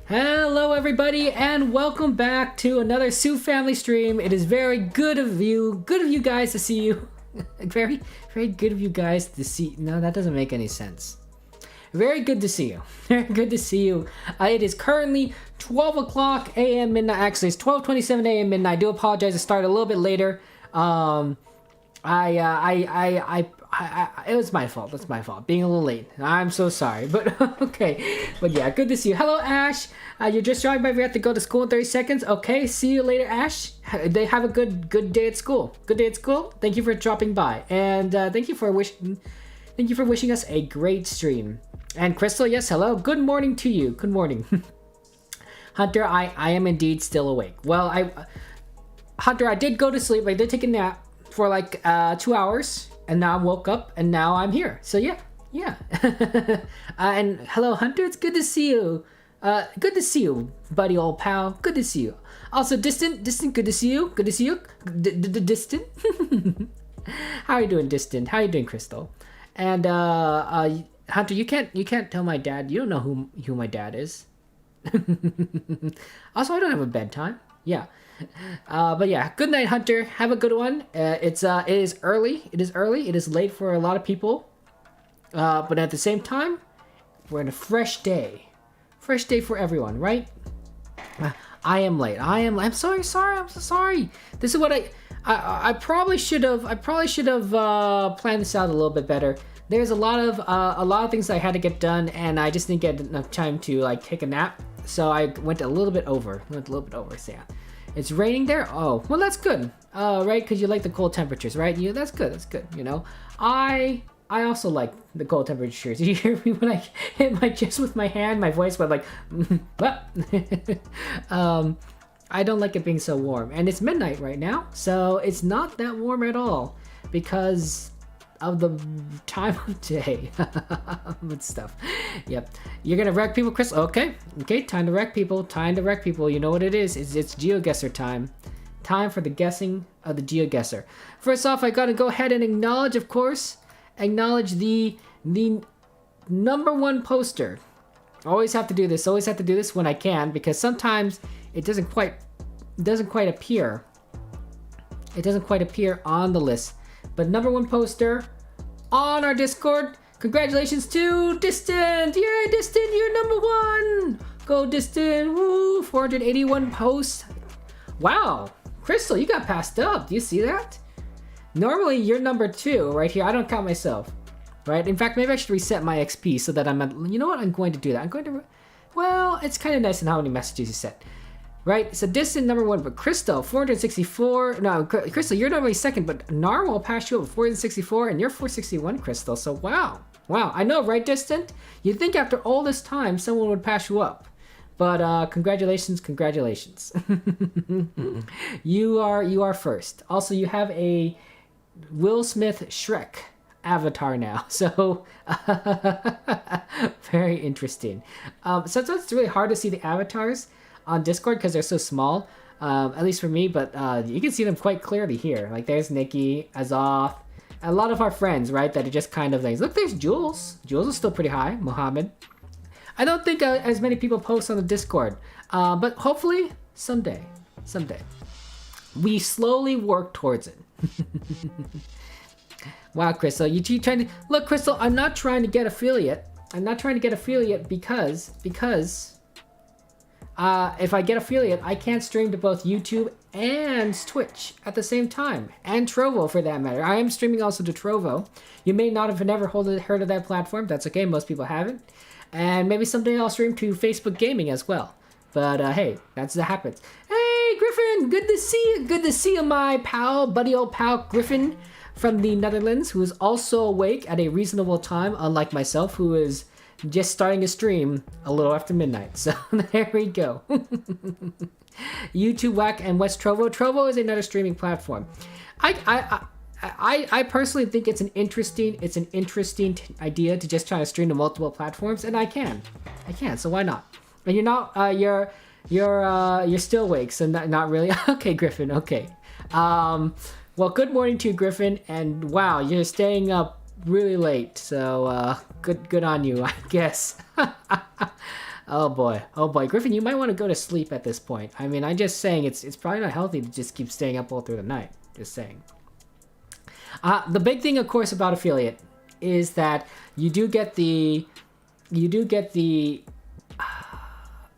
Hello everybody and welcome back to another Sue family stream. It is very good of you guys to see you. very good of you guys to see. No, that doesn't make any sense. Very good to see you. Very good to see you. It is currently 12 o'clock a.m. midnight. Actually, it's 12:27 a.m. midnight. I do apologize. I started a little bit later. It was my fault. That's my fault. Being a little late. I'm so sorry. But okay. But yeah, good to see you. Hello, Ash. You're just driving by. We have to go to school in 30 seconds. Okay. See you later, Ash. They have a good day at school. Good day at school. Thank you for dropping by, and thank you for wishing us a great stream. And Crystal, yes, hello. Good morning to you. Good morning, Hunter. I am indeed still awake. Well, Hunter, I did go to sleep. I did take a nap for like 2 hours, and now I woke up, and now I'm here. So yeah. And hello, Hunter. It's good to see you. Good to see you, buddy, old pal. Good to see you. Also, distant. Good to see you. Good to see you. Distant. How are you doing, distant? How are you doing, Crystal? And Hunter, you can't tell my dad. You don't know who my dad is. Also, I don't have a bedtime. Yeah. But yeah, good night, Hunter. Have a good one. It is early. It is late for a lot of people. But at the same time, we're in a fresh day. Fresh day for everyone, right? I am late. I'm sorry. I'm so sorry. This is what I probably should have planned this out a little bit better. There's a lot of things I had to get done, and I just didn't get enough time to like take a nap. So I went a little bit over. So yeah. It's raining there? Oh, well, that's good. Right? Because you like the cold temperatures, right? Yeah, that's good. You know, I also like the cold temperatures. You hear me when I hit my chest with my hand? My voice went like, what? I don't like it being so warm. And it's midnight right now, so it's not that warm at all because of the time of day. But stuff. Yep. You're gonna wreck people, Chris? Okay, time to wreck people. You know what it is. It's GeoGuessr time. Time for the guessing of the GeoGuessr. First off, I gotta go ahead and acknowledge, of course, the number one poster. Always have to do this when I can, because sometimes it doesn't quite appear. It doesn't quite appear on the list. But number one poster on our Discord. Congratulations to Distant! Yay, Distant, you're number one! Go Distant! Woo! 481 posts. Wow, Crystal, you got passed up. Do you see that? Normally, you're number two right here. I don't count myself, right? In fact, maybe I should reset my XP so that I'm at... You know what? I'm going to do that. I'm going to... Well, it's kind of nice in how many messages you sent. Right, so Distant number one, but Crystal 464. No, Crystal, you're normally second, but Narwhal passed you up 464, and you're 461, Crystal. So wow, I know, right, Distant? You'd think after all this time someone would pass you up, but congratulations. You are first. Also, you have a Will Smith Shrek avatar now, so very interesting. So it's really hard to see the avatars on Discord because they're so small, at least for me, but you can see them quite clearly here. Like there's Nikki, Azoth, a lot of our friends, right, that are just kind of things. Look, there's Jules. Jules is still pretty high. Mohammed. I don't think as many people post on the Discord, but hopefully someday. We slowly work towards it. Wow, Crystal, you keep trying to... Look, Crystal, I'm not trying to get affiliate. Because if I get affiliate, I can't stream to both YouTube and Twitch at the same time, and Trovo for that matter. I am streaming also to Trovo. You may not have never heard of that platform. That's okay, most people haven't. And maybe someday I'll stream to Facebook Gaming as well. But hey, that happens. Hey, Griffin, good to see you, my pal, buddy old pal Griffin from the Netherlands, who is also awake at a reasonable time, unlike myself, who is just starting a stream a little after midnight. So there we go. YouTube, Whack, and West Trovo. Trovo is another streaming platform. I personally think it's an interesting idea to just try to stream to multiple platforms, and I can. So why not? And you're not you're still awake, so not really. Okay, Griffin. Okay. Well, good morning to you, Griffin, and wow, you're staying up really late, so good on you, I guess. Oh boy, Griffin, you might want to go to sleep at this point. I mean, I'm just saying it's probably not healthy to just keep staying up all through the night. Just saying. The big thing, of course, about affiliate is that you do get the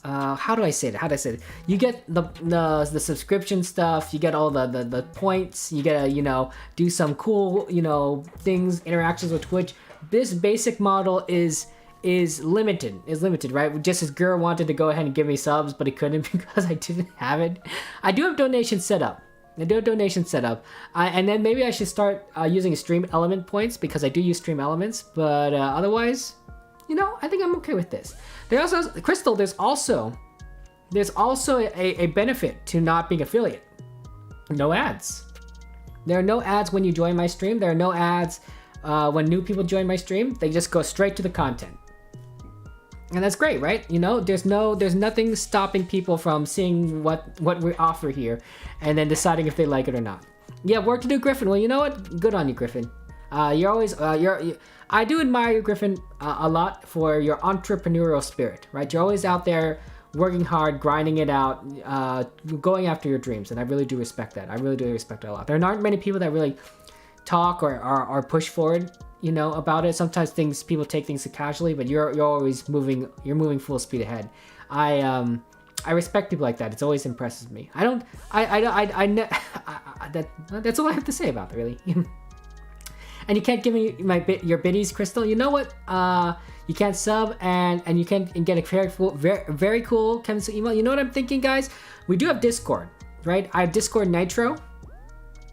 how do I say it? You get the subscription stuff. You get all the points. You get to do some cool things, interactions with Twitch. This basic model is limited. Right? Just as Gur wanted to go ahead and give me subs, but he couldn't because I didn't have it. I do have donations set up. And then maybe I should start using Stream Element points because I do use Stream Elements. But otherwise, I think I'm okay with this. Crystal, there's also a benefit to not being affiliate. No ads. There are no ads when you join my stream. There are no ads when new people join my stream. They just go straight to the content. And that's great, right? There's nothing stopping people from seeing what we offer here and then deciding if they like it or not. Yeah, work to do, Griffin. Well, you know what? Good on you, Griffin. You're always I do admire you, Griffin, a lot for your entrepreneurial spirit, right? You're always out there working hard, grinding it out, going after your dreams, and I really do respect that. I really do respect it a lot. There aren't many people that really talk or push forward, about it. Sometimes people take things casually, but you're always moving. You're moving full speed ahead. I respect people like that. It always impresses me. That's all I have to say about it, really. And you can't give me your biddies, Crystal. You know what? You can't sub and you can get a very cool chemistry email. You know what I'm thinking, guys? We do have Discord, right? I have Discord Nitro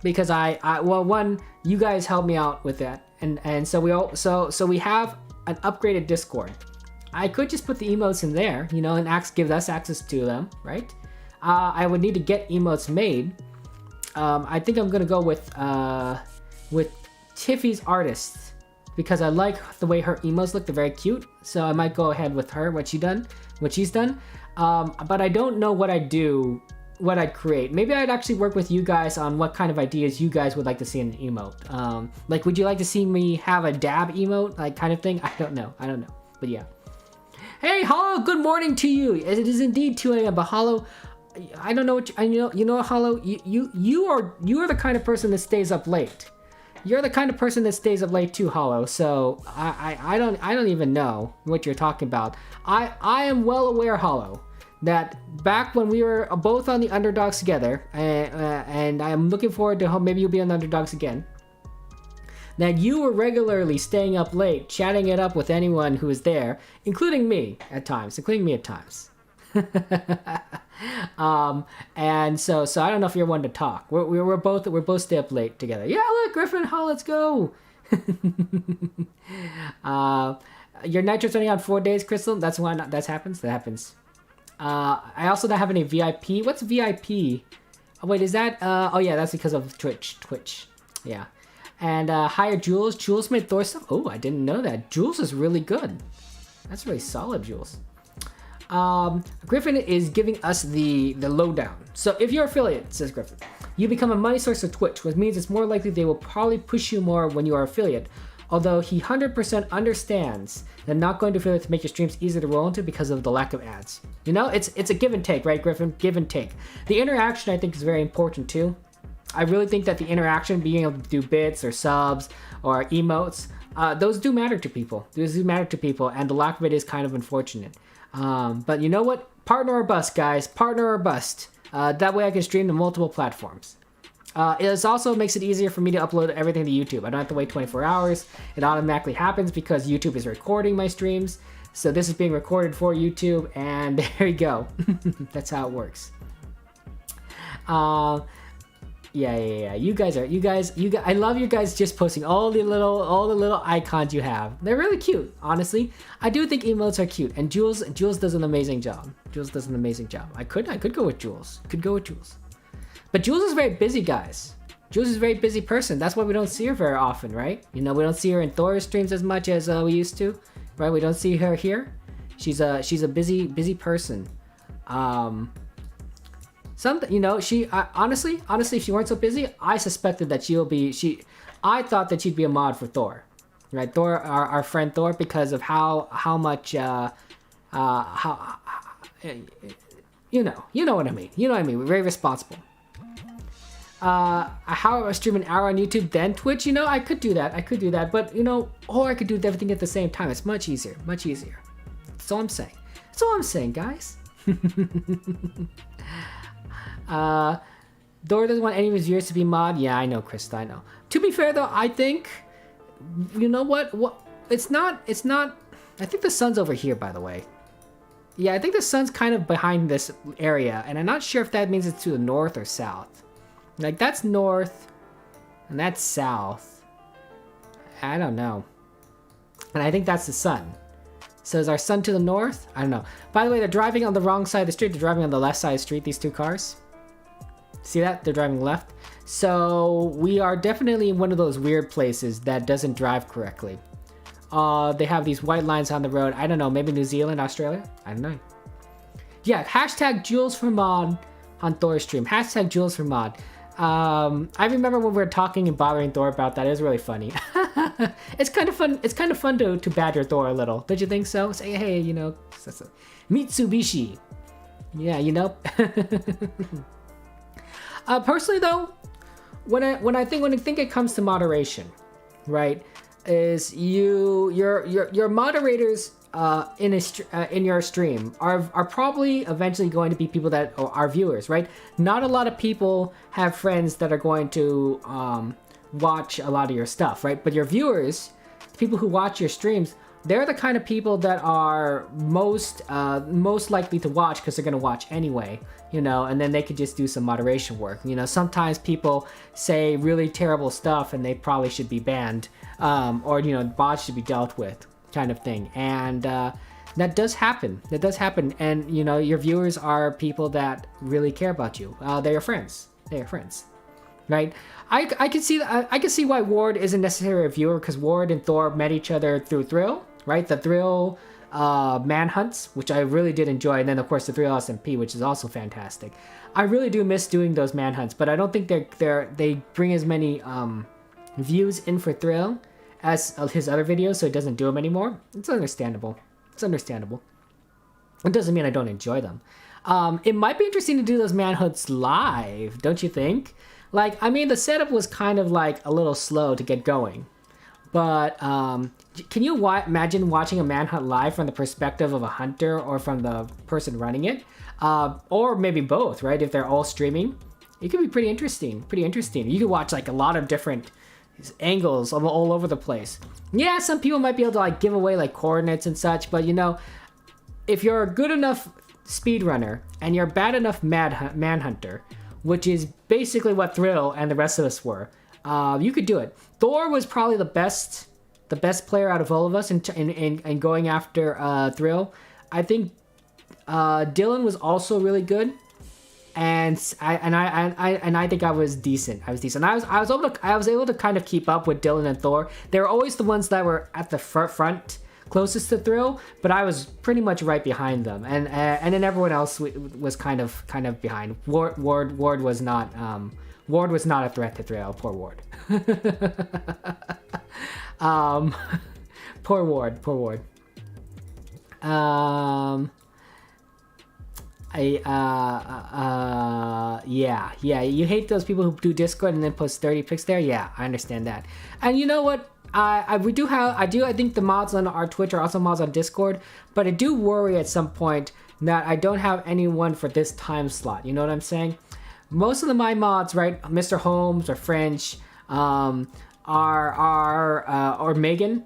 because you guys helped me out with that, and so we have an upgraded Discord. I could just put the emotes in there, and give us access to them, right? I would need to get emotes made. I think I'm gonna go with Tiffy's artist because I like the way her emotes look. They're very cute, so I might go ahead with her. What she's done. But I don't know what I'd create. Maybe I'd actually work with you guys on what kind of ideas you guys would like to see in an emote. Like, would you like to see me have a dab emote, like kind of thing? I don't know. But yeah. Hey, Hollow, good morning to you. It is indeed 2 a.m. But Hollow, I don't know what Hollow. You are the kind of person that stays up late. You're the kind of person that stays up late too, Hollow. So I don't even know what you're talking about. I am well aware, Hollow, that back when we were both on the Underdogs together, and I am looking forward to maybe you'll be on the Underdogs again, that you were regularly staying up late, chatting it up with anyone who was there, including me at times. And so I don't know if you're one to talk. We're both stay up late together. Yeah, look, Griffin, let's go. Your nitro's only on 4 days, Crystal. That's why that happens. I also don't have any VIP. What's VIP? Oh wait, is that? Oh yeah, that's because of Twitch. Yeah. And hire Jules. Jules made Thor stuff. Oh, I didn't know that. Jules is really good. That's really solid, Jules. Griffin is giving us the lowdown. So if you're affiliate, says Griffin, you become a money source of Twitch, which means it's more likely they will probably push you more when you are affiliate. Although he 100% understands that not going to affiliate to make your streams easier to roll into because of the lack of ads. It's a give and take, right, Griffin? Give and take. The interaction, I think, is very important too. I really think that the interaction, being able to do bits or subs or emotes, those do matter to people. And the lack of it is kind of unfortunate. But you know what? Partner or bust, guys. Partner or bust. That way I can stream to multiple platforms. It also makes it easier for me to upload everything to YouTube. I don't have to wait 24 hours. It automatically happens because YouTube is recording my streams. So this is being recorded for YouTube, and there you go. That's how it works. Yeah. You guys. I love you guys just posting all the little icons you have. They're really cute, honestly. I do think emotes are cute, and Jules does an amazing job. I could go with Jules. But Jules is very busy, guys. Jules is a very busy person. That's why we don't see her very often, right? We don't see her in Thor's streams as much as we used to, right? We don't see her here. She's a busy person. She honestly, if she weren't so busy, I suspected that I thought that she'd be a mod for Thor, right? Thor, our friend Thor, because of how much How you know what I mean. You know what I mean. We're very responsible. How about I stream an hour on YouTube then Twitch? You know, I could do that, but you know, or I could do everything at the same time. It's much easier. That's all I'm saying, guys. Dora doesn't want any of his viewers to be mod. Yeah, I know, Krista, I know. To be fair though, I think, you know what, it's not, I think the sun's over here, by the way. Yeah, I think the sun's kind of behind this area, and I'm not sure if that means it's to the north or south. Like, that's north, and that's south. I don't know. And I think that's the sun. So is our sun to the north? I don't know. By the way, they're driving on the wrong side of the street. They're driving on the left side of the street, these two cars. See that? They're driving left. So we are definitely in one of those weird places that doesn't drive correctly. They have these white lines on the road. I don't know, maybe New Zealand, Australia? I don't know. Yeah, hashtag Jules for mod on Thor's stream. Hashtag Jules for mod. I remember when we were talking and bothering Thor about that. It was really funny. It's kind of fun. It's kind of fun to badger Thor a little. Did you think so? Say, hey, you know, Mitsubishi. Yeah, you know. Personally, though, when I think it comes to moderation, right, is your moderators in your stream are probably eventually going to be people that are viewers, right? Not a lot of people have friends that are going to watch a lot of your stuff, right? But your viewers, people who watch your streams, they're the kind of people that are most likely to watch because they're going to watch anyway, you know, and then they could just do some moderation work. You know, sometimes people say really terrible stuff and they probably should be banned, or, you know, bots should be dealt with, kind of thing. And that does happen. And, you know, your viewers are people that really care about you. They're your friends. Right? I can see why Ward isn't necessarily a viewer, because Ward and Thor met each other through Thrill, right? The Thrill manhunts, which I really did enjoy, and then of course the Thrill SMP, which is also fantastic. I really do miss doing those manhunts, but I don't think they bring as many views in for Thrill as his other videos, so he doesn't do them anymore. It's understandable. It doesn't mean I don't enjoy them. It might be interesting to do those manhunts live, don't you think? Like, I mean, the setup was kind of like a little slow to get going. But can you imagine watching a manhunt live from the perspective of a hunter or from the person running it? Or maybe both, right? If they're all streaming. It could be pretty interesting. You could watch like a lot of different angles all over the place. Yeah, some people might be able to like give away like coordinates and such, but you know, if you're a good enough speedrunner and you're a bad enough manhunter, which is basically what Thrill and the rest of us were, you could do it. Thor was probably the best player out of all of us in going after Thrill. I think Dylan was also really good, and I think I was decent. I was able to kind of keep up with Dylan and Thor. They were always the ones that were at the front closest to Thrill, but I was pretty much right behind them, and then everyone else was kind of behind. Ward was not a threat to Thrill. Poor Ward. Poor Ward. Yeah. You hate those people who do Discord and then post 30 pics there. Yeah, I understand that. And you know what? I think the mods on our Twitch are also mods on Discord, but I do worry at some point that I don't have anyone for this time slot. You know what I'm saying? Most of my mods, right, Mr. Holmes or French, or Megan,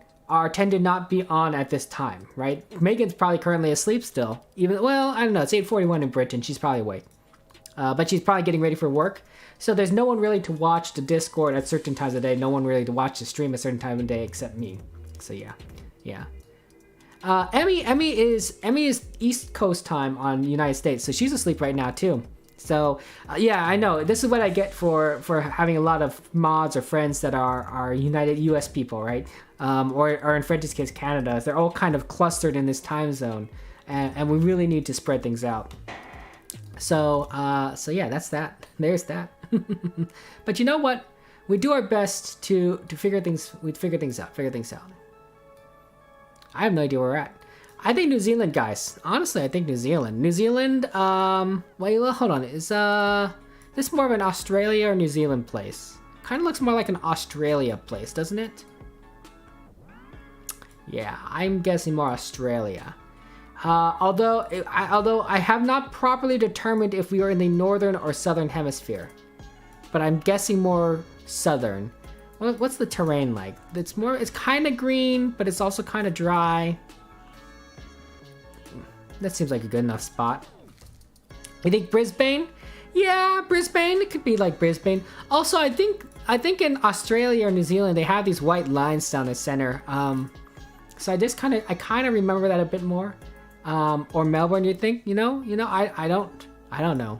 tend to not be on at this time, right? Megan's probably currently asleep still. Well, I don't know. It's 8:41 in Britain. She's probably awake, but she's probably getting ready for work. So there's no one really to watch the Discord at certain times of the day. No one really to watch the stream at certain time of the day except me. So yeah. Emmy is East Coast time on United States, so she's asleep right now too. So yeah, I know this is what I get for having a lot of mods or friends that are United US people, right? Or in French's case, Canada. They're all kind of clustered in this time zone, and we really need to spread things out. So yeah, that's that. There's that. But you know what? We do our best to figure things out. I have no idea where we're at. I think New Zealand, guys. Honestly, I think New Zealand. New Zealand, wait, hold on. Is this more of an Australia or New Zealand place? Kind of looks more like an Australia place, doesn't it? Yeah, I'm guessing more Australia. Although I have not properly determined if we are in the northern or southern hemisphere, but I'm guessing more southern. What's the terrain like? It's kind of green, but it's also kind of dry. That seems like a good enough spot. You think Brisbane? Yeah, Brisbane. It could be like Brisbane. Also, I think in Australia or New Zealand they have these white lines down the center. So I kind of remember that a bit more. Or Melbourne, you think? I don't know.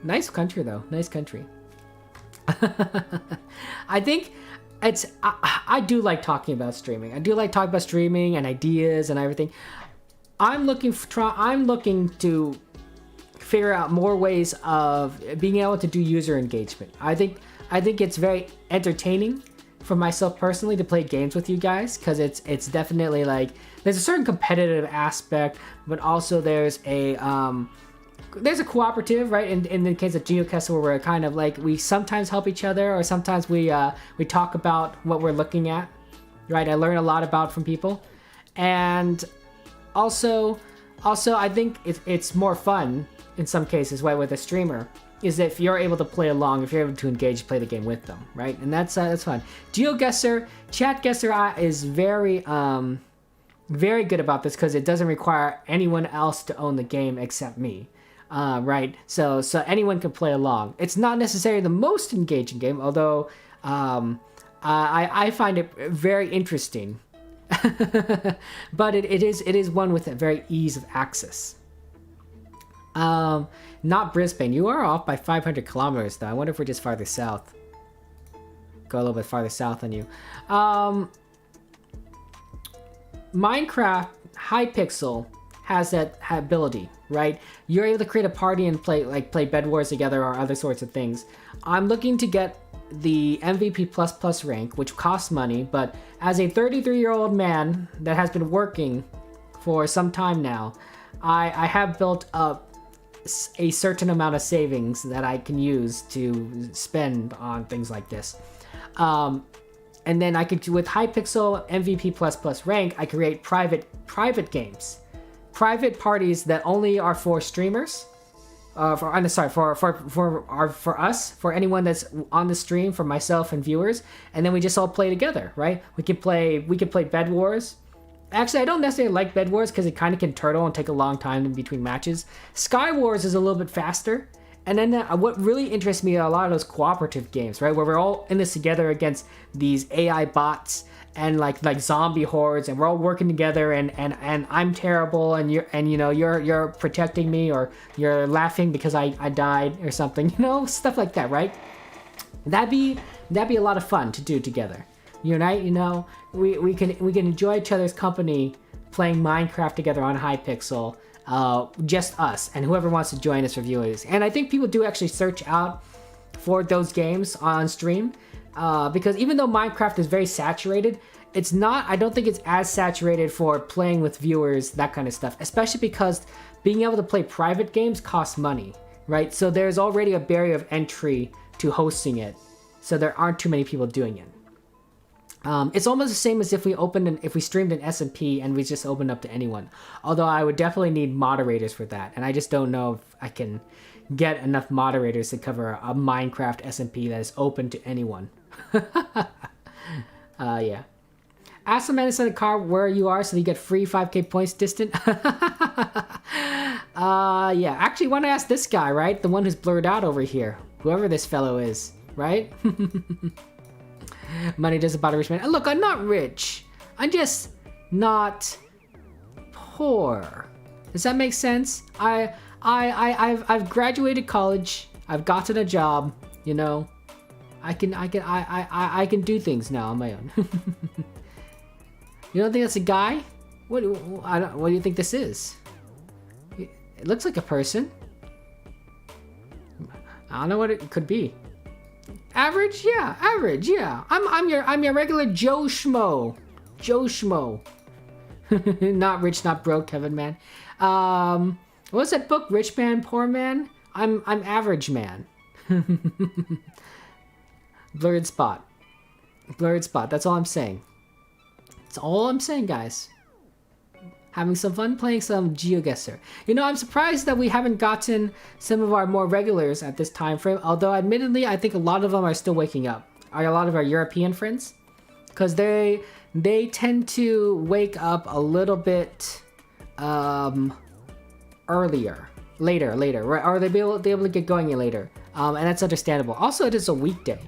Nice country though. Nice country. I think I do like talking about streaming. I do like talking about streaming and ideas and everything. I'm looking to figure out more ways of being able to do user engagement. I think it's very entertaining for myself personally to play games with you guys, because it's definitely like there's a certain competitive aspect, but also there's a cooperative, right? In the case of GeoGuessr, where we're kind of like we sometimes help each other, or sometimes we talk about what we're looking at, right? I learn a lot about from people, and also I think it's more fun in some cases, right, with a streamer, is if you're able to play along, if you're able to engage, play the game with them, right? And that's fun. GeoGuessr, Chatguessr is very good about this, because it doesn't require anyone else to own the game except me, right? So anyone can play along. It's not necessarily the most engaging game, although I find it very interesting. But it is one with a very ease of access. Not Brisbane. You are off by 500 kilometers, though. I wonder if we're just farther south. Go a little bit farther south on you. Minecraft Hypixel has that ability, right? You're able to create a party and play Bed Wars together or other sorts of things. I'm looking to get the MVP++ rank, which costs money, but as a 33-year-old man that has been working for some time now, I have built up a certain amount of savings that I can use to spend on things like this. And then I could, with Hypixel MVP++ rank, I create private games, private parties that only are for streamers. For us, for anyone that's on the stream, for myself and viewers, and then we just all play together, right? We could play Bed Wars. Actually, I don't necessarily like Bed Wars because it kind of can turtle and take a long time in between matches. Sky Wars is a little bit faster. And then what really interests me are a lot of those cooperative games, right? Where we're all in this together against these AI bots and like zombie hordes, and we're all working together, and I'm terrible, and you're protecting me, or you're laughing because I died or something, stuff like that, right? That'd be a lot of fun to do together. Unite, we can enjoy each other's company playing Minecraft together on Hypixel, just us and whoever wants to join us, reviewers. And I think people do actually search out for those games on stream, because even though Minecraft is very saturated, I don't think it's as saturated for playing with viewers, that kind of stuff, especially because being able to play private games costs money, right? So there's already a barrier of entry to hosting it, so there aren't too many people doing it. It's almost the same as if we streamed an SMP and we just opened up to anyone. Although I would definitely need moderators for that, and I just don't know if I can get enough moderators to cover a Minecraft SMP that is open to anyone. Yeah. Ask the man inside the car where you are so you get free 5k points distant. Yeah. Actually, want to ask this guy, right? The one who's blurred out over here. Whoever this fellow is, right? Money doesn't bother rich man. Look, I'm not rich. I'm just not poor. Does that make sense? I've graduated college. I've gotten a job. I can do things now on my own. You don't think that's a guy? What do you think this is? It looks like a person. I don't know what it could be. Average? Yeah, average. Yeah. I'm your regular Joe Schmo. Joe Schmo. Not rich, not broke, Kevin man. What's that book? Rich Man, Poor Man? I'm average man. Blurred spot. Blurred spot. That's all I'm saying. That's all I'm saying, guys. Having some fun playing some GeoGuessr. You know, I'm surprised that we haven't gotten some of our more regulars at this time frame. Although, admittedly, I think a lot of them are still waking up. Are a lot of our European friends? Because they tend to wake up a little bit earlier. Later, right? Or they'll be able to get going later. And that's understandable. Also, it is a weekday,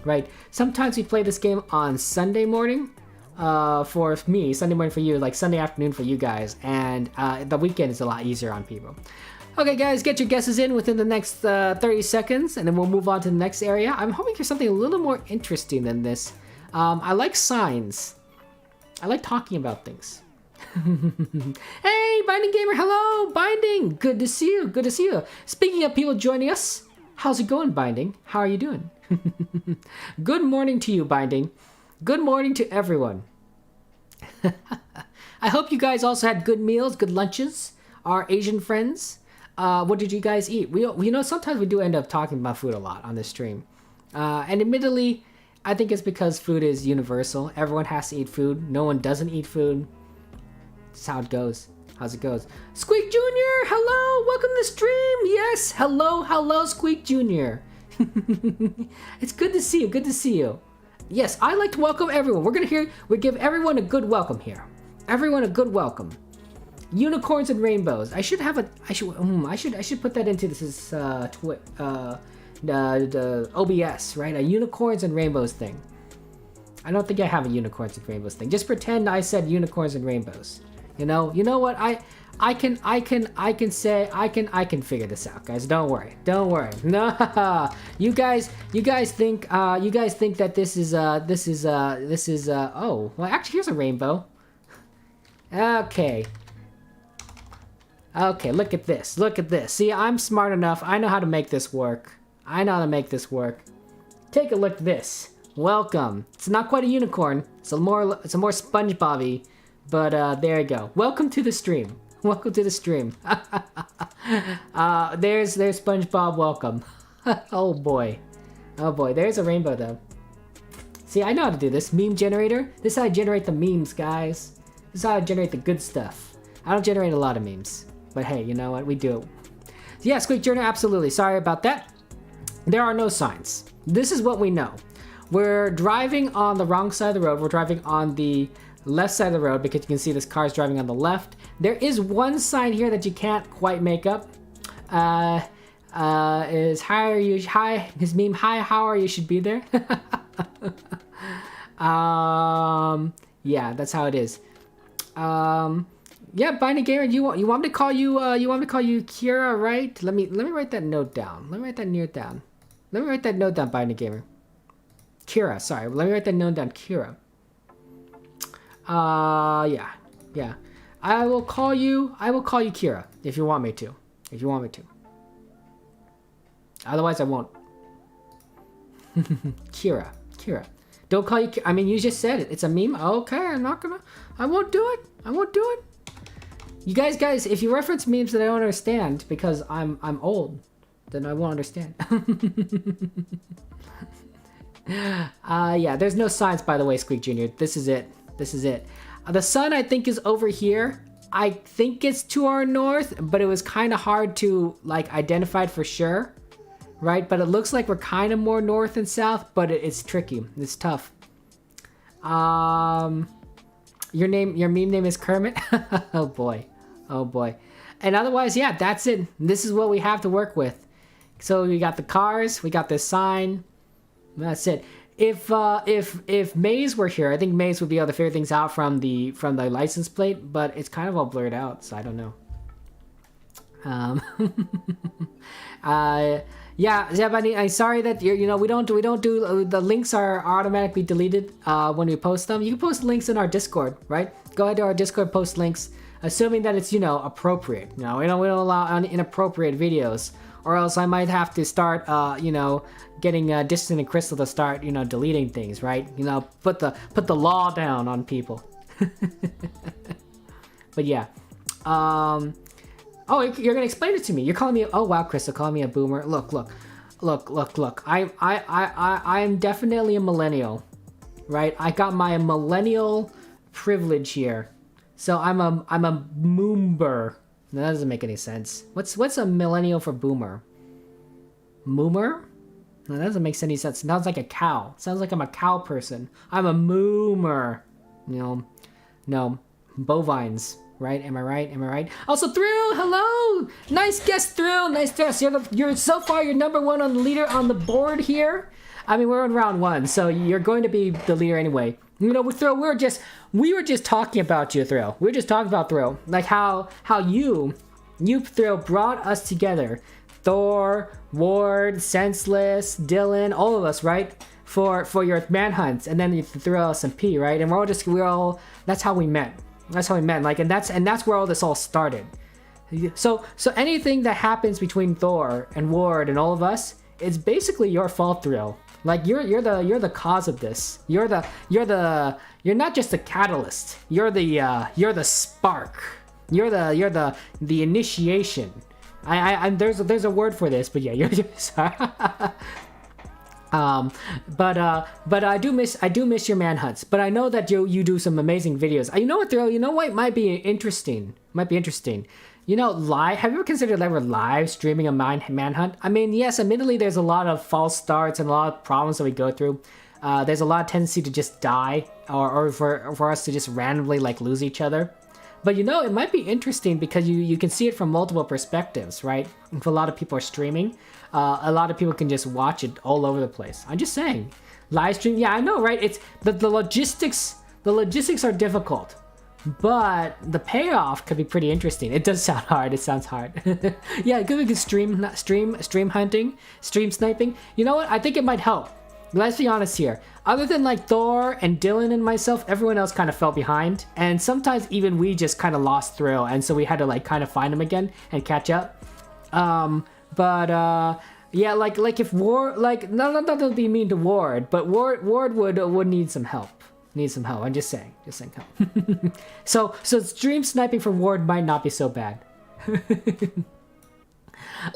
right? Sometimes we play this game on Sunday morning. For me, Sunday morning for you, like Sunday afternoon for you guys, and the weekend is a lot easier on people. Okay, guys, get your guesses in within the next 30 seconds, and then we'll move on to the next area. I'm hoping for something a little more interesting than this. I like signs. I like talking about things. Hey, Binding Gamer, hello, Binding. Good to see you. Good to see you. Speaking of people joining us, how's it going, Binding? How are you doing? Good morning to you, Binding. Good morning to everyone. I hope you guys also had good meals, good lunches. Our Asian friends, what did you guys eat? You know, sometimes we do end up talking about food a lot on this stream. And admittedly, I think it's because food is universal. Everyone has to eat food. No one doesn't eat food. That's how it goes. How's it goes? Squeak Jr., hello, welcome to the stream. Yes, hello, Squeak Jr. It's good to see you, good to see you. Yes, I like to welcome everyone. We give everyone a good welcome here. Everyone a good welcome. Unicorns and rainbows. I should put that into the OBS, right? A unicorns and rainbows thing. I don't think I have a unicorns and rainbows thing. Just pretend I said unicorns and rainbows. You know what? I can figure this out, guys. Don't worry. No, you guys think that this is oh, well, actually, here's a rainbow. Okay, look at this. See, I'm smart enough. I know how to make this work. Take a look at this. Welcome. It's not quite a unicorn. It's a more SpongeBob-y, but there you go. Welcome to the stream. There's SpongeBob, welcome. Oh boy. There's a rainbow though. See, I know how to do this. Meme generator. This is how I generate the memes, guys. This is how I generate the good stuff. I don't generate a lot of memes, but hey, you know what? We do. So yeah, Squeak Journal, absolutely. Sorry about that. There are no signs. This is what we know. We're driving on the wrong side of the road. We're driving on the left side of the road because you can see this car is driving on the left. There is one sign here that you can't quite make up. Is hi, his meme, hi, how are you, should be there. Yeah, that's how it is. Yeah, Binding Gamer, you want me to call you Kira, right? Let me write that note down. Let me write that note down, Binding Gamer. Kira, sorry. Let me write that note down, Kira. Yeah. I will call you Kira if you want me to. Otherwise I won't. Kira. Don't call you I mean, you just said it. It's a meme. Okay, I won't do it. You guys, if you reference memes that I don't understand because I'm old, then I won't understand. Yeah, there's no signs, by the way, Squeak Jr. This is it. The sun, I think, is over here. I think it's to our north, but it was kind of hard to like identify it for sure, right? But it looks like we're kind of more north and south, but it's tricky. It's tough. Your meme name is Kermit. Oh boy. And otherwise, yeah, that's it. This is what we have to work with. So we got the cars, we got this sign. That's it. If Maze were here, I think Maze would be able to figure things out from the license plate, but it's kind of all blurred out, so I don't know. Yeah, Zebani, I'm sorry that we don't do the links are automatically deleted when we post them. You can post links in our Discord, right? Go ahead to our Discord, post links, assuming that it's appropriate. We don't allow inappropriate videos, or else I might have to start getting Distant and Crystal to start deleting things, right? Put the law down on people. But yeah. Oh, you're gonna explain it to me. You're calling me. Oh wow, Crystal, calling me a boomer. Look. I'm definitely a millennial, right? I got my millennial privilege here, so I'm a moomber. No, that doesn't make any sense. What's a millennial for boomer? Moomer? No, that doesn't make any sense. It sounds like a cow. It sounds like I'm a cow person. I'm a moomer. No, bovines. Right? Am I right? Also, Thrill, hello! Nice guess, Thrill. Nice guess. You're so far you're number one on the leader on the board here. I mean, we're on round one, so you're going to be the leader anyway. With Thrill, we were just talking about you, Thrill. We were just talking about Thrill, like how you Thrill brought us together. Thor, Ward, Senseless, Dylan, all of us, right? For your manhunts, and then you throw us some P, right? And we're all. That's how we met. That's how we met, like, and that's where all this all started. So anything that happens between Thor and Ward and all of us, it's basically your fault, Thrill. Like you're the cause of this. You're not just the catalyst. You're the spark. You're the initiation. There's a word for this, but yeah, you're sorry. But I do miss your manhunts. But I know that you do some amazing videos. You know what, Thrill? You know what might be interesting? Live. Have you ever considered ever live streaming a manhunt? I mean, yes, admittedly, there's a lot of false starts and a lot of problems that we go through. There's a lot of tendency to just die, or for us to just randomly like lose each other. But it might be interesting because you can see it from multiple perspectives, right? If a lot of people are streaming, a lot of people can just watch it all over the place. I'm just saying, live stream. Yeah, I know, right? It's the logistics. The logistics are difficult, but the payoff could be pretty interesting. It does sound hard. It sounds hard. Yeah, good. We can stream hunting, stream sniping. You know what? I think it might help. Let's be honest here. Other than like Thor and Dylan and myself, everyone else kind of fell behind. And sometimes even we just kind of lost Thrill. And so we had to like kind of find him again and catch up. Yeah, like if Ward, like, not to be mean to Ward, but Ward would need some help. I'm just saying help. So stream sniping from Ward might not be so bad.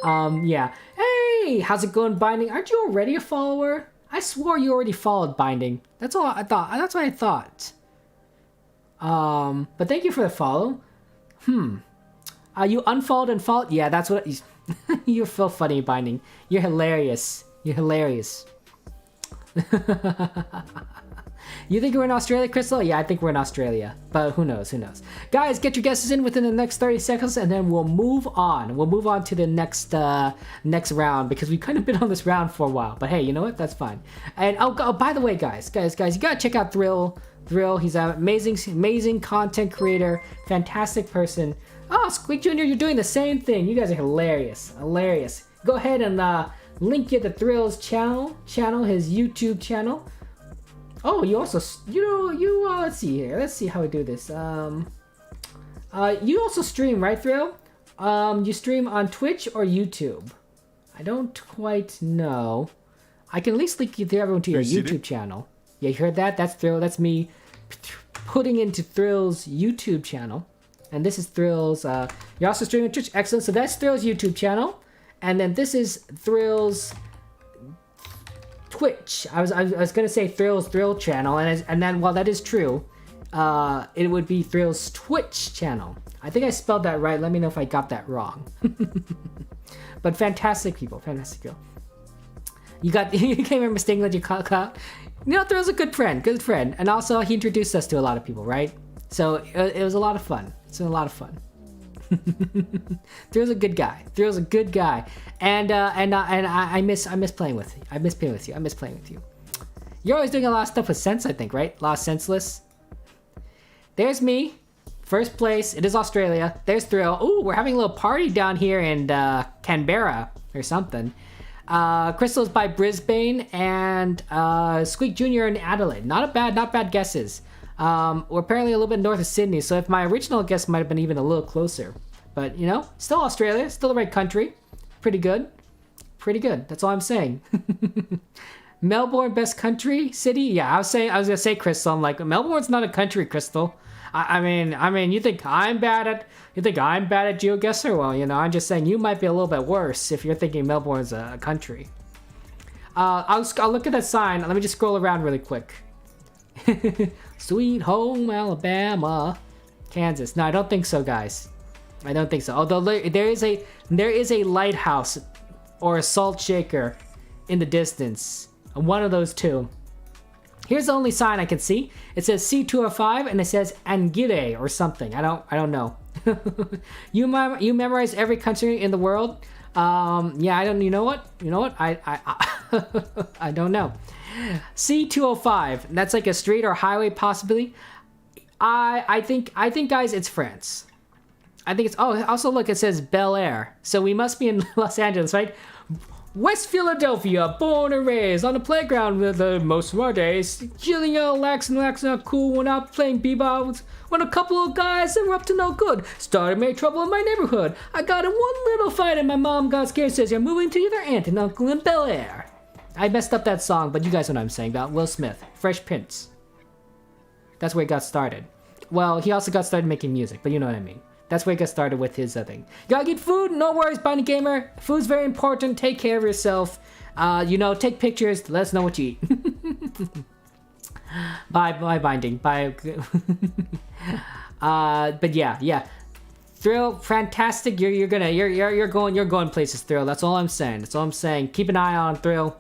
Yeah. Hey, how's it going, Binding? Aren't you already a follower? I swore you already followed Binding. That's all I thought. That's what I thought. But thank you for the follow. You unfollowed and followed? Yeah, that's what... You're so funny, Binding. You're hilarious. You think we're in Australia, Crystal? Yeah, I think we're in Australia. But who knows? Guys, get your guesses in within the next 30 seconds, and then we'll move on. We'll move on to the next round, because we've kind of been on this round for a while. But hey, you know what? That's fine. And oh by the way, guys, you gotta check out Thrill. He's an amazing content creator, fantastic person. Oh, Squeak Jr., you're doing the same thing. You guys are hilarious. Go ahead and link you to Thrill's channel, his YouTube channel. Oh, you also, let's see here. Let's see how we do this. You also stream, right, Thrill? You stream on Twitch or YouTube? I don't quite know. I can at least link you to everyone to your YouTube channel. Yeah, you heard that? That's Thrill. That's me putting into Thrill's YouTube channel. And this is Thrill's, you're also streaming Twitch. Excellent. So that's Thrill's YouTube channel. And then this is Thrill's Twitch. I was gonna say Thrill's Thrill channel, and then while that is true, it would be Thrill's Twitch channel. I think I spelled that right. Let me know if I got that wrong. But fantastic people. You can't remember mistaking that you caught. Thrill's a good friend, and also he introduced us to a lot of people, right? So it was a lot of fun. Thrill's a good guy. And I miss playing with you. I miss playing with you. You're always doing a lot of stuff with Sense, I think, right? A lot of Senseless. There's me, first place. It is Australia. There's Thrill. Ooh, we're having a little party down here in Canberra or something. Crystal's by Brisbane, and Squeak Jr. in Adelaide. Not bad guesses. We're apparently a little bit north of Sydney, so if my original guess might have been even a little closer. But, still Australia, still the right country. Pretty good. That's all I'm saying. Melbourne, best country city? Yeah, I was gonna say Crystal. I'm like, Melbourne's not a country, Crystal. I mean, you think I'm bad at GeoGuessr? Well, I'm just saying you might be a little bit worse if you're thinking Melbourne's a country. I'll look at that sign. Let me just scroll around really quick. Sweet home Alabama, Kansas. No, I don't think so, guys. I don't think so. Although there is a lighthouse or a salt shaker in the distance. One of those two. Here's the only sign I can see. It says C205 and it says Angire or something. I don't know. You memorize every country in the world? Yeah, I don't. You know what? I don't know. C205. That's like a street or highway, possibly. I think, guys, it's France. I think it's. Oh, also look, it says Bel Air. So we must be in Los Angeles, right? West Philadelphia, born and raised on the playground with most of our days, chilling out, relaxing, cool, when out playing bebop when a couple of guys that were up to no good started making trouble in my neighborhood. I got in one little fight and my mom got scared, says you're moving to your aunt and uncle in Bel Air. I messed up that song, but you guys know what I'm saying about Will Smith, Fresh Prince. That's where he got started. Well, he also got started making music, but you know what I mean. That's where he got started with his thing. You gotta get food, no worries, Binding Gamer. Food's very important, take care of yourself. Take pictures, let us know what you eat. Bye, Binding, bye. But yeah. Thrill, fantastic, you're going places, Thrill, that's all I'm saying. Keep an eye on Thrill.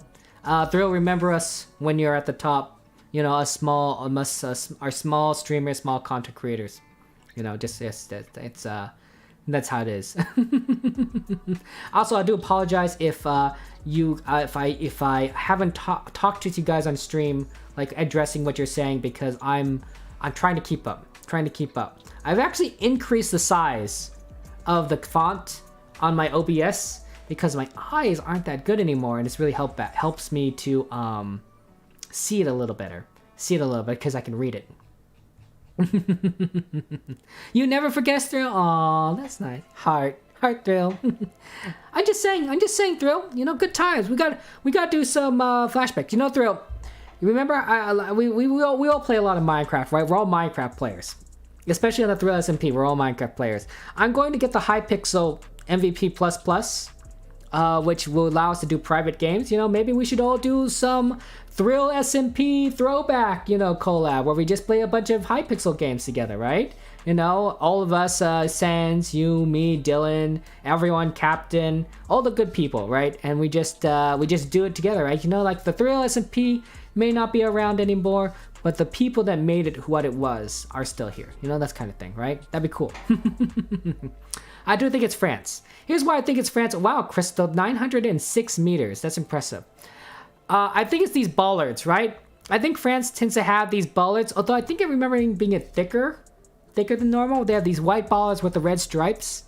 Thrill, remember us when you're at the top. Our small streamers, small content creators. That's how it is. Also, I do apologize if I haven't talked to you guys on stream, like addressing what you're saying, because I'm trying to keep up. I've actually increased the size of the font on my OBS because my eyes aren't that good anymore, and it's really helps me to see it a little better because I can read it. You never forget, Thrill. Aw, that's nice. Heart Thrill. I'm just saying, Thrill. Good times. We got to do some flashbacks. Thrill. You remember? We all play a lot of Minecraft, right? We're all Minecraft players, especially on the Thrill SMP. We're all Minecraft players. I'm going to get the Hypixel MVP++, which will allow us to do private games. Maybe we should all do some Thrill SMP throwback, collab, where we just play a bunch of Hypixel games together, right? All of us, Sans, you, me, Dylan, everyone, Captain, all the good people, right? And we just do it together, right? Like the Thrill SMP may not be around anymore, but the people that made it what it was are still here. That kind of thing, right? That'd be cool. I do think it's France. Here's why I think it's France. Wow, Crystal, 906 meters. That's impressive. I think it's these bollards, right? I think France tends to have these bollards, although I think I remember being thicker than normal. They have these white bollards with the red stripes.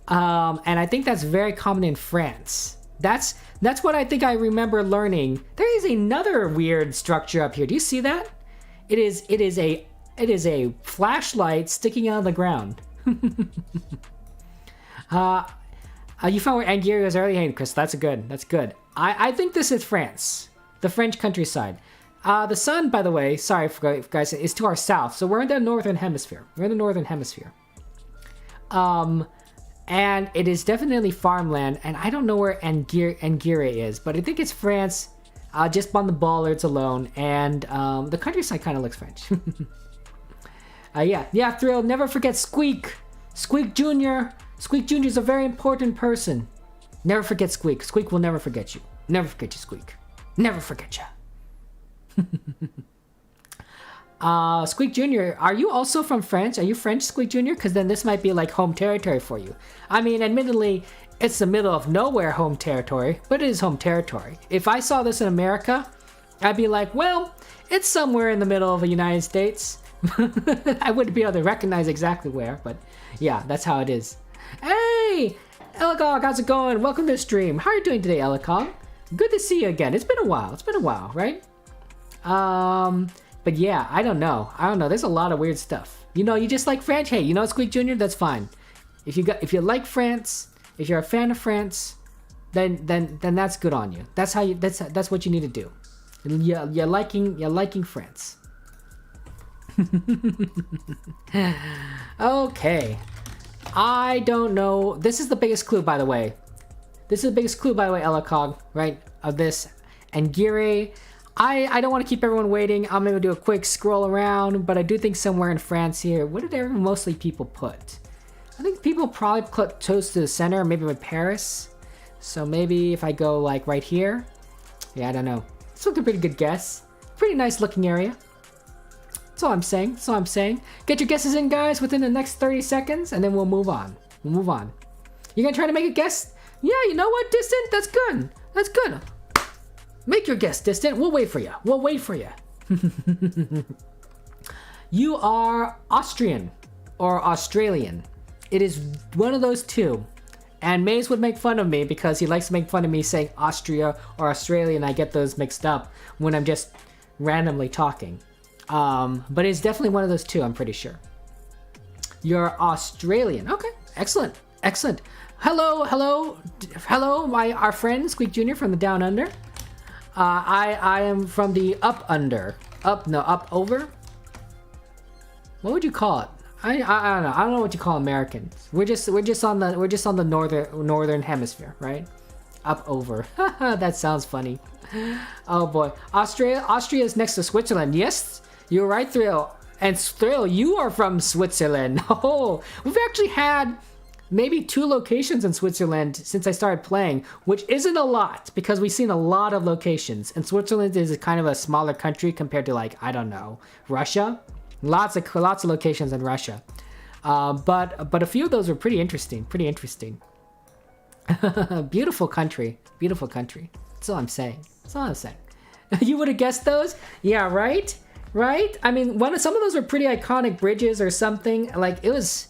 And I think that's very common in France. That's what I think I remember learning. There is another weird structure up here. Do you see that? It is a flashlight sticking out of the ground. You found where Angire was early. Hey, Chris, that's good. I think this is France, the French countryside. The sun, by the way, sorry guys, is to our south, so we're in the northern hemisphere. And it is definitely farmland, and I don't know where Angire is, but I think it's France, just on the bollards alone, and the countryside kind of looks French. Yeah, Thrill, never forget Squeak Jr. Squeak Jr. is a very important person. Never forget Squeak. Squeak will never forget you. Never forget you, Squeak. Never forget you. Squeak Jr., are you also from France? Are you French, Squeak Jr.? Because then this might be like home territory for you. I mean, admittedly, it's the middle of nowhere home territory, but it is home territory. If I saw this in America, I'd be like, well, it's somewhere in the middle of the United States. I wouldn't be able to recognize exactly where, but yeah, that's how it is. Hey, Elikog, how's it going? Welcome to the stream. How are you doing today, Elikog? Good to see you again. It's been a while, right? But yeah, I don't know. There's a lot of weird stuff. You just like France. Hey, Squeak Jr., that's fine. If you like France, if you're a fan of France, then that's good on you. That's what you need to do. You're liking France. Okay. I don't know. This is the biggest clue, by the way. This is the biggest clue, by the way, Elacog, right? Of this. And Gire. I don't want to keep everyone waiting. I'm going to do a quick scroll around, but I do think somewhere in France here. What did mostly people put? I think people probably put close to the center, maybe with Paris. So maybe if I go like right here. Yeah, I don't know. It's looking a pretty good guess. Pretty nice looking area. That's all I'm saying. That's all I'm saying. Get your guesses in, guys, within the next 30 seconds, and then we'll move on. We'll move on. You gonna try to make a guess? Yeah, you know what, Distant? That's good. That's good. Make your guess, Distant. We'll wait for you. We'll wait for you. You are Austrian or Australian. It is one of those two. And Maze would make fun of me because he likes to make fun of me saying Austria or Australia, and I get those mixed up when I'm just randomly talking. But it's definitely one of those two, I'm pretty sure. You're Australian. Okay, excellent, excellent. Hello, our friend Squeak Jr. from the Down Under. I am from the Up Under. Up over. What would you call it? I don't know. I don't know what you call Americans. We're just on the northern hemisphere, right? Up over. That sounds funny. Oh boy, Austria is next to Switzerland. Yes, you're right, Thrill. And Thrill, you are from Switzerland. Oh, we've actually had maybe 2 locations in Switzerland since I started playing, which isn't a lot because we've seen a lot of locations. And Switzerland is kind of a smaller country compared to, like, I don't know, Russia. Lots of locations in Russia, but a few of those were pretty interesting. Beautiful country. That's all I'm saying. You would have guessed those? Yeah, right. I mean, some of those were pretty iconic bridges or something. Like it was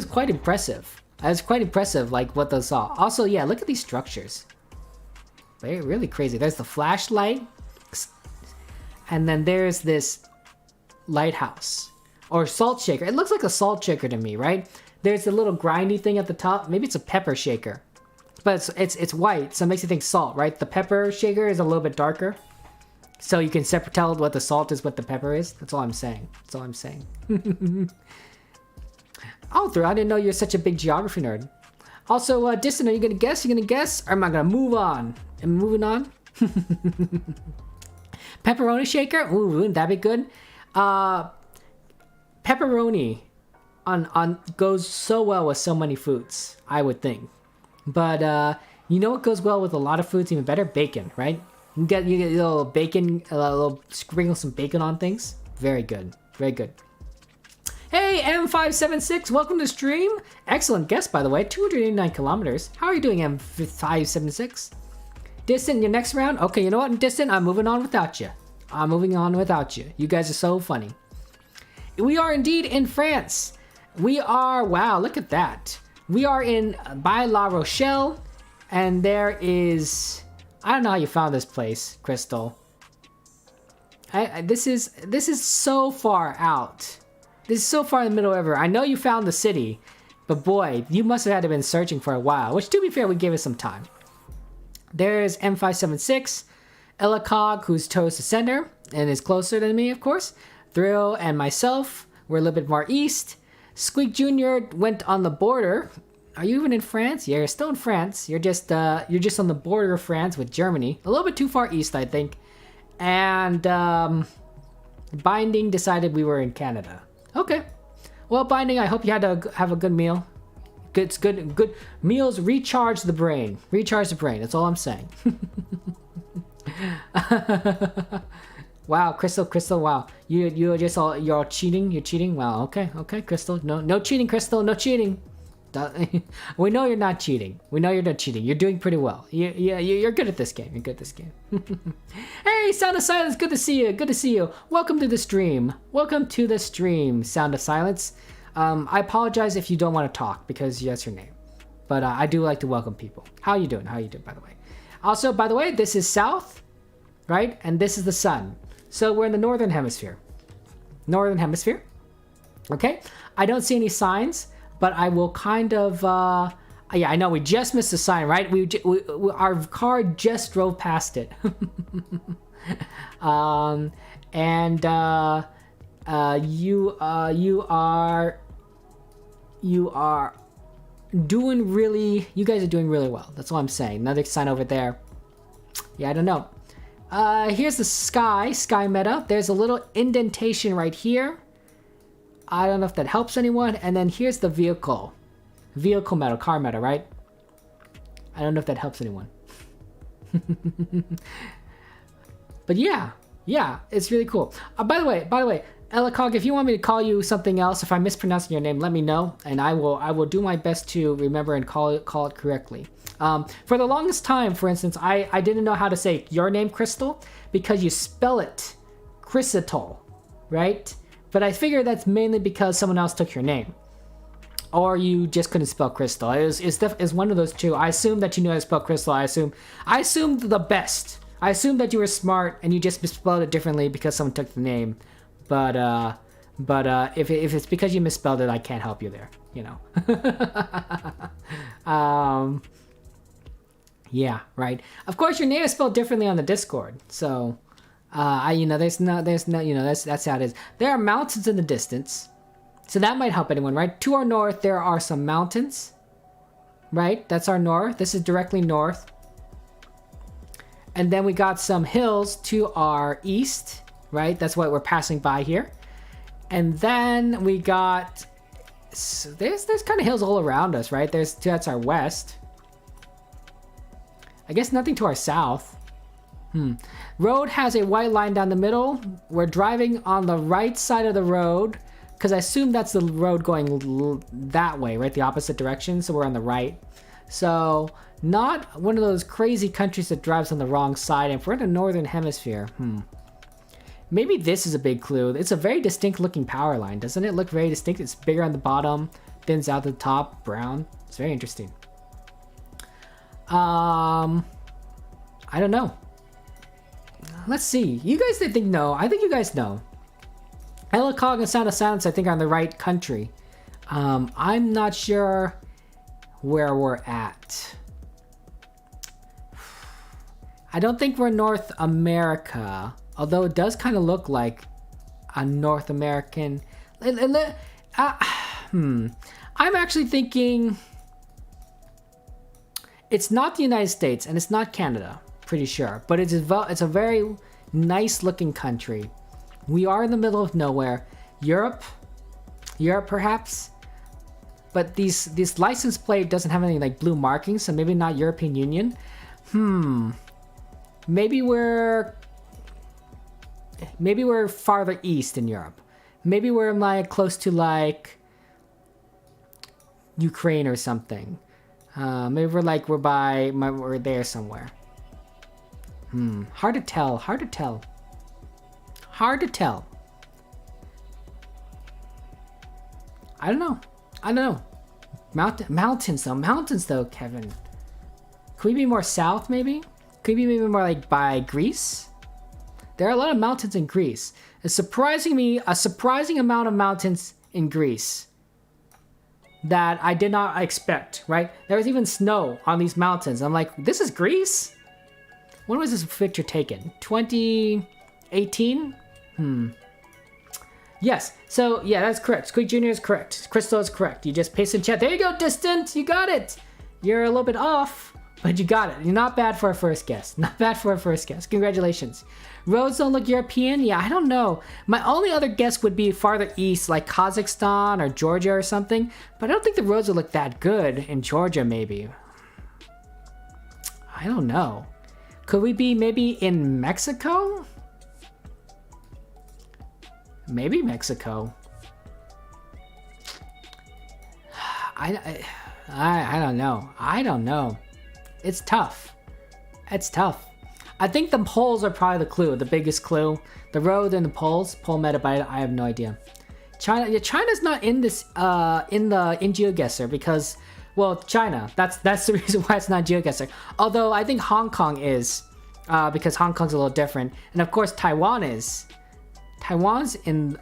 quite impressive. It was quite impressive, like what those saw. Also, yeah, look at these structures. They're really crazy. There's the flashlight, and then there's this lighthouse or salt shaker. It looks like a salt shaker to me, right? There's a little grindy thing at the top. Maybe it's a pepper shaker, but it's white, so it makes you think salt, right? The pepper shaker is a little bit darker, so you can tell what the salt is, what the pepper is. That's all I'm saying. Oh, Through, I didn't know you're such a big geography nerd. Also, Distant, are you gonna guess? Or am I gonna move on? Am I moving on? Pepperoni shaker. Ooh, wouldn't that be good? Pepperoni on goes so well with so many foods, I would think. But you know what goes well with a lot of foods even better? Bacon, right? You get a little bacon, a little sprinkle some bacon on things. Very good. Hey, M576, welcome to stream. Excellent guess, by the way. 289 kilometers. How are you doing, M576? Distant, your next round? Okay, you know what, Distant? I'm moving on without you. You guys are so funny. We are indeed in France. We are, wow, look at that. We are by La Rochelle, and there is, I don't know how you found this place, Crystal. This is so far out. This is so far in the middle of everywhere. I know you found the city, but boy, you must have had to been searching for a while, which to be fair, we gave it some time. There's M576, Elacog, who's towards the center and is closer than me, of course. Thrill and myself, we're a little bit more east. Squeak Jr. went on the border. Are you even in France? Yeah, you're still in France. You're just on the border of France with Germany. A little bit too far east, I think. And Binding decided we were in Canada. Okay. Well, Binding, I hope you had to have a good meal. Good meals recharge the brain. That's all I'm saying. Wow, Crystal, wow. You're cheating. You're cheating. Wow. Okay, Crystal. No cheating, Crystal. No cheating. We know you're not cheating. You're doing pretty well. You're good at this game. Hey, Sound of Silence. Good to see you. Welcome to the stream. Sound of Silence. I apologize if you don't want to talk because that's your name. But I do like to welcome people. How you doing, by the way? Also, by the way, this is South, right? And this is the sun. So we're in the Northern Hemisphere. Okay? I don't see any signs, but I will kind of... yeah, I know, we just missed a sign, right? Our car just drove past it. You are doing really. You guys are doing really well. That's all I'm saying. Another sign over there. Yeah, I don't know. Here's the sky meta. There's a little indentation right here. I don't know if that helps anyone. And then here's the vehicle meta, car meta, right? I don't know if that helps anyone. But yeah, it's really cool. By the way, Elikog, if you want me to call you something else, if I'm mispronouncing your name, let me know, and I will do my best to remember and call it correctly. For the longest time, for instance, I didn't know how to say your name, Crystal, because you spell it Crystal, right? But I figured that's mainly because someone else took your name, or you just couldn't spell Crystal. It's one of those two. I assumed that you knew how to spell Crystal. I assumed the best. I assumed that you were smart and you just misspelled it differently because someone took the name. But if it's because you misspelled it, I can't help you there, you know. Yeah, right. Of course, your name is spelled differently on the Discord, so there's no, that's how it is. There are mountains in the distance, so that might help anyone, right? To our north, there are some mountains, right? That's our north. This is directly north. And then we got some hills to our east, right? That's what we're passing by here. And then we got, so there's kind of hills all around us, right? That's our west. I guess nothing to our south. Road has a white line down the middle. We're driving on the right side of the road, because I assume that's the road going that way, right? The opposite direction, so we're on the right. So not one of those crazy countries that drives on the wrong side, and if we're in the northern hemisphere, maybe this is a big clue. It's a very distinct looking power line. Doesn't it look very distinct? It's bigger on the bottom, thins out the top, brown. It's very interesting. I don't know. Let's see. You guys think no. I think you guys know. Elikog and Sound of Silence, I think, are in the right country. I'm not sure where we're at. I don't think we're North America, although it does kind of look like a North American. I'm actually thinking it's not the United States and it's not Canada, pretty sure, but it's a very nice looking country. We are in the middle of nowhere. Europe perhaps, but this license plate doesn't have any like blue markings, so maybe not European Union. Maybe we're farther east in Europe. Maybe we're like close to like Ukraine or something. Maybe we're there somewhere. Hard to tell. I don't know. Mountains though, Kevin. Could we be more south maybe? Could we be maybe more like by Greece? There are a lot of mountains in Greece. A surprising amount of mountains in Greece that I did not expect, right? There was even snow on these mountains. I'm like, this is Greece? When was this picture taken? 2018? Yes, so yeah, that's correct. Squeak Jr. is correct. Crystal is correct. You just paste in chat. There you go, Distant. You got it. You're a little bit off, but you got it. You're not bad for a first guess. Congratulations. Roads don't look European? Yeah, I don't know. My only other guess would be farther east, like Kazakhstan or Georgia or something, but I don't think the roads would look that good in Georgia, maybe. I don't know. Could we be maybe in Mexico? Maybe Mexico. I don't know. It's tough. I think the poles are probably the clue, the biggest clue. The road and the poles, pole metabyte, I have no idea. China's not in this in GeoGuessr because, well, China. That's the reason why it's not GeoGuessr. Although I think Hong Kong is, because Hong Kong's a little different, and of course Taiwan is. Taiwan's in.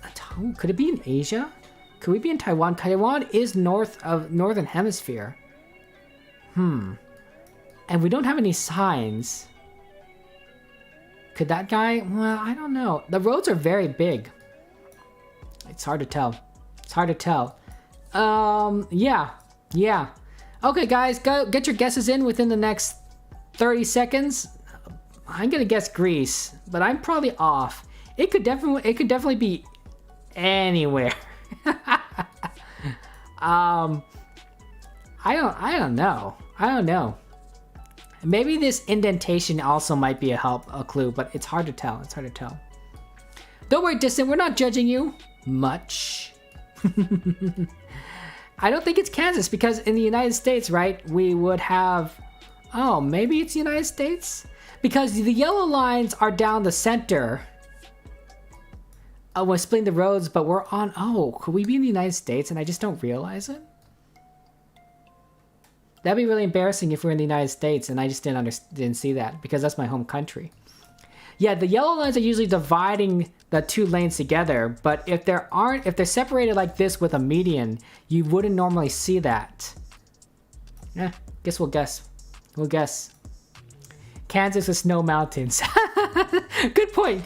Could it be in Asia? Could we be in Taiwan? Taiwan is north of northern hemisphere. And we don't have any signs. Could that guy? Well, I don't know. The roads are very big. It's hard to tell. It's hard to tell. Yeah. Okay, guys, go get your guesses in within the next 30 seconds. I'm gonna guess Greece, but I'm probably off. It could definitely be anywhere. I don't know. Maybe this indentation also might be a clue, but it's hard to tell. Don't worry, Distant, we're not judging you much. I don't think it's Kansas, because in the United States, right, we would have... Oh, maybe it's the United States? Because the yellow lines are down the center. We're splitting the roads, but we're on... Oh, could we be in the United States and I just don't realize it? That'd be really embarrassing if we're in the United States and I just didn't see that, because that's my home country. Yeah, the yellow lines are usually dividing the two lanes together, but if they're separated like this with a median, you wouldn't normally see that. Yeah, guess we'll guess. Kansas with snow mountains. Good point,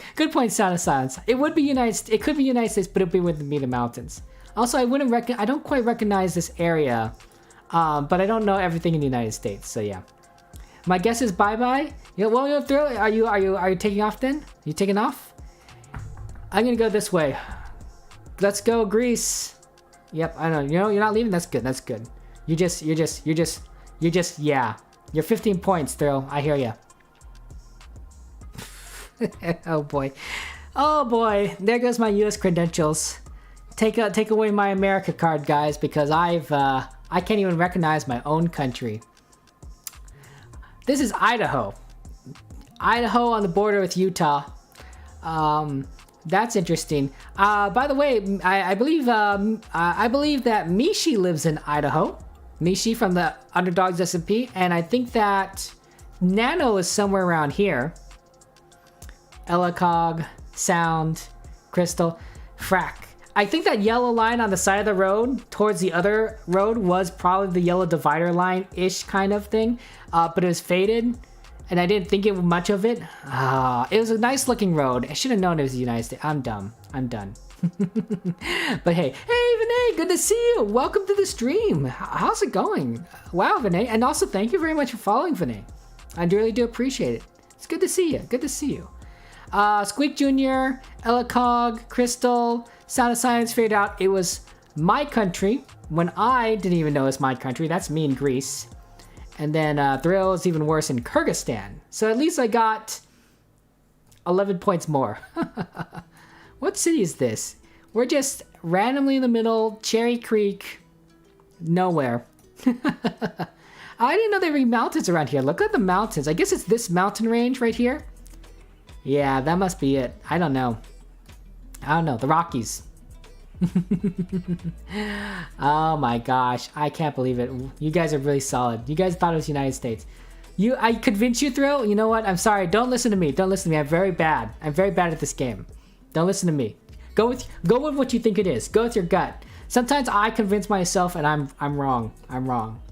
Sound of Silence. It could be United States, but it'd be with the mountains. Also, I don't quite recognize this area, but I don't know everything in the United States, so yeah. My guess is bye-bye. Yeah, well, are you taking off then? You taking off? I'm gonna go this way. Let's go, Greece. Yep, I know. You're not leaving. That's good. Yeah. You're 15 points, Thrill. I hear ya. Oh boy. There goes my U.S. credentials. Take away my America card, guys, because I can't even recognize my own country. This is Idaho. Idaho on the border with Utah. That's interesting. By the way, I believe that Mishi lives in Idaho. Mishi from the Underdogs SMP, and I think that Nano is somewhere around here. Elacog, Sound, Crystal, Frack. I think that yellow line on the side of the road towards the other road was probably the yellow divider line-ish kind of thing, but it was faded, and I didn't think much of it. It was a nice-looking road. I should have known it was the United States. I'm dumb. I'm done. But hey, Vinay, good to see you. Welcome to the stream. How's it going? Wow, Vinay, and also thank you very much for following, Vinay. I really do appreciate it. It's good to see you. Squeak Jr., Elacog, Crystal, Sound of Science figured out it was my country when I didn't even know it's my country. That's me in Greece. And then Thrill is even worse in Kyrgyzstan. So at least I got 11 points more. What city is this? We're just randomly in the middle, Cherry Creek, nowhere. I didn't know there were mountains around here. Look at the mountains. I guess it's this mountain range right here. Yeah, that must be it. I don't know. The Rockies. Oh my gosh, I can't believe it. You guys are really solid. You guys thought it was United States. I convinced you, Thrill? You know what? I'm sorry. Don't listen to me. I'm very bad. I'm very bad at this game. Don't listen to me. Go with what you think it is. Go with your gut. Sometimes I convince myself and I'm wrong.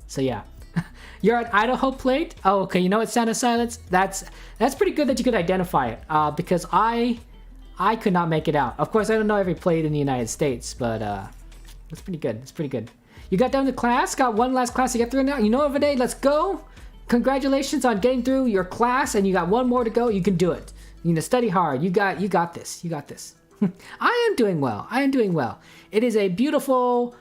So yeah. You're an Idaho plate? Oh, okay. You know what, Sound of Silence? That's pretty good that you could identify it. Because I could not make it out. Of course, I don't know every plate in the United States, but it's pretty good. You got done with class? Got one last class to get through now? You know what, Vinay? Let's go. Congratulations on getting through your class, and you got one more to go. You can do it. You need to study hard. You got this. I am doing well. It is a beautiful...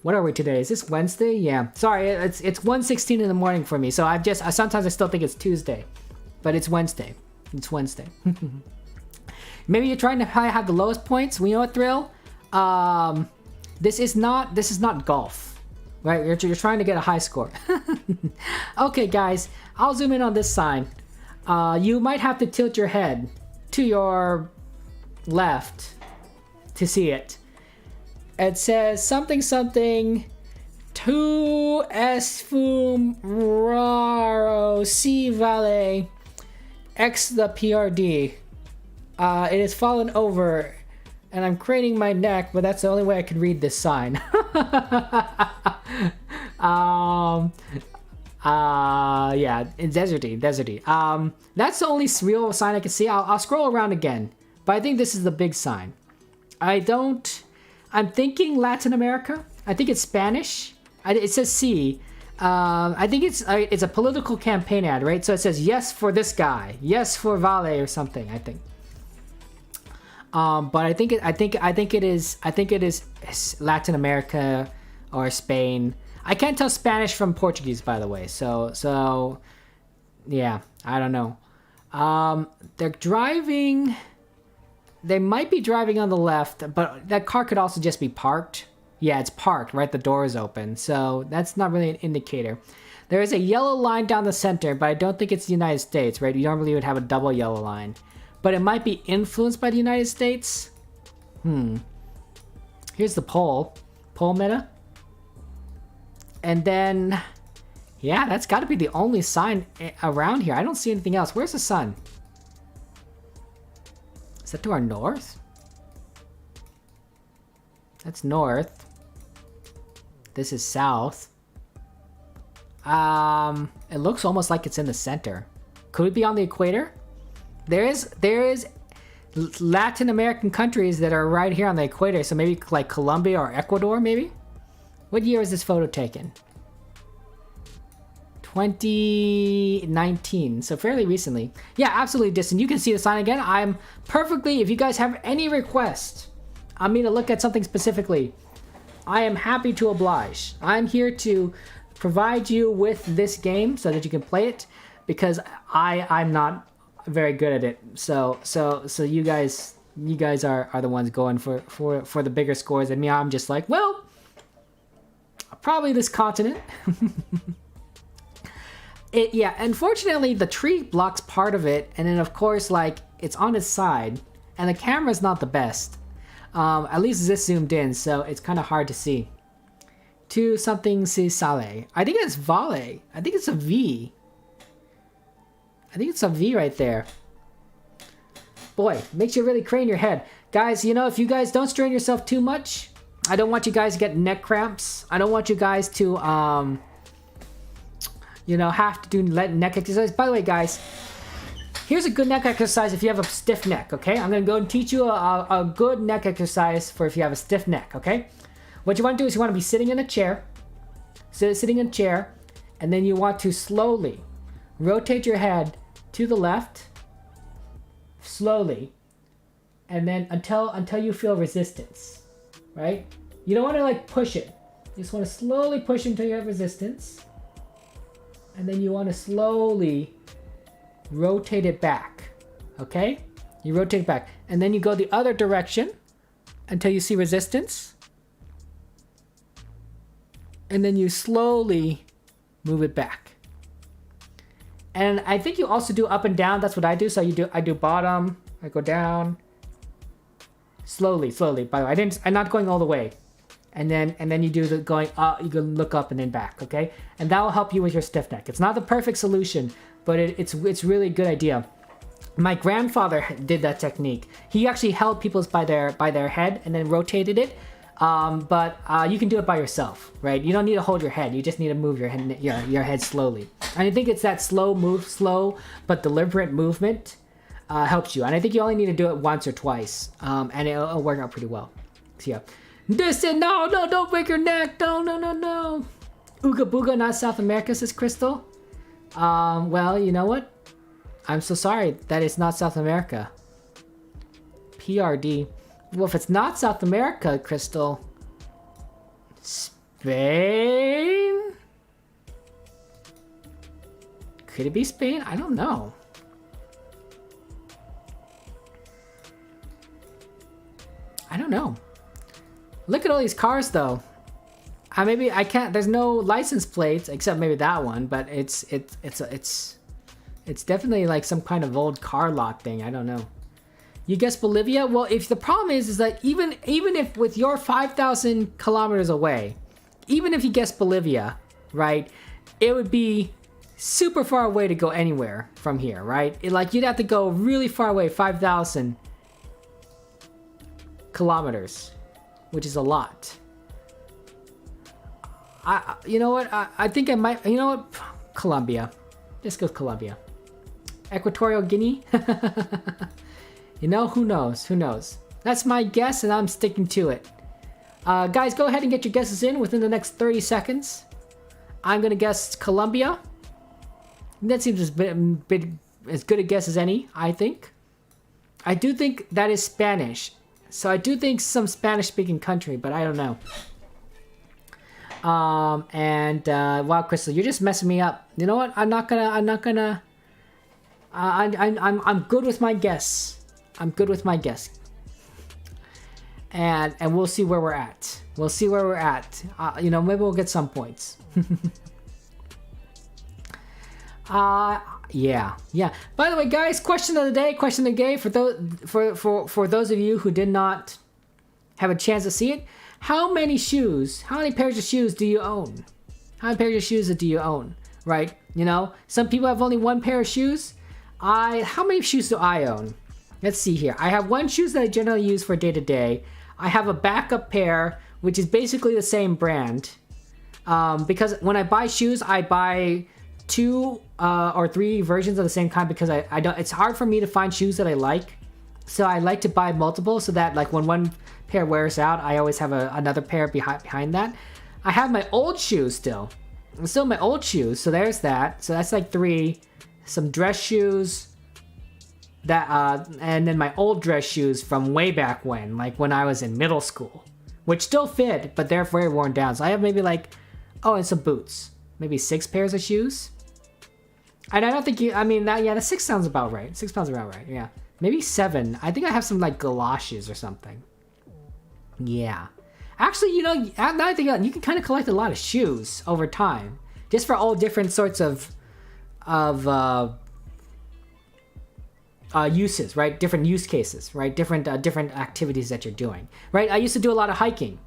What are we today? Is this Wednesday? Yeah. Sorry, it's 1:16 in the morning for me. So sometimes I still think it's Tuesday, but it's Wednesday. Maybe you're trying to have the lowest points. We know what, Thrill? This is not golf, right? You're trying to get a high score. Okay, guys, I'll zoom in on this sign. You might have to tilt your head to your left to see it. It says something to Esfum Raro C Vale X the PRD. It has fallen over and I'm craning my neck, but that's the only way I could read this sign. Yeah, it's deserty. That's the only real sign I can see. I'll scroll around again, but I think this is the big sign. I'm thinking Latin America. I think it's Spanish. It says C. I think it's a political campaign ad, right? So it says yes for this guy, yes for Vale or something. I think. But I think it is Latin America or Spain. I can't tell Spanish from Portuguese, by the way. So yeah, I don't know. They're driving. They might be driving on the left, but that car could also just be parked. Yeah, it's parked, right? The door is open. So that's not really an indicator. There is a yellow line down the center, but I don't think it's the United States, right? You normally would have a double yellow line. But it might be influenced by the United States. Here's the pole meta. And then, yeah, that's got to be the only sign around here. I don't see anything else. Where's the sun? Is that to our north? That's north. This is south. It looks almost like it's in the center. Could it be on the equator? There is Latin American countries that are right here on the equator. So maybe like Colombia or Ecuador, maybe? What year is this photo taken? 2019, so fairly recently. Yeah, absolutely distant. You can see the sign again. I'm perfectly, if you guys have any request on me to look at something specifically, I am happy to oblige. I'm here to provide you with this game so that you can play it, because I'm not very good at it. So you guys are the ones going for the bigger scores, and me, I'm just like, well, probably this continent. Yeah, unfortunately the tree blocks part of it, and then of course, like, it's on its side, and the camera's not the best. At least this zoomed in, so it's kind of hard to see. To something si sale. I think it's Vale. I think it's a V. I think it's a V right there. Boy, makes you really crane your head. Guys, you know, if you guys don't strain yourself too much, I don't want you guys to get neck cramps. I don't want you guys to, you know, have to do neck exercise. By the way, guys, here's a good neck exercise if you have a stiff neck, okay? I'm going to go and teach you a good neck exercise for if you have a stiff neck, okay? What you want to do is you want to be sitting in a chair. Sitting in a chair, and then you want to slowly rotate your head to the left, slowly, and then until you feel resistance, right? You don't want to like push it. You just want to slowly push until you have resistance. And then you want to slowly rotate it back, okay? You rotate it back. And then you go the other direction until you see resistance. And then you slowly move it back. And I think you also do up and down. That's what I do. So I do bottom, I go down. Slowly. By the way, I'm not going all the way. And then you do the going up, you can look up and then back, okay? And that will help you with your stiff neck. It's not the perfect solution, but it's really a good idea. My grandfather did that technique. He actually held people's by their head and then rotated it. But you can do it by yourself, right? You don't need to hold your head. You just need to move your head slowly. And I think it's that slow but deliberate movement helps you. And I think you only need to do it once or twice, and it'll work out pretty well. So yeah. No, don't break your neck. No. Ooga booga, not South America, says Crystal. Well, you know what? I'm so sorry that it's not South America. PRD. Well, if it's not South America, Crystal, Spain? Could it be Spain? I don't know. Look at all these cars, though. Maybe I can't. There's no license plates except maybe that one, but it's definitely like some kind of old car lot thing. I don't know. You guess Bolivia? Well, if the problem is that even if with your 5,000 kilometers away, even if you guess Bolivia, right, it would be super far away to go anywhere from here, right? Like you'd have to go really far away, 5,000 kilometers, which is a lot. You know what? I think I might. You know what? Colombia. Let's go with Colombia. Equatorial Guinea. You know, who knows? That's my guess, and I'm sticking to it. Guys, go ahead and get your guesses in within the next 30 seconds. I'm gonna guess Colombia. That seems as good a guess as any, I think. I do think that is Spanish. So I do think some Spanish-speaking country, but I don't know. Wow, Crystal, you're just messing me up. You know what? I'm good with my guess. I'm good with my guess. And we'll see where we're at. We'll see where we're at. You know, maybe we'll get some points. Yeah. By the way, guys, question of the day for those of you who did not have a chance to see it. How many pairs of shoes do you own? How many pairs of shoes do you own? Right? You know, some people have only one pair of shoes. How many shoes do I own? Let's see here. I have one shoes that I generally use for day to day. I have a backup pair, which is basically the same brand. Because when I buy shoes, I buy 2 or 3 versions of the same kind because I don't. It's hard for me to find shoes that I like, so I like to buy multiple so that like when one pair wears out, I always have another pair behind that. I have my old shoes still my old shoes. So there's that. So that's like 3. Some dress shoes. And then my old dress shoes from way back when I was in middle school, which still fit, but they're very worn down. So I have maybe and some boots, maybe 6 pairs of shoes. And I don't think the 6 sounds about right. 6 sounds about right. Yeah, maybe 7. I think I have some galoshes or something. Yeah, actually, you know, now I think you can kind of collect a lot of shoes over time, just for all different sorts of uses, right? Different use cases, right? Different activities that you're doing, right? I used to do a lot of hiking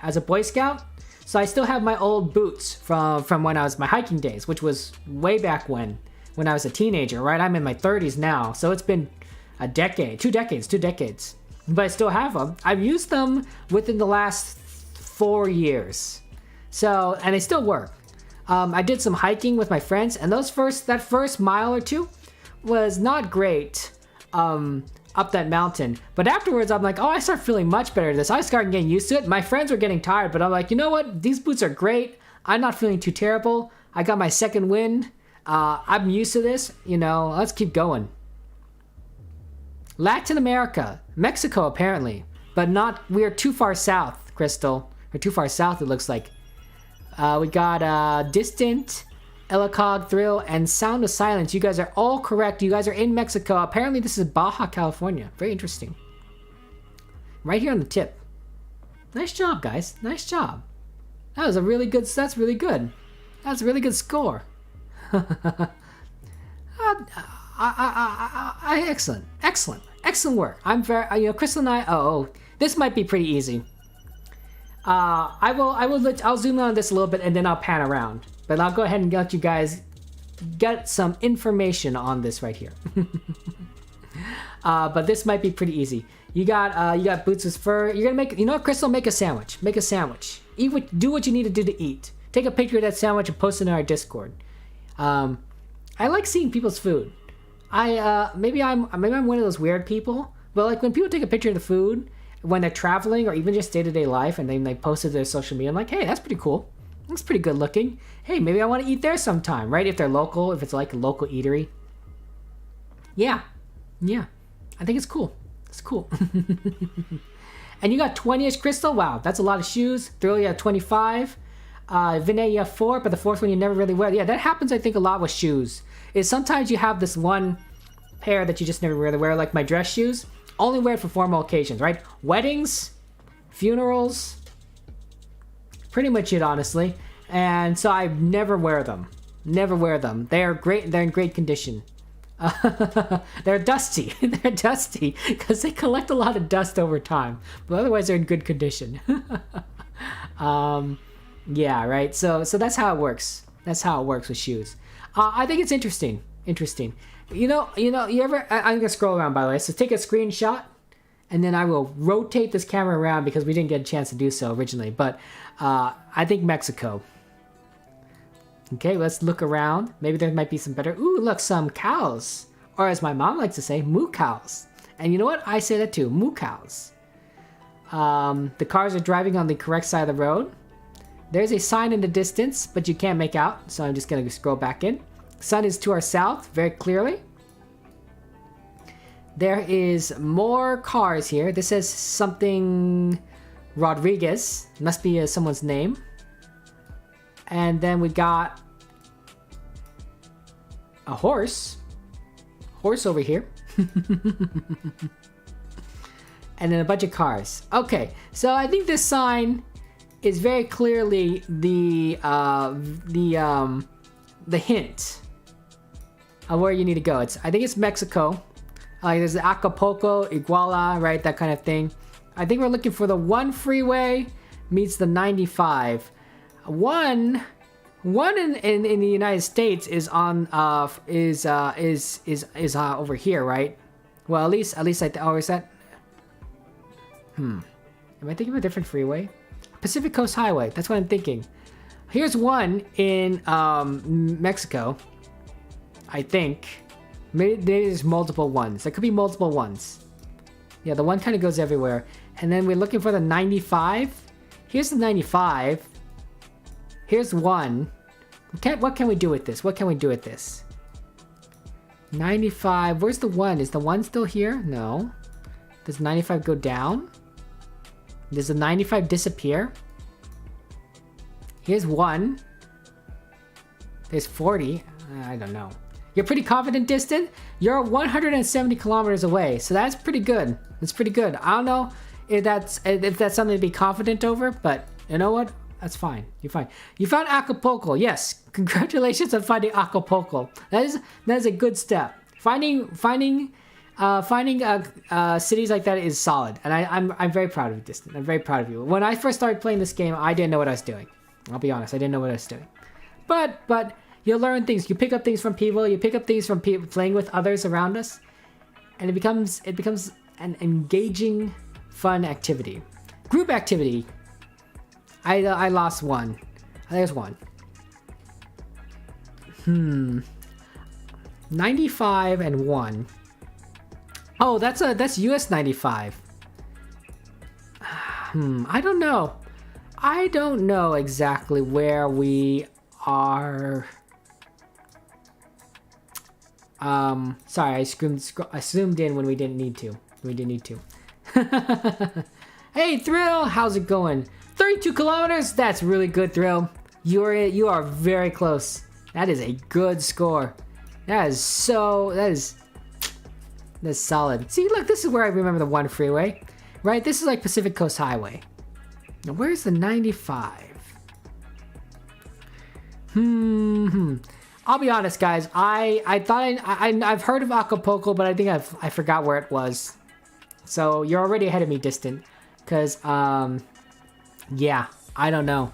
as a Boy Scout, so I still have my old boots from when I was my hiking days, which was way back when I was a teenager, right? I'm in my 30s now, so it's been a decade, 2 decades, but I still have them. I've used them within the last 4 years, so, and they still work. I did some hiking with my friends, and that first mile or 2 was not great up that mountain, but afterwards I'm like, I start feeling much better at this. I started getting used to it. My friends were getting tired, but I'm like, you know what, these boots are great. I'm not feeling too terrible. I got my second wind. I'm used to this, you know, let's keep going. Latin America, Mexico apparently, but we're too far south, Crystal. We're too far south, it looks like. We got Distant, Elacog, Thrill, and Sound of Silence. You guys are all correct. You guys are in Mexico. Apparently this is Baja California. Very interesting. Right here on the tip. Nice job, guys. Nice job. That's really good. That's a really good score. Excellent work. I'm very, Crystal and I, this might be pretty easy. I'll zoom in on this a little bit and then I'll pan around. But I'll go ahead and let you guys get some information on this right here. But this might be pretty easy. You got Boots' fur. You're gonna Crystal, make a sandwich. Do what you need to do to eat. Take a picture of that sandwich and post it in our Discord. I like seeing people's food. Maybe I'm one of those weird people, but like when people take a picture of the food when they're traveling or even just day-to-day life and then they post it to their social media, I'm like, hey, that's pretty cool. Looks pretty good looking. Hey, maybe I want to eat there sometime, right? If they're local, if it's like a local eatery. Yeah. I think it's cool. It's cool. And you got 20-ish, Crystal? Wow, that's a lot of shoes. Thrill, you have 25. Vinay, you have 4, but the 4th one you never really wear. Yeah, that happens, I think, a lot with shoes. Is sometimes you have this one pair that you just never really wear, like my dress shoes. Only wear it for formal occasions, right? Weddings, funerals, pretty much it, honestly. And so I never wear them. They are great. They're in great condition. They're dusty. They're dusty because they collect a lot of dust over time. But otherwise, they're in good condition. Yeah, right. So that's how it works. That's how it works with shoes. I think it's interesting. You ever? I'm gonna scroll around, by the way. So take a screenshot, and then I will rotate this camera around because we didn't get a chance to do so originally. But I think Mexico. Okay, let's look around. Maybe there might be some better. Ooh, look, some cows, or as my mom likes to say, moo cows. And you know what? I say that too. Moo cows. The cars are driving on the correct side of the road. There's a sign in the distance, but you can't make out, so I'm just gonna scroll back in. Sun is to our south, very clearly. There is more cars here. This says something Rodriguez. Must be someone's name. And then we got a horse. Horse over here. And then a bunch of cars. Okay, so I think this sign is very clearly the hint of where you need to go. I think it's Mexico. There's Acapulco, Iguala, right? That kind of thing. I think we're looking for the 1 freeway meets the 95. One in the United States is on is over here, right? Well, at least is that. Am I thinking of a different freeway? Pacific Coast Highway. That's what I'm thinking. Here's one in Mexico. I think. Maybe there's multiple ones. There could be multiple ones. Yeah, the one kind of goes everywhere. And then we're looking for the 95. Here's the 95. Here's one. What can we do with this? What can we do with this? 95. Where's the one? Is the one still here? No. Does 95 go down? Does the 95 disappear? Here's one. There's 40. I don't know. You're pretty confident, Distant. You're 170 kilometers away, so that's pretty good. That's pretty good. I don't know if that's something to be confident over, but you know what? That's fine. You're fine. You found Acapulco. Yes, congratulations on finding Acapulco. That is a good step. Finding cities like that is solid, and I'm very proud of you, Distant. I'm very proud of you. When I first started playing this game, I didn't know what I was doing. I'll be honest, I didn't know what I was doing. But you'll learn things. You pick up things from people. You pick up things from people playing with others around us, and it becomes an engaging, fun activity, group activity. I lost one. There's one. 95 and 1. Oh, that's US 95. I don't know. I don't know exactly where we are. Sorry, I zoomed in when we didn't need to. Hey, Thrill, how's it going? 32 kilometers? That's really good, Thrill. You are very close. That is a good score. That's solid. See, look, this is where I remember the 1 freeway, right? This is like Pacific Coast Highway. Now, where's the 95? I'll be honest, guys. I thought I've heard of Acapulco, but I think I forgot where it was. So you're already ahead of me, Distant. Cause yeah, I don't know.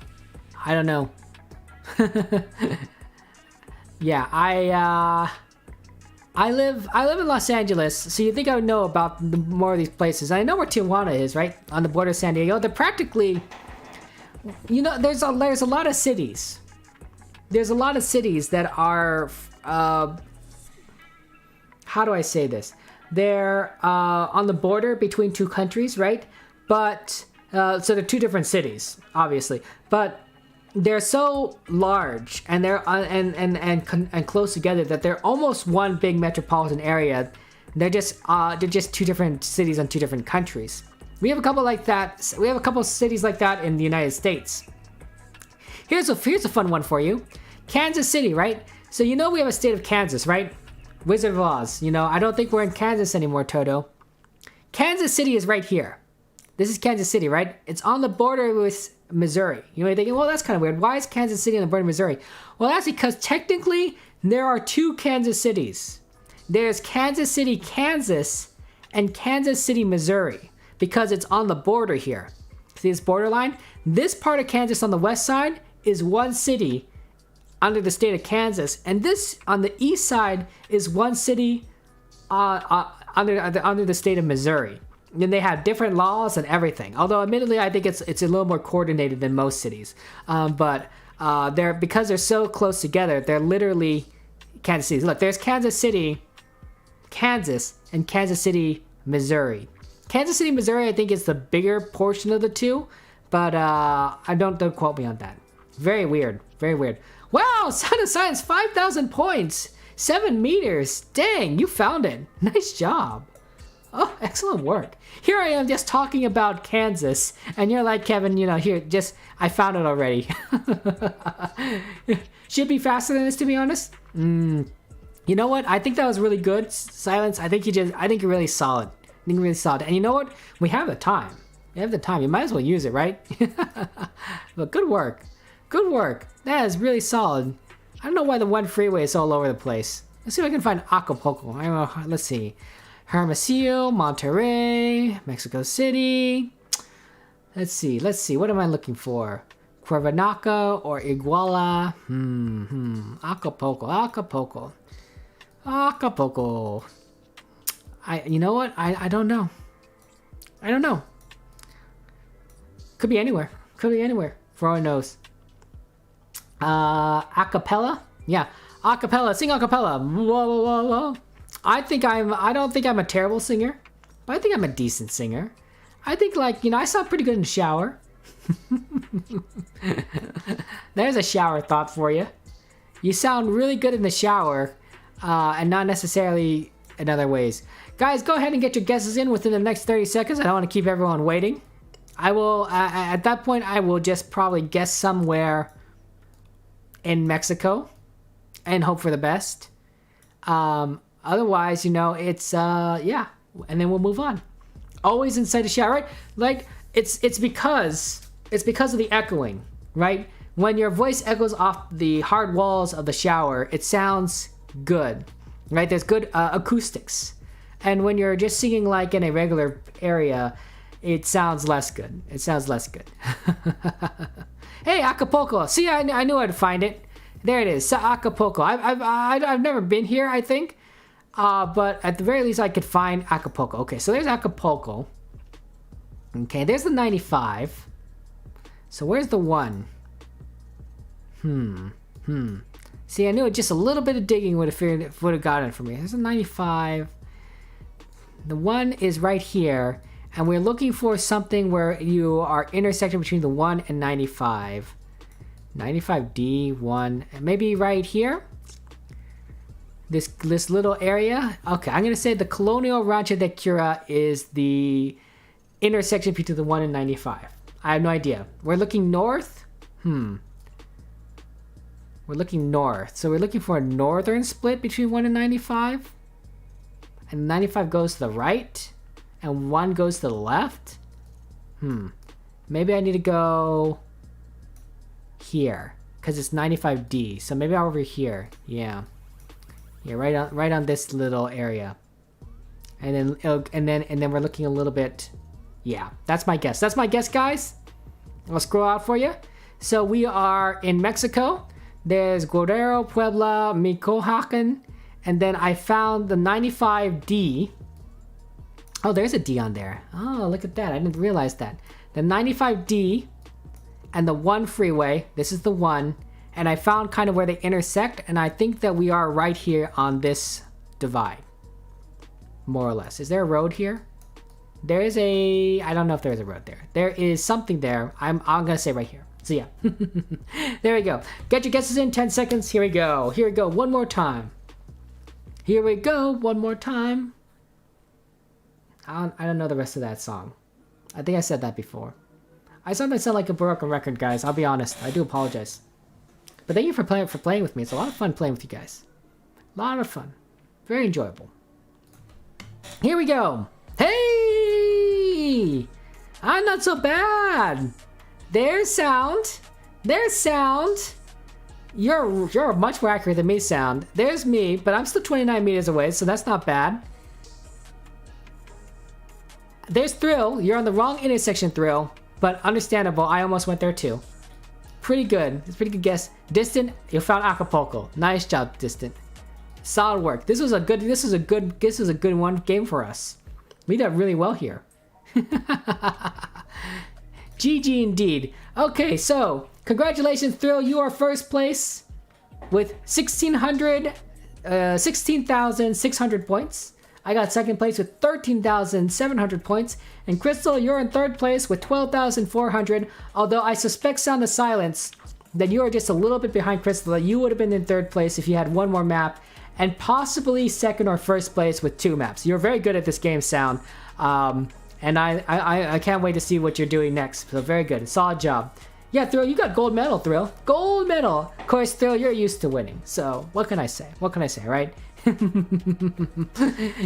Yeah, I live in Los Angeles, so you think I would know about more of these places. I know where Tijuana is, right? On the border of San Diego. They're practically, there's a lot of cities. There's a lot of cities that are, how do I say this? They're on the border between two countries, right? But, so they're two different cities, obviously. But they're so large and they're and close together that they're almost one big metropolitan area. They're just two different cities on two different countries. We have a couple like that. We have a couple cities like that in the United States. Here's a fun one for you. Kansas City, right? So we have a state of Kansas, right? Wizard of Oz. I don't think we're in Kansas anymore, Toto. Kansas City is right here. This is Kansas City, right? It's on the border with Missouri. You're thinking, well, that's kind of weird. Why is Kansas City on the border of Missouri? Well, that's because technically there are two Kansas cities. There's Kansas City, Kansas, and Kansas City, Missouri, because it's on the border here. See this borderline? This part of Kansas on the west side is one city under the state of Kansas, and this on the east side is one city under the state of Missouri. And they have different laws and everything. Although, admittedly, I think it's a little more coordinated than most cities. But because they're so close together, they're literally Kansas Cities. Look, there's Kansas City, Kansas, and Kansas City, Missouri. Kansas City, Missouri, I think is the bigger portion of the two, but don't quote me on that. Very weird, very weird. Wow, Sound of Science, 5,000 points, 7 meters. Dang, you found it. Nice job. Oh, excellent work. Here I am just talking about Kansas, and you're like, Kevin, here, I found it already. Should be faster than this, to be honest. You know what? I think that was really good, Silence. I think you're really solid. Really solid. And you know what? We have the time. You might as well use it, right? But good work. Good work. That is really solid. I don't know why the one freeway is all over the place. Let's see if I can find Acapulco. Let's see. Hermosillo, Monterrey, Mexico City. Let's see. What am I looking for? Cuernavaca or Iguala? Acapulco. You know what? I don't know. Could be anywhere. For all I knows. Acapella? Yeah. Acapella. Sing acapella. Whoa. I don't think I'm a terrible singer, but I think I'm a decent singer. I think I sound pretty good in the shower. There's a shower thought for you. You sound really good in the shower, and not necessarily in other ways. Guys, go ahead and get your guesses in within the next 30 seconds. I don't want to keep everyone waiting. I will, at that point, I will just probably guess somewhere in Mexico and hope for the best. Otherwise, it's, yeah, and then we'll move on. Always inside the shower, right? It's because of the echoing, right? When your voice echoes off the hard walls of the shower, it sounds good, right? There's good acoustics. And when you're just singing in a regular area, it sounds less good. Hey, Acapulco. See, I knew I'd find it. There it is. Acapulco. I've never been here, I think. But at the very least, I could find Acapulco. Okay, so there's Acapulco. Okay, there's the 95. So where's the 1? See, I knew just a little bit of digging would have gotten it for me. There's a 95. The 1 is right here. And we're looking for something where you are intersecting between the 1 and 95. 95D, 1, maybe right here. This little area. Okay, I'm going to say the Colonial Rancho de Cura is the intersection between the 1 and 95. I have no idea. We're looking north. We're looking north. So we're looking for a northern split between 1 and 95. And 95 goes to the right. And 1 goes to the left. Maybe I need to go here. Because it's 95D. So maybe over here. Yeah, right on this little area. And then we're looking a little bit. Yeah, that's my guess. That's my guess, guys. I'll scroll out for you. So we are in Mexico. There's Guerrero, Puebla, Michoacan, and then I found the 95D. Oh, there's a D on there. Oh, look at that. I didn't realize that. The 95D and the 1 freeway. This is the 1. And I found kind of where they intersect. And I think that we are right here on this divide. More or less. Is there a road here? There is a... I don't know if there's a road there. There is something there. I'm going to say right here. So yeah. There we go. Get your guesses in 10 seconds. Here we go. One more time. Here we go. One more time. I don't know the rest of that song. I think I said that before. I sometimes sound like a broken record, guys. I'll be honest. I do apologize. But thank you for playing with me. It's a lot of fun playing with you guys. A lot of fun. Very enjoyable. Here we go. Hey! I'm not so bad. There's sound. You're much more accurate than me, sound. There's me, but I'm still 29 meters away, so that's not bad. There's Thrill. You're on the wrong intersection, Thrill. But understandable. I almost went there too. Pretty good. It's a pretty good guess. Distant. You found Acapulco. Nice job, Distant. Solid work. This was a good one game for us. We did really well here. GG indeed. Okay, so congratulations, Thrill. You are first place with 16,600 points. I got second place with 13,700 points. And Crystal, you're in third place with 12,400. Although I suspect, Sound of Silence, that you are just a little bit behind Crystal. That you would have been in third place if you had one more map. And possibly second or first place with 2 maps. You're very good at this game, Sound. And I can't wait to see what you're doing next. So very good. Solid job. Yeah, Thrill, you got gold medal, Thrill. Gold medal. Of course, Thrill, you're used to winning. So what can I say? What can I say, right?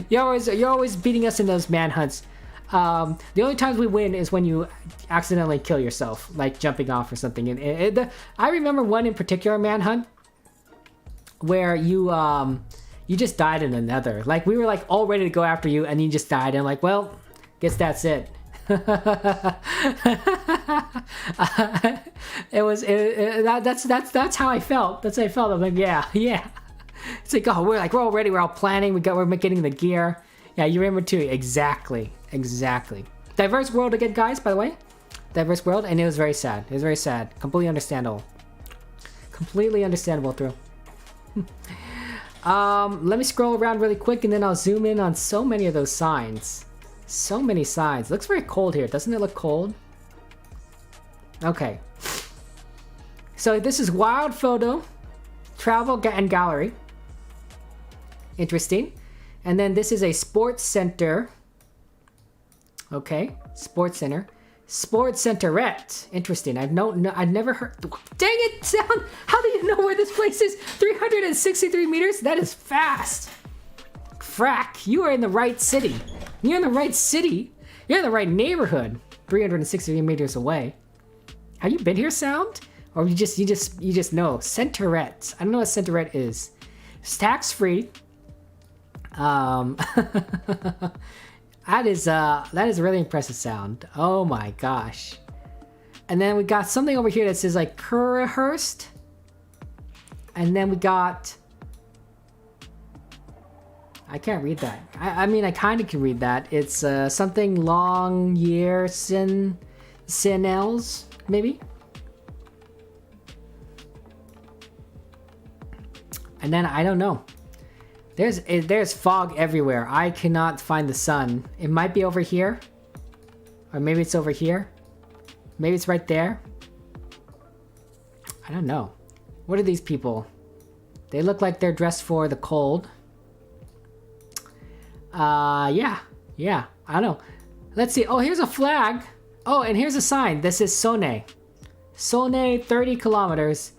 You're always beating us in those manhunts. The only times we win is when you accidentally kill yourself, like jumping off or something. And I remember one in particular manhunt where you just died in another. Like we were like all ready to go after you, and you just died. And I'm like, well, guess that's it. That's how I felt. That's how I felt. I'm like, yeah. It's like, oh, we're all ready. We're all planning. We're getting the gear. Yeah, you remember too. Exactly. Diverse world again, guys. By the way, diverse world, and it was very sad. It was very sad. Completely understandable. Through. Let me scroll around really quick, and then I'll zoom in on so many of those signs. So many signs. It looks very cold here. Doesn't it look cold? Okay. So this is Wild Photo, Travel and Gallery. Interesting. And then this is a sports center. Okay. Sports center. Sports Centerette. Interesting. I've never heard. Dang it, Sound! How do you know where this place is? 363 meters? That is fast. Frack, you are in the right city. You're in the right city. You're in the right neighborhood. 363 meters away. Have you been here, Sound? Or you just know Centerette? I don't know what Centerette is. It's tax free. That is really impressive, Sound. Oh my gosh. And then we got something over here that says like Currahurst. And then we got, I can't read that. I mean, I kind of can read that. It's something long year Sinels, maybe. And then I don't know. There's fog everywhere. I cannot find the sun. It might be over here, or maybe it's over here. Maybe it's right there. I don't know. What are these people? They look like they're dressed for the cold. Yeah. I don't know. Let's see. Oh, here's a flag. Oh, and here's a sign. This is Sone. Sone, 30 kilometers.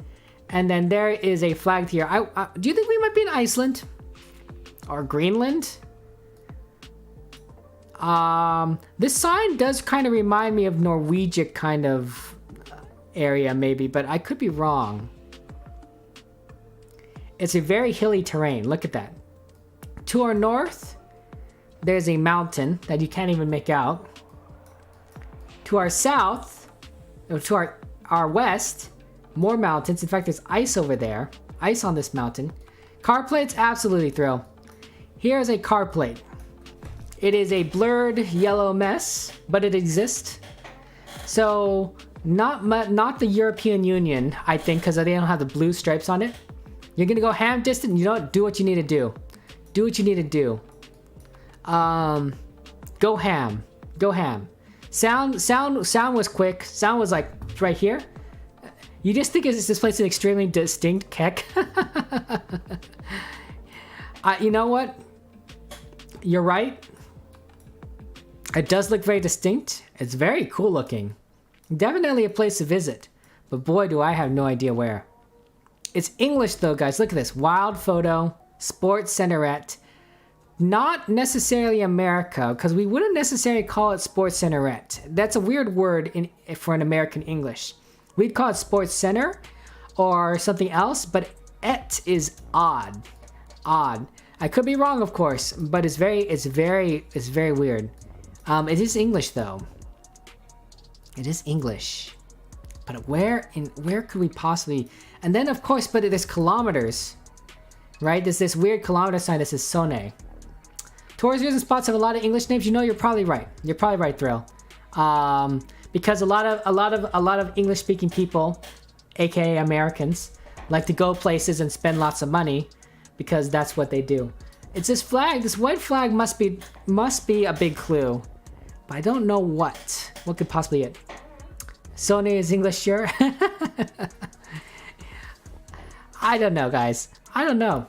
And then there is a flag here. Do you think we might be in Iceland? Or Greenland? This sign does kind of remind me of Norwegian kind of area, maybe, but I could be wrong. It's a very hilly terrain. Look at that. To our north, there's a mountain that you can't even make out. To our south, to our west, more mountains. In fact, there's ice over there. Ice on this mountain. Car plates, absolutely thrill. Here's a car plate. It is a blurred yellow mess, but it exists. So not the European Union, I think, because they don't have the blue stripes on it. You're gonna go ham distant. You don't do what you need to do. Do what you need to do. Go ham. Go ham. Sound was quick. Sound was like right here. You just think this place is extremely distinct, Keck. You know what? You're right. It does look very distinct. It's very cool looking. Definitely a place to visit. But boy, do I have no idea where. It's English though, guys. Look at this. Wild Photo, Sports Centerette. Not necessarily America, because we wouldn't necessarily call it Sports Centerette. That's a weird word for an American English. We'd call it Sports Center or something else, but et is odd. Odd. I could be wrong, of course, but it's very weird. It is English though. It is English. But where could we possibly? And then of course, but there's kilometers, right? There's this weird kilometer sign that says Sone. Tourist and spots have a lot of English names. You know, you're probably right. You're probably right, Thrill. Because a lot of English-speaking people, aka Americans, like to go places and spend lots of money, because that's what they do. It's this flag. This white flag must be a big clue. But I don't know what. What could possibly it? Sony is English, sure. I don't know, guys. I don't know.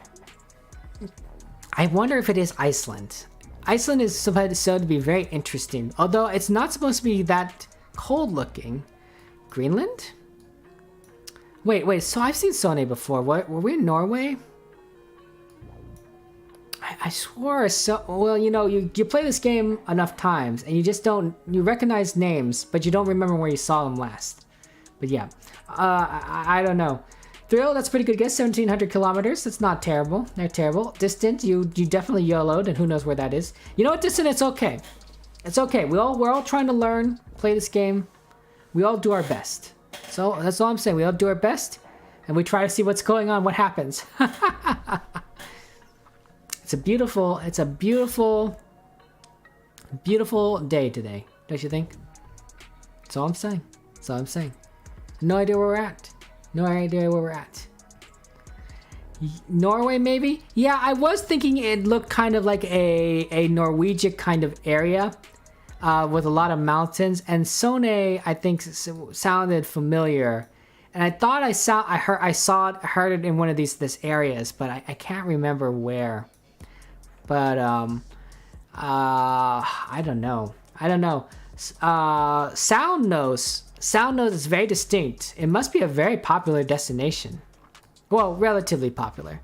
I wonder if it is Iceland. Iceland is supposed to be very interesting, although it's not supposed to be that cold looking. Greenland? Wait, so I've seen Sony before. What, were we in Norway? I swore so. Well, you know, you play this game enough times and you just don't, you recognize names, but you don't remember where you saw them last. But yeah, I don't know. Thrill, that's a pretty good guess. 1,700 kilometers. That's not terrible. Not terrible. Distant, you definitely YOLO'd, and who knows where that is. You know what, Distant? It's okay. It's okay. We're all trying to learn, play this game. We all do our best. So that's all I'm saying. We all do our best, and we try to see what's going on, what happens. It's a beautiful day today, don't you think? That's all I'm saying. That's all I'm saying. No idea where we're at. No idea where we're at. Norway, maybe? Yeah, I was thinking it looked kind of like a Norwegian kind of area with a lot of mountains. And Sone, I think, sounded familiar. And I thought I heard it in one of this areas, but I can't remember where. But I don't know. Sound Nose is very distinct. It must be a very popular destination. Well, relatively popular.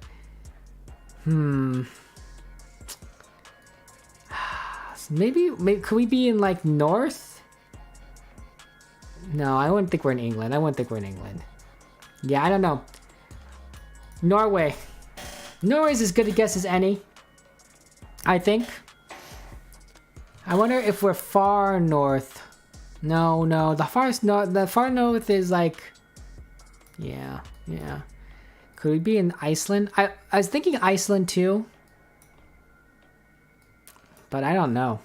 Maybe could we be in like north? No, I wouldn't think we're in England. Yeah, I don't know. Norway. Norway's as good a guess as any, I think. I wonder if we're far north. No, the far north is like, yeah. Could we be in Iceland? I was thinking Iceland too, but I don't know.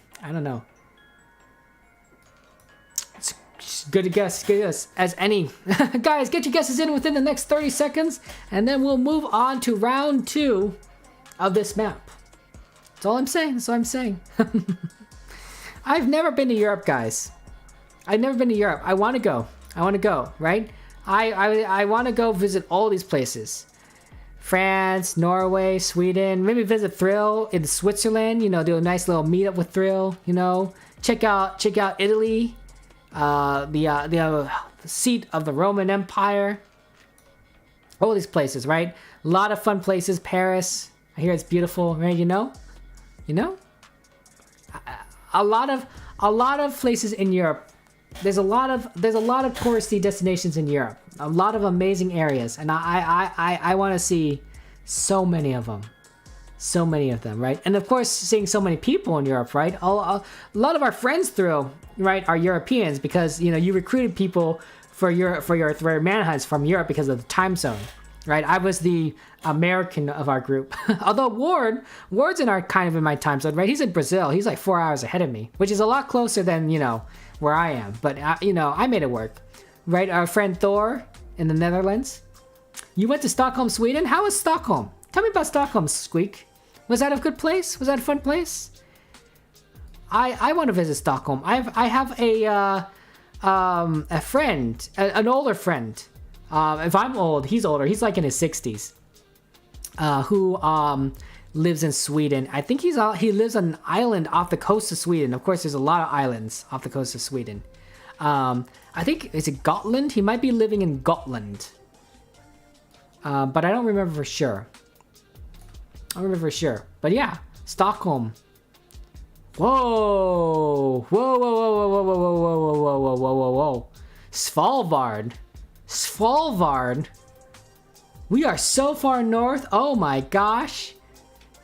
It's good to guess as any. Guys, get your guesses in within the next 30 seconds, and then we'll move on to round 2 of this map. That's all I'm saying. I've never been to Europe, guys. I've never been to Europe. I want to go, right? I want to go visit all these places. France, Norway, Sweden, maybe visit Thrill in Switzerland, you know, do a nice little meetup with Thrill, you know. Check out Italy, the seat of the Roman Empire. All these places, right? A lot of fun places. Paris, I hear it's beautiful, right? You know? A lot of places in Europe. There's a lot of touristy destinations in Europe. A lot of amazing areas, and I want to see so many of them. Right? And of course, seeing so many people in Europe, right? A lot of our friends through, right, are Europeans, because you know you recruited people for your manhunts from Europe because of the time zone, right? I was the American of our group. Although Ward's kind of in my time zone, right? He's in Brazil. He's like 4 hours ahead of me, which is a lot closer than, you know, where I am. But, I made it work, right? Our friend Thor in the Netherlands. You went to Stockholm, Sweden? How was Stockholm? Tell me about Stockholm, Squeak. Was that a good place? Was that a fun place? I want to visit Stockholm. I have a friend, an older friend. If I'm old, he's older. He's like in his 60s. Who lives in Sweden. I think he lives on an island off the coast of Sweden. Of course, there's a lot of islands off the coast of Sweden. I think, is it Gotland? He might be living in Gotland. But I don't remember for sure. But yeah, Stockholm. Whoa. Svalbard. We are so far north. Oh my gosh.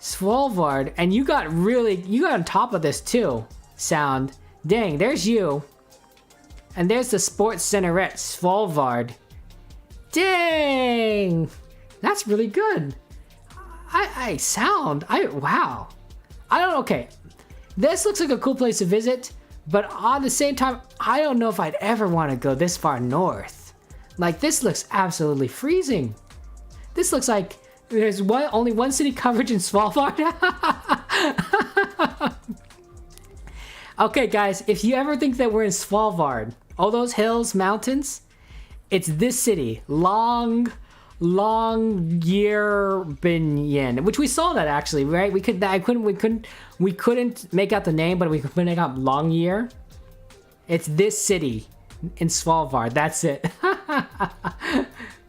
Svalbard. And you got on top of this too. Sound. Dang, there's you. And there's the Sports Centerette, Svalbard. Dang. That's really good. Wow. Okay. This looks like a cool place to visit, but on the same time, I don't know if I'd ever want to go this far north. Like, this looks absolutely freezing. This looks like There's only one city coverage in Svalbard. Okay, guys, if you ever think that we're in Svalbard, all those hills, mountains, it's this city, Longyearbyen, which we saw that actually, right? We couldn't make out the name, but we could make out Longyear. It's this city in Svalbard. That's it.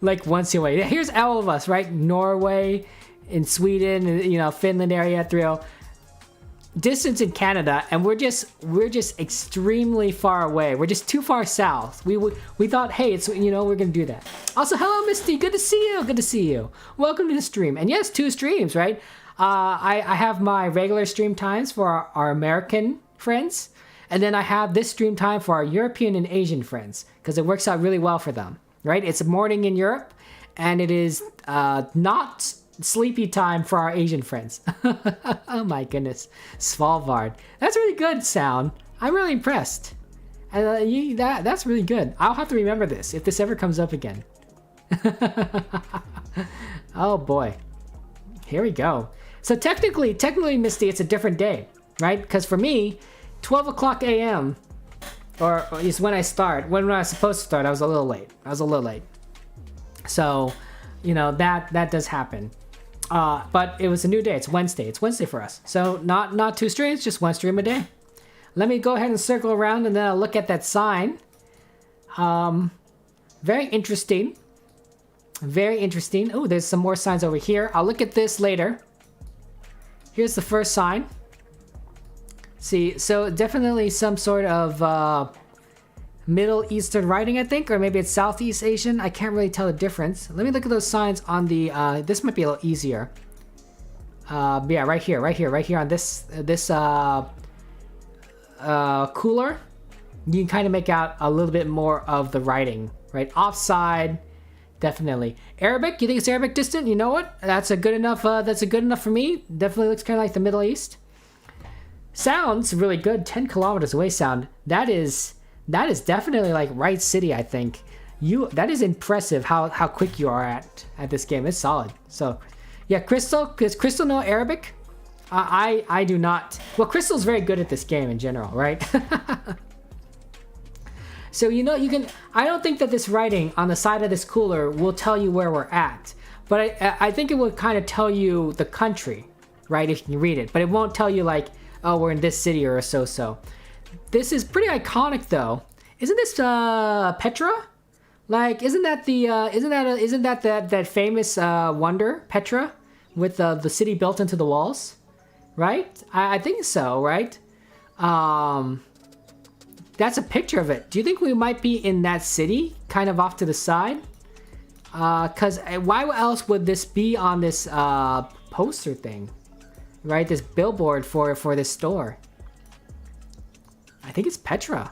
Like once away. Here's all of us, right? Norway, in Sweden, you know, Finland area, distance in Canada, and we're just extremely far away. We're just too far south. We thought, hey, it's, you know, we're gonna do that. Also, hello Misty, good to see you. Good to see you. Welcome to the stream. And yes, 2 streams, right? I have my regular stream times for our American friends, and then I have this stream time for our European and Asian friends because it works out really well for them, right? It's morning in Europe, and it is not sleepy time for our Asian friends. Oh my goodness, Svalbard. That's really good sound. I'm really impressed. And that's really good. I'll have to remember this if this ever comes up again. Oh boy. Here we go. So technically, Misty, it's a different day, right? Because for me, 12 o'clock a.m. or is when I start. When I was supposed to start, I was a little late. So, you know, that does happen. But it was a new day. It's Wednesday. It's Wednesday for us. So not 2 streams, just 1 stream a day. Let me go ahead and circle around and then I'll look at that sign. Very interesting. Very interesting. Oh, there's some more signs over here. I'll look at this later. Here's the first sign. See, so definitely some sort of Middle Eastern writing, I think, or maybe it's Southeast Asian. I can't really tell the difference. Let me look at those signs on the, this might be a little easier. Yeah, right here on this cooler. You can kind of make out a little bit more of the writing, right? Offside, definitely. Arabic, you think it's Arabic distant? You know what? That's a good enough for me. Definitely looks kind of like the Middle East. Sounds really good. 10 kilometers away sound. That is definitely like right city, I think. That is impressive how quick you are at this game. It's solid. So yeah, Crystal, does Crystal know Arabic? I do not. Well, Crystal's very good at this game in general, right? So you know, I don't think that this writing on the side of this cooler will tell you where we're at, but I think it will kind of tell you the country, right, if you read it, but it won't tell you like, oh, we're in this city or so. This is pretty iconic though. Isn't this Petra? Like, isn't that that famous wonder, Petra, with the city built into the walls? Right? I think so, right? That's a picture of it. Do you think we might be in that city, kind of off to the side? Cause why else would this be on this poster thing? Right, this billboard for this store. I think it's Petra.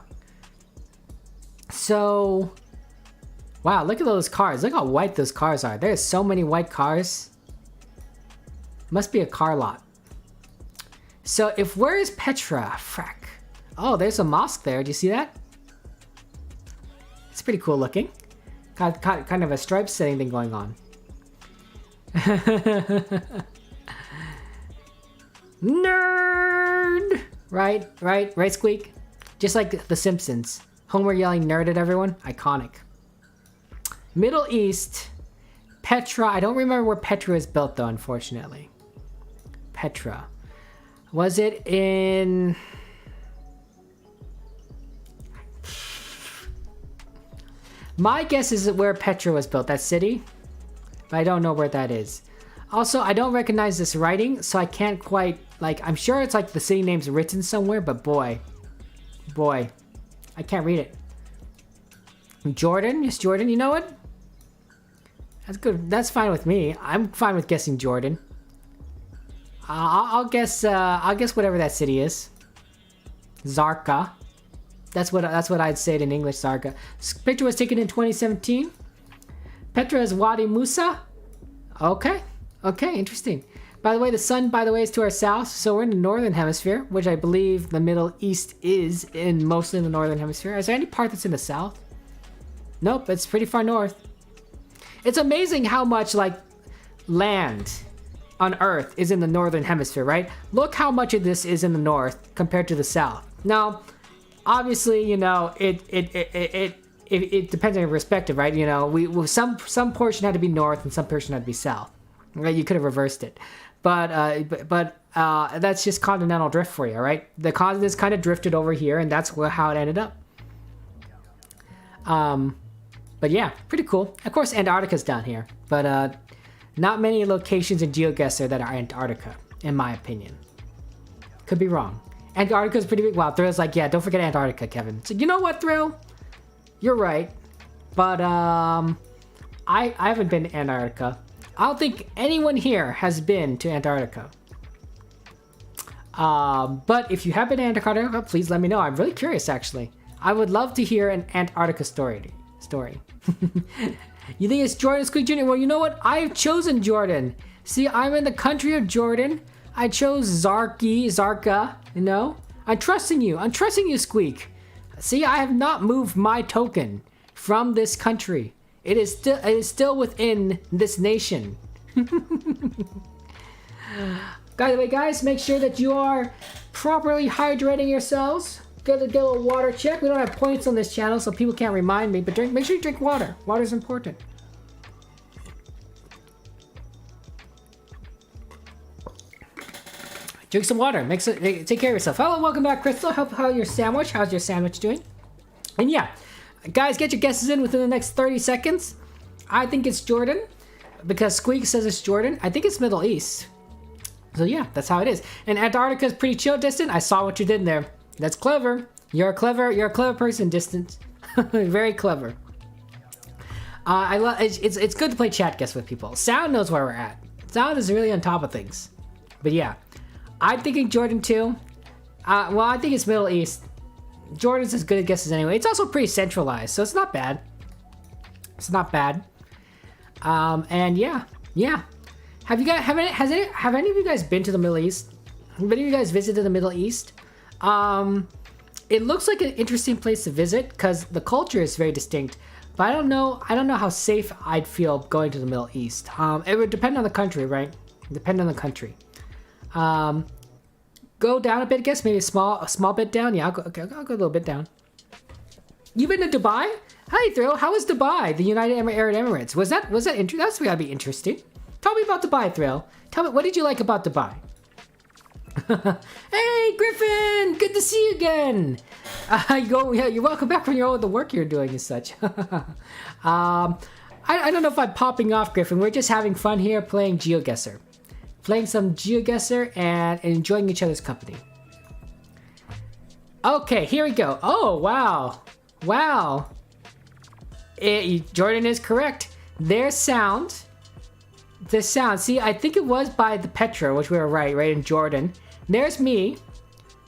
So, wow, look at those cars. Look how white those cars are. There's so many white cars. Must be a car lot. So where is Petra? Frack. Oh, there's a mosque there. Do you see that? It's pretty cool looking. Got kind of a stripe setting thing going on. Nerd! Right, Squeak? Just like The Simpsons. Homer yelling nerd at everyone. Iconic. Middle East. Petra. I don't remember where Petra is built though, unfortunately. Petra. Was it in... My guess is where Petra was built, that city. But I don't know where that is. Also, I don't recognize this writing, so I can't quite, like, I'm sure it's like the city name's written somewhere, but boy, I can't read it. Jordan? Yes, Jordan, you know what? That's good. That's fine with me. I'm fine with guessing Jordan. I'll guess whatever that city is. Zarqa. That's what I'd say it in English, Zarqa. This picture was taken in 2017. Petra is Wadi Musa. Okay, interesting. By the way, the sun, is to our south, so we're in the northern hemisphere, which I believe the Middle East is in mostly in the northern hemisphere. Is there any part that's in the south? Nope, it's pretty far north. It's amazing how much, like land on Earth is in the northern hemisphere, right? Look how much of this is in the north compared to the south. Now, obviously, you know, it depends on your perspective, right? You know, some portion had to be north and some portion had to be south. Right? You could have reversed it, but that's just continental drift for you, right? The continents kind of drifted over here, and that's how it ended up. But yeah, pretty cool. Of course, Antarctica's down here, but not many locations in GeoGuessr that are Antarctica, in my opinion. Could be wrong. Antarctica's pretty big. Wow, Thrill's like, yeah, don't forget Antarctica, Kevin. So you know what, Thrill? You're right, but I haven't been to Antarctica. I don't think anyone here has been to Antarctica. But if you have been to Antarctica, please let me know. I'm really curious, actually. I would love to hear an Antarctica story. You think it's Jordan Squeak Jr.? Well, you know what? I've chosen Jordan. See, I'm in the country of Jordan. I chose Zarka, you know? I'm trusting you. I'm trusting you, Squeak. See, I have not moved my token from this country. It is still within this nation. By the way, guys, make sure that you are properly hydrating yourselves. Get a little water check. We don't have points on this channel, so people can't remind me. But make sure you drink water. Water is important. Drink some water. Take care of yourself. Hello, welcome back, Crystal. How's your sandwich? How's your sandwich doing? And yeah, guys, get your guesses in within the next 30 seconds. I think it's Jordan because Squeak says it's Jordan. I think it's Middle East. So yeah, that's how it is. And Antarctica is pretty chill distant. I saw what you did there. That's clever. You're a clever person, distant. Very clever. I love it's good to play chat guess with people. Sound knows where we're at. Sound is really on top of things. But yeah, I'm thinking Jordan too. Well, I think it's Middle East. Jordan's as good a guess as anyway. It's also pretty centralized, so it's not bad. It's not bad. And yeah. Have any of you guys been to the Middle East? Have any of you guys visited the Middle East? It looks like an interesting place to visit because the culture is very distinct. But I don't know how safe I'd feel going to the Middle East. It would depend on the country, right? Depend on the country. Go down a bit, I guess. Maybe a small bit down. Yeah, I'll go a little bit down. You been to Dubai? Hi, Thrill. How was Dubai? The United Arab Emirates. Was that interesting? That's gotta be interesting. Tell me about Dubai, Thrill. Tell me, what did you like about Dubai? Hey, Griffin! Good to see you again. You're welcome back from all the work you're doing and such. I don't know if I'm popping off, Griffin. We're just having fun here playing GeoGuessr. Playing some GeoGuessr and enjoying each other's company. Okay, here we go. Oh, wow. Jordan is correct. The sound. See, I think it was by the Petra, which we were right in Jordan. There's me,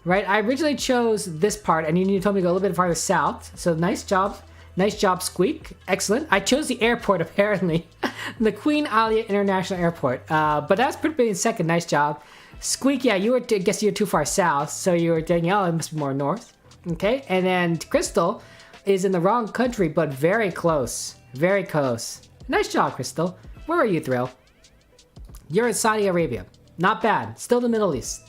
right? I originally chose this part, and you told me to go a little bit farther south. So nice job, Squeak. Excellent. I chose the airport apparently, the Queen Alia International Airport. But that's pretty in second. Nice job, Squeak. Yeah, I guess you were too far south, so you were thinking, oh, it must be more north. Okay, and then Crystal is in the wrong country, but very close. Very close. Nice job, Crystal. Where are you, Thrill? You're in Saudi Arabia. Not bad. Still the Middle East.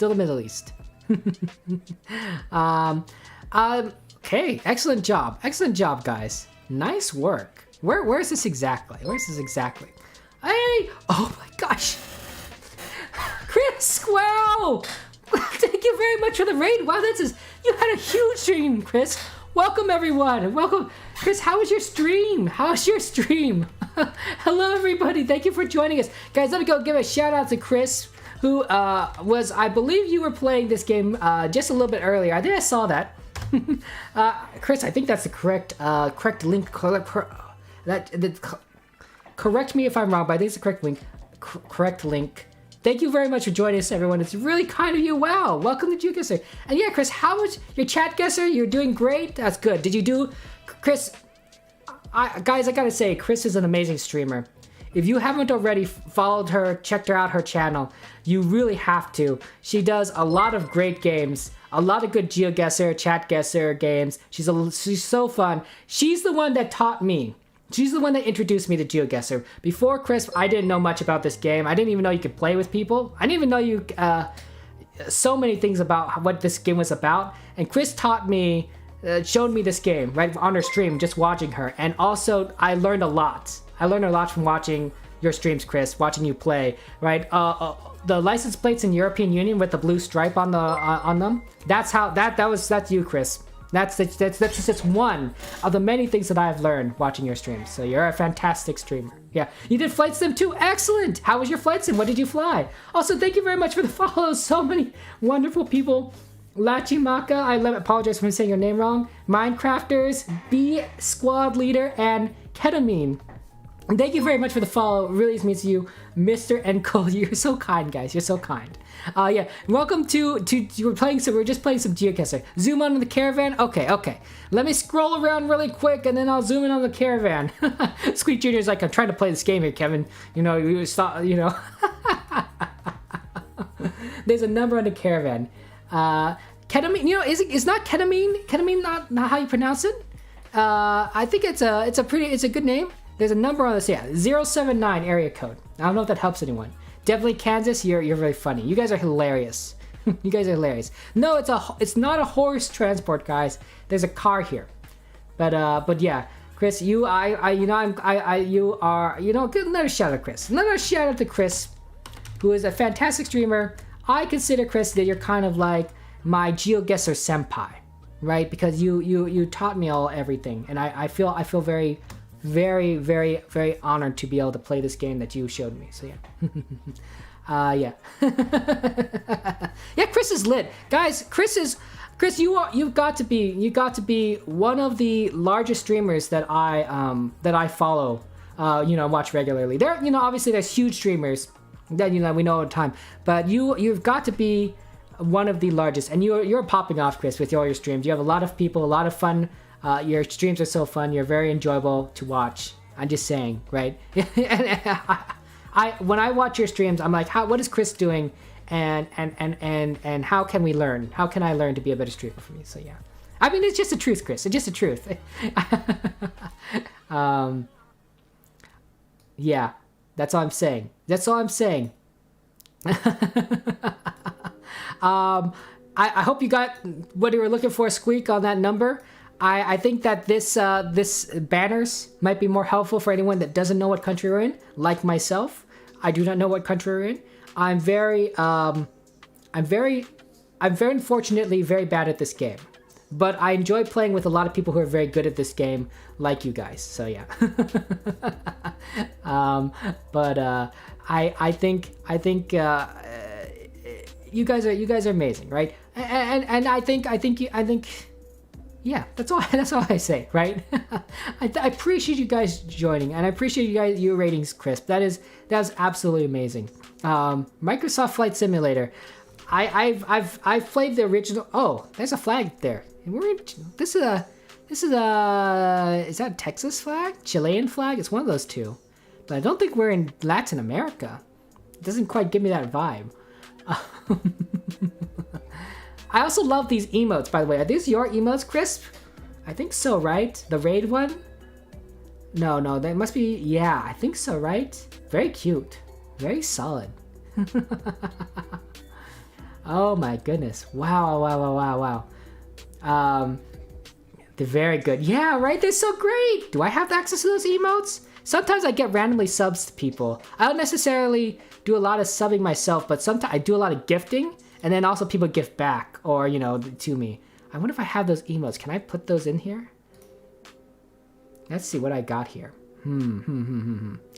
Okay. Excellent job, guys. Nice work. Where's this exactly? Hey! Oh my gosh! Chris! Wow! Thank you very much for the raid. Wow, you had a huge stream, Chris. Welcome, everyone. Welcome. Chris, how was your stream? Hello, everybody. Thank you for joining us. Guys, let me go give a shout out to Chris, who I believe you were playing this game just a little bit earlier. I think I saw that. Chris, I think that's the correct link. Correct me if I'm wrong, but I think it's the correct link. Thank you very much for joining us, everyone. It's really kind of you. Wow. Welcome to GeoGuessr. And yeah, Chris, how was your chat guesser? You're doing great. That's good. Did you do, Chris? Guys, I gotta say, Chris is an amazing streamer. If you haven't already followed her, checked her out, her channel, you really have to. She does a lot of great games, a lot of good GeoGuessr, Chatguessr games. She's so fun. She's the one that taught me She's the one that introduced me to GeoGuessr. Before Chris, I didn't know much about this game. I didn't even know you could play with people. I didn't even know you so many things about what this game was about. And Chris taught me, showed me this game right on her stream, just watching her. And also, I learned a lot. I learned a lot from watching your streams, Chris, watching you play. Right, the license plates in European Union with the blue stripe on the on them. That's you, Chris. That's just one of the many things that I've learned watching your streams. So you're a fantastic streamer. Yeah, you did flight sim too. Excellent. How was your flight sim? What did you fly? Also, thank you very much for the follows. So many wonderful people. Lachimaka, I apologize for saying your name wrong. Minecrafters, B Squad Leader, and Ketamine. And thank you very much for the follow. It really means to you, Mr. and Cole. You're so kind, guys. You're so kind. Yeah, welcome to we're just playing some GeoGuessr. Zoom on the caravan. Okay. Let me scroll around really quick, and then I'll zoom in on the caravan. Squeak Jr. is like, I'm trying to play this game here, Kevin. You stop. There's a number on the caravan. Ketamine. Is not ketamine. Ketamine not how you pronounce it. I think it's a good name. There's a number on this. Yeah, 079 area code. I don't know if that helps anyone. Definitely Kansas, you're very funny. You guys are hilarious. You guys are hilarious. No, it's not a horse transport, guys. There's a car here. But yeah, Chris, you are, good. Another shout out, Chris. Another shout out to Chris, who is a fantastic streamer. I consider, Chris, that you're kind of like my GeoGuessr senpai, right? Because you taught me everything, and I feel very, very, very, very honored to be able to play this game that you showed me. So yeah, yeah. Yeah, Chris is lit, guys. Chris, you've got to be one of the largest streamers that I follow. Watch regularly. There, obviously there's huge streamers that we know all the time, but you've got to be one of the largest, and you're popping off, Chris, with all your streams. You have a lot of people, a lot of fun. Your streams are so fun. You're very enjoyable to watch. I'm just saying, right? When I watch your streams, I'm like, what is Chris doing? And how can we learn? How can I learn to be a better streamer for me? So yeah, I mean, it's just the truth, Chris. It's just the truth. Yeah, that's all I'm saying. That's all I'm saying. I hope you got what you were looking for, Squeak, on that number. I think that this banners might be more helpful for anyone that doesn't know what country we're in, like myself. I do not know what country we're in. I'm very unfortunately very bad at this game, but I enjoy playing with a lot of people who are very good at this game, like you guys. So yeah. I think you guys are amazing, right? And I think. Yeah, that's all I say, right? I appreciate you guys joining, and I appreciate your ratings, Chris. That is absolutely amazing. Microsoft Flight Simulator. I've played the original. Oh, there's a flag there. This is a is that a Texas flag? Chilean flag? It's one of those two. But I don't think we're in Latin America. It doesn't quite give me that vibe. I also love these emotes, by the way. Are these your emotes, Crisp? I think so, right? The raid one? No, that must be, yeah, I think so, right? Very cute. Very solid. Oh my goodness. Wow. They're very good. Yeah, right? They're so great. Do I have access to those emotes? Sometimes I get randomly subs to people. I don't necessarily do a lot of subbing myself, but sometimes I do a lot of gifting. And then also people gift back or, to me. I wonder if I have those emotes. Can I put those in here? Let's see what I got here.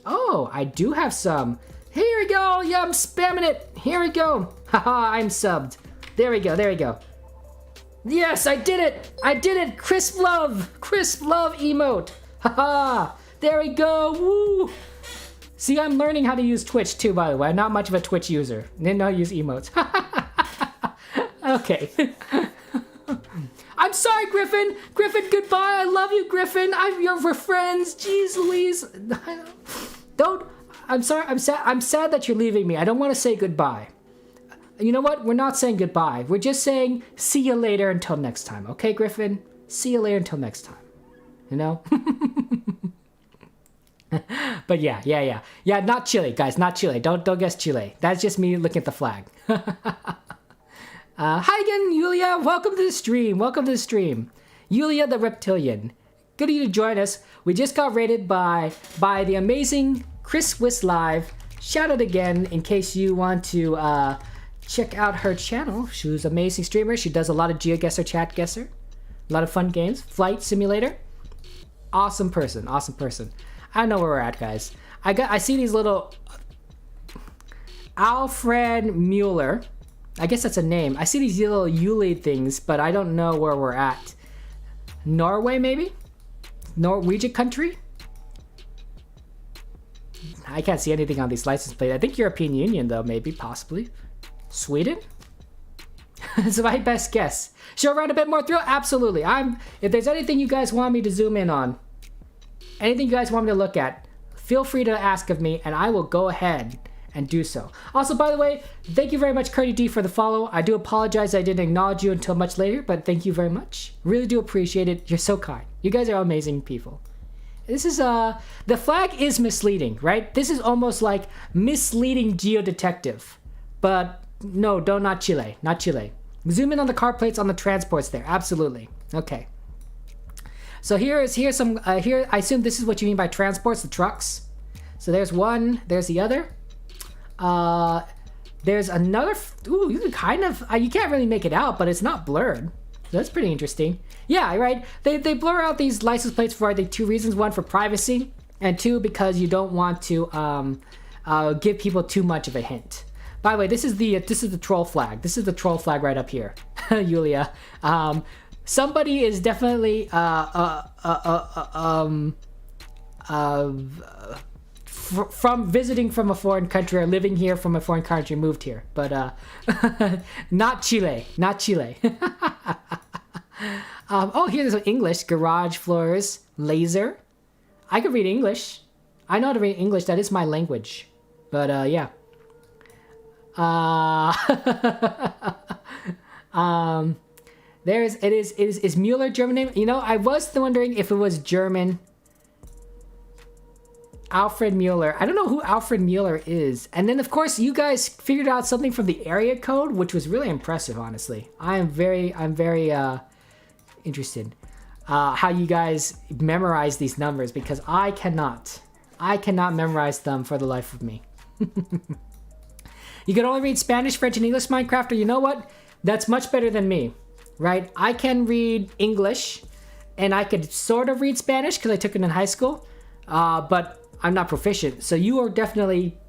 Oh, I do have some. Here we go. Yeah, I'm spamming it. Here we go. Haha, I'm subbed. There we go. Yes, I did it. Crisp love emote. Haha, there we go. Woo. See, I'm learning how to use Twitch too, by the way. I'm not much of a Twitch user. Didn't know how to use emotes. Okay. I'm sorry, Griffin. Griffin, goodbye. I love you, Griffin. We're friends. Jeez Louise. Don't. I'm sorry. I'm sad that you're leaving me. I don't want to say goodbye. You know what? We're not saying goodbye. We're just saying see you later until next time. Okay, Griffin? See you later until next time. You know? But yeah. Not Chile, guys. Not Chile. Don't guess Chile. That's just me looking at the flag. Hi again, Yulia. Welcome to the stream. Yulia the Reptilian. Good of you to join us. We just got rated by the amazing Chris Live. Shout out again in case you want to check out her channel. She's an amazing streamer. She does a lot of GeoGuessr, Chatguessr. A lot of fun games. Flight Simulator. Awesome person. I know where we're at, guys. I see these little Alfred Mueller. I guess that's a name. I see these little Yuli things, but I don't know where we're at. Norway, maybe? Norwegian country? I can't see anything on these license plates. I think European Union, though, maybe, possibly. Sweden? It's my best guess. Should I run a bit more through? Absolutely. If there's anything you guys want me to zoom in on, anything you guys want me to look at, feel free to ask of me, and I will go ahead and do so. Also, by the way, thank you very much, Curdy D, for the follow. I do apologize I didn't acknowledge you until much later, but thank you very much. Really do appreciate it. You're so kind. You guys are amazing people. This is, the flag is misleading, right? This is almost like misleading geodetective. But no, not Chile. Zoom in on the car plates on the transports there. Absolutely. Okay. So here's some, here, I assume this is what you mean by transports, the trucks. So there's one, there's the other. There's another, ooh, you can kind of, you can't really make it out, but it's not blurred. So that's pretty interesting. Yeah, right. They blur out these license plates for, I think, two reasons. One, for privacy, and two, because you don't want to give people too much of a hint. By the way, this is the troll flag. This is the troll flag right up here, Yulia. Somebody is definitely from visiting from a foreign country or living here from a foreign country, moved here, but not Chile. Oh, here's some English. Garage floors, laser. I can read English. I know how to read English. That is my language. But yeah. Is Mueller German name? You know, I was wondering if it was German. Alfred Mueller. I don't know who Alfred Mueller is. And then, of course, you guys figured out something from the area code, which was really impressive, honestly. I'm very interested how you guys memorize these numbers, because I cannot memorize them for the life of me. You can only read Spanish, French, and English Minecrafter. You know what? That's much better than me, right? I can read English, and I could sort of read Spanish because I took it in high school, but I'm not proficient. So you are definitely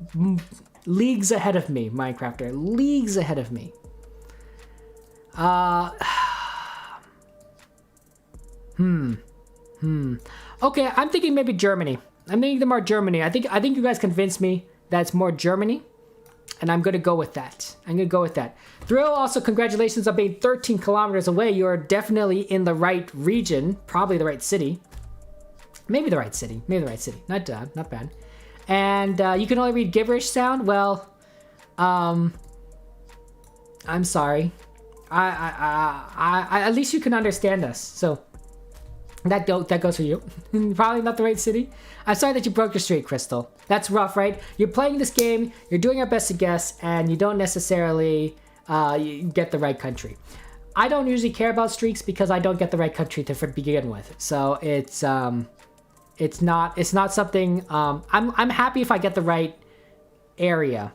leagues ahead of me, Minecrafter. Leagues ahead of me. Okay, I'm thinking maybe Germany. I'm thinking more Germany. I think you guys convinced me that it's more Germany. And I'm going to go with that. Thrill, also congratulations on being 13 kilometers away. You're definitely in the right region. Probably the right city. Maybe the right city. Not bad. And you can only read gibberish sound. Well, I'm sorry. I at least you can understand us. So that goes for you. Probably not the right city. I'm sorry that you broke your streak, Crystal. That's rough, right? You're playing this game, you're doing your best to guess, and you don't necessarily get the right country. I don't usually care about streaks because I don't get the right country to begin with. So it's not something. I'm happy if I get the right area.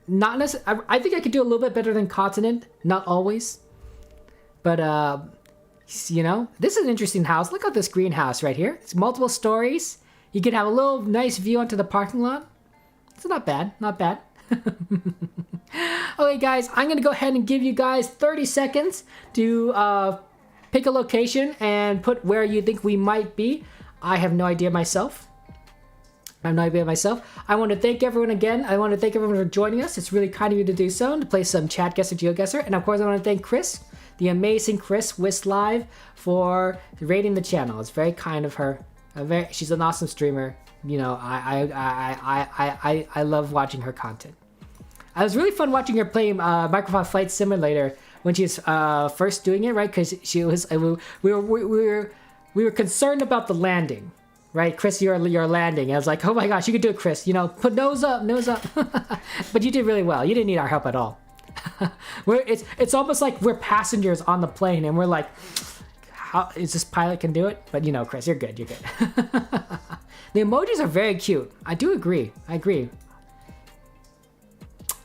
Not necessarily. I think I could do a little bit better than continent. Not always, but you know, this is an interesting house. Look at this greenhouse right here. It's multiple stories. You can have a little nice view onto the parking lot. It's not bad. Okay, guys, I'm going to go ahead and give you guys 30 seconds to pick a location and put where you think we might be. I have no idea myself. I want to thank everyone again. I want to thank everyone for joining us. It's really kind of you to do so and to play some Chatguessr, GeoGuessr. And of course, I want to thank Chris, the amazing Chris Live, for rating the channel. It's very kind of her. She's an awesome streamer. You know, I love watching her content. It was really fun watching her play Microsoft Flight Simulator when she was first doing it, right? Because she was we were concerned about the landing, right? Chris, you're landing. I was like, oh my gosh, you could do it, Chris. You know, put nose up, nose up. But you did really well. You didn't need our help at all. It's almost like we're passengers on the plane, and we're like, how is this pilot can do it? But you know, Chris, you're good. You're good. The emojis are very cute. I do agree. I agree.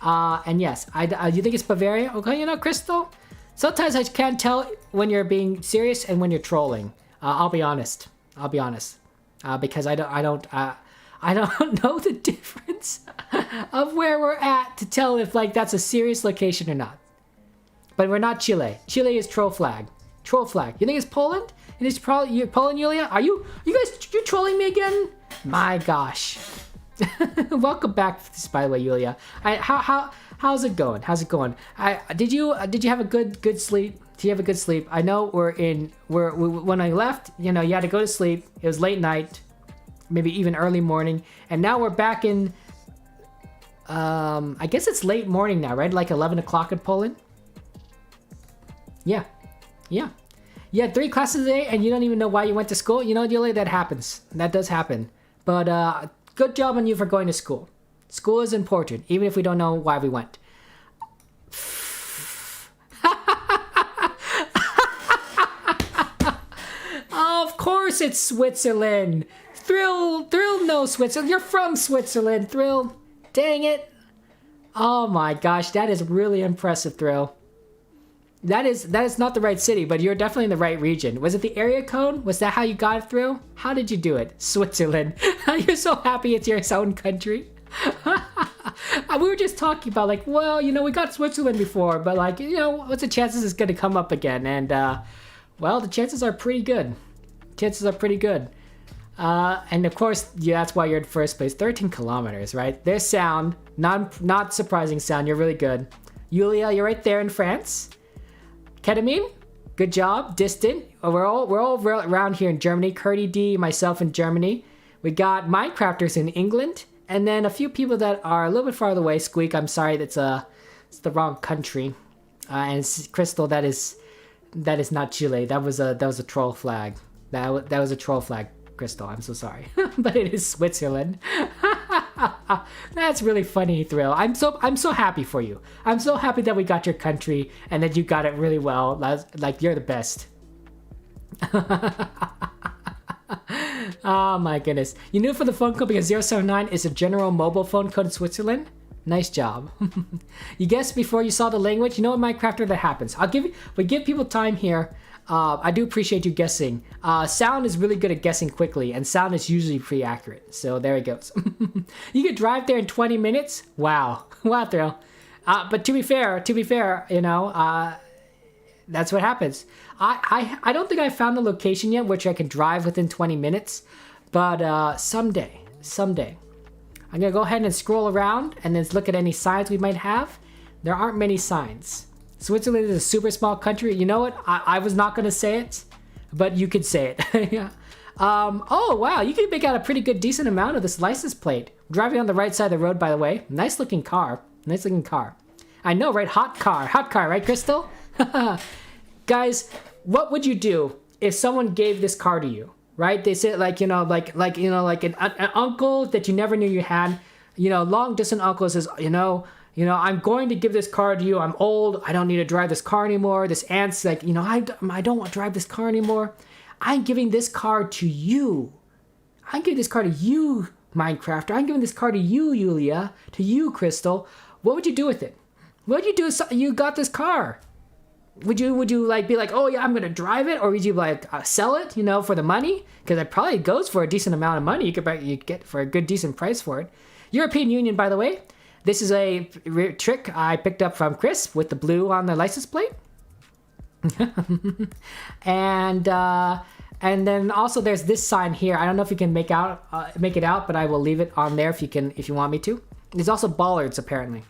And yes, you think it's Bavaria? Okay, you know, Crystal. Sometimes I can't tell when you're being serious and when you're trolling. I'll be honest. Because I don't know the difference of where we're at to tell if like that's a serious location or not. But we're not Chile. Chile is troll flag. Troll flag. You think it's Poland? And it's probably Poland, Yulia? Are you guys trolling me again? My gosh. Welcome back, by the way, Yulia. How's it going? How's it going? Did you have a good sleep? Did you have a good sleep? I know when I left, you know, you had to go to sleep. It was late night, maybe even early morning, and now we're back in. I guess it's late morning now, right? Like 11 o'clock in Poland. Yeah. You had 3 classes a day, and you don't even know why you went to school. You know, Yulia, that happens. That does happen. But good job on you for going to school. School is important, even if we don't know why we went. Of course it's Switzerland. Thrill knows Switzerland. You're from Switzerland, Thrill. Dang it. Oh my gosh, that is really impressive, Thrill. That is not the right city, but you're definitely in the right region. Was it the area code? Was that how you got it through? How did you do it? Switzerland. You're so happy it's your own country. We were just talking about like, well, you know, we got Switzerland before, but like, you know, what's the chances it's going to come up again? And, well, the chances are pretty good. And of course, yeah, that's why you're in first place. 13 kilometers, right? There's sound. Not surprising sound. You're really good. Yulia, you're right there in France. Ketamine, good job. Distant. We're all around here in Germany. Curdy D, myself in Germany. We got Minecrafters in England, and then a few people that are a little bit farther away. Squeak, I'm sorry, it's the wrong country. And Crystal, that is not Chile. That was a troll flag. That was a troll flag, Crystal. I'm so sorry, but it is Switzerland. That's really funny, Thrill. I'm so happy for you. I'm so happy that we got your country and that you got it really well. Like you're the best. Oh my goodness. You knew for the phone code because 079 is a general mobile phone code in Switzerland? Nice job. You guessed before you saw the language. You know what, Minecrafter, that happens. We give people time here. I do appreciate you guessing. Sound is really good at guessing quickly, and sound is usually pretty accurate. So there it goes. You could drive there in 20 minutes? Wow. Wow, Thrill. But to be fair, you know, that's what happens. I don't think I found the location yet which I can drive within 20 minutes, but someday. I'm going to go ahead and scroll around and then look at any signs we might have. There aren't many signs. Switzerland is a super small country. You know what? I was not going to say it, but you could say it. Yeah. Oh, wow. You can make out a pretty good, decent amount of this license plate. Driving on the right side of the road, by the way. Nice looking car. I know, right? Hot car, right, Crystal? Guys, what would you do if someone gave this car to you, right? They said like an uncle that you never knew you had, you know, long distance uncle says, you know, I'm going to give this car to you. I'm old. I don't need to drive this car anymore. This aunt's like, you know, I don't want to drive this car anymore. I'm giving this car to you. I'm giving this car to you, Minecrafter. I'm giving this car to you, Yulia, to you, Crystal. What would you do with it? What would you do if you got this car? Would you like be like, oh yeah, I'm gonna drive it, or would you like sell it, you know, for the money? Because it probably goes for a decent amount of money. You get for a good decent price for it. European Union, by the way. This is a trick I picked up from Chris with the blue on the license plate. And then also there's this sign here. I don't know if you can make it out, but I will leave it on there if you want me to. There's also bollards apparently.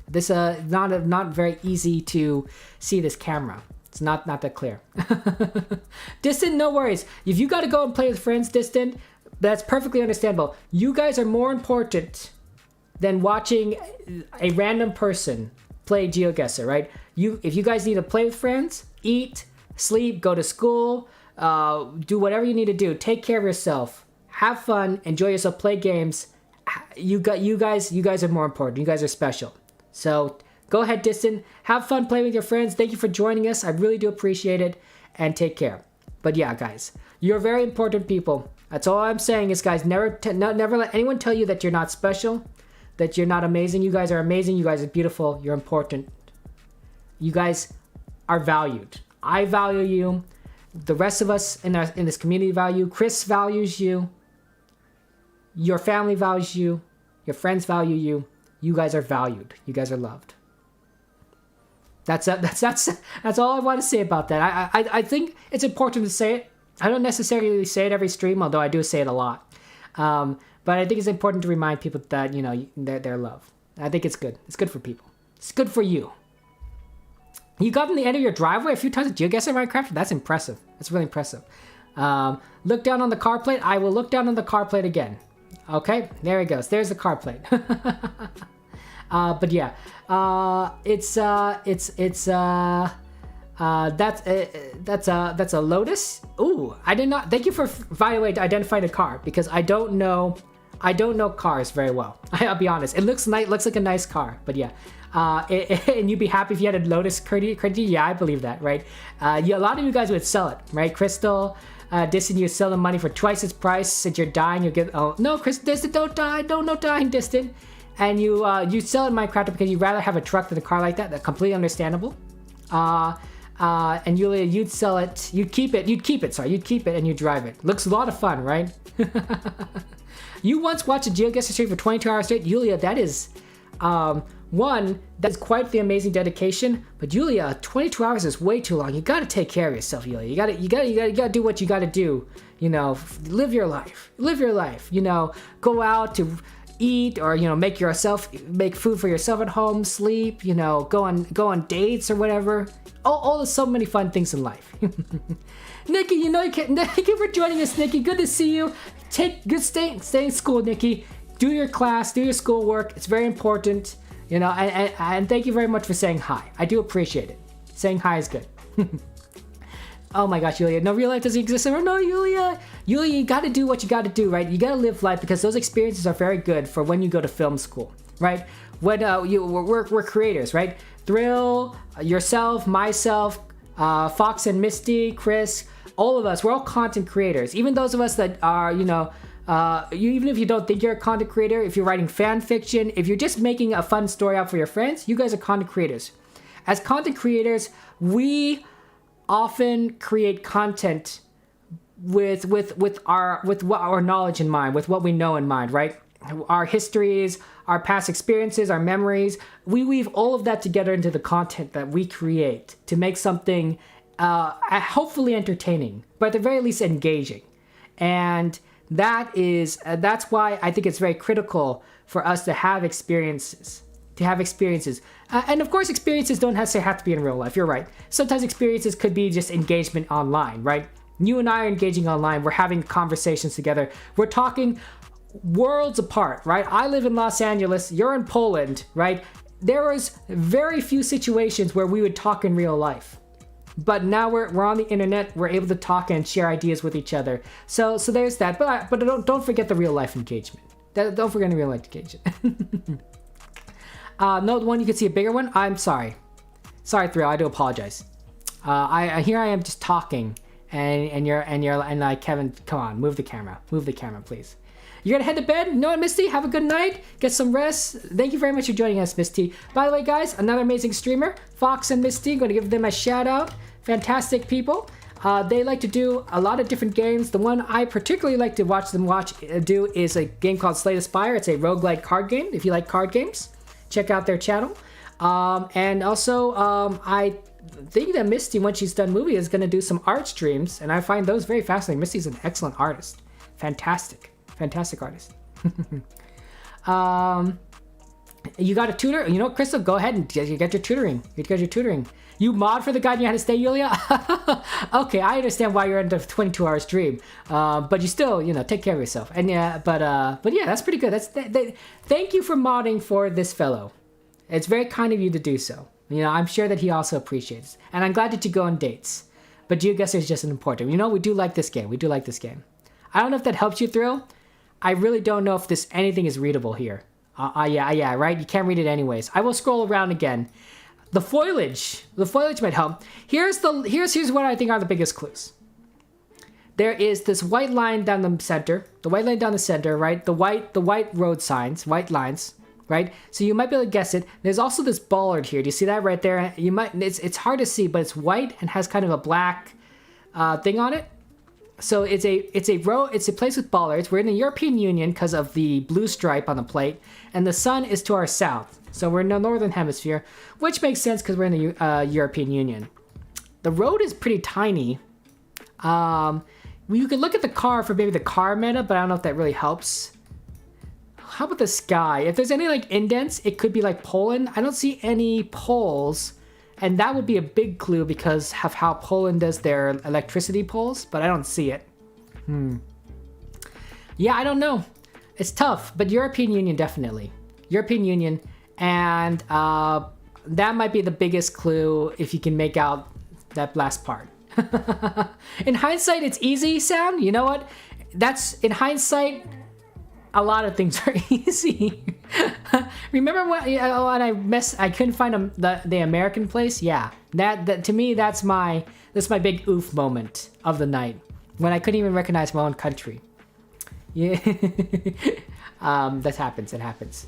This not very easy to see this camera. It's not that clear. Distant, no worries. If you got to go and play with friends, Distant, that's perfectly understandable. You guys are more important than watching a random person play GeoGuessr, right? If you guys need to play with friends, eat, sleep, go to school, do whatever you need to do. Take care of yourself. have fun, enjoy yourself, play games. You guys are more important. You guys are special. So go ahead, Distant. Have fun playing with your friends. Thank you for joining us. I really do appreciate it. And take care. But yeah, guys, you're very important people. That's all I'm saying is, guys, never let anyone tell you that you're not special, that you're not amazing. You guys are amazing. You guys are beautiful. You're important. You guys are valued. I value you. The rest of us in this community value. Chris values you. Your family values you. Your friends value you. You guys are valued. You guys are loved. That's all I want to say about that. I think it's important to say it. I don't necessarily say it every stream, although I do say it a lot. But I think it's important to remind people that, you know, they're loved. I think it's good. It's good for people. It's good for you. You got in the end of your driveway a few times with GeoGuessr Minecraft? That's impressive. That's really impressive. Look down on the car plate. I will look down on the car plate again. Okay, there he goes. There's the car plate. But yeah, that's a Lotus. Ooh, I did not. Thank you for, by the way, identifying the car, because I don't know cars very well. I'll be honest. It looks nice. Looks like a nice car. But yeah, and you'd be happy if you had a Lotus credit. Yeah, I believe that, right? A lot of you guys would sell it, right? Crystal, Distant, you sell the money for twice its price. Since you're dying, you get. Oh no, Chris, Distant, don't die. No dying, Distant. And you sell it in Minecraft because you'd rather have a truck than a car like that. That's completely understandable. And Yulia, you'd sell it. You'd keep it, and you drive it. Looks a lot of fun, right? You once watched a GeoGuessr stream for 22 hours straight, Yulia. That is, one, that's quite the amazing dedication. But Yulia, 22 hours is way too long. You gotta take care of yourself, Yulia. You gotta do what you gotta do. You know, live your life. You know, go out to eat, or you know, make food for yourself at home, sleep, you know, go on dates or whatever. All so many fun things in life. Nikki, you know, thank you for joining us, Nikki. Good to see you. Stay in school, Nikki. Do your class, do your schoolwork. It's very important, you know. And thank you very much for saying hi. I do appreciate it. Saying hi is good. Oh my gosh, Yulia. No, real life doesn't exist anymore. No, Yulia, you gotta do what you gotta do, right? You gotta live life, because those experiences are very good for when you go to film school, right? When we're creators, right? Thrill, yourself, myself, Fox and Misty, Chris, all of us, we're all content creators. Even those of us that are, you know, even if you don't think you're a content creator, if you're writing fan fiction, if you're just making a fun story out for your friends, you guys are content creators. As content creators, we often create content with our knowledge in mind, with what we know in mind, right? Our histories, our past experiences, our memories. We weave all of that together into the content that we create to make something hopefully entertaining, but at the very least engaging. And that's why I think it's very critical for us to have experiences. And of course, experiences don't necessarily have to be in real life. You're right. Sometimes experiences could be just engagement online, right? You and I are engaging online. We're having conversations together. We're talking worlds apart, right? I live in Los Angeles. You're in Poland, right? There was very few situations where we would talk in real life. But now we're on the internet. We're able to talk and share ideas with each other. So there's that. But don't forget the real life engagement. Don't forget the real life engagement. No, the one you can see a bigger one. I'm sorry. Sorry, Thrill. I do apologize. Here I am just talking, and like, Kevin, come on, move the camera, please. You're gonna head to bed? No, Misty, have a good night. Get some rest. Thank you very much for joining us, Misty. By the way, guys, another amazing streamer, Fox and Misty. I'm gonna give them a shout out. Fantastic people. They like to do a lot of different games. The one I particularly like to watch them do is a game called Slay the Spire. It's a roguelike card game. If you like card games, check out their channel. And also, I think that Misty, when she's done movie, is going to do some art streams, and I find those very fascinating. Misty's an excellent artist. Fantastic artist. You got a tutor? You know, Crystal, go ahead and get your tutoring. You mod for the guide you had to stay, Yulia? Okay, I understand why you're into a 22-hour stream. But you still, you know, take care of yourself. And yeah, but yeah, that's pretty good. Thank you for modding for this fellow. It's very kind of you to do so. You know, I'm sure that he also appreciates it. And I'm glad that you go on dates. But GeoGuessr is just an important. You know, we do like this game. I don't know if that helps you through. I really don't know if anything is readable here. Yeah, right? You can't read it anyways. I will scroll around again. The foliage might help. Here's what I think are the biggest clues. There is this white line down the center. The white line down the center, right? The white road signs, white lines, right? So you might be able to guess it. There's also this bollard here. Do you see that right there? It's hard to see, but it's white and has kind of a black thing on it. So it's a place with bollards. We're in the European Union because of the blue stripe on the plate, and the sun is to our south. So we're in the northern hemisphere, which makes sense because we're in the European Union. The road is pretty tiny. You could look at the car for maybe the car meta, but I don't know if that really helps. How about the sky? If there's any like indents, it could be like Poland. I don't see any poles, and that would be a big clue because of how Poland does their electricity poles, but I don't see it. Yeah, I don't know. It's tough, but European Union definitely. European Union, and that might be the biggest clue if you can make out that last part. In hindsight, it's easy, Sound. You know what? In hindsight, a lot of things are easy. Remember when I couldn't find the American place? Yeah, that to me that's my big oof moment of the night when I couldn't even recognize my own country. Yeah, that happens. It happens.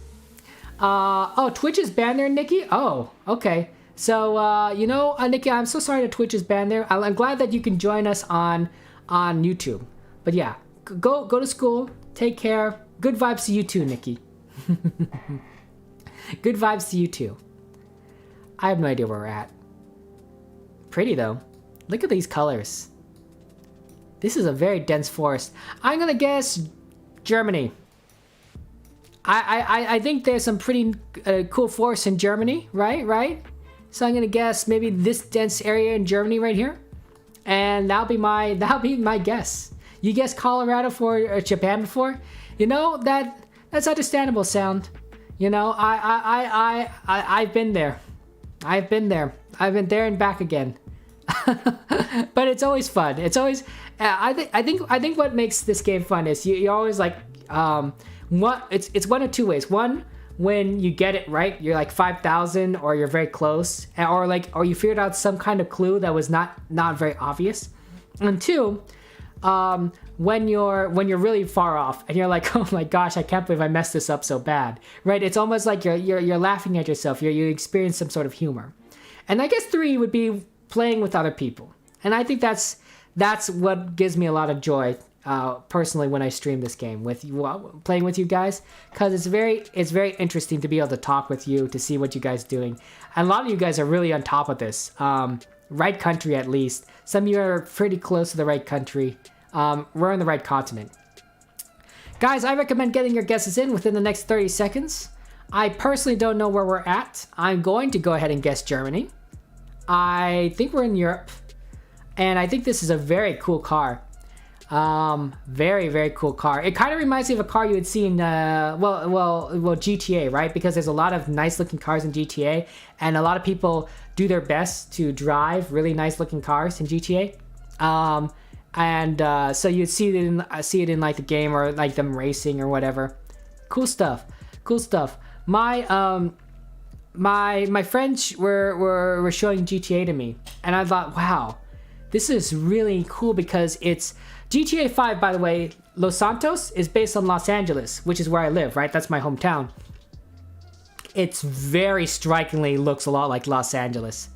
Oh, Twitch is banned there, Nikki. Oh, okay. So, Nikki, I'm so sorry that Twitch is banned there. I'm glad that you can join us on YouTube. But yeah, go to school. Take care. Good vibes to you too, Nikki. Good vibes to you too. I have no idea where we're at. Pretty though. Look at these colors. This is a very dense forest. I'm gonna guess Germany. I think there's some pretty cool forests in Germany, right? So I'm gonna guess maybe this dense area in Germany right here, and that'll be my guess. You guessed Colorado for Japan before, you know that's understandable. Sound, you know I've been there. I've been there and back again. But it's always fun. It's always I think what makes this game fun is you're always like it's one of two ways. One, when you get it right, you're like 5,000 or you're very close, or you figured out some kind of clue that was not very obvious. And two, when you're really far off and you're like, oh my gosh, I can't believe I messed this up so bad, right? It's almost like you're laughing at yourself. You experience some sort of humor. And I guess 3 would be playing with other people, and I think that's what gives me a lot of joy. Personally, when I stream this game with you, playing with you guys, because it's very interesting to be able to talk with you, to see what you guys are doing. And a lot of you guys are really on top of this. Right country, at least. Some of you are pretty close to the right country. We're in the right continent. Guys, I recommend getting your guesses in within the next 30 seconds. I personally don't know where we're at. I'm going to go ahead and guess Germany. I think we're in Europe, and I think this is a very cool car. Very, very cool car. It kind of reminds me of a car you would see in, GTA, right? Because there's a lot of nice looking cars in GTA, and a lot of people do their best to drive really nice looking cars in GTA. So you'd see it in like the game, or like them racing or whatever. Cool stuff. My friends were showing GTA to me, and I thought, wow, this is really cool because it's GTA 5, by the way. Los Santos is based on Los Angeles, which is where I live, right? That's my hometown. It's very strikingly looks a lot like Los Angeles.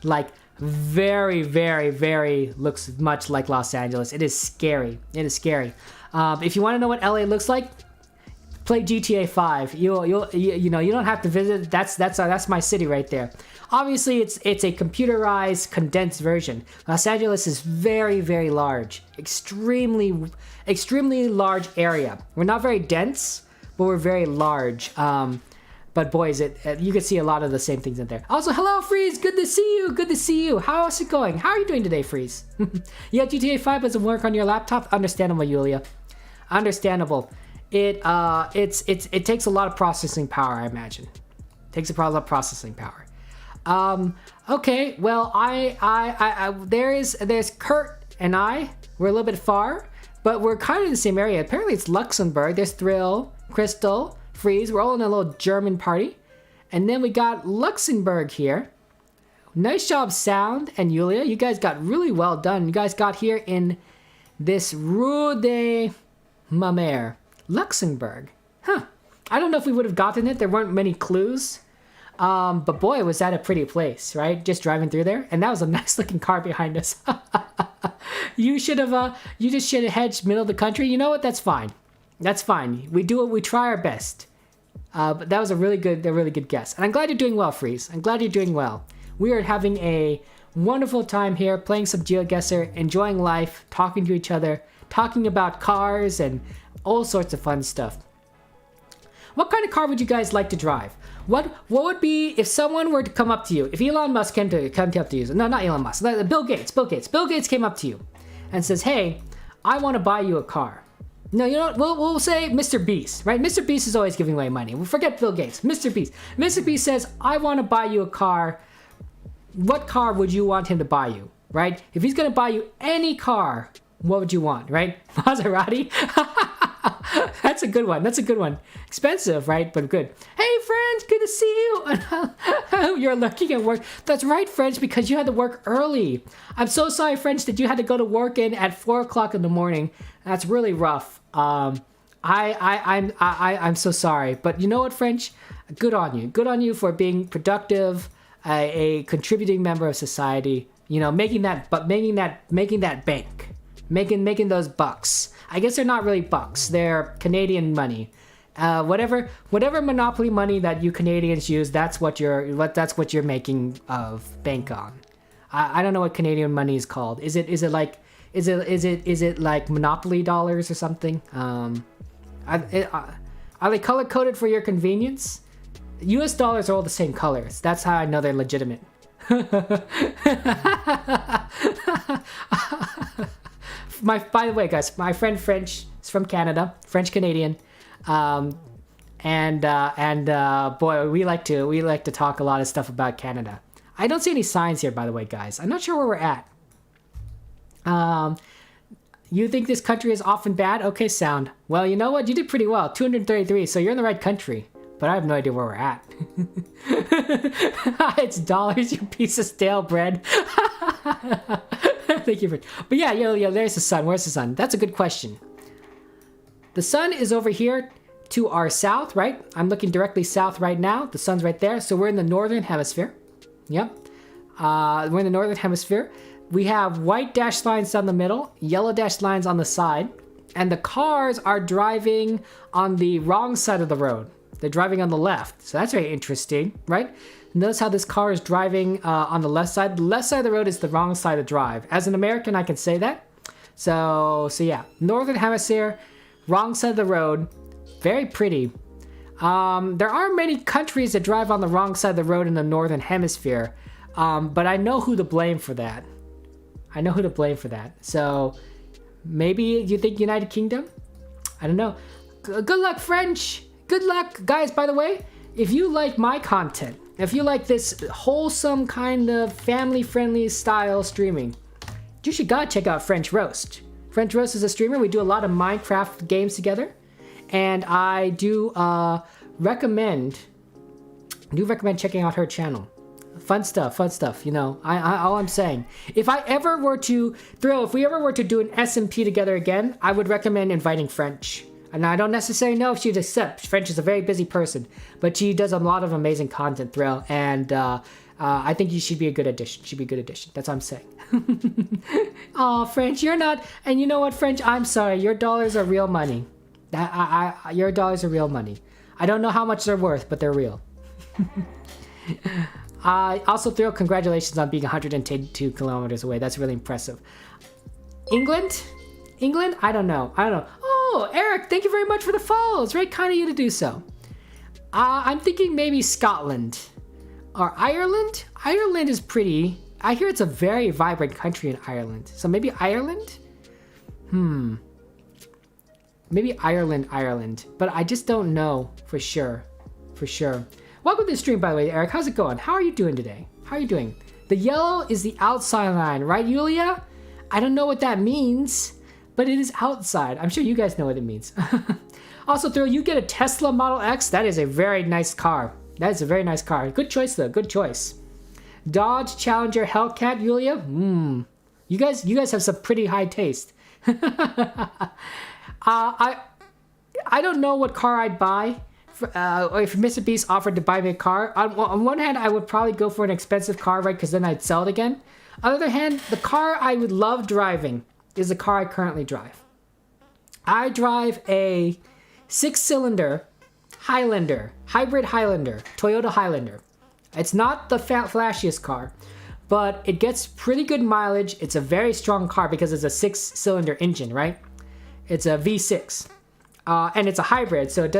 Like, very, very, very looks much like Los Angeles. It is scary. If you want to know what LA looks like, play GTA 5. You don't have to visit. That's my city right there. Obviously, it's a computerized, condensed version. Los Angeles is very, very large, extremely large area. We're not very dense, but we're very large. But boy, you can see a lot of the same things in there. Also, hello, Freeze. Good to see you. How's it going? How are you doing today, Freeze? Yeah, GTA 5 doesn't work on your laptop. Understandable, Yulia. Understandable. It takes a lot of processing power, I imagine. It takes a lot of processing power. Okay, well, there's Kurt and I. We're a little bit far. but we're kind of in the same area. Apparently it's Luxembourg. There's Thrill, Crystal, Freeze. We're all in a little German party. And then we got Luxembourg here. Nice job, Sound and Yulia. You guys got really well done. You guys got here in this Rue de ma Mère, Luxembourg. Huh. I don't know if we would have gotten it. There weren't many clues. But boy, was that a pretty place, right? Just driving through there. And that was a nice looking car behind us. You should have, you just should have hedged middle of the country. You know what? That's fine. That's fine. We do it. We try our best. But that was a really good guess. And I'm glad you're doing well, Freeze. I'm glad you're doing well. We are having a wonderful time here, playing some GeoGuessr, enjoying life, talking to each other, talking about cars and all sorts of fun stuff. What kind of car would you guys like to drive? What would be if someone were to come up to you? If Elon Musk come up to you, no, not Elon Musk, Bill Gates. Bill Gates came up to you and says, "Hey, I want to buy you a car." No, you know what? We'll say Mr. Beast, right? Mr. Beast is always giving away money. We'll forget Bill Gates. Mr. Beast. Mr. Beast says, "I want to buy you a car." What car would you want him to buy you, right? If he's going to buy you any car, what would you want, right? Maserati? That's a good one. That's a good one. Expensive, right? But good. Hey, friends, good to see you. You're looking at work. That's right, French, because you had to work early. I'm so sorry, French, that you had to go to work at 4 o'clock in the morning. That's really rough. I'm so sorry. But you know what, French? Good on you. Good on you for being productive, a contributing member of society. You know, making that bank, making those bucks. I guess they're not really bucks. They're Canadian money. Whatever monopoly money that you Canadians use, that's what you're making of bank on. I don't know what Canadian money is called. Is it like monopoly dollars or something? Are they color coded for your convenience? US dollars are all the same colors. That's how I know they're legitimate. By the way, guys, my friend French is from Canada, French Canadian, boy, we like to talk a lot of stuff about Canada. I don't see any signs here, by the way, guys. I'm not sure where we're at. You think this country is often bad? Okay, Sound. Well, you know what? You did pretty well. 233, so you're in the right country. But I have no idea where we're at. It's dollars, you piece of stale bread. Thank you for... But yeah, there's the sun. Where's the sun? That's a good question. The sun is over here to our south, right? I'm looking directly south right now. The sun's right there. So we're in the northern hemisphere. Yep. We're in the northern hemisphere. We have white dashed lines down the middle, yellow dashed lines on the side, and the cars are driving on the wrong side of the road. They're driving on the left. So that's very interesting, right? Notice how this car is driving on the left side. The left side of the road is the wrong side to drive. As an American, I can say that. So yeah, northern hemisphere, wrong side of the road. Very pretty. There are many countries that drive on the wrong side of the road in the northern hemisphere. But I know who to blame for that. So maybe you think United Kingdom? I don't know. Good luck, French. Good luck, guys. By the way, if you like my content, if you like this wholesome kind of family-friendly style streaming, you should gotta check out French Roast. French Roast is a streamer. We do a lot of Minecraft games together, and I do recommend checking out her channel. Fun stuff. You know, all I'm saying. If we ever were to do an SMP together again, I would recommend inviting French. And I don't necessarily know if she'd accept. French is a very busy person, but she does a lot of amazing content, Thrill, and I think you should be a good addition. That's what I'm saying. Oh, French, you're not. And you know what, French? I'm sorry. Your dollars are real money. Your dollars are real money. I don't know how much they're worth, but they're real. Also, Thrill, congratulations on being 182 kilometers away. That's really impressive. England? I don't know. Oh, Eric, thank you very much for the follow. It's very kind of you to do so. I'm thinking maybe Scotland or Ireland. Ireland is pretty. I hear it's a very vibrant country in Ireland. So maybe Ireland? Maybe Ireland. But I just don't know for sure. Welcome to the stream, by the way, Eric. How's it going? How are you doing today? The yellow is the outside line, right, Yulia? I don't know what that means, but it is outside. I'm sure you guys know what it means. Also, Thrill, you get a Tesla Model X. That is a very nice car. That is a very nice car. Good choice, though. Good choice. Dodge Challenger Hellcat, Yulia. You guys have some pretty high taste. I don't know what car I'd buy. If Mr. Beast offered to buy me a car, on one hand, I would probably go for an expensive car, right? Because then I'd sell it again. On the other hand, the car I would love driving is the car I currently drive. I drive a 6-cylinder Highlander, hybrid Highlander, Toyota Highlander. It's not the flashiest car, but it gets pretty good mileage. It's a very strong car because it's a 6-cylinder engine, right? It's a V6. And it's a hybrid, so it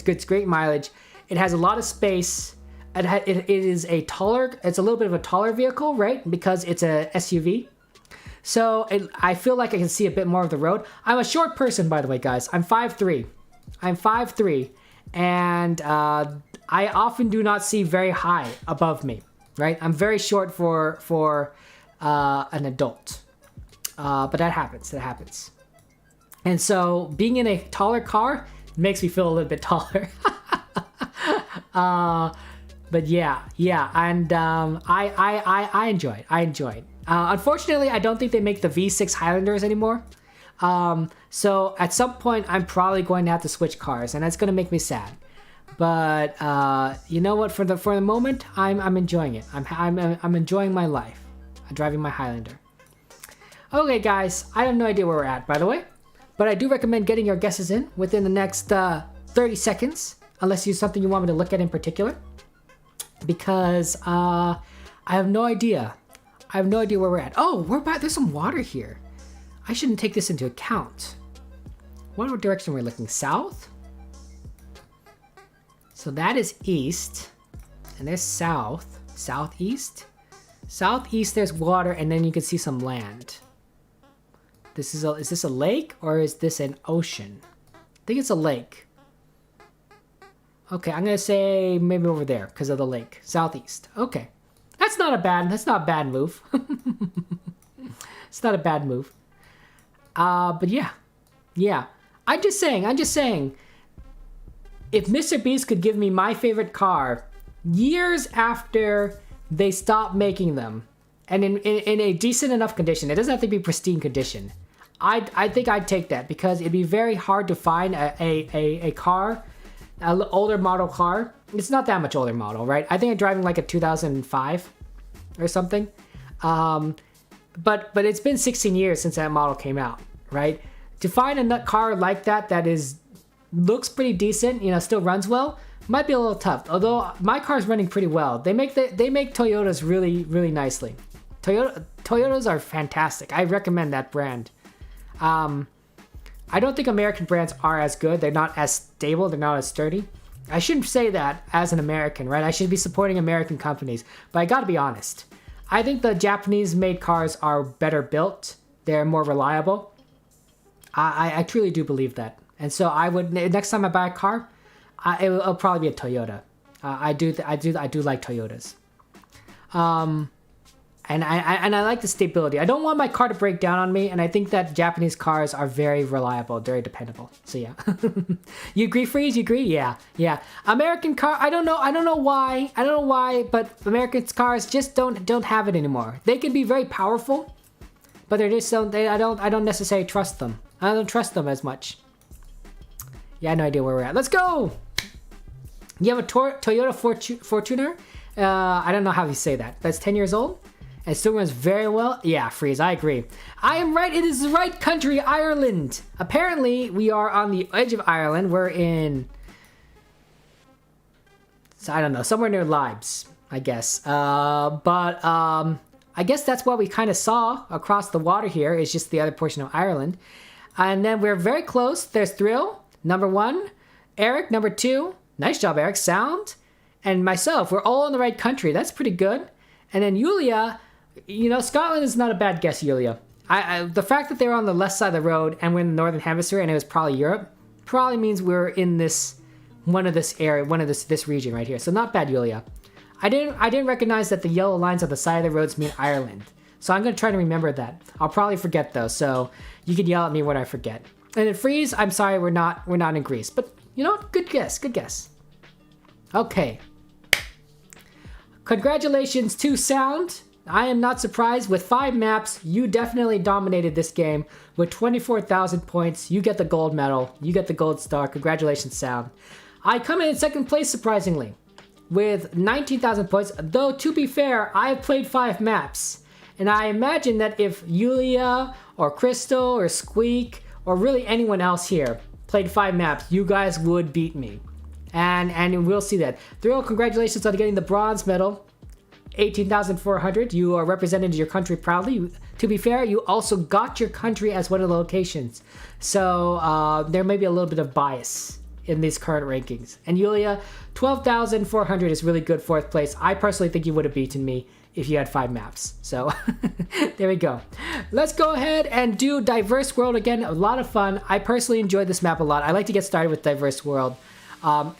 gets great mileage. It has a lot of space. It is it's a little bit of a taller vehicle, right? Because it's a SUV. So I feel like I can see a bit more of the road. I'm a short person, by the way, guys. I'm 5'3". And I often do not see very high above me, right? I'm very short for an adult. But that happens. And so being in a taller car makes me feel a little bit taller. But yeah, and I enjoy it. Unfortunately, I don't think they make the V6 Highlanders anymore. So at some point, I'm probably going to have to switch cars, and that's going to make me sad. But you know what? For the moment, I'm enjoying it. I'm enjoying my life. I'm driving my Highlander. Okay, guys, I have no idea where we're at, by the way. But I do recommend getting your guesses in within the next 30 seconds, unless it's something you want me to look at in particular. Because I have no idea. I have no idea where we're at. Oh, we're back. There's some water here. I shouldn't take this into account. What direction we're looking? South? So that is east. And there's south. Southeast? Southeast, there's water, and then you can see some land. Is this a lake or is this an ocean? I think it's a lake. Okay, I'm gonna say maybe over there because of the lake. Southeast. Okay. That's not a bad move. It's not a bad move. But yeah. I'm just saying, if Mr. Beast could give me my favorite car years after they stopped making them, and in a decent enough condition, it doesn't have to be pristine condition, I think I'd take that, because it'd be very hard to find a car, an older model car. It's not that much older model, right? I think I'm driving like a 2005 or something. But it's been 16 years since that model came out, right? To find a car like that looks pretty decent, still runs well, might be a little tough. Although my car's running pretty well. They make Toyotas really, really nicely. Toyotas are fantastic. I recommend that brand. I don't think American brands are as good. They're not as stable. They're not as sturdy. I shouldn't say that as an American, right? I should be supporting American companies. But I gotta be honest. I think the Japanese-made cars are better built. They're more reliable. I truly do believe that. And so I would, next time I buy a car, it'll probably be a Toyota. I do like Toyotas. And I like the stability. I don't want my car to break down on me, and I think that Japanese cars are very reliable, very dependable. So yeah. You agree, Freeze? You agree? Yeah. American car, I don't know why, but American cars just don't have it anymore. They can be very powerful, but they're just I don't necessarily trust them. I don't trust them as much. Yeah, I have no idea where we're at. Let's go! You have a Toyota Fortuner? I don't know how you say that. That's 10 years old? And still runs very well? Yeah, Freeze, I agree. I am right. It is the right country, Ireland. Apparently, we are on the edge of Ireland. We're in... So I don't know. Somewhere near Libes, I guess. I guess that's what we kind of saw across the water here. Is just the other portion of Ireland. And then we're very close. There's Thrill, number 1. Eric, number 2. Nice job, Eric. Sound. And myself. We're all in the right country. That's pretty good. And then Yulia... Scotland is not a bad guess, Yulia. The fact that they were on the left side of the road and we're in the northern hemisphere and it was probably Europe probably means we're in this region right here. So not bad, Yulia. I didn't recognize that the yellow lines on the side of the roads mean Ireland. So I'm going to try to remember that. I'll probably forget though, so you can yell at me when I forget. And in Freeze, I'm sorry, we're not in Greece. But you know what? Good guess, good guess. Okay. Congratulations to Sound. I am not surprised. With 5 maps, you definitely dominated this game. With 24,000 points, you get the gold medal. You get the gold star. Congratulations, Sound. I come in second place, surprisingly, with 19,000 points. Though, to be fair, I have played 5 maps. And I imagine that if Yulia or Crystal or Squeak or really anyone else here played 5 maps, you guys would beat me. And we'll see that. Thrill, congratulations on getting the bronze medal. 18,400. You are represented your country proudly. To be fair, you also got your country as one of the locations. So there may be a little bit of bias in these current rankings. And Yulia, 12,400 is really good 4th place. I personally think you would have beaten me if you had 5 maps. So there we go. Let's go ahead and do Diverse World again. A lot of fun. I personally enjoyed this map a lot. I like to get started with Diverse World.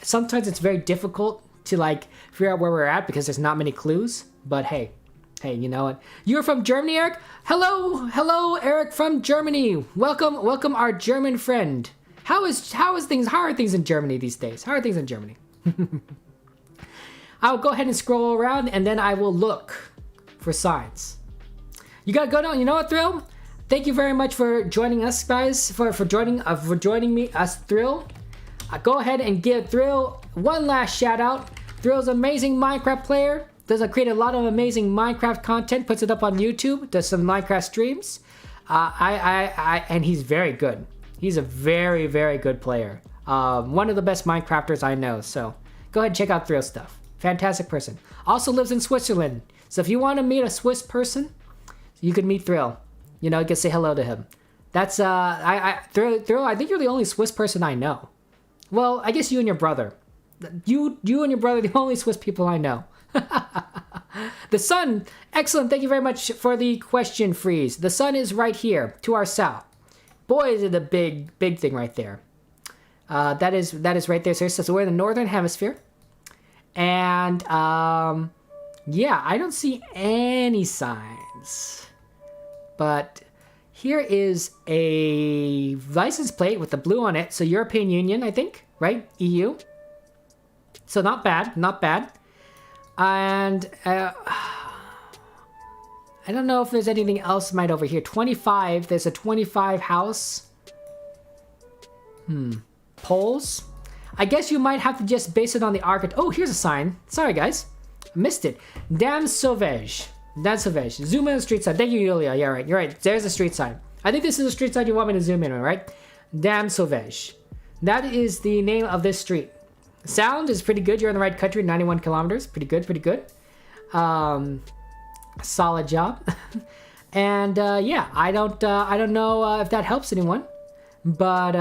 Sometimes it's very difficult to like figure out where we're at because there's not many clues, but hey, you know what? You're from Germany, Eric? Hello, Eric from Germany. Welcome our German friend. How are things in Germany these days? How are things in Germany? I'll go ahead and scroll around and then I will look for signs. You gotta go down. You know what, Thrill? Thank you very much for joining us, guys, for joining me, Thrill. Go ahead and give Thrill one last shout out. Thrill's amazing Minecraft player. Does create a lot of amazing Minecraft content. Puts it up on YouTube. Does some Minecraft streams. And he's very good. He's a very, very good player. One of the best Minecrafters I know. So go ahead and check out Thrill stuff. Fantastic person. Also lives in Switzerland. So if you want to meet a Swiss person, you can meet Thrill. You know, you can say hello to him. That's Thrill. I think you're the only Swiss person I know. Well, I guess you and your brother. You and your brother are the only Swiss people I know. The sun. Excellent. Thank you very much for the question, Freeze. The sun is right here to our south. Boy, is it a big thing right there. That is right there. So we're in the northern hemisphere. And yeah, I don't see any signs. But here is a license plate with the blue on it. So European Union, I think, right? EU. So not bad. And I don't know if there's anything else might over here. 25. There's a 25 house. Poles. I guess you might have to just base it on the architect. Oh, here's a sign. Sorry, guys. I missed it. Dame Sauvage. Zoom in the street sign. Thank you, Yulia. Yeah, right. You're right. There's a street sign. I think this is a street sign you want me to zoom in on, right? Dame Sauvage. That is the name of this street. Sound is pretty good. You're in the right country. 91 kilometers. Pretty good. Solid job. And yeah, I don't know if that helps anyone, but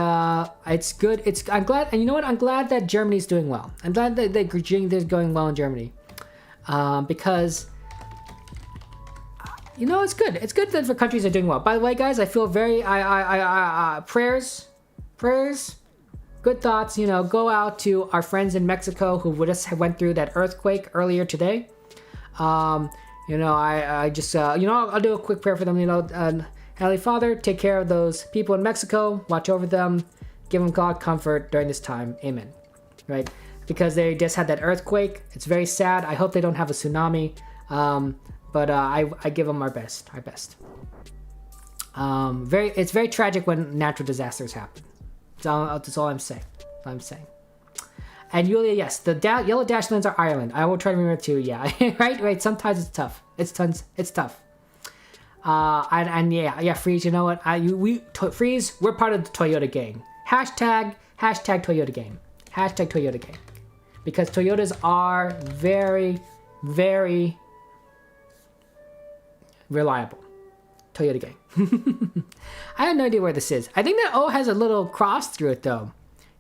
it's good. I'm glad, and you know what? I'm glad that Germany's doing well. I'm glad that they're going well in Germany, because you know it's good. It's good that for countries are doing well. By the way, guys, I feel very prayers. Good thoughts, you know, go out to our friends in Mexico who just went through that earthquake earlier today. You know, I just, you know, I'll do a quick prayer for them. You know, Heavenly Father, take care of those people in Mexico, watch over them, give them God comfort during this time. Amen. Right? Because they just had that earthquake. It's very sad. I hope they don't have a tsunami. But I give them our best. It's very tragic when natural disasters happen. That's all I'm saying. And Yulia, yes, the yellow dashed lines are Ireland. I will try to remember too. Yeah, right. Sometimes it's tough. It's tough. And yeah, Freeze. You know what? Freeze. We're part of the Toyota gang. Hashtag Toyota gang. Hashtag Toyota gang. Because Toyotas are very, very reliable. Toyota gang. I have no idea where this is. I think that O has a little cross through it though.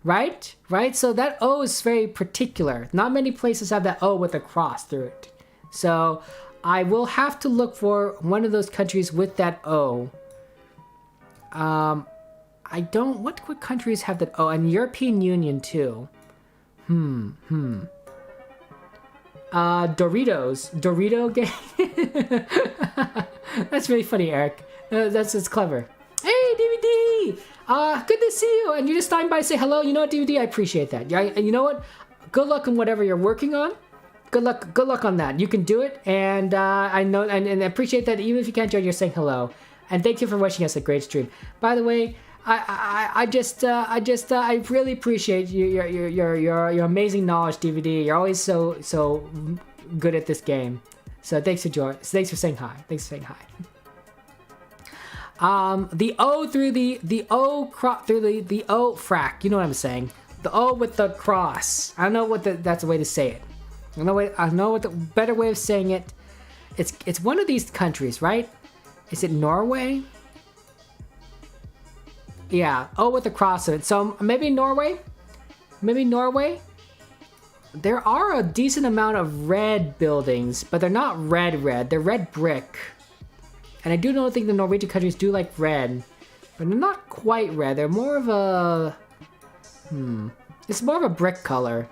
Right? So that O is very particular. Not many places have that O with a cross through it. So I will have to look for one of those countries with that O. What countries have that O? And European Union too. Dorito gang. That's really funny, Eric. That's clever. Hey, DVD! Good to see you. And you just stopping by to say hello. You know what, DVD? I appreciate that. Yeah, and you know what? Good luck on whatever you're working on. Good luck on that. You can do it. And I know and I appreciate that. Even if you can't join, you're saying hello. And thank you for wishing us a great stream. By the way, I really appreciate your amazing knowledge, DVD. You're always so good at this game. So thanks for saying hi. Thanks for saying hi. The O through the O through the O frac. You know what I'm saying? The O with the cross. I don't know what that's a way to say it. I know what the better way of saying it. It's one of these countries, right? Is it Norway? Yeah, O with the cross of it. So maybe Norway? Maybe Norway? There are a decent amount of red buildings, but they're not red. They're red brick. And I don't think the Norwegian countries do like red, but they're not quite red. They're more of a... It's more of a brick color.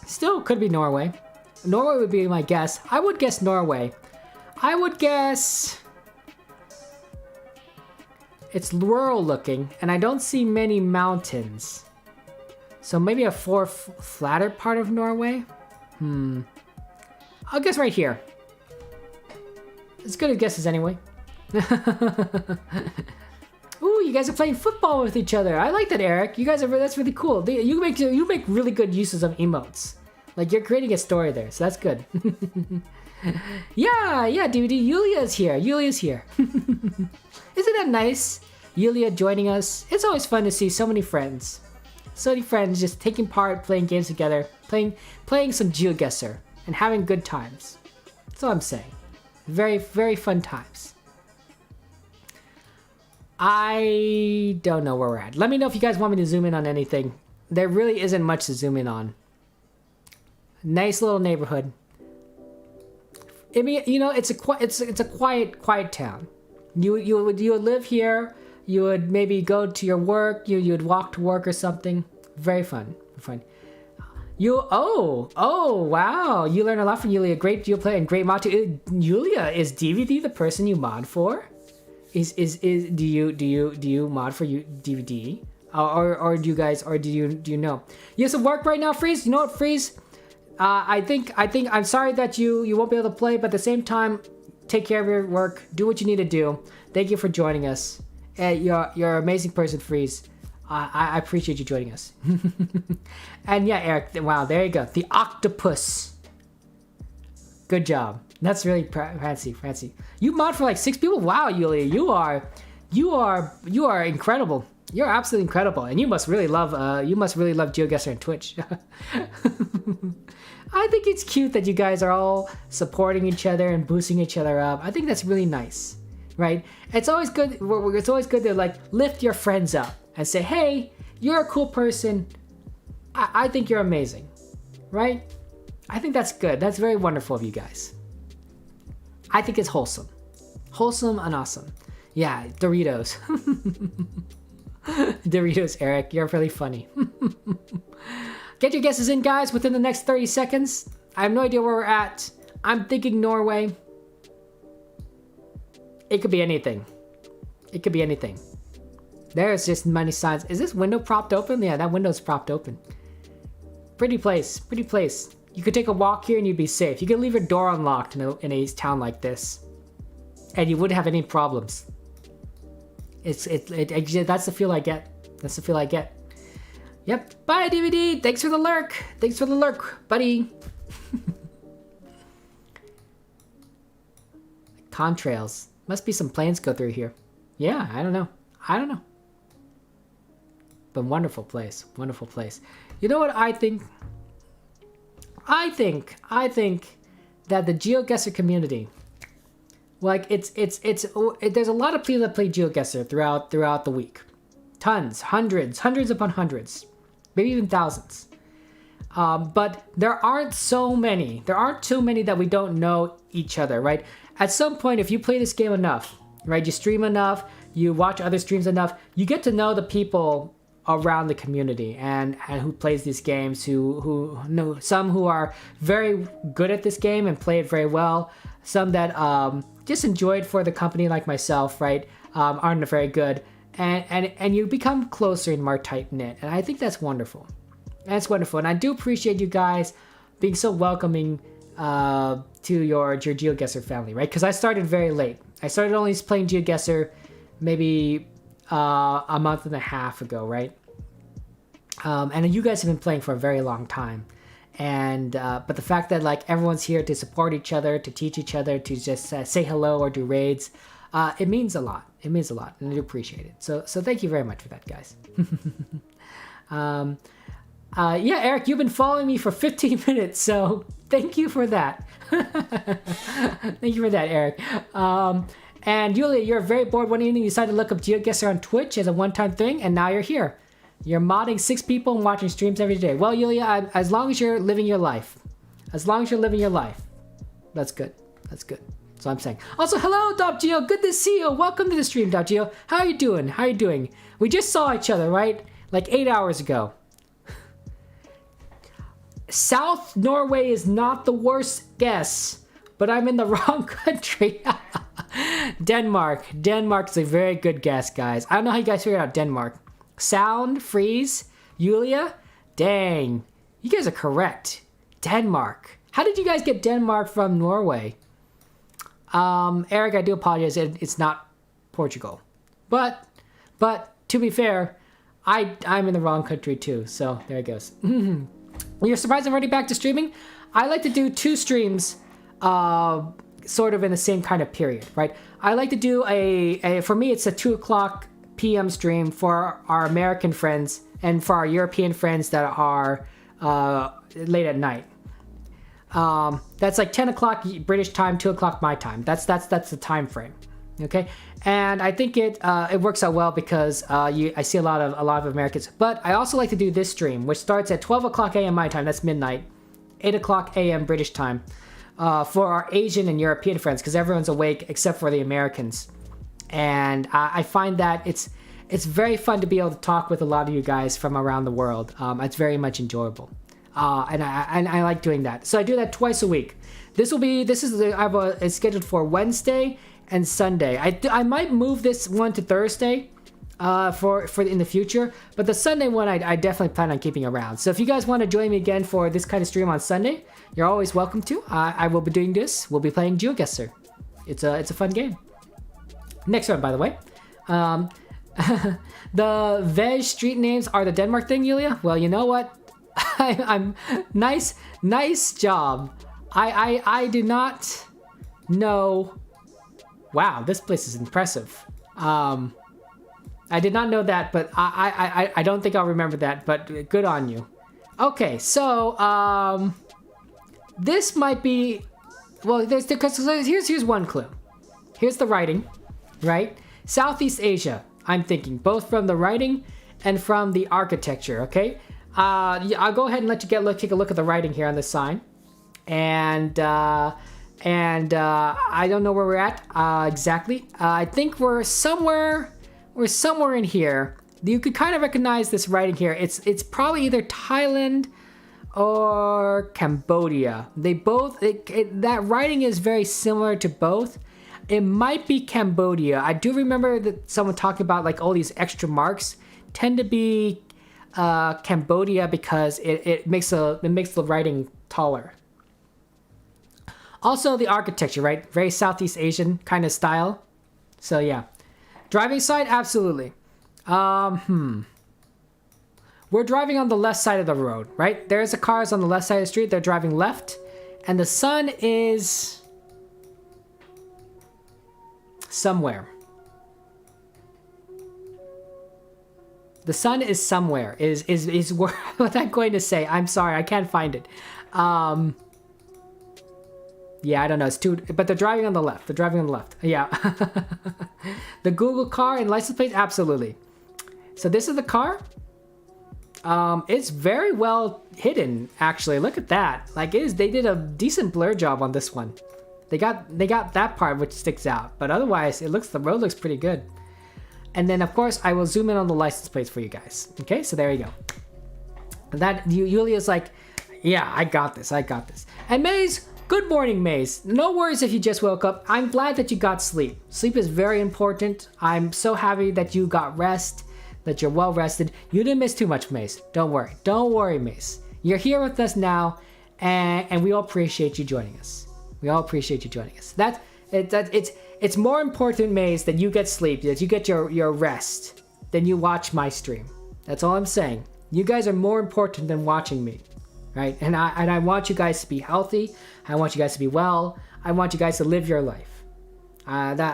Still could be Norway. Norway would be my guess. I would guess Norway. I would guess... It's rural looking, and I don't see many mountains. So maybe a flatter part of Norway? I'll guess right here. As good a guess as anyway. Ooh, you guys are playing football with each other. I like that, Eric. You guys are that's really cool. You make really good uses of emotes. Like you're creating a story there, so that's good. yeah, DVD. Yulia's here. Isn't that nice? Yulia joining us. It's always fun to see so many friends. So many friends just taking part, playing games together, playing some GeoGuessr, and having good times. That's all I'm saying. Very, very fun times. I don't know where we're at. Let me know if you guys want me to zoom in on anything. There really isn't much to zoom in on. Nice little neighborhood. I mean, you know, it's a quiet town. You would live here. You would maybe go to your work. You would walk to work or something. Very fun. Wow. You learn a lot from Yulia. Great Geo player and great mod too. Yulia, is DVD the person you mod for? Do you mod for DVD? Or do you know? You have some work right now, Freeze? You know what, Freeze? I think I'm sorry that you won't be able to play, but at the same time, take care of your work. Do what you need to do. Thank you for joining us. You're an amazing person, Freeze. I appreciate you joining us. And yeah, Eric, wow, there you go. The octopus. Good job. That's really fancy. You mod for like 6 people? Wow, Yulia, you are incredible. You're absolutely incredible, and you must really love GeoGuessr and Twitch. I think it's cute that you guys are all supporting each other and boosting each other up. I think that's really nice, right? It's always good. It's always good to like lift your friends up and say, "Hey, you're a cool person. I think you're amazing," right? I think that's good. That's very wonderful of you guys. I think it's wholesome and awesome. Yeah, Doritos. Doritos, Eric, you're really funny. Get your guesses in, guys, within the next 30 seconds. I have no idea where we're at. I'm thinking Norway. It could be anything. There's just many signs. Is this window propped open? Yeah, that window's propped open. Pretty place. You could take a walk here and you'd be safe. You could leave your door unlocked in a town like this, and you wouldn't have any problems. That's the feel I get. Yep. Bye, DVD. Thanks for the lurk, buddy. Contrails. Must be some planes go through here. Yeah, I don't know. But wonderful place. You know what I think? I think that the GeoGuessr community, like there's a lot of people that play GeoGuessr throughout the week. Tons, hundreds upon hundreds, maybe even thousands. But there aren't so many. There aren't too many that we don't know each other, right? At some point, if you play this game enough, right, you stream enough, you watch other streams enough, you get to know the people around the community and who plays these games, who know some who are very good at this game and play it very well, some that just enjoy it for the company like myself, right? Aren't very good, and you become closer and more tight knit, and I think that's wonderful. That's wonderful, and I do appreciate you guys being so welcoming to your GeoGuessr family, right? Because I started very late. I started only playing GeoGuessr maybe a month and a half ago, right? And you guys have been playing for a very long time, and but the fact that like everyone's here to support each other, to teach each other, to just say hello or do raids, it means a lot. It means a lot, and I do appreciate it. So thank you very much for that, guys. Yeah, Eric, you've been following me for 15 minutes, so thank you for that. Thank you for that, Eric. And Yulia, you're very bored one evening. You decided to look up GeoGuessr on Twitch as a one-time thing, and now you're here. You're modding 6 people and watching streams every day. Well, Yulia, as long as you're living your life. As long as you're living your life. That's good. That's good. So I'm saying. Also, hello, Geo. Good to see you. Welcome to the stream, Geo. How are you doing? How are you doing? We just saw each other, right? Like 8 hours ago. South Norway is not the worst guess, but I'm in the wrong country. Denmark. Denmark's a very good guess, guys. I don't know how you guys figured out Denmark. Sound, freeze, Yulia. Dang, you guys are correct. Denmark. How did you guys get Denmark from Norway? Eric, I do apologize. It's not Portugal, but to be fair, I'm in the wrong country too. So there it goes. You're surprised I'm already back to streaming? I like to do 2 streams sort of in the same kind of period, right? I like to do for me, it's a 2 o'clock p.m. stream for our American friends and for our European friends that are late at night. That's like 10 o'clock British time, 2 o'clock my time. That's the time frame. Okay, and I think it works out well because I see a lot of Americans. But I also like to do this stream, which starts at 12 o'clock a.m. my time. That's midnight, 8 o'clock a.m. British time, for our Asian and European friends, because everyone's awake except for the Americans. And I find that it's very fun to be able to talk with a lot of you guys from around the world. It's very much enjoyable, and I like doing that. So I do that twice a week. It's scheduled for Wednesday and Sunday. I might move this one to Thursday for in the future, but the Sunday one I definitely plan on keeping around. So if you guys want to join me again for this kind of stream on Sunday, you're always welcome to. I will be doing this. We'll be playing GeoGuessr. It's a fun game. Next one, by the way. The veg street names are the Denmark thing, Yulia? Well, you know what? I'm nice job. I do not know. Wow, this place is impressive. I did not know that, but I don't think I'll remember that, but good on you. Okay, so this might be, well, here's one clue. Here's the writing, right? Southeast Asia, I'm thinking, both from the writing and from the architecture, okay? I'll go ahead and let you take a look at the writing here on this sign. And I don't know where we're at exactly. I think we're somewhere in here. You could kind of recognize this writing here. It's probably either Thailand or Cambodia. They both, that writing is very similar to both. It might be Cambodia. I do remember that someone talking about like all these extra marks tend to be Cambodia because it makes the writing taller. Also the architecture, right? Very Southeast Asian kind of style. So yeah. Driving side, absolutely. We're driving on the left side of the road, right? There's a cars on the left side of the street. They're driving left. And the sun is somewhere. The sun is somewhere. Is what I'm going to say. I'm sorry, I can't find it. Yeah, I don't know. It's too, but they're driving on the left. They're driving on the left. Yeah. The Google car and license plate, absolutely. So this is the car. It's very well hidden, actually. Look at that. Like they did a decent blur job on this one. They got that part which sticks out, but otherwise the road looks pretty good. And then, of course, I will zoom in on the license plates for you guys. Okay, so there you go. That Yulia's like, yeah, I got this. And Maze, good morning, Maze. No worries if you just woke up. I'm glad that you got sleep. Sleep is very important. I'm so happy that you got rest, that you're well rested. You didn't miss too much, Maze. Don't worry, Maze. You're here with us now, and we all appreciate you joining us. It's more important, Maze, that you get sleep, that you get your rest, than you watch my stream. That's all I'm saying. You guys are more important than watching me, right? And I want you guys to be healthy. I want you guys to be well. I want you guys to live your life. That's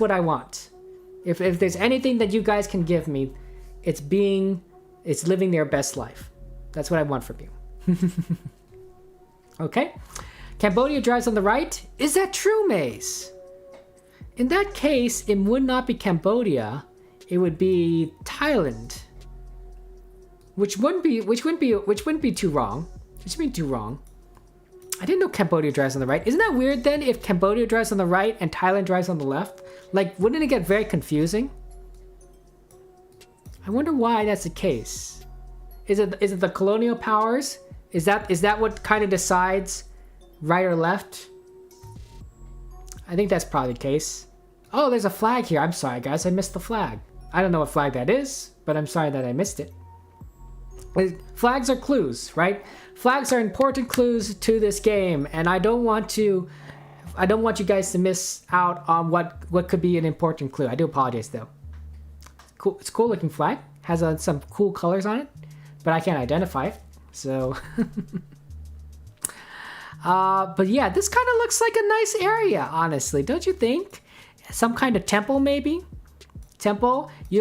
what I want. If there's anything that you guys can give me, it's living their best life. That's what I want from you. Okay. Cambodia drives on the right. Is that true, Maze? In that case, it would not be Cambodia. It would be Thailand, which wouldn't be too wrong. I didn't know Cambodia drives on the right. Isn't that weird then? If Cambodia drives on the right and Thailand drives on the left, like, wouldn't it get very confusing? I wonder why that's the case. Is it the colonial powers? Is that what kind of decides right or left? I think that's probably the case. Oh, there's a flag here. I'm sorry, guys. I missed the flag. I don't know what flag that is, but I'm sorry that I missed it. Flags are clues, right? Flags are important clues to this game, and I don't want you guys to miss out on what could be an important clue. I do apologize though. Cool, it's a cool looking flag. Has some cool colors on it, but I can't identify it. So, but yeah, this kind of looks like a nice area, honestly, don't you think? Some kind of temple, maybe. Temple. They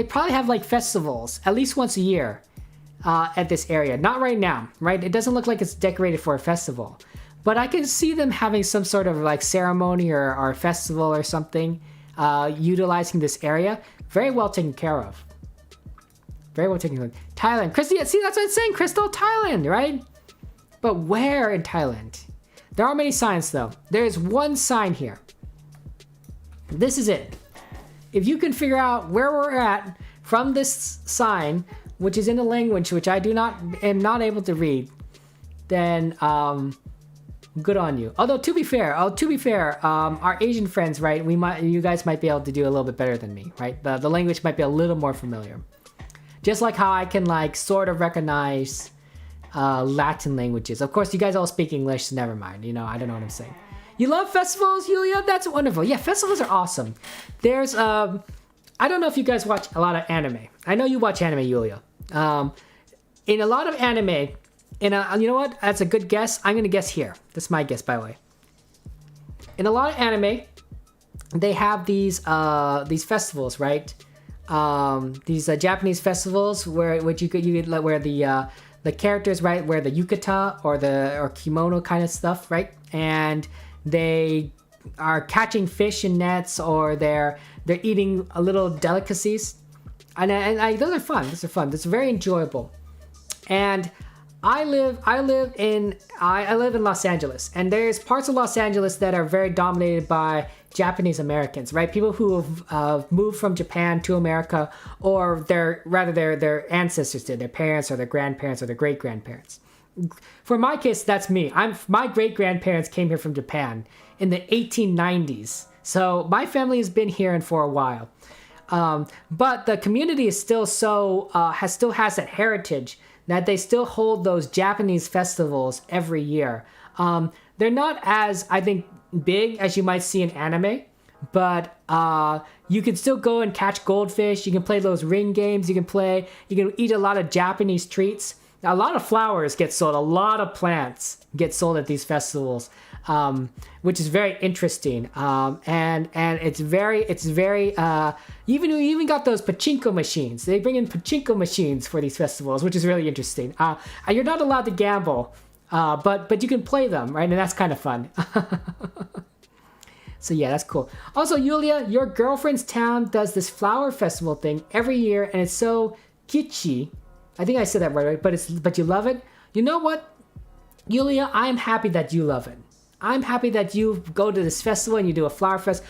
probably have like festivals at least once a year at this area. Not right now, right? It doesn't look like it's decorated for a festival, but I can see them having some sort of like ceremony or festival or something, utilizing this area. Very well taken care of. Thailand. Christy, see, that's what I'm saying, Crystal. Thailand, right? But where in Thailand? There are many signs though. There's one sign here. This is it. If you can figure out where we're at from this sign, which is in a language which I am not able to read, then good on you. Although to be fair, our Asian friends, right? You guys might be able to do a little bit better than me, right? The language might be a little more familiar. Just like how I can like sort of recognize Latin languages. Of course, you guys all speak English, so never mind. I don't know what I'm saying. You love festivals, Yulia? That's wonderful. Yeah, festivals are awesome. There's, I don't know if you guys watch a lot of anime. I know you watch anime, Yulia. In a lot of anime, you know what? That's a good guess. I'm going to guess here. That's my guess, by the way. In a lot of anime, they have these festivals, right? These Japanese festivals where the characters, right, wear the yukata or kimono kind of stuff, right? And they are catching fish in nets, or they're eating a little delicacies, and those are fun. It's very enjoyable. And I live in Los Angeles, and there's parts of Los Angeles that are very dominated by Japanese Americans, right? People who have moved from Japan to America, or their ancestors did, their parents or their grandparents or their great grandparents. For my case, that's me. My great grandparents came here from Japan in the 1890s, so my family has been here and for a while. But the community is still has that heritage that they still hold those Japanese festivals every year. They're not as, I think, big as you might see in anime, but you can still go and catch goldfish. You can play those ring games. You can eat a lot of Japanese treats. A lot of flowers get sold. A lot of plants get sold at these festivals, which is very interesting. And it's very you even got those pachinko machines. They bring in pachinko machines for these festivals, which is really interesting. You're not allowed to gamble, but you can play them, right? And that's kind of fun. So yeah, that's cool. Also, Yulia, your girlfriend's town does this flower festival thing every year, and it's so kitschy. I think I said that right? But you love it. You know what, Yulia? I am happy that you love it. I'm happy that you go to this festival and you do a flower fest.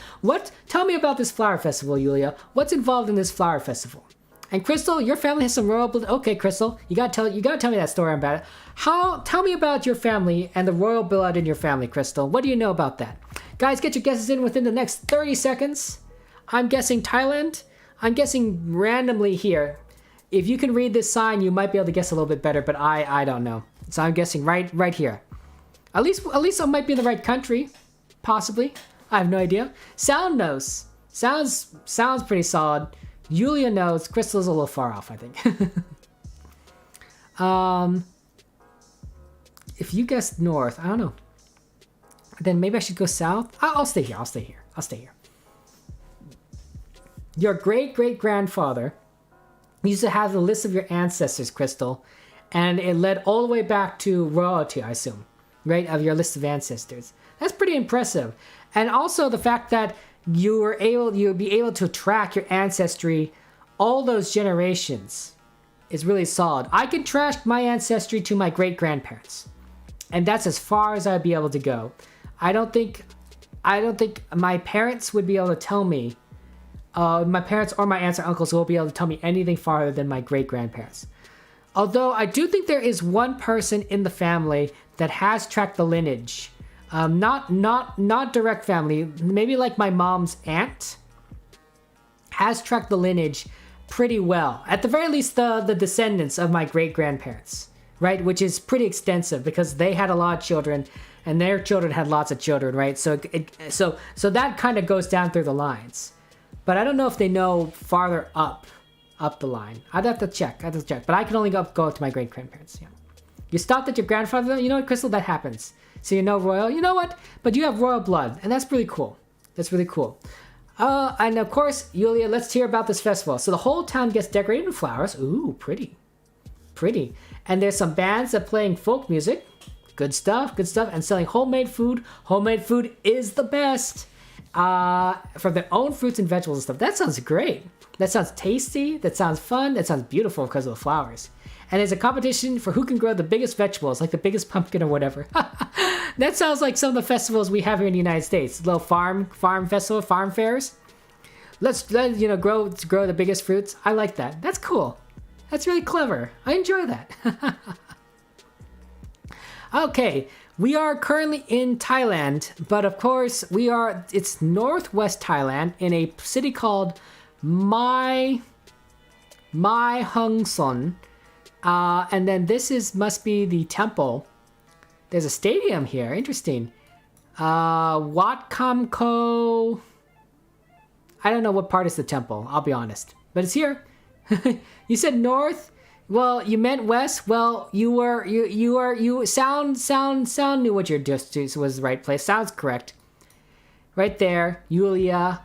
Tell me about this flower festival, Yulia. What's involved in this flower festival? And Crystal, your family has some royal blood. Okay, Crystal, you gotta tell me that story about it. Tell me about your family and the royal blood in your family, Crystal. What do you know about that? Guys, get your guesses in within the next 30 seconds. I'm guessing Thailand. I'm guessing randomly here. If you can read this sign, you might be able to guess a little bit better, but I don't know. So I'm guessing right here. At least I might be in the right country, possibly. I have no idea. Sound knows. Sounds pretty solid. Yulia knows. Crystal's a little far off, I think. If you guessed north, I don't know. Then maybe I should go south. I'll stay here. I'll stay here. Your great-great-grandfather used to have the list of your ancestors, Crystal, and it led all the way back to royalty, I assume, right? Of your list of ancestors. That's pretty impressive. And also the fact that you'd be able to track your ancestry all those generations is really solid. I can track my ancestry to my great-grandparents, and that's as far as I'd be able to go. I don't think my parents would be able to tell me. My parents or my aunts or uncles will be able to tell me anything farther than my great-grandparents. Although I do think there is one person in the family that has tracked the lineage. Not direct family, maybe like my mom's aunt has tracked the lineage pretty well. At the very least, the descendants of my great-grandparents, right? Which is pretty extensive because they had a lot of children and their children had lots of children, right? So that kind of goes down through the lines. But I don't know if they know farther up the line. I'd have to check. But I can only go to my great-grandparents. Yeah. You stopped at your grandfather? You know what, Crystal? That happens. So you know royal. You know what? But you have royal blood, and that's really cool. And of course, Yulia, let's hear about this festival. So the whole town gets decorated with flowers. Ooh, pretty. And there's some bands that are playing folk music. Good stuff. And selling homemade food. Homemade food is the best. From their own fruits and vegetables and stuff. That sounds great. That sounds tasty. That sounds fun. That sounds beautiful because of the flowers. And there's a competition for who can grow the biggest vegetables, like the biggest pumpkin or whatever. That sounds like some of the festivals we have here in the United States. Little farm festival, farm fairs. Let's grow the biggest fruits. I like that. That's cool. That's really clever. I enjoy that. Okay. We are currently in Thailand, but of course it's northwest Thailand in a city called Mai Hung Son. And then this must be the temple. There's a stadium here. Interesting. Wat Kam Ko. I don't know what part is the temple, I'll be honest. But it's here. You said north? Well, you meant west. Well, you sound knew what your distance was the right place. Sounds correct. Right there, Yulia.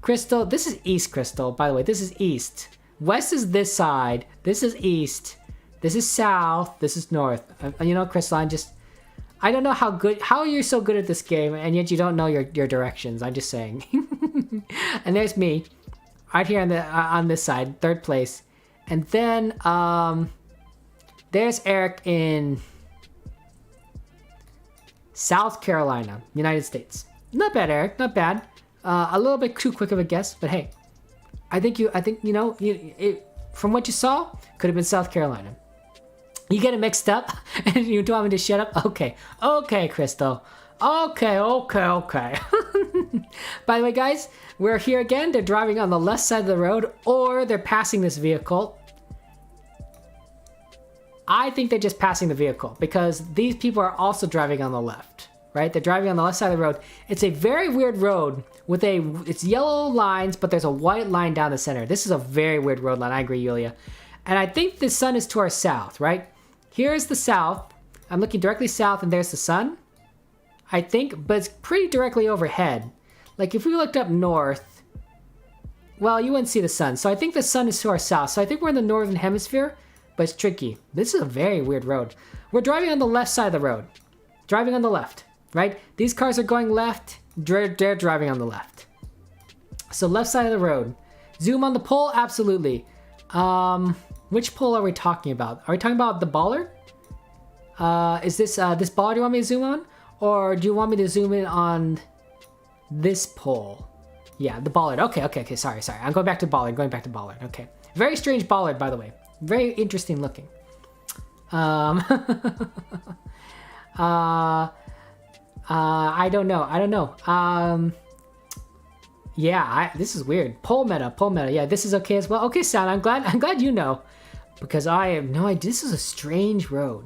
Crystal, this is east, Crystal, by the way. This is east. West is this side. This is east. This is south. This is north. Crystal, I don't know how you're so good at this game, and yet you don't know your directions. I'm just saying. And there's me, right here on this side, third place. And then there's Eric in South Carolina, United States. Not bad, Eric. Not bad. A little bit too quick of a guess, but hey, I think from what you saw, could have been South Carolina. You get it mixed up, and you want me to shut up? Okay, Crystal. Okay. By the way, guys, we're here again. They're driving on the left side of the road, or they're passing this vehicle. I think they're just passing the vehicle because these people are also driving on the left, right? They're driving on the left side of the road. It's a very weird road with it's yellow lines, but there's a white line down the center. This is a very weird road line. I agree, Yulia. And I think the sun is to our south, right? Here's the south. I'm looking directly south, and there's the sun. I think, but it's pretty directly overhead. Like if we looked up north, well, you wouldn't see the sun. So I think the sun is to our south. So I think we're in the northern hemisphere, but it's tricky. This is a very weird road. We're driving on the left side of the road. Driving on the left, right? These cars are going left. They're driving on the left. So left side of the road. Zoom on the pole? Absolutely. Which pole are we talking about? Are we talking about the baller? Is this baller you want me to zoom on? Or do you want me to zoom in on this pole? Yeah, the bollard. Okay. Sorry. I'm going back to bollard. Okay. Very strange bollard, by the way. Very interesting looking. I don't know. Yeah, this is weird. Pole meta. Yeah, this is okay as well. Okay, Sound. I'm glad you know, because I have no idea. This is a strange road.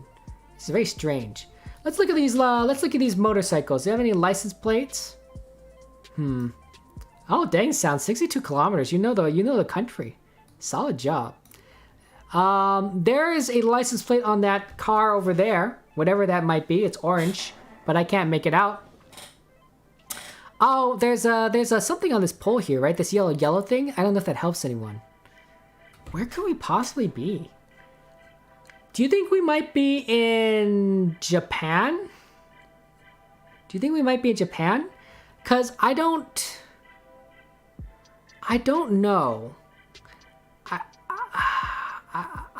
It's very strange. Let's look at these. Let's look at these motorcycles. Do you have any license plates? Oh, dang, Sound. 62 kilometers. You know the country. Solid job. There is a license plate on that car over there. Whatever that might be. It's orange, but I can't make it out. Oh, there's something on this pole here, right? This yellow thing. I don't know if that helps anyone. Where could we possibly be? Do you think we might be in Japan? Cause I don't know.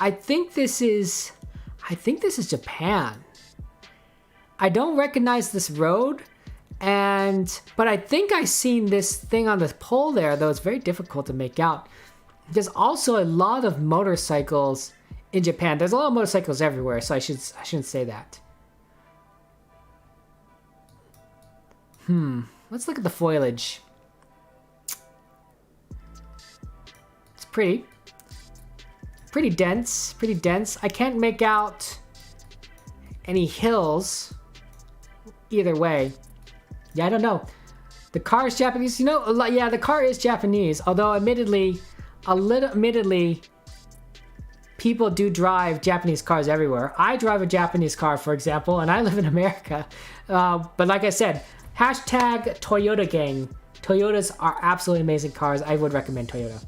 I think this is Japan. I don't recognize this road. But I think I've seen this thing on the pole there, though it's very difficult to make out. There's also a lot of motorcycles in Japan. There's a lot of motorcycles everywhere, so I shouldn't say that. Let's look at the foliage. It's pretty dense. I can't make out any hills either way. Yeah, I don't know. The car is Japanese. You know, yeah, the car is Japanese. Although, admittedly, people do drive Japanese cars everywhere. I drive a Japanese car, for example, and I live in America. But like I said, hashtag Toyota gang. Toyotas are absolutely amazing cars. I would recommend Toyota.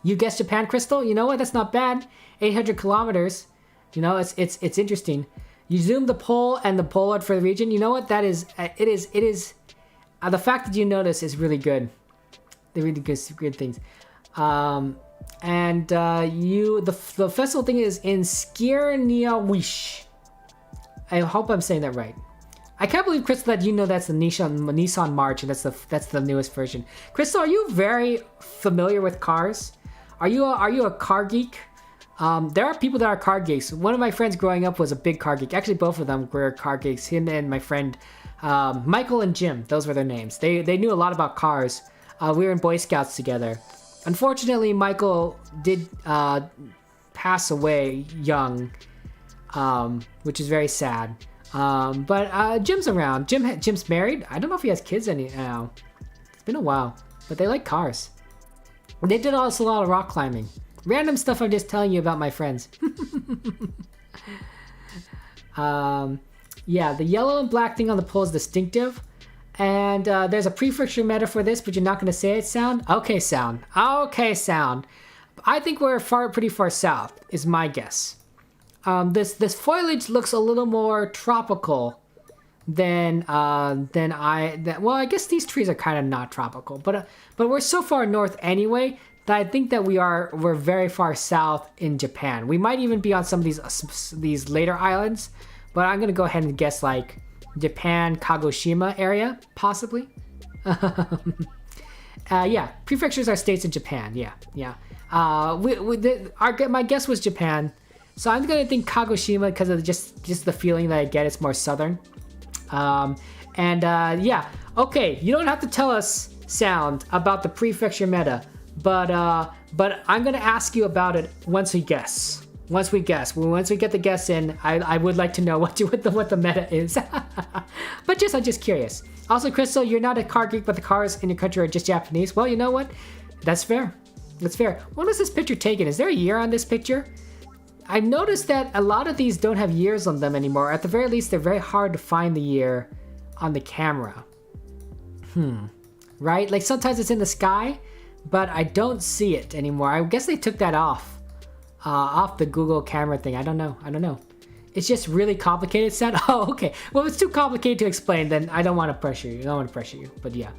You guessed Japan, Crystal? You know what? That's not bad. 800 kilometers. You know, it's interesting. You zoom the pole and the pollard for the region. You know what? That is, it is. The fact that you notice is really good. They're really good things. The festival thing is in Skierniewice. I hope I'm saying that right. I can't believe, Crystal, that you know that's the Nissan March, and that's the newest version. Crystal, are you very familiar with cars? Are you a car geek? There are people that are car geeks. One of my friends growing up was a big car geek. Actually, both of them were car geeks. Him and my friend Michael and Jim. Those were their names. They knew a lot about cars. We were in Boy Scouts together. Unfortunately, Michael did pass away young, which is very sad. But Jim's around. Jim's married. I don't know if he has kids now. It's been a while, but they like cars. They did also a lot of rock climbing. Random stuff I'm just telling you about my friends. Yeah, the yellow and black thing on the pole is distinctive. And there's a prefixure meta for this, but you're not going to say it, Sound? Okay, Sound. I think we're pretty far south, is my guess. This foliage looks a little more tropical than well, I guess these trees are kind of not tropical, but we're so far north anyway that I think that we're very far south in Japan. We might even be on some of these later islands, but I'm gonna go ahead and guess like Japan, Kagoshima area, possibly. Yeah, prefectures are states in Japan. Yeah. My guess was Japan, so I'm gonna think Kagoshima because of just the feeling that I get. It's more southern. Yeah. Okay, you don't have to tell us, Sound, about the prefecture meta, but I'm gonna ask you about it once we guess. Once we get the guess in, I would like to know what the meta is. But I'm just curious. Also, Crystal, you're not a car geek, but the cars in your country are just Japanese. Well, you know what? That's fair. When was this picture taken? Is there a year on this picture? I've noticed that a lot of these don't have years on them anymore. At the very least, they're very hard to find the year on the camera. Right? Like sometimes it's in the sky, but I don't see it anymore. I guess they took that off the Google camera thing. I don't know. It's just really complicated, Sad. Oh, okay. Well, if it's too complicated to explain, then I don't want to pressure you. But yeah,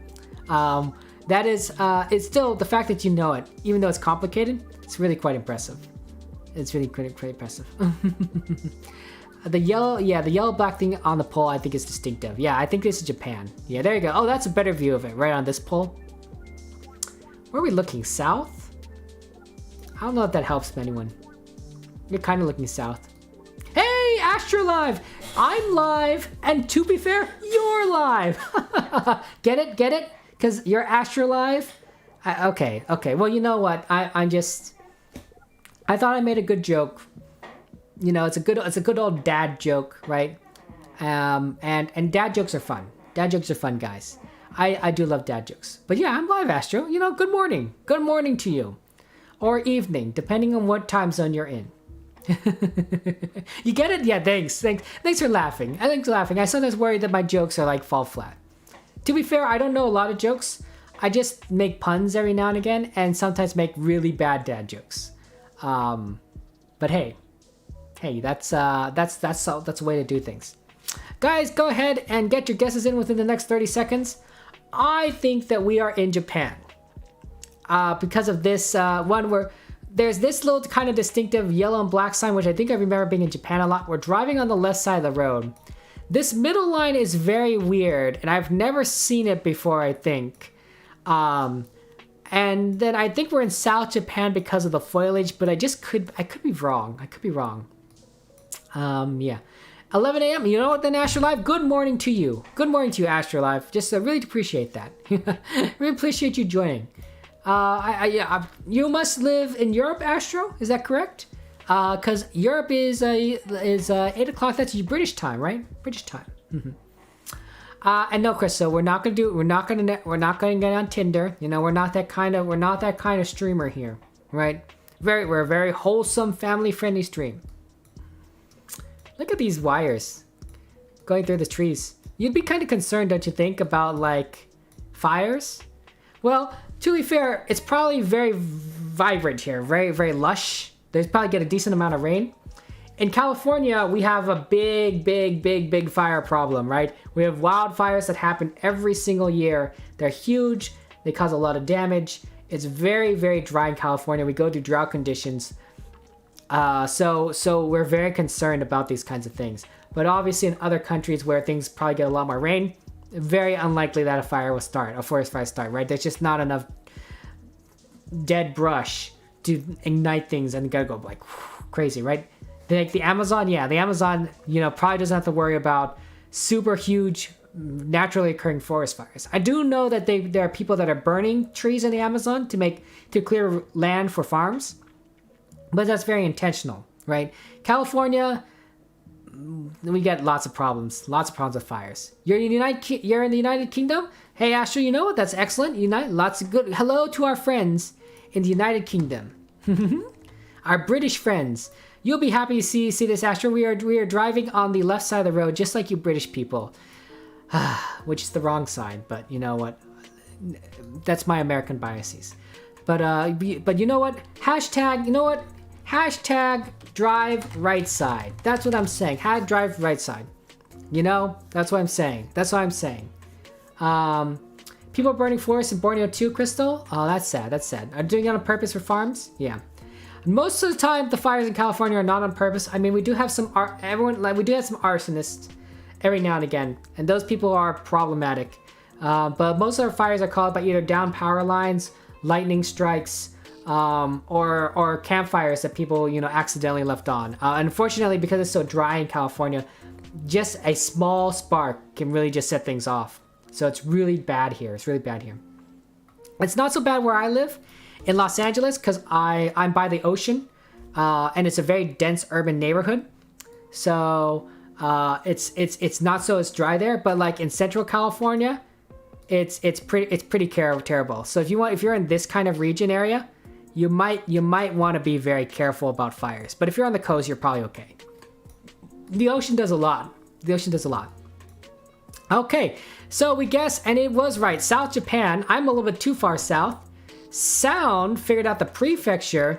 that is. It's still the fact that you know it, even though it's complicated. It's really quite impressive. It's really quite impressive. The yellow black thing on the pole I think is distinctive. Yeah, I think this is Japan. Yeah, there you go. Oh, that's a better view of it right on this pole. Where are we looking? South? I don't know if that helps anyone. You're kind of looking south. Hey, Astro Live! I'm live, and to be fair, you're live. Get it? Get it? Because you're Astro Live? Okay. Well, you know what? I thought I made a good joke. You know, it's a good old dad joke, right? And dad jokes are fun. Dad jokes are fun, guys. I do love dad jokes. But yeah, I'm live, Astro. You know, good morning. Good morning to you. Or evening, depending on what time zone you're in. You get it? Yeah, thanks for laughing. Thanks for laughing. I sometimes worry that my jokes are like fall flat. To be fair, I don't know a lot of jokes. I just make puns every now and again, and sometimes make really bad dad jokes. But hey, that's a way to do things. Guys, go ahead and get your guesses in within the next 30 seconds. I think that we are in Japan. Because of this one where there's this little kind of distinctive yellow and black sign, which I think I remember being in Japan a lot. We're driving on the left side of the road. This middle line is very weird, and I've never seen it before, I think. And then I think we're in South Japan because of the foliage, but I could be wrong. I could be wrong. Yeah. 11 a.m. You know what, then Astro Live? Good morning to you. Good morning to you, Astro Live. Just really appreciate that. Really appreciate you joining. You must live in Europe, Astro. Is that correct? Because Europe is 8 o'clock. That's British time, right? British time. And no, Chris. So we're not gonna get on Tinder. You know, we're not that kind of streamer here, right? We're a very wholesome, family-friendly stream. Look at these wires going through the trees. You'd be kind of concerned, don't you think, about like fires? Well, to be fair, it's probably very vibrant here, very, very lush. There's probably get a decent amount of rain. In California, we have a big fire problem, right? We have wildfires that happen every single year. They're huge. They cause a lot of damage. It's very, very dry in California. We go through drought conditions. So we're very concerned about these kinds of things. But obviously in other countries where things probably get a lot more rain, very unlikely that a forest fire start, right? There's just not enough dead brush to ignite things and gotta go like crazy, right? Like the Amazon, you know, probably doesn't have to worry about super huge naturally occurring forest fires. I do know that there are people that are burning trees in the Amazon to clear land for farms, but that's very intentional, right? California, we get lots of problems with fires. You're in the United Kingdom? Hey, Astro, you know what? That's excellent. Lots of good. Hello to our friends in the United Kingdom. Our British friends. You'll be happy to see this, Astro. We are driving on the left side of the road, just like you British people. Which is the wrong side, but you know what? That's my American biases. But you know what? Hashtag drive right side. That's what I'm saying. Drive right side. You know? That's what I'm saying. People are burning forests in Borneo too, Crystal? Oh, that's sad. Are doing it on purpose for farms? Yeah. Most of the time, the fires in California are not on purpose. I mean, we do have some we do have some arsonists every now and again, and those people are problematic. But most of our fires are caused by either down power lines, lightning strikes, or campfires that people, you know, accidentally left on. Unfortunately, because it's so dry in California, just a small spark can really just set things off. So it's really bad here. It's not so bad where I live in Los Angeles because I'm by the ocean, and it's a very dense urban neighborhood. So it's not so as dry there. But like in Central California, it's pretty terrible. So if you're in this kind of region area, you might want to be very careful about fires. But if you're on the coast, you're probably okay. The ocean does a lot. Okay, so we guessed, and it was right. South Japan. I'm a little bit too far south. Sound figured out the prefecture.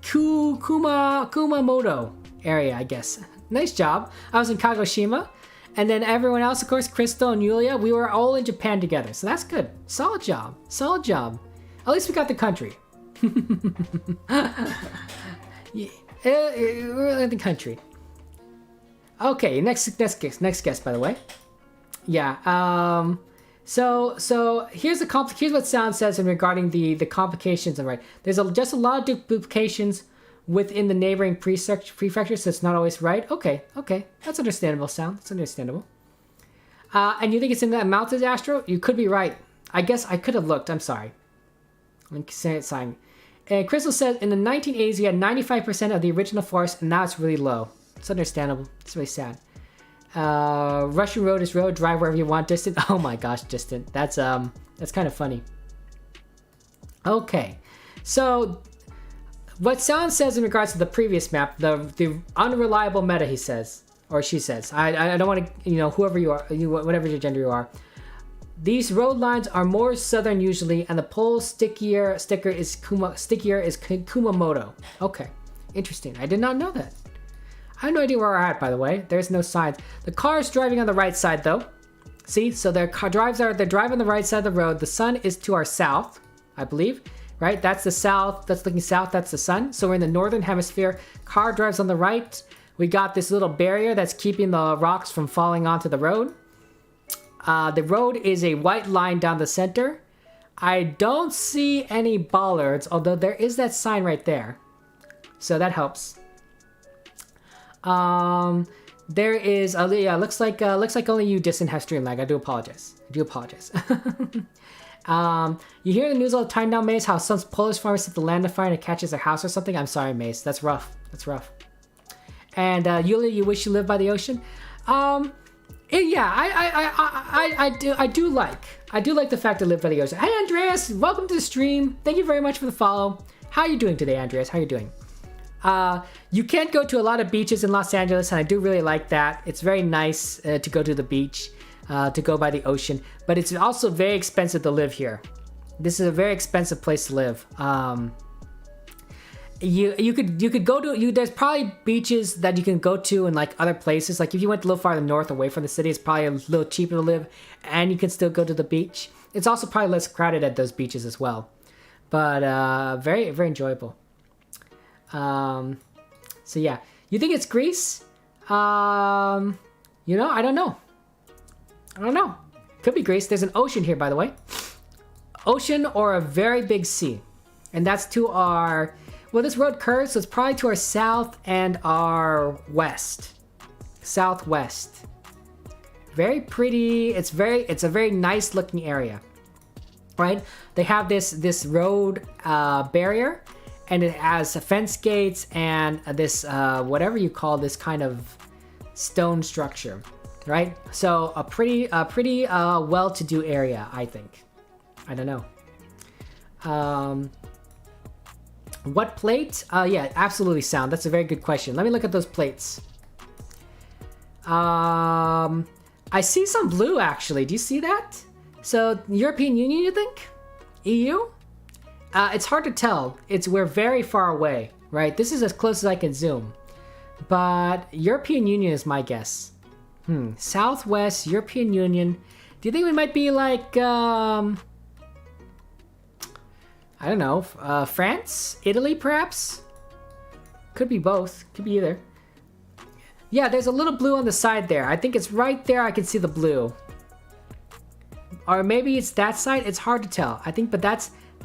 Kumamoto area, I guess. Nice job. I was in Kagoshima. And then everyone else, of course, Crystal and Yulia, we were all in Japan together. So that's good. Solid job. At least we got the country. Yeah. We're in the country. Okay, next guess, by the way. Yeah. So here's what sound says in regarding the complications. Right, there's just a lot of duplications within the neighboring prefectures, so it's not always right. Okay, that's understandable. Sound, that's understandable. And you think it's in that mountains, Astro? You could be right. I guess I could have looked. I'm sorry. I'm saying it's sign. And Crystal says in the 1980s, we had 95% of the original forest, and now it's really low. It's understandable. It's really sad. Russian road is road. Drive wherever you want. Distant. Oh my gosh, distant. That's kind of funny. Okay, so what Sound says in regards to the previous map, the unreliable meta, he says, or she says. I don't want to, whoever you are, whatever your gender you are. These road lines are more southern usually, and the pole sticker is Kumamoto. Okay, interesting. I did not know that. I have no idea where we're at, by the way. There's no signs. The car is driving on the right side, though. See, so they're driving on the right side of the road. The sun is to our south, I believe. Right? That's the south. That's looking south. That's the sun. So we're in the northern hemisphere. Car drives on the right. We got this little barrier that's keeping the rocks from falling onto the road. The road is a white line down the center. I don't see any bollards, although there is that sign right there. So that helps. There is, yeah, looks like only you, Distant, have stream lag. I do apologize. You hear the news all the time now, Mace, how some Polish farmers set the land on fire and it catches their house or something? I'm sorry, Mace. That's rough. And Yulia, you wish you lived by the ocean? Yeah, I do like the fact I live by the ocean. Hey, Andreas, welcome to the stream. Thank you very much for the follow. How are you doing today, Andreas? How are you doing? You can't go to a lot of beaches in Los Angeles, and I do really like that. It's very nice to go to the beach, to go by the ocean, but it's also very expensive to live here. This is a very expensive place to live. You could go to there's probably beaches that you can go to in like other places. Like if you went a little farther north away from the city, it's probably a little cheaper to live, and you can still go to the beach. It's also probably less crowded at those beaches as well, but very, very enjoyable. So yeah, you think it's Greece? I don't know. Could be Greece. There's an ocean here, by the way. Ocean or a very big sea, and that's to our. Well, this road curves, so it's probably to our south and our west. Southwest. Very pretty. It's a very nice looking area. Right? They have this road barrier, and it has fence gates and this whatever you call this kind of stone structure. Right? So a pretty well-to-do area, I think. I don't know. What plate? Yeah, absolutely, Sound. That's a very good question. Let me look at those plates. I see some blue, actually. Do you see that? So, European Union, you think? EU? It's hard to tell. We're very far away, right? This is as close as I can zoom. But European Union is my guess. Southwest, European Union. Do you think we might be like... I don't know, France? Italy, perhaps? Could be both. Could be either. Yeah, there's a little blue on the side there. I think it's right there. I can see the blue. Or maybe it's that side. It's hard to tell. I think, but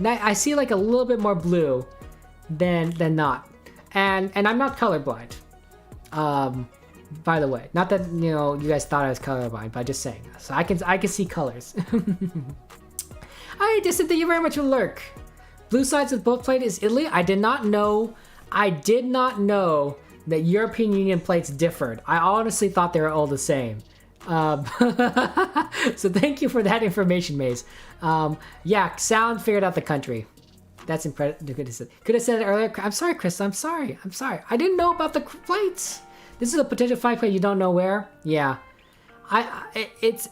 I see like a little bit more blue than not. And I'm not colorblind. By the way, not that you guys thought I was colorblind, but just saying. So I can see colors. Hi, Distant. Thank you very much for the lurk. Blue sides of both plate is Italy. I did not know that European Union plates differed. I honestly thought they were all the same. So thank you for that information, Maze. Yeah, Sound figured out the country. That's impressive. Could have said it earlier. I'm sorry, Chris. I'm sorry. I didn't know about the plates. This is a potential 5 plate. You don't know where? Yeah. It's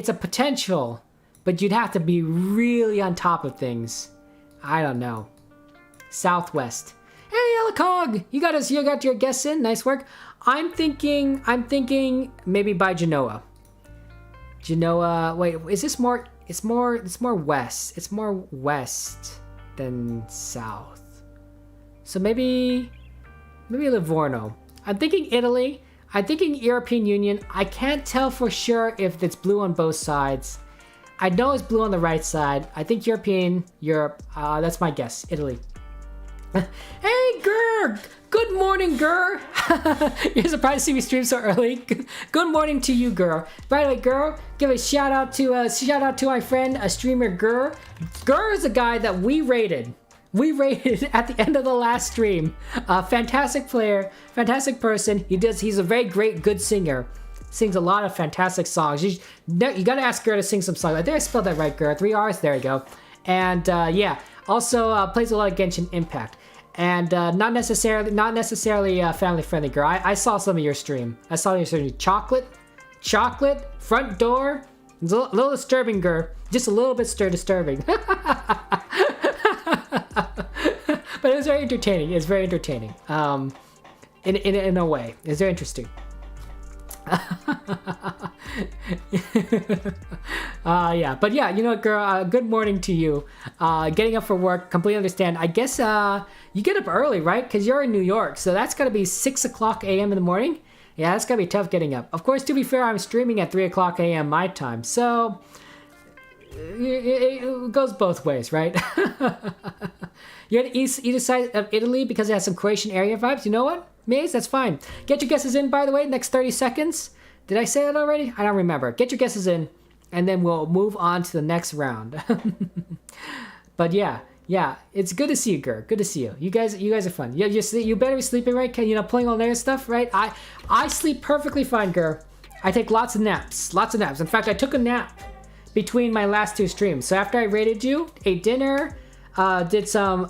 a potential, but you'd have to be really on top of things. I don't know. Southwest. Hey, Elicog! You got your guess in. Nice work. I'm thinking maybe by Genoa. Genoa. Wait, is this more? It's more west. It's more west than south. So maybe Maybe Livorno. I'm thinking Italy. I'm thinking European Union. I can't tell for sure if it's blue on both sides. I know it's blue on the right side. I think Europe. That's my guess. Italy. Hey, Gur! Good morning, Gur! You're surprised to see me stream so early? Good morning to you, Gur. By the way, Gur, give a shout out to my friend, a streamer, Gur. Gur is a guy that we rated. We rated at the end of the last stream. Fantastic player, fantastic person. He's a very good singer. Sings a lot of fantastic songs. You gotta ask Gur to sing some songs. I think I spelled that right, Gur. 3 R's, there you go. And yeah, also plays a lot of Genshin Impact. And not necessarily family friendly, Gur. I saw some of your stream. I saw your stream. Chocolate, front door. It's a little disturbing, Gur. Just a little bit disturbing. But it was very entertaining. It's very entertaining. In a way, it's very interesting. Yeah, but yeah, you know what, Girl, good morning to you. Getting up for work, completely understand. I guess you get up early, right? Because you're in New York, so that's gotta be 6 o'clock a.m. in the morning. Yeah, that's gotta be tough getting up. Of course, to be fair, I'm streaming at 3 o'clock a.m. my time, so it goes both ways, right? You're on the either side of Italy because it has some Croatian area vibes. You know what, Maze? That's fine. Get your guesses in, by the way, next 30 seconds. Did I say that already? I don't remember. Get your guesses in, and then we'll move on to the next round. But yeah, it's good to see you, Gur. Good to see you. You guys are fun. You better be sleeping, right? You know, playing all night and stuff, right? I sleep perfectly fine, Gur. I take lots of naps. In fact, I took a nap between my last 2 streams. So after I rated you, ate dinner, did some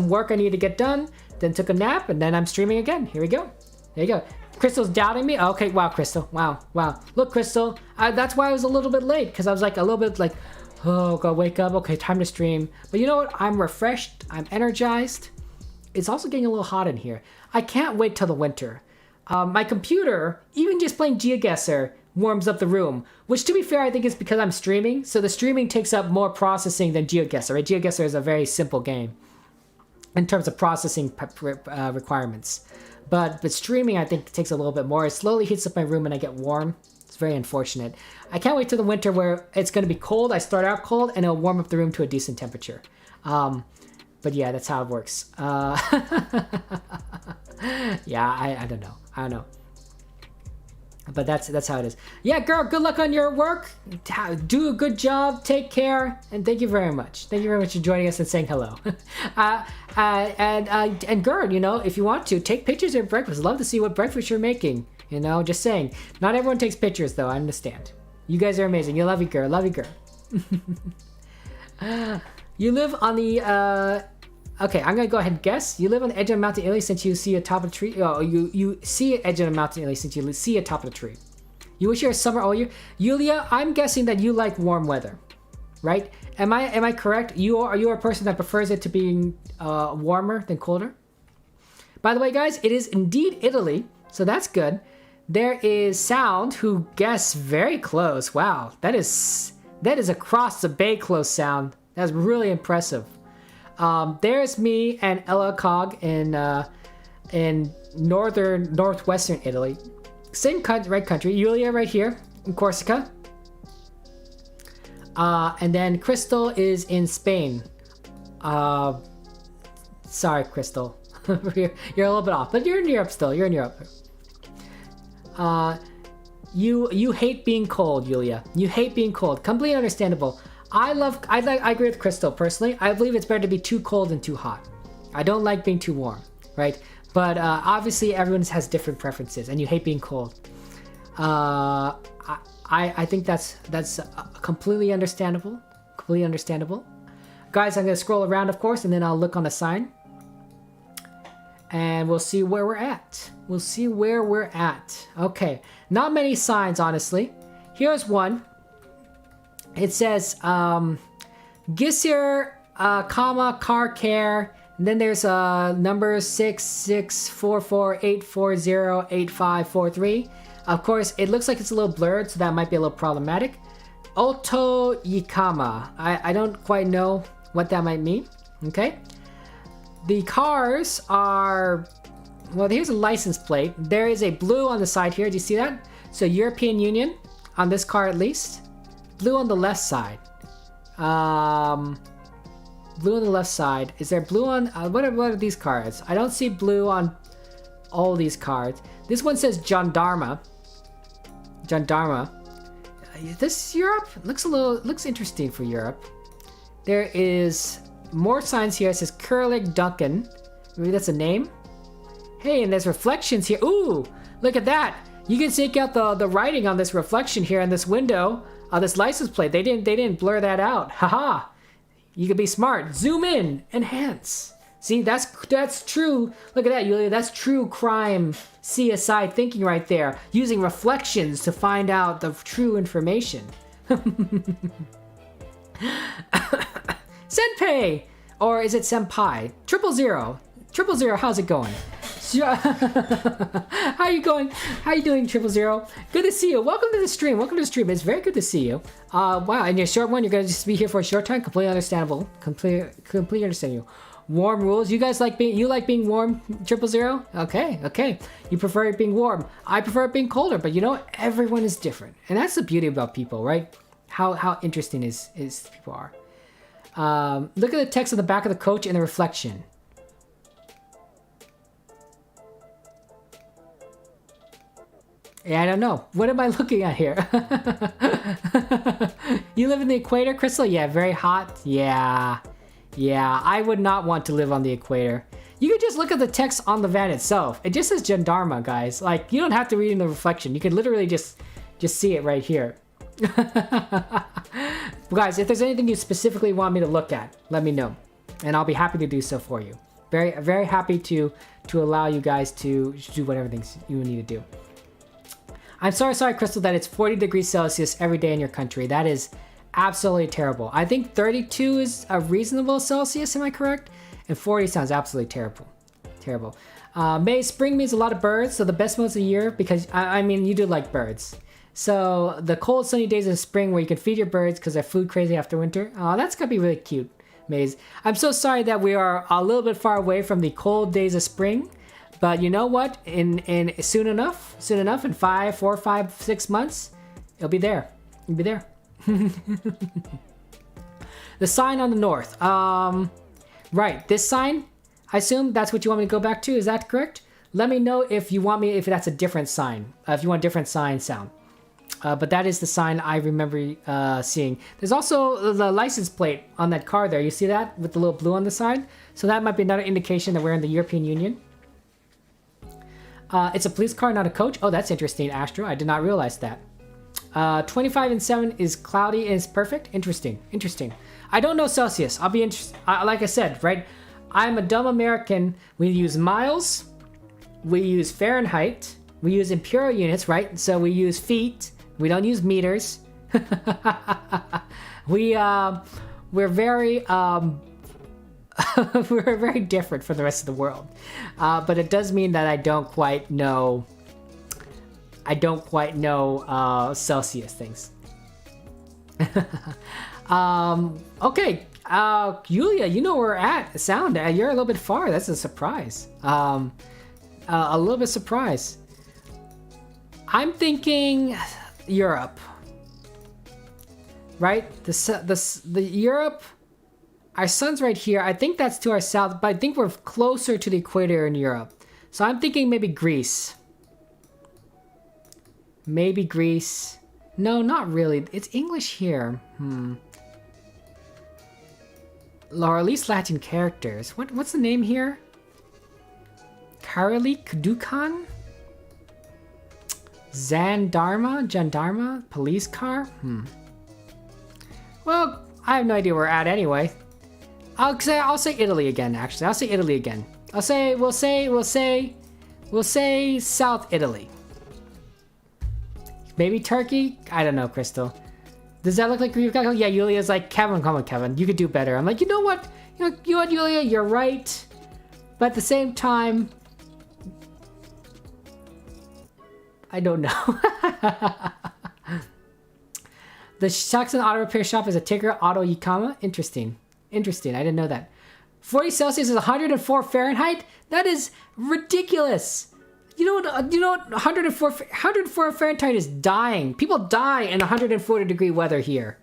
work I needed to get done, then took a nap, and then I'm streaming again. Here we go. There you go. Crystal's doubting me. Okay, wow, Crystal. Wow. Look, Crystal. That's why I was a little bit late, because I was like a little bit like, oh, gotta wake up. Okay, time to stream. But you know what? I'm refreshed. I'm energized. It's also getting a little hot in here. I can't wait till the winter. My computer, even just playing GeoGuessr, warms up the room, which to be fair, I think is because I'm streaming. So the streaming takes up more processing than GeoGuessr, right? GeoGuessr is a very simple game in terms of processing requirements. But streaming, I think, takes a little bit more. It slowly heats up my room and I get warm. It's very unfortunate. I can't wait till the winter where it's going to be cold. I start out cold and it'll warm up the room to a decent temperature. But yeah, that's how it works. Yeah, I don't know. But that's how it is. Yeah, girl, good luck on your work. Do a good job. Take care. And thank you very much. Thank you very much for joining us and saying hello. And Gerd, you know, if you want to, take pictures of your breakfast. Love to see what breakfast you're making. You know, just saying. Not everyone takes pictures, though. I understand. You guys are amazing. You love you, Gerd. Love you, Gerd. You live on the... Okay, I'm gonna go ahead and guess. You live on the edge of a mountain in Italy since you see a top of the tree. Oh, you see an edge of a mountain in Italy since you see a top of the tree. You wish you were summer all year. Yulia, I'm guessing that you like warm weather, right? Am I correct? Are you a person that prefers it to being warmer than colder? By the way, guys, it is indeed Italy, so that's good. There is Sound who guessed very close. Wow, that is across the bay close, Sound. That's really impressive. There's me and Ella Cog in northwestern Italy. Same right country. Yulia right here in Corsica. And then Crystal is in Spain. Sorry, Crystal. You're a little bit off, but you're in Europe still. You're in Europe. You hate being cold, Yulia. You hate being cold. Completely understandable. I agree with Crystal personally. I believe it's better to be too cold than too hot. I don't like being too warm, right? But obviously everyone has different preferences, and you hate being cold. I think that's completely understandable. Completely understandable. Guys, I'm gonna scroll around, of course, and then I'll look on the sign, and we'll see where we're at. We'll see where we're at. Okay, not many signs, honestly. Here's one. It says, Gissir, car care, and then there's number 664484085543. Of course, it looks like it's a little blurred, so that might be a little problematic. Oto Yikama. I don't quite know what that might mean. Okay. The cars are Well, here's a license plate. There is a blue on the side here. Do you see that? So European Union on this car at least. Blue on the left side. Blue on the left side. Is there blue on... what are these cards? I don't see blue on all these cards. This one says Gendarma. Gendarma. This Europe looks interesting for Europe. There is more signs here. It says Curlig Duncan. Maybe that's a name. Hey, and there's reflections here. Ooh, look at that. You can take out the writing on this reflection here in this window. This license plate. They didn't blur that out. Haha. You could be smart. Zoom in. Enhance. See, that's true. Look at that, Yulia. That's true crime CSI thinking right there. Using reflections to find out the true information. Senpai! Or is it senpai? 000. 000, how's it going? How you going? How you doing, 000? Good to see you. Welcome to the stream. Welcome to the stream. It's very good to see you. Wow, and your short one, you're gonna just be here for a short time. Completely understandable. Completely understand you. Warm rules. You guys like being warm, 000? Okay. You prefer it being warm. I prefer it being colder, but you know, everyone is different. And that's the beauty about people, right? How interesting is people are. Look at the text on the back of the coach and the reflection. Yeah, I don't know. What am I looking at here? You live in the equator, Crystal? Yeah, very hot. Yeah, I would not want to live on the equator. You could just look at the text on the van itself. It just says Gendarma, guys. Like, you don't have to read in the reflection. You can literally just see it right here. Guys, if there's anything you specifically want me to look at, let me know. And I'll be happy to do so for you. Very, very happy to allow you guys to do whatever things you need to do. I'm sorry, Crystal, that it's 40 degrees Celsius every day in your country. That is absolutely terrible. I think 32 is a reasonable Celsius, am I correct? And 40 sounds absolutely terrible. May, spring means a lot of birds, so the best months of the year, because, I mean, you do like birds. So the cold, sunny days of spring where you can feed your birds because they're food crazy after winter. Oh, that's going to be really cute, Maze. I'm so sorry that we are a little bit far away from the cold days of spring. But you know what? In soon enough, in 4, 5, 6 months, it'll be there. It'll be there. The sign on the north. Right, this sign. I assume that's what you want me to go back to. Is that correct? Let me know if if that's a different sign. If you want a different sign sound. But that is the sign I remember seeing. There's also the license plate on that car there. You see that with the little blue on the side? So that might be another indication that we're in the European Union. It's a police car, not a coach. Oh, that's interesting, Astro. I did not realize that. 25 and 7 is cloudy and is perfect. Interesting. I don't know Celsius. I'll be interested. Like I said, right? I'm a dumb American. We use miles. We use Fahrenheit. We use imperial units, right? So we use feet. We don't use meters. We're very... we're very different from the rest of the world, but it does mean that I don't quite know Celsius things. Okay, Yulia, you know where we're at. Sound, you're a little bit far. That's a surprise. A little bit surprised. I'm thinking Europe, right? The Europe. Our sun's right here. I think that's to our south, but I think we're closer to the equator in Europe. So I'm thinking maybe Greece. Maybe Greece. No, not really. It's English here. Or at least Latin characters. What's the name here? Karalik Dukan? Jandarma? Police car? Well, I have no idea where we're at anyway. I'll say Italy again, actually. I'll say Italy again. We'll say South Italy. Maybe Turkey? I don't know, Crystal. Does that look like you've got? Yeah, Yulia's like, Kevin, come on, Kevin. You could do better. I'm like, you know what? You know what, Yulia? You're right. But at the same time, I don't know. The Saxon auto repair shop is a Tigger Auto Yikama. Interesting. I didn't know that. 40 Celsius is 104 Fahrenheit? That is ridiculous. You know what 104 Fahrenheit is dying. People die in 140 degree weather here.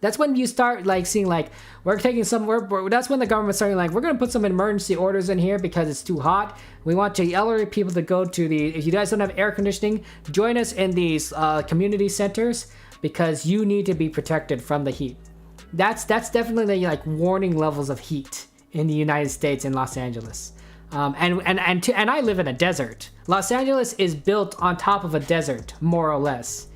That's when you start like seeing like we're taking some. That's when the government's starting like we're gonna put some emergency orders in here because it's too hot. We want the elderly people to go to the. If you guys don't have air conditioning, join us in these community centers because you need to be protected from the heat. That's definitely like warning levels of heat in the United States in Los Angeles. And I live in a desert. Los Angeles is built on top of a desert, more or less.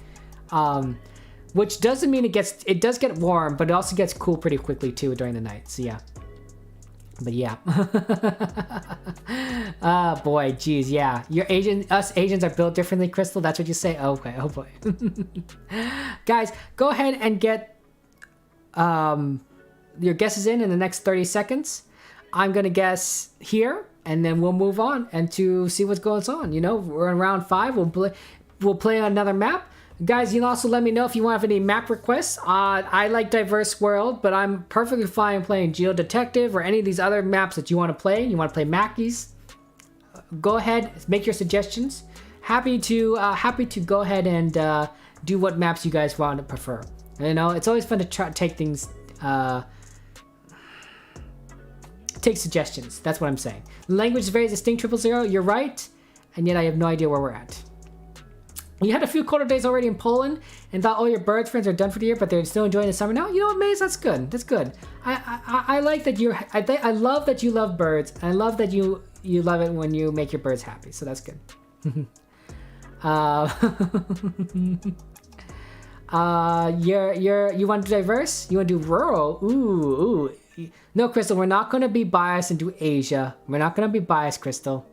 Which doesn't mean it does get warm, but it also gets cool pretty quickly too during the night. So yeah. But yeah. Oh boy, geez, yeah. Us Asians are built differently, Crystal. That's what you say? Okay, oh boy. Guys, go ahead and get your guesses in the next 30 seconds. I'm gonna guess here, and then we'll move on and to see what's going on. You know, we're in round 5. We'll play on another map. Guys, you can also let me know if you want any map requests. I like Diverse World, but I'm perfectly fine playing Geo Detective or any of these other maps that you want to play. You want to play Mackies? Go ahead, make your suggestions. Happy to go ahead and do what maps you guys want to prefer. You know, it's always fun to try take things, take suggestions. That's what I'm saying. The language is very distinct. 000. You're right, and yet I have no idea where we're at. You had a few colder days already in Poland and thought all your bird friends are done for the year, but they're still enjoying the summer now. You know what, Maze? That's good. That's good. I like that you're. I love that you love birds. And I love that you love it when you make your birds happy. So that's good. You want to diverse? You want to do rural? Ooh. No, Crystal. We're not going to be biased and do Asia. We're not going to be biased, Crystal.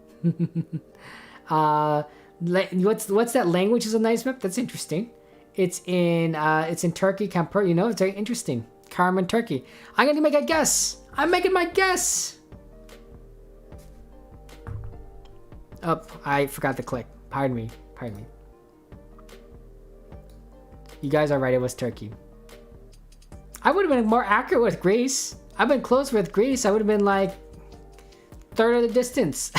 What's that language is a nice map? That's interesting. It's in Turkey, you know, it's very interesting. Carmen, Turkey. I'm gonna make a guess. I'm making my guess. Oh, I forgot to click. Pardon me. You guys are right, it was Turkey. I would have been more accurate with Greece. I've been close with Greece. I would have been like third of the distance.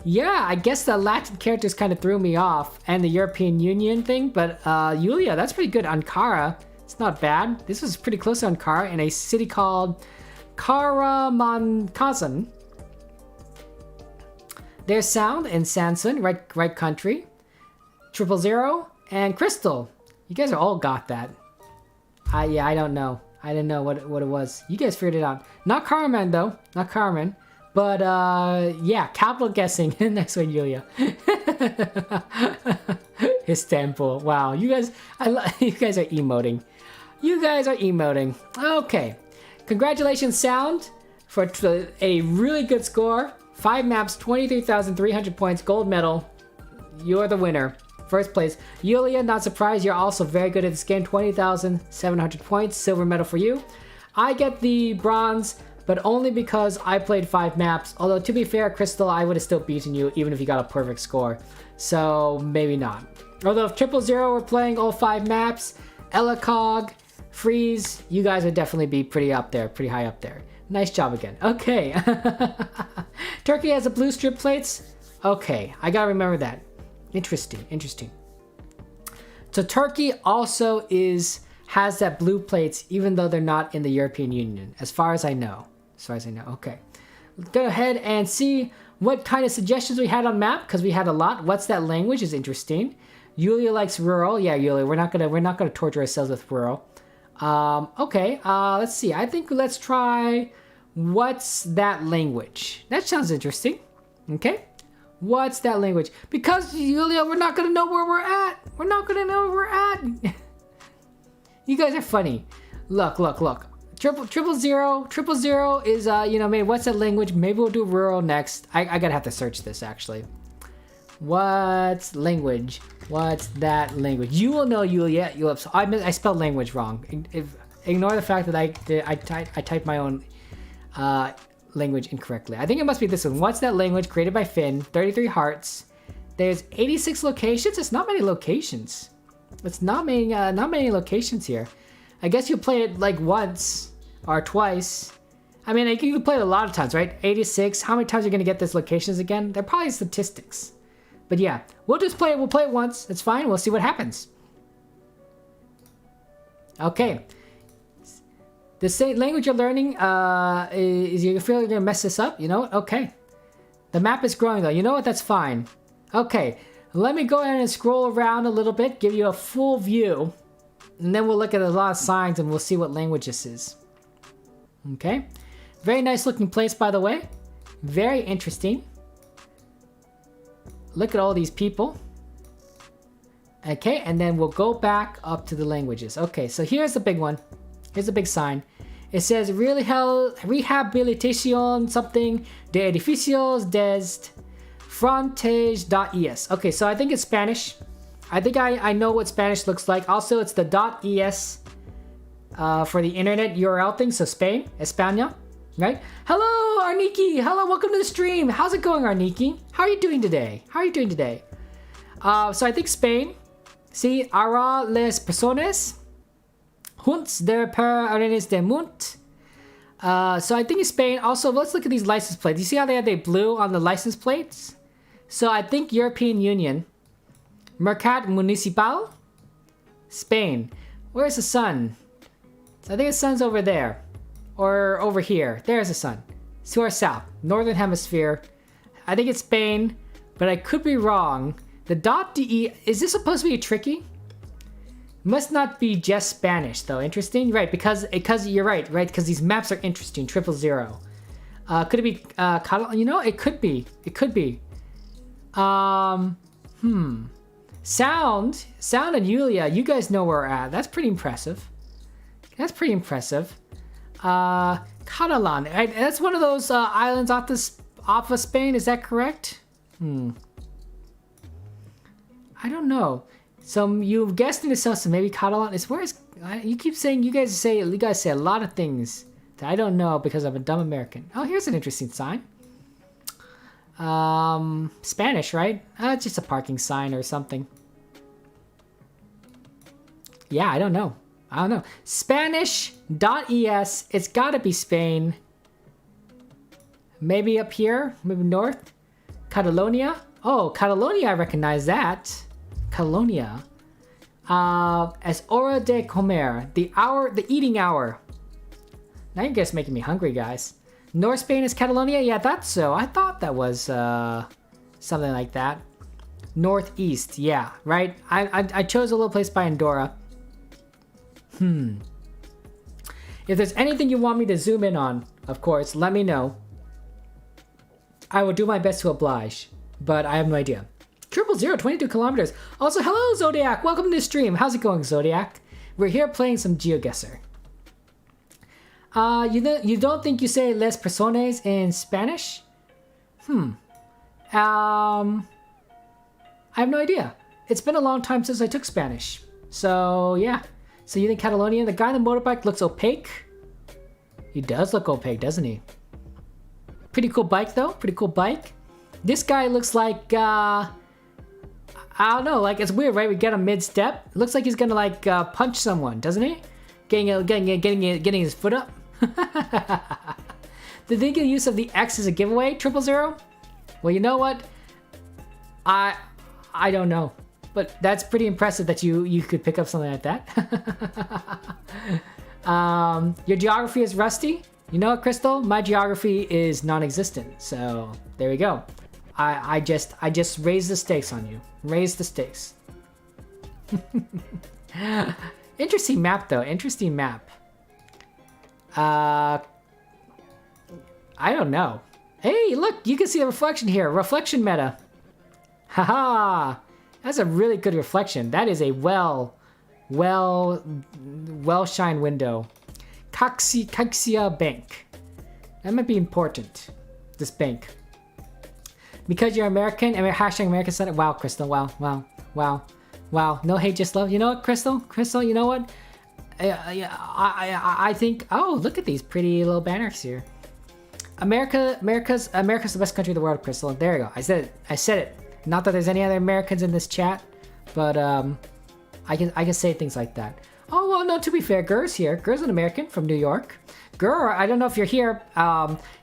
Yeah, I guess the Latin characters kind of threw me off, and the European Union thing, but Yulia, that's pretty good. Ankara, it's not bad. This was pretty close to Ankara in a city called Kahramanmaraş. There's Sound and Samsun, right country. 000 and Crystal. You guys are all got that. Yeah, I don't know. I didn't know what it was. You guys figured it out. Not Carmen though. Not Carmen. But yeah, capital guessing. Next one, Yulia. Istanbul. Wow, you guys you guys are emoting. You guys are emoting. Okay. Congratulations, Sound, for a really good score. 5 maps, 23,300 points, gold medal. You're the winner. First place. Yulia, not surprised, you're also very good at this game. 20,700 points, silver medal for you. I get the bronze, but only because I played 5 maps. Although, to be fair, Crystal, I would have still beaten you even if you got a perfect score. So, maybe not. Although, if 000 were playing all 5 maps, Elacog, Freeze, you guys would definitely be pretty up there, pretty high up there. Nice job again. Okay. Turkey has the blue strip plates. Okay, I gotta remember that. Interesting. So Turkey also has that blue plates, even though they're not in the European Union, as far as I know. Okay. Let's go ahead and see what kind of suggestions we had on map, because we had a lot. What's that language is interesting. Yulia likes rural. Yeah, Yulia, we're not gonna torture ourselves with rural. Okay, let's see. I think let's try what's that language. That sounds interesting. Okay. What's that language? Because, Yulia, we're not gonna know where we're at. We're not gonna know where we're at. You guys are funny. Look. 000 is, maybe what's that language? Maybe we'll do rural next. I gotta have to search this, actually. What's language? What's that language? You will know, Yulia. I spelled language wrong. Ignore the fact that I typed my own language incorrectly. I think it must be this one. What's that language? Created by Finn. 33 hearts. There's 86 locations. It's not many locations. It's not many locations here. I guess you play it like once. or twice. I mean, you can play it a lot of times, right? 86. How many times are you gonna get these locations again? They're probably statistics. But yeah, we'll just play it. We'll play it once. It's fine. We'll see what happens. Okay. The same language you're learning is you feel you're gonna mess this up. You know what? Okay. The map is growing though. You know what? That's fine. Okay. Let me go ahead and scroll around a little bit, give you a full view, and then we'll look at a lot of signs and we'll see what language this is. Okay. Very nice looking place, by the way. Very interesting. Look at all these people. Okay, and then we'll go back up to the languages. Okay, so here's the big one. Here's a big sign. It says rehabilitación something de edificios des frontes.es. Okay, so I think it's Spanish. I think I know what Spanish looks like. Also, it's the .es for the internet URL thing. So Spain, España, right? Hello, Arniki. Hello, welcome to the stream. How's it going, Arniki? How are you doing today? How are you doing today? So I think Spain. Sí, ahora les personas junts de per arenas de munt. So I think it's Spain. Also, let's look at these license plates. You see how they have the blue on the license plates? So I think European Union. Mercat Municipal. Spain. Where's the sun? So I think the sun's over there. Or over here. There's the sun. To our south. Northern hemisphere. I think it's Spain. But I could be wrong. The .de, is this supposed to be tricky? Must not be just Spanish though. Interesting, right? Because you're right? Because these maps are interesting. 000. Could it be you know, it could be. It could be. Sound and Yulia, you guys know where we're at. That's pretty impressive. That's pretty impressive. Catalan, right? That's one of those islands off of Spain. Is that correct? I don't know. So you guessed yourself, so maybe Catalan is where is. You keep saying you guys say a lot of things that I don't know because I'm a dumb American. Oh, here's an interesting sign. Spanish, right? It's just a parking sign or something. Yeah, I don't know. Spanish.es. It's got to be Spain. Maybe up here, maybe north. Catalonia. Oh, Catalonia, I recognize that. Catalonia. As hora de comer, the eating hour. Now you guys making me hungry, guys. North Spain is Catalonia? Yeah, that's so. I thought that was something like that. Northeast, yeah, right? I chose a little place by Andorra. If there's anything you want me to zoom in on, of course, let me know. I will do my best to oblige, but I have no idea. 000, 22 kilometers. Also, hello, Zodiac. Welcome to the stream. How's it going, Zodiac? We're here playing some GeoGuessr. You don't think you say les personas in Spanish? I have no idea. It's been a long time since I took Spanish. So, yeah. So you think Catalonia? The guy on the motorbike looks opaque. He does look opaque, doesn't he? Pretty cool bike, though. Pretty cool bike. This guy looks like, I don't know, like it's weird, right? We get him mid-step. It looks like he's gonna like punch someone, doesn't he? Getting his foot up. The thinking use of the X is a giveaway, 000? Well, you know what? I don't know, but that's pretty impressive that you could pick up something like that. Your geography is rusty. You know what, Crystal? My geography is non-existent. So there we go. I just raised the stakes on you. Raise the stakes. Interesting map though. Interesting map. I don't know. Hey, look, you can see the reflection here. Reflection meta. Haha. That's a really good reflection. That is a well shined window. Caxia Bank. That might be important. This bank. Because you're American, and hashtag American Senate. Wow, Crystal. Wow. No hate, just love. You know what, Crystal? You know what? I think. Oh, look at these pretty little banners here. America's the best country in the world, Crystal. There you go. I said it. Not that there's any other Americans in this chat, but I can say things like that. Oh well, no. To be fair, Gur's here. Gur's an American from New York. Girl, I don't know if you're here.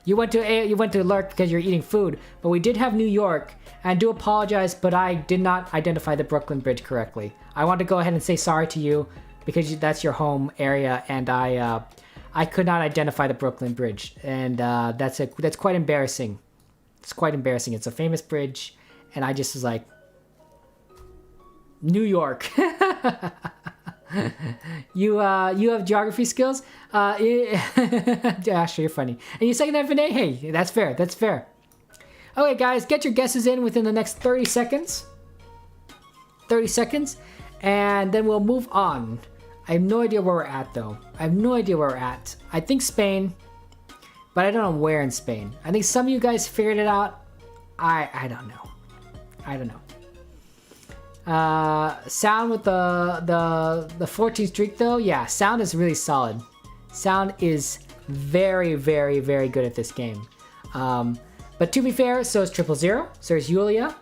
You went to Lurk because you're eating food, but we did have New York. And I do apologize, but I did not identify the Brooklyn Bridge correctly. I want to go ahead and say sorry to you because that's your home area, and I could not identify the Brooklyn Bridge, and that's quite embarrassing. It's quite embarrassing. It's a famous bridge, and I just was like, New York. You have geography skills? Asher, you're funny. And you second that, Vinay? Hey, that's fair. That's fair. Okay, guys, get your guesses in within the next 30 seconds. 30 seconds, and then we'll move on. I have no idea where we're at, though. I have no idea where we're at. I think Spain, but I don't know where in Spain. I think some of you guys figured it out. I don't know. I don't know. Sound with the 14 streak, though. Yeah, sound is really solid. Sound is very, very, very good at this game. But to be fair, so is 000. So is Yulia.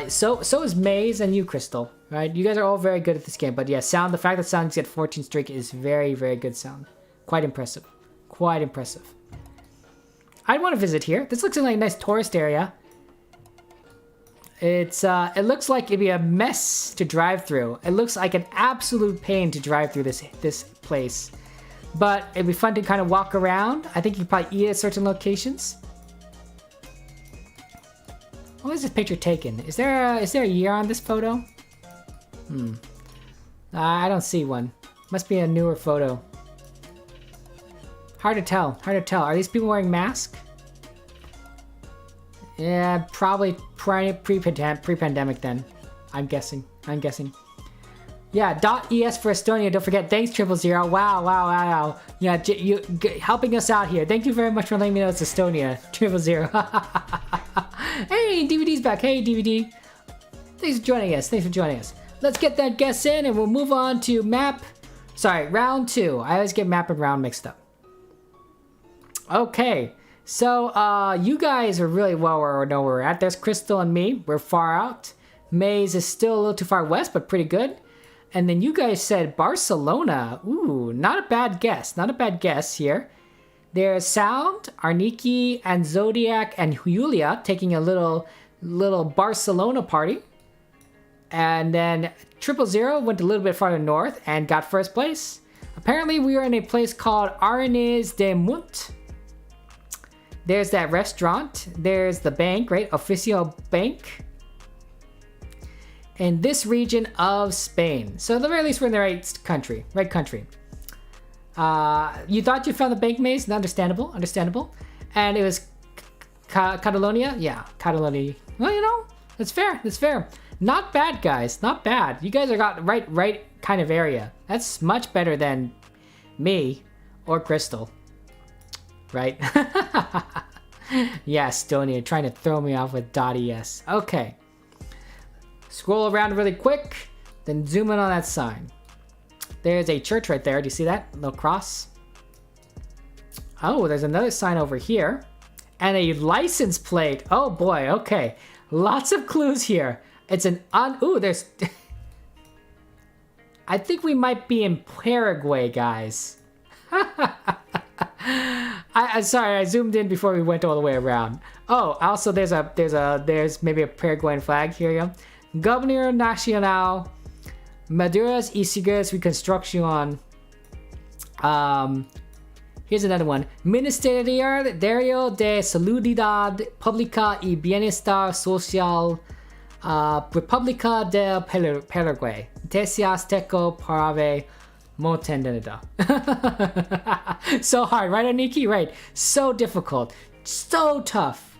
So is Maze and you, Crystal. Right? You guys are all very good at this game. But yeah, sound. The fact that Sound's get 14 streak is very, very good sound. Quite impressive. Quite impressive. I'd want to visit here. This looks like a nice tourist area. It looks like it'd be a mess to drive through. It looks like an absolute pain to drive through this place. But it'd be fun to kind of walk around. I think you could probably eat at certain locations. What was this picture taken? Is there a year on this photo? I don't see one. Must be a newer photo. Hard to tell. Hard to tell. Are these people wearing masks? Yeah, probably pre-pandemic then. I'm guessing. Yeah, .es for Estonia. Don't forget. Thanks, 000. Wow. Yeah, you helping us out here. Thank you very much for letting me know it's Estonia. 000. Hey, DVD's back. Hey, DVD. Thanks for joining us. Let's get that guess in, and we'll move on to round 2. I always get map and round mixed up. Okay, so you guys are really well where we're at. There's Crystal and me. We're far out. Maze is still a little too far west, but pretty good. And then you guys said Barcelona. Ooh, not a bad guess here. There's Sound, Arniki, and Zodiac, and Julia taking a little Barcelona party. And then 000 went a little bit farther north and got first place. Apparently, we are in a place called Arenys de Munt. There's that restaurant. There's the bank, right? Oficial Bank. In this region of Spain. So at the very least, we're in the right country. You thought you found the bank, Maze? Understandable. And it was Catalonia? Yeah, Catalonia. Well, you know, that's fair. Not bad, guys. Not bad. You guys are got right kind of area. That's much better than me or Crystal. Right? Yeah, Estonia trying to throw me off with .es. Okay. Scroll around really quick, then zoom in on that sign. There's a church right there. Do you see that little cross? Oh, there's another sign over here. And a license plate. Oh boy, okay. Lots of clues here. It's an ooh, there's... I think we might be in Paraguay, guys. I'm sorry, I zoomed in before we went all the way around. Oh, also there's maybe a Paraguayan flag here, yeah. Governor Nacional Maduras y Sigues Reconstrucción. Here's another one. Ministerio de Salubridad Pública y Bienestar Social, República del Paraguay. Deseas teco parave motenida. So hard, right, Aniki? Right. So difficult. So tough.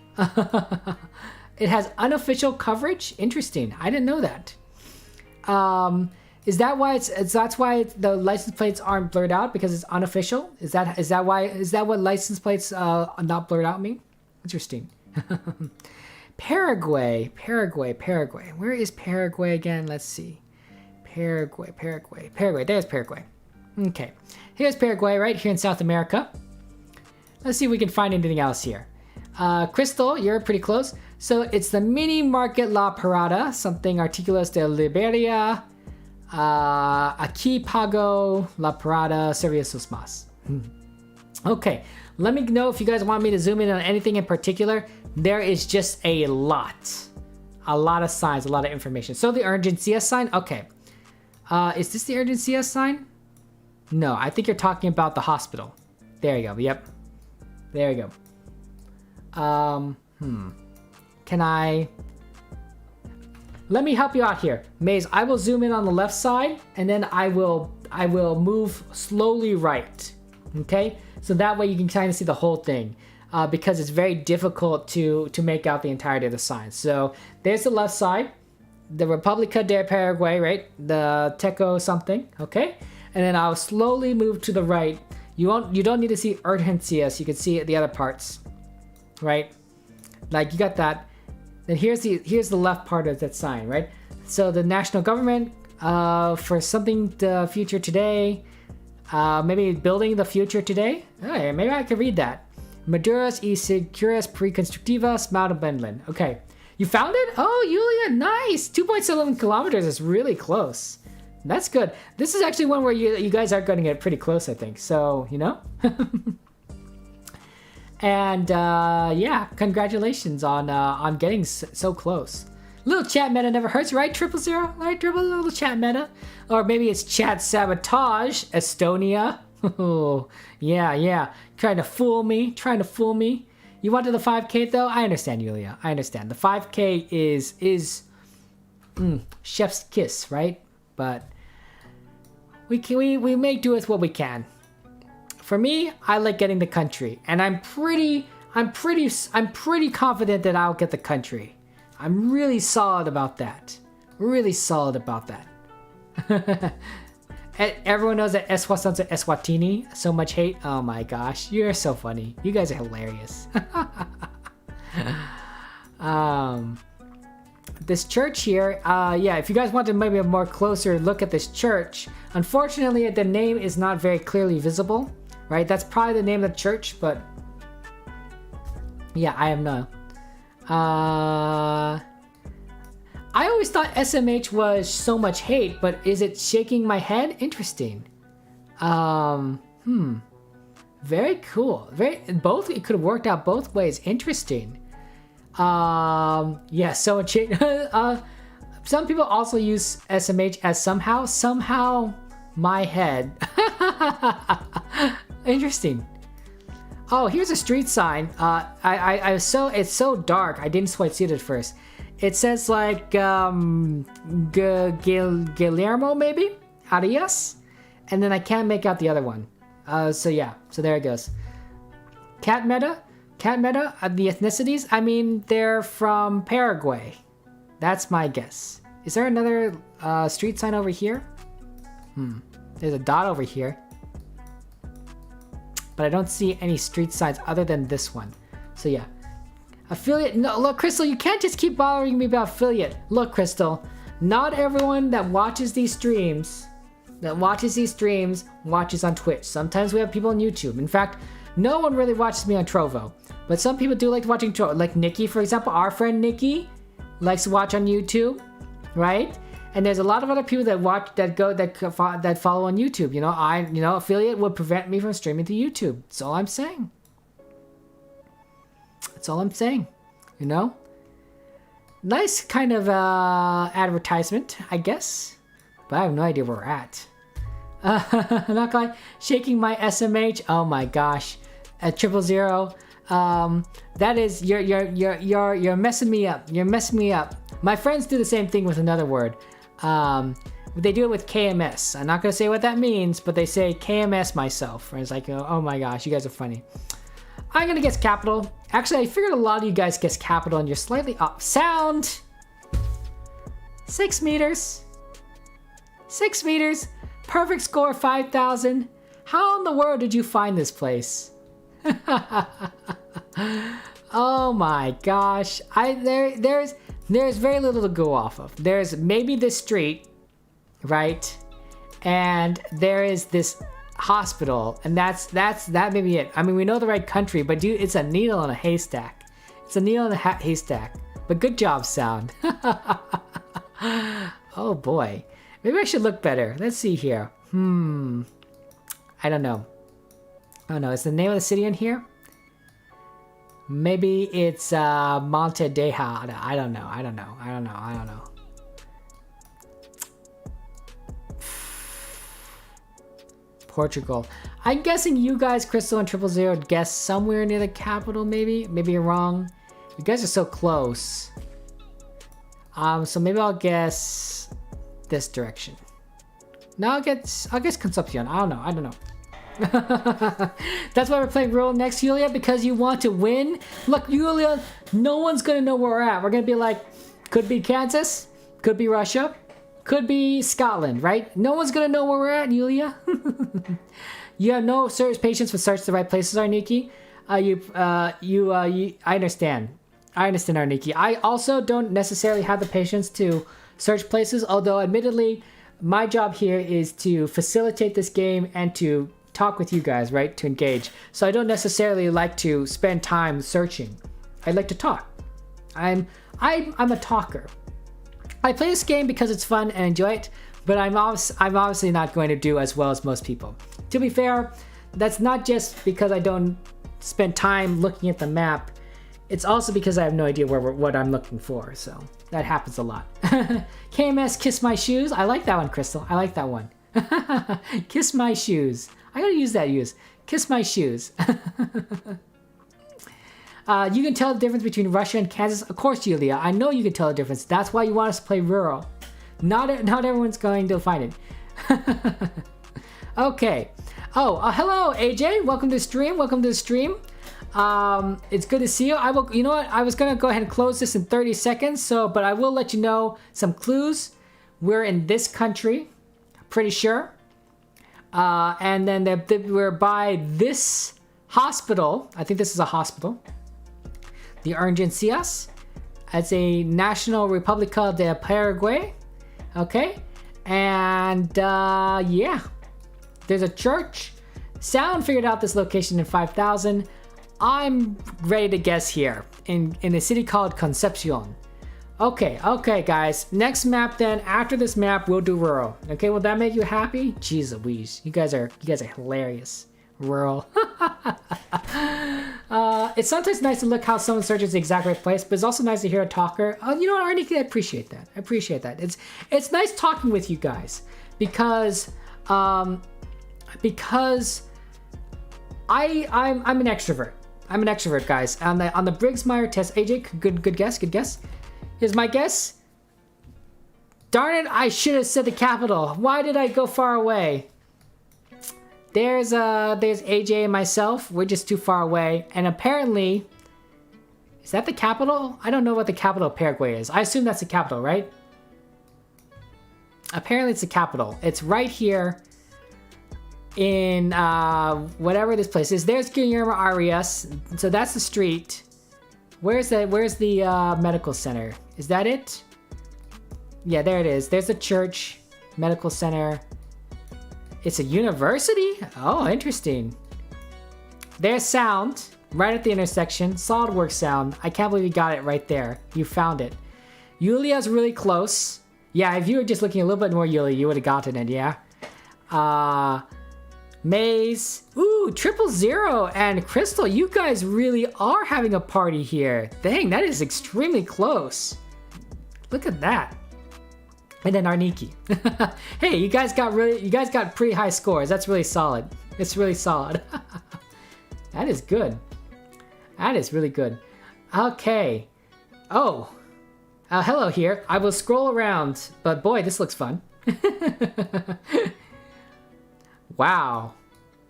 It has unofficial coverage? Interesting. I didn't know that. Is that why that's why the license plates aren't blurred out, because it's unofficial? Is that what license plates not blurred out mean? Interesting. Paraguay. Where is Paraguay again? Let's see. Paraguay. There's Paraguay. Okay. Here's Paraguay right here in South America. Let's see if we can find anything else here. Crystal, you're pretty close. So it's the mini market La Parada, something Artículos de Liberia, Aquí Pago La Parada, Servicios Más. Okay, let me know if you guys want me to zoom in on anything in particular. There is just a lot of signs, a lot of information. So the urgency sign, okay. Is this the urgency sign? No, I think you're talking about the hospital. There you go, yep. There you go. Can I... Let me help you out here. Maze, I will zoom in on the left side, and then I will move slowly right. Okay? So that way you can kind of see the whole thing. Because it's very difficult to make out the entirety of the sign. So there's the left side. The República de Paraguay, right? The Teco something, okay? And then I'll slowly move to the right. You don't need to see urgencias. You can see the other parts, right? Like you got that. Then here's the left part of that sign, right? So the national government for something the future today, maybe building the future today. Okay, maybe I could read that. Maduras y Seguras Preconstructivas Mount Benlin. Okay, you found it? Oh, Yulia, nice. 2.7 kilometers is really close. That's good. This is actually one where you guys are going to get pretty close, I think. So, you know. And yeah, congratulations on getting so close. Little chat meta never hurts, right? 000, right? Little chat meta, or maybe it's chat sabotage. Estonia. Oh, yeah. Trying to fool me. You wanted the 5K though? I understand, Yulia. I understand. The 5K is chef's kiss, right? But we make do with what we can. For me, I like getting the country, and I'm pretty confident that I'll get the country. I'm really solid about that. Everyone knows that Eswatini Eswatini. So much hate. Oh my gosh, you're so funny. You guys are hilarious. This church here, yeah, if you guys want to maybe have a more closer look at this church, unfortunately the name is not very clearly visible, right? That's probably the name of the church, but yeah, I am no. I always thought SMH was so much hate, but is it shaking my head? Interesting. Very cool. It could have worked out both ways. Interesting. Yeah, so much hate. Some people also use SMH as somehow my head. Interesting. Oh, here's a street sign. It's so dark. I didn't quite see it at first. It says like Guillermo maybe, Arias, and then I can't make out the other one. So yeah, so there it goes. Cat meta, the ethnicities. I mean, they're from Paraguay. That's my guess. Is there another street sign over here? There's a dot over here, but I don't see any street signs other than this one. So yeah. Affiliate, no, look, Crystal, you can't just keep bothering me about affiliate. Look, Crystal, not everyone that watches these streams watches on Twitch. Sometimes we have people on YouTube. In fact, no one really watches me on Trovo, but some people do like watching Trovo. Like Nikki, for example, our friend Nikki likes to watch on YouTube, right? And there's a lot of other people that that follow on YouTube. You know, affiliate would prevent me from streaming to YouTube. That's all I'm saying. That's all I'm saying, you know? Nice kind of advertisement, I guess. But I have no idea where we're at. Not quite shaking my SMH. Oh my gosh. At 000. That is you're messing me up. You're messing me up. My friends do the same thing with another word. They do it with KMS. I'm not gonna say what that means, but they say KMS myself. And it's like, oh my gosh, you guys are funny. I'm gonna guess capital. Actually, I figured a lot of you guys guess capital and you're slightly off. Sound! 6 meters. 6 meters. Perfect score, 5,000. How in the world did you find this place? Oh my gosh. There's very little to go off of. There's maybe this street, right? And there is this hospital, and that may be it. I mean, we know the right country, but dude, it's a needle in a haystack. It's a needle in a haystack. But good job, Sound. Oh boy, maybe I should look better. Let's see here. I don't know. Oh no, is the name of the city in here? Maybe it's Monte Deja. I don't know. Portugal. I'm guessing you guys, Crystal and 000, guess somewhere near the capital, maybe? Maybe you're wrong. You guys are so close. So maybe I'll guess this direction. No, I'll guess Concepcion. I don't know. That's why we're playing rural next, Yulia, because you want to win. Look, Yulia, no one's gonna know where we're at. We're gonna be like, could be Kansas, could be Russia, could be Scotland, right? No one's gonna know where we're at, Yulia. You have no patience for search the right places, Arniki. I understand. I understand, Arniki. I also don't necessarily have the patience to search places, although admittedly, my job here is to facilitate this game and to talk with you guys, right? To engage. So I don't necessarily like to spend time searching. I like to talk. I'm a talker. I play this game because it's fun and enjoy it, but I'm obviously not going to do as well as most people. To be fair, that's not just because I don't spend time looking at the map. It's also because I have no idea what I'm looking for, so that happens a lot. KMS Kiss My Shoes. I like that one, Crystal. I like that one. Kiss My Shoes. I gotta use that Kiss My Shoes. You can tell the difference between Russia and Kansas. Of course, Julia. I know you can tell the difference. That's why you want us to play rural. Not everyone's going to find it. Okay. Oh, hello, AJ. Welcome to the stream. Welcome to the stream. It's good to see you. You know what? I was gonna go ahead and close this in 30 seconds. But I will let you know some clues. We're in this country, pretty sure. And then we're by this hospital. I think this is a hospital. The Urgencias. It's a National Republica de Paraguay. Okay. And yeah. There's a church. Sound figured out this location in 5000. I'm ready to guess here. In a city called Concepcion. Okay, guys. Next map then. After this map, we'll do rural. Okay, will that make you happy? Jeez Louise. You guys are hilarious. Rural. It's sometimes nice to look how someone searches the exact right place, but it's also nice to hear a talker. Oh, you know what, Arnie? I appreciate that. It's nice talking with you guys because I'm an extrovert. I'm an extrovert, guys. On the Briggs-Meyer test, AJ, good guess. Here's my guess. Darn it, I should have said the capital. Why did I go far away? There's AJ and myself. We're just too far away. And apparently, is that the capital? I don't know what the capital of Paraguay is. I assume that's the capital, right? Apparently it's the capital. It's right here in whatever this place is. There's Guillermo Arias. So that's the street. Where's the medical center? Is that it? Yeah, there it is. There's the church, medical center. It's a university? Oh, interesting. There's sound right at the intersection. SolidWorks sound. I can't believe you got it right there. You found it. Yulia's really close. Yeah, if you were just looking a little bit more Yulia, you would have gotten it, yeah? Maze. Ooh, 000 and Crystal, you guys really are having a party here. Dang, that is extremely close. Look at that. And then Arniki. Hey, you guys got pretty high scores. That's really solid. It's really solid. That is good. That is really good. Okay. Oh. Hello here. I will scroll around, but boy, this looks fun. Wow.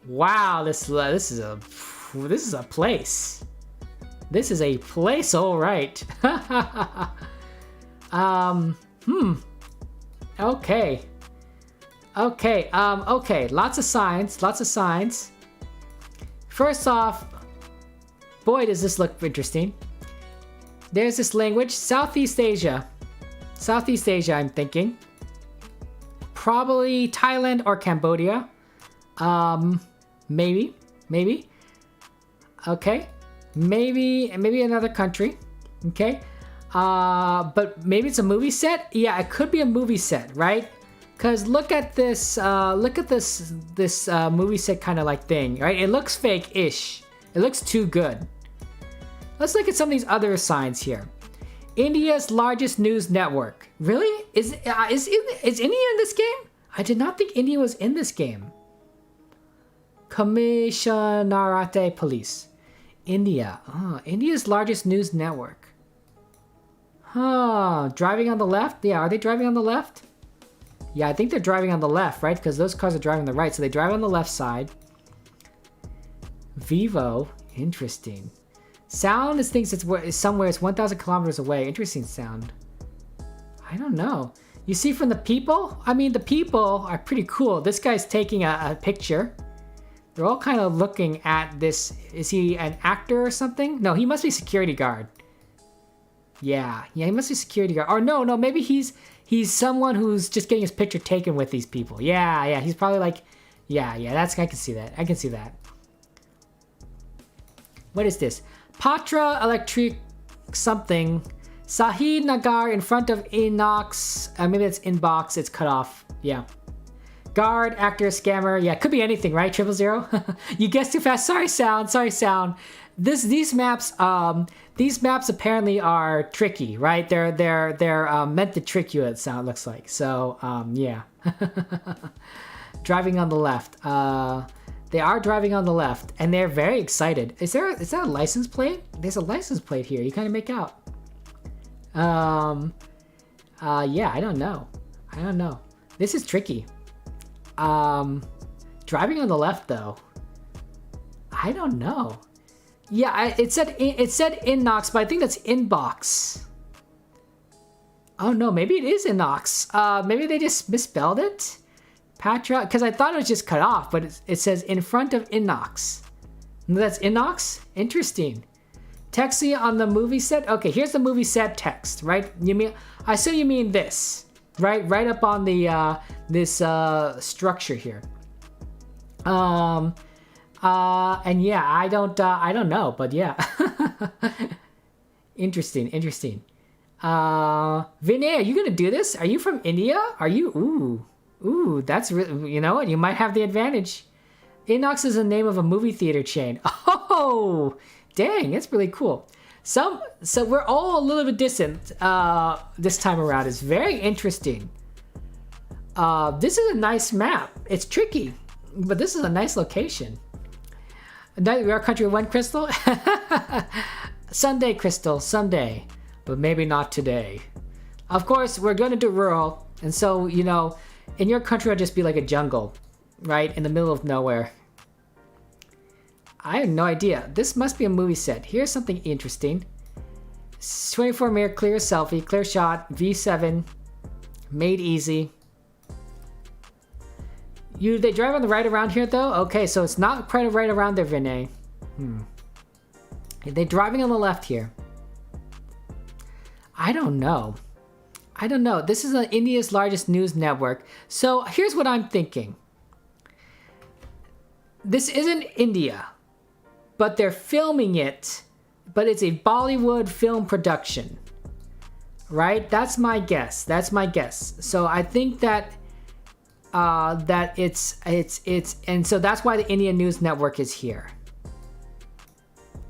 Wow, this is a place. This is a place, all right. Okay. Okay, lots of signs. First off, boy, does this look interesting. There's this language, Southeast Asia, I'm thinking. Probably Thailand or Cambodia. Maybe. Okay. Maybe another country. Okay. But maybe it's a movie set? Yeah, it could be a movie set, right? Cause look at this movie set kind of like thing, right? It looks fake-ish. It looks too good. Let's look at some of these other signs here. India's largest news network. Really? Is India in this game? I did not think India was in this game. Commissionerate Police. India. Oh, India's largest news network. Huh. Driving on the left? Yeah, are they driving on the left? Yeah, I think they're driving on the left, right? Because those cars are driving on the right, so they drive on the left side. Vivo. Interesting. Sound is thinks it's somewhere. It's 1,000 kilometers away. Interesting sound. I don't know. You see from the people? I mean, the people are pretty cool. This guy's taking a picture. They're all kind of looking at this. Is he an actor or something? No, he must be security guard. Yeah, he must be security guard. Or no, maybe he's someone who's just getting his picture taken with these people. Yeah, he's probably like, yeah, I can see that. I can see that. What is this? Patra Electric something. Sahid Nagar in front of Inox. Maybe that's inbox. It's cut off. Yeah. Guard, actor, scammer. Yeah, could be anything, right? 000. You guessed too fast. Sorry, sound. These maps apparently are tricky, right? They're meant to trick you. It looks like. So yeah. Driving on the left. They are driving on the left, and they're very excited. Is that a license plate? There's a license plate here. You kind of make out. Yeah, I don't know. This is tricky. Driving on the left though. I don't know. Yeah, it said Innox, but I think that's inbox. Oh no, maybe it is Innox. Maybe they just misspelled it. Patra, because I thought it was just cut off, but it says in front of Innox. That's Innox? Interesting. Texting on the movie set? Okay, here's the movie set text, right? I assume you mean this, right? Right up on the this structure here. And yeah, I don't know, but yeah. Interesting. Vinay, are you gonna do this? Are you from India? Are you? Ooh, that's really, you know what? You might have the advantage. Inox is the name of a movie theater chain. Oh, dang, that's really cool. So we're all a little bit distant this time around. It's very interesting. This is a nice map. It's tricky, but this is a nice location. Our country one crystal? Sunday, Crystal, someday, but maybe not today. Of course, we're going to do rural, and so, you know, in your country, it'll just be like a jungle, right? In the middle of nowhere. I have no idea. This must be a movie set. Here's something interesting. 24 mirror, clear selfie, clear shot, V7, made easy. They drive on the right around here though? Okay, so it's not quite right around there, Vinay. They're driving on the left here. I don't know. This is India's largest news network. So here's what I'm thinking. This isn't India, but they're filming it, but it's a Bollywood film production, right? That's my guess. So I think that it's and so that's why the Indian news network is here.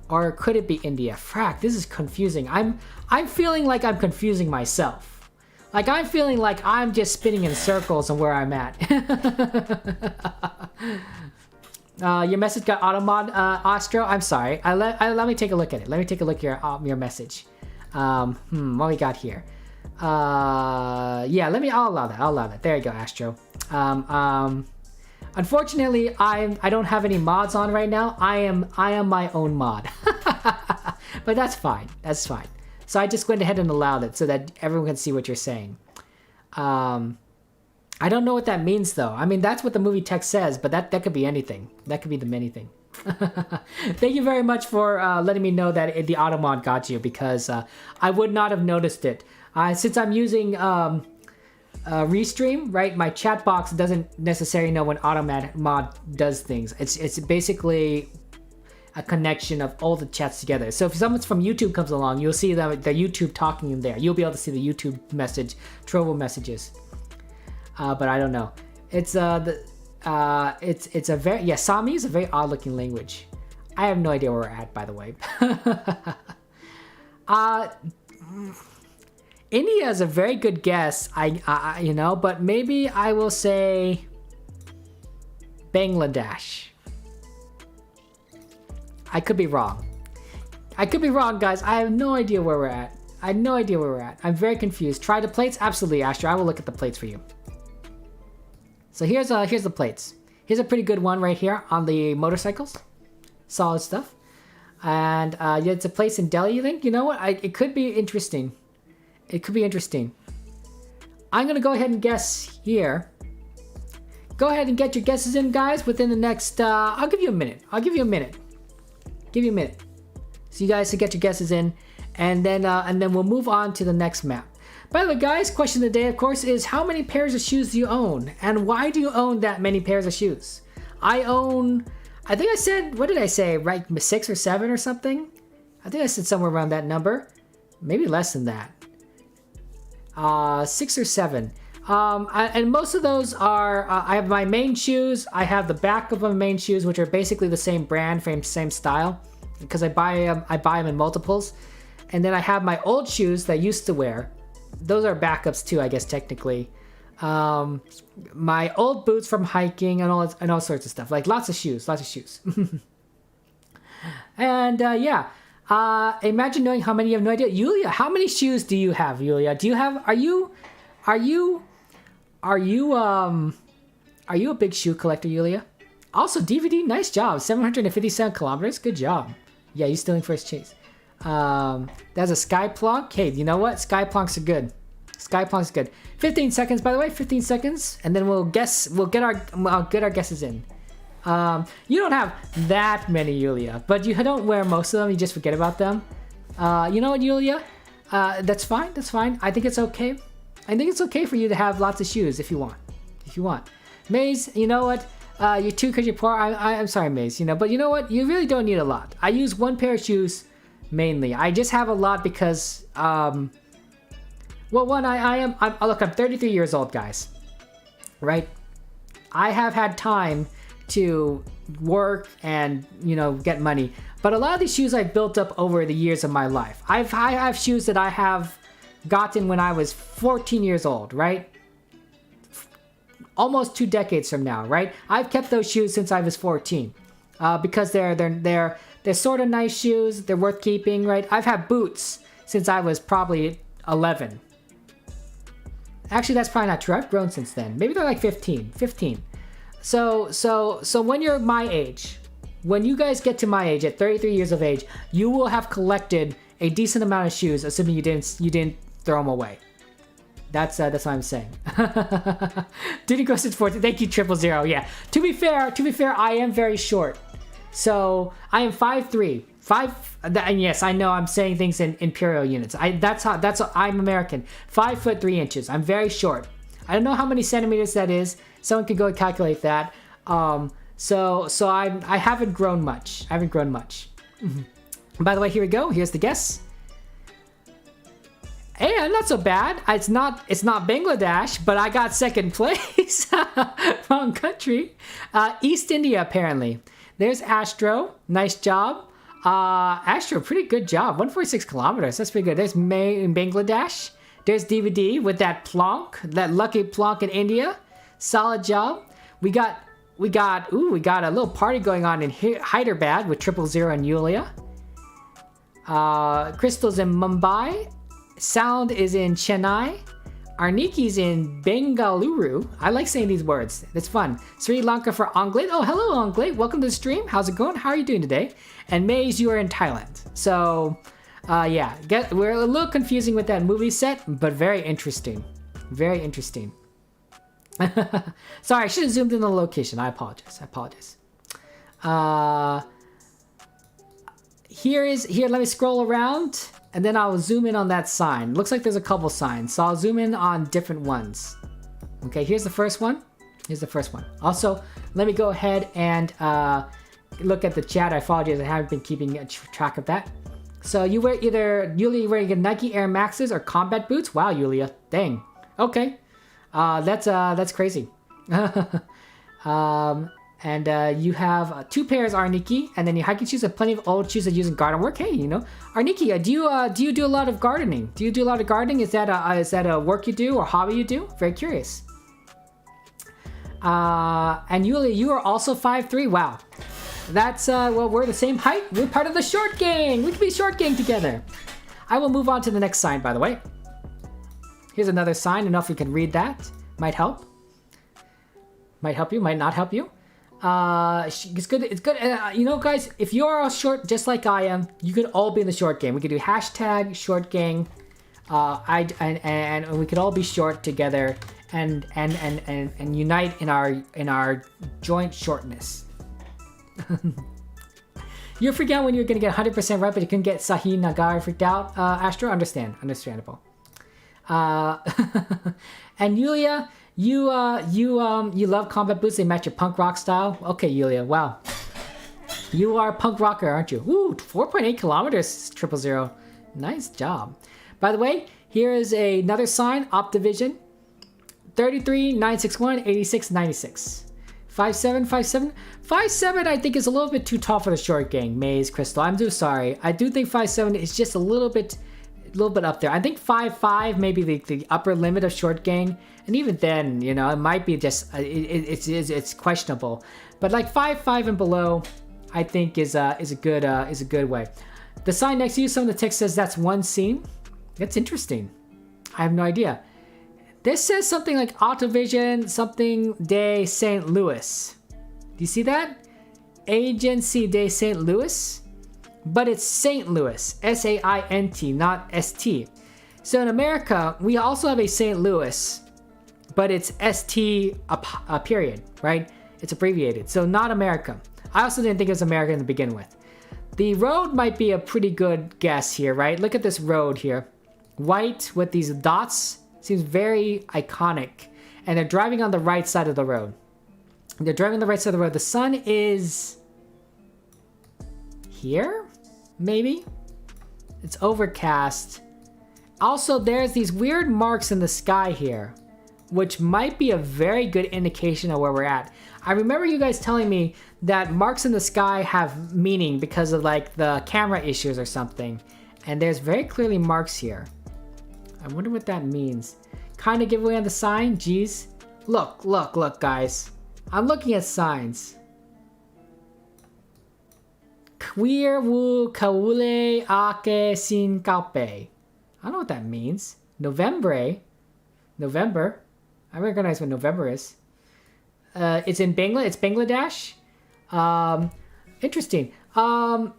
Or could it be India? Frack, this is confusing. I'm feeling like I'm confusing myself. Like I'm feeling like I'm just spinning in circles on where I'm at. Your message got automod, Astro. I'm sorry. Let me take a look at it. Let me take a look at your message. What we got here? Yeah. I'll allow that. There you go, Astro. Unfortunately, I don't have any mods on right now. I am my own mod. But that's fine. So I just went ahead and allowed it so that everyone can see what you're saying. I don't know what that means though. I mean, that's what the movie text says, but that could be anything. That could be the many thing. Thank you very much for letting me know that the automod got you, because I would not have noticed it. Since I'm using Restream, right? My chat box doesn't necessarily know when automod does things. It's basically a connection of all the chats together. So if someone from YouTube comes along, you'll see the YouTube talking in there. You'll be able to see the YouTube message, Trovo messages. but I don't know. It's it's a very, yeah, Sami is a very odd looking language. I have no idea where we're at, by the way. India is a very good guess. I you know, but maybe I will say Bangladesh. I could be wrong. I could be wrong, guys. I have no idea where we're at. I have no idea where we're at. I'm very confused. Try the plates? Absolutely, Astro. I will look at the plates for you. So here's the plates. Here's a pretty good one right here on the motorcycles. Solid stuff. And yeah, it's a place in Delhi, you think? You know what? It could be interesting. It could be interesting. I'm going to go ahead and guess here. Go ahead and get your guesses in, guys, within the next... I'll give you a minute. I'll give you a minute. Give you a minute. So you guys can get your guesses in. And then we'll move on to the next map. By the way, guys, question of the day, of course, is how many pairs of shoes do you own? And why do you own that many pairs of shoes? I own... I think I said... What did I say? Right, 6 or 7 or something? I think I said somewhere around that number. Maybe less than that. 6 or 7. And most of those are... I have my main shoes. I have the back of my main shoes, which are basically the same brand, same style. Because I buy them in multiples. And then I have my old shoes that I used to wear. Those are backups too, I guess, technically. My old boots from hiking and all sorts of stuff. Like lots of shoes. And yeah. Imagine knowing how many you have no idea. Yulia, how many shoes do you have, Yulia? Do you have... Are you a big shoe collector, Yulia? Also, DVD, nice job. 757 kilometers, good job. Yeah, you stealing first chase. That's a sky plonk. Hey, you know what? Sky plonks are good. Sky plonks are good. 15 seconds, by the way. 15 seconds, and then we'll get our guesses in. You don't have that many, Yulia, but you don't wear most of them. You just forget about them. You know what, Yulia? That's fine. That's fine. I think it's okay. I think it's okay for you to have lots of shoes if you want. If you want. Maze, you know what? You're too because you're poor. I'm sorry, Maze. You know, but you know what? You really don't need a lot. I use one pair of shoes mainly. I just have a lot because, well, one, look, I'm 33 years old, guys. Right? I have had time to work and, you know, get money. But a lot of these shoes I've built up over the years of my life. I have shoes that I have gotten when I was 14 years old, right? Almost 2 decades from now, right? I've kept those shoes since I was 14 because they're sort of nice shoes. They're worth keeping, right? I've had boots since I was probably 11. Actually, that's probably not true. I've grown since then. Maybe they're like 15. So when you're my age, when you guys get to my age at 33 years of age, you will have collected a decent amount of shoes, assuming you didn't throw them away. That's what I'm saying. Did he grow since 14? Thank you, 000. Yeah. To be fair, I am very short. So I am 5'3". And yes, I know I'm saying things in imperial units. I'm American. 5'3". I'm very short. I don't know how many centimeters that is. Someone could go and calculate that. So I haven't grown much. By the way, here we go. Here's the guess. And not so bad. It's not Bangladesh, but I got second place. Wrong country. East India, apparently. There's Astro. Nice job. Astro, pretty good job. 146 kilometers. That's pretty good. There's May in Bangladesh. There's DVD with that plonk, that lucky plonk in India. Solid job. We got a little party going on in Hyderabad with 000 and Yulia. Crystal's in Mumbai. Sound is in Chennai. Arniki's in Bengaluru. I like saying these words. It's fun. Sri Lanka for Anglet. Oh, hello, Anglet. Welcome to the stream. How's it going? How are you doing today? And Maze, you are in Thailand. So, yeah. We're a little confusing with that movie set, but very interesting. Very interesting. Sorry, I should have zoomed in the location. I apologize. Here, let me scroll around. And then I'll zoom in on that sign. Looks like there's a couple signs, so I'll zoom in on different ones. Okay, here's the first one. Also, let me go ahead and look at the chat. I apologize, I haven't been keeping track of that. So you wear Yulia, wearing Nike Air Maxes or combat boots? Wow, Yulia, dang. Okay. That's crazy. And you have 2 pairs Arniki, and then your hiking shoes have plenty of old shoes that use in garden work. Hey, you know, Arniki, do you do a lot of gardening? Do you do a lot of gardening? Is that a work you do or hobby you do? Very curious. And Yulia, you are also 5'3". Wow, that's well, we're the same height. We're part of the short gang. We can be short gang together. I will move on to the next sign, by the way. Here's another sign. I don't know if you can read that. Might help. Might help you. Might not help you. It's good. It's good. You know, guys, if you are all short, just like I am, you could all be in the short gang. We could do hashtag short gang. And we could all be short together and unite in our joint shortness. You're freaked out when you're gonna get 100% right, but you couldn't get Sahi Nagar freaked out. Astro, understandable. And Yulia. You love combat boots. They match your punk rock style. Okay, Yulia. Wow, you are a punk rocker, aren't you? Ooh, 4.8 kilometers. 000. Nice job. By the way, here is another sign. Optivision. 33 961 86 96. 5757. 57. I think is a little bit too tall for the short gang. Maze Crystal. I'm so sorry. I do think 57 is just a little bit up there. I think 5'5", maybe the upper limit of short gang, and even then, you know, it might be just it's questionable. But like 5'5" and below, I think is a good way. The sign next to you, some of the text says that's one scene. That's interesting. I have no idea. This says something like Autovision something de St. Louis. Do you see that? Agency de St. Louis. But it's St. Louis, S-A-I-N-T, not S-T. So in America, we also have a St. Louis, but it's S-T a period, right? It's abbreviated, so not America. I also didn't think it was America to begin with. The road might be a pretty good guess here, right? Look at this road here. White with these dots, seems very iconic. And they're driving on the right side of the road. They're driving on the right side of the road. The sun is here? Maybe? It's overcast. Also, there's these weird marks in the sky here, which might be a very good indication of where we're at. I remember you guys telling me that marks in the sky have meaning because of like the camera issues or something. And there's very clearly marks here. I wonder what that means. Kind of giveaway on the sign? Jeez. Look, guys. I'm looking at signs. Queer wu kaule ake sin kaupe. I don't know what that means. November. I recognize what November is. It's in Bangladesh. It's Bangladesh. Interesting. Hi,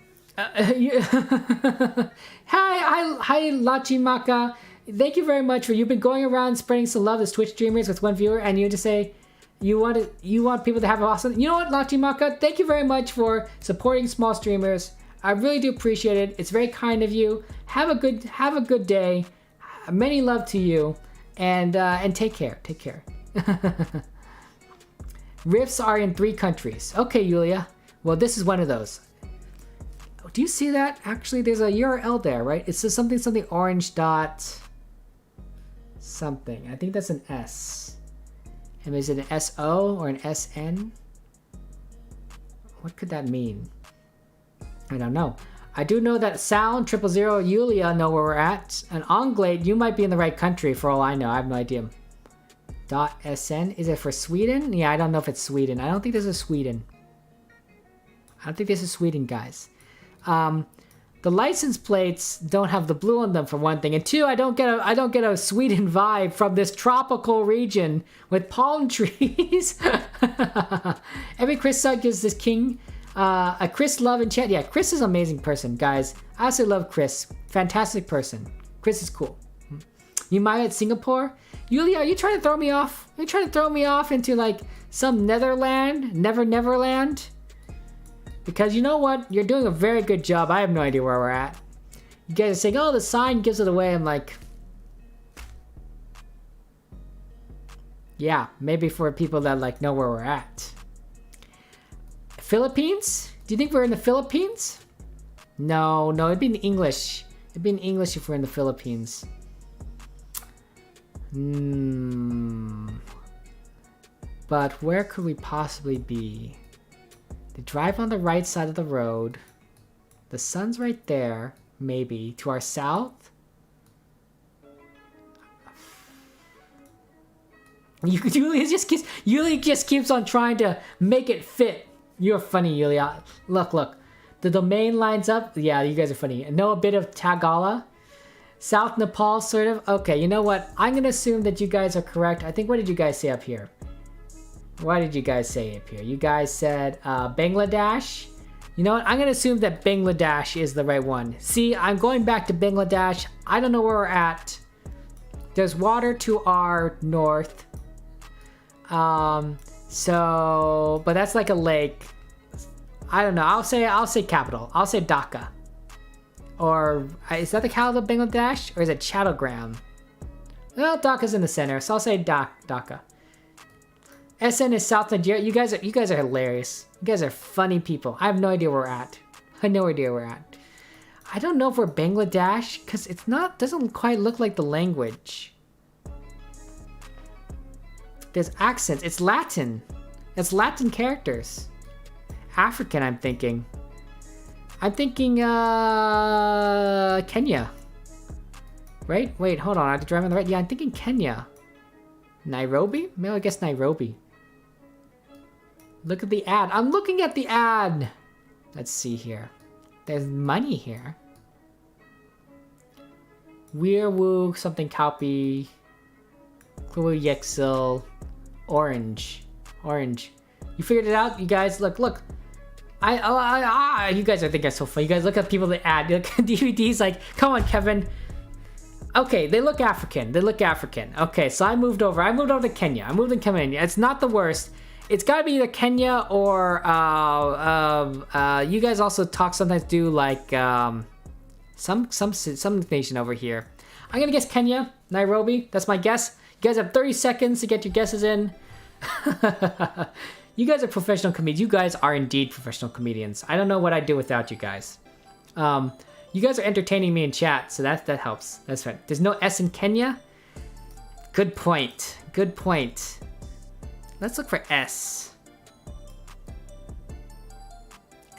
Lachimaka. Thank you very much for you've been going around spreading some love as Twitch streamers with one viewer, and you just say you want people to have awesome. You know what, Lachimaka? Thank you very much for supporting small streamers. I really do appreciate it. It's very kind of you. Have a good day. Many love to you, and take care. Take care. Rifts are in 3 countries. Okay, Yulia. Well, this is one of those. Do you see that? Actually, there's a URL there, right? It says something orange dot something. I think that's an S. And is it an SO or an SN? What could that mean? I don't know. I do know that Sound 000 Yulia know where we're at. And Onglade, you might be in the right country for all I know. I have no idea. .sn, is it for Sweden? Yeah, I don't know if it's Sweden. I don't think this is Sweden. Guys. The license plates don't have the blue on them for one thing, and 2, I don't get a Sweden vibe from this tropical region with palm trees. Every Chris sub gives this king a Chris love in chat. Yeah, Chris is an amazing person, guys. I also love Chris. Fantastic person. Chris is cool. You might at Singapore. Yulia, are you trying to throw me off? Are you trying to throw me off into like some Netherland? Neverland? Because you know what? You're doing a very good job. I have no idea where we're at. You guys are saying, oh, the sign gives it away. I'm like, yeah, maybe for people that like know where we're at. Philippines? Do you think we're in the Philippines? No, it'd be in English. It'd be in English if we're in the Philippines. But where could we possibly be? They drive on the right side of the road. The sun's right there, maybe. To our south? Yulia just keeps on trying to make it fit. You're funny, Yulia. Look. The domain lines up. Yeah, you guys are funny. I know a bit of Tagala. South Nepal, sort of. Okay, you know what? I'm going to assume that you guys are correct. I think, what did you guys say up here? What did you guys say up here? You guys said Bangladesh. You know what? I'm going to assume that Bangladesh is the right one. See, I'm going back to Bangladesh. I don't know where we're at. There's water to our north. But that's like a lake. I don't know. I'll say capital. I'll say Dhaka. Or is that the capital of Bangladesh? Or is it Chattogram? Well, Dhaka's in the center, so I'll say Dhaka. SN is South Nigeria. You guys are hilarious. You guys are funny people. I have no idea where we're at. I have no idea where we're at. I don't know if we're Bangladesh, because it's not, doesn't quite look like the language. There's accents. It's Latin. It's Latin characters. African, I'm thinking. I'm thinking, Kenya. Right? Wait, hold on. I have to drive on the right. Yeah, I'm thinking Kenya. Nairobi? Maybe I guess Nairobi. Look at the ad. I'm looking at the ad. Let's see here. There's money here. Weirwoo, something copy. Kluwu Yexil. Orange. You figured it out? You guys, look. You guys are thinking so funny. You guys look at people that ad. Look at DVDs like, come on, Kevin. Okay, they look African. Okay, so I moved over to Kenya. I moved in Kenya. It's not the worst. It's got to be either Kenya or you guys also sometimes do like some nation over here. I'm gonna guess Kenya, Nairobi. That's my guess. You guys have 30 seconds to get your guesses in. You guys are professional comedians. You guys are indeed professional comedians. I don't know what I'd do without you guys. You guys are entertaining me in chat, so that helps. That's right. There's no S in Kenya. Good point. Let's look for S.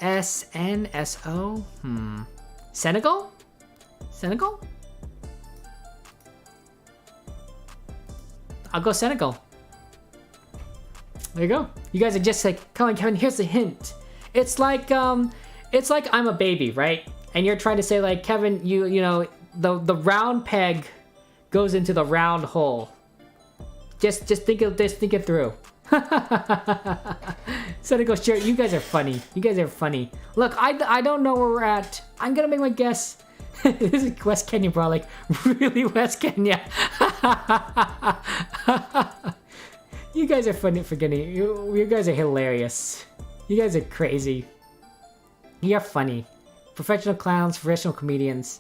SNSO? Senegal? I'll go Senegal. There you go. You guys are just like, come on, Kevin, here's the hint. It's like I'm a baby, right? And you're trying to say like, Kevin, you know, the round peg goes into the round hole. Just think it through. Senegal, sure. You guys are funny. Look, I don't know where we're at. I'm gonna make my guess. This is West Kenya, bro. Like, really West Kenya. You guys are funny forgetting. You guys are hilarious. You guys are crazy. You're funny. Professional clowns, professional comedians.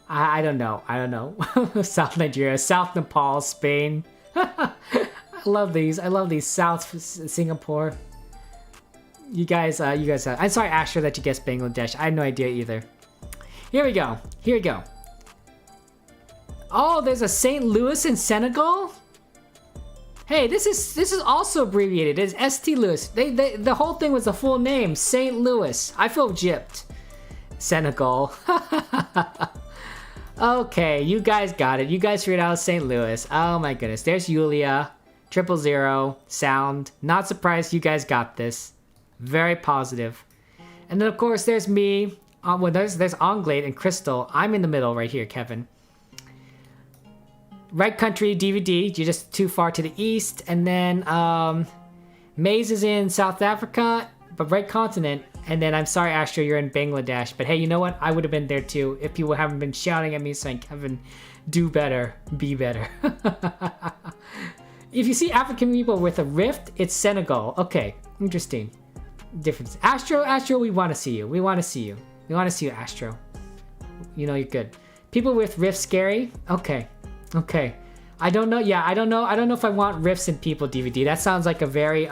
I don't know. South Nigeria, South Nepal, Spain. I love these. South Singapore. You guys. I'm sorry, Asher, that you guessed Bangladesh. I had no idea either. Here we go. Oh, there's a St. Louis in Senegal. Hey, this is also abbreviated. It's St. Louis. The whole thing was the full name, St. Louis. I feel gypped. Senegal. Okay, you guys got it. You guys figured out St. Louis. Oh my goodness. There's Yulia. 000. Sound. Not surprised you guys got this. Very positive. And then of course there's me. Well, there's Anglade and Crystal. I'm in the middle right here, Kevin. Right country, DVD. You're just too far to the east. And then Maze is in South Africa, but right continent. And then I'm sorry, Astro, you're in Bangladesh. But hey, you know what? I would have been there too if people haven't been shouting at me saying, Kevin, do better, be better. If you see African people with a rift, it's Senegal. Okay, interesting. Difference. Astro, we want to see you. We want to see you, Astro. You know you're good. People with rifts scary? Okay. I don't know. Yeah, I don't know if I want rifts in people DVD. That sounds like a very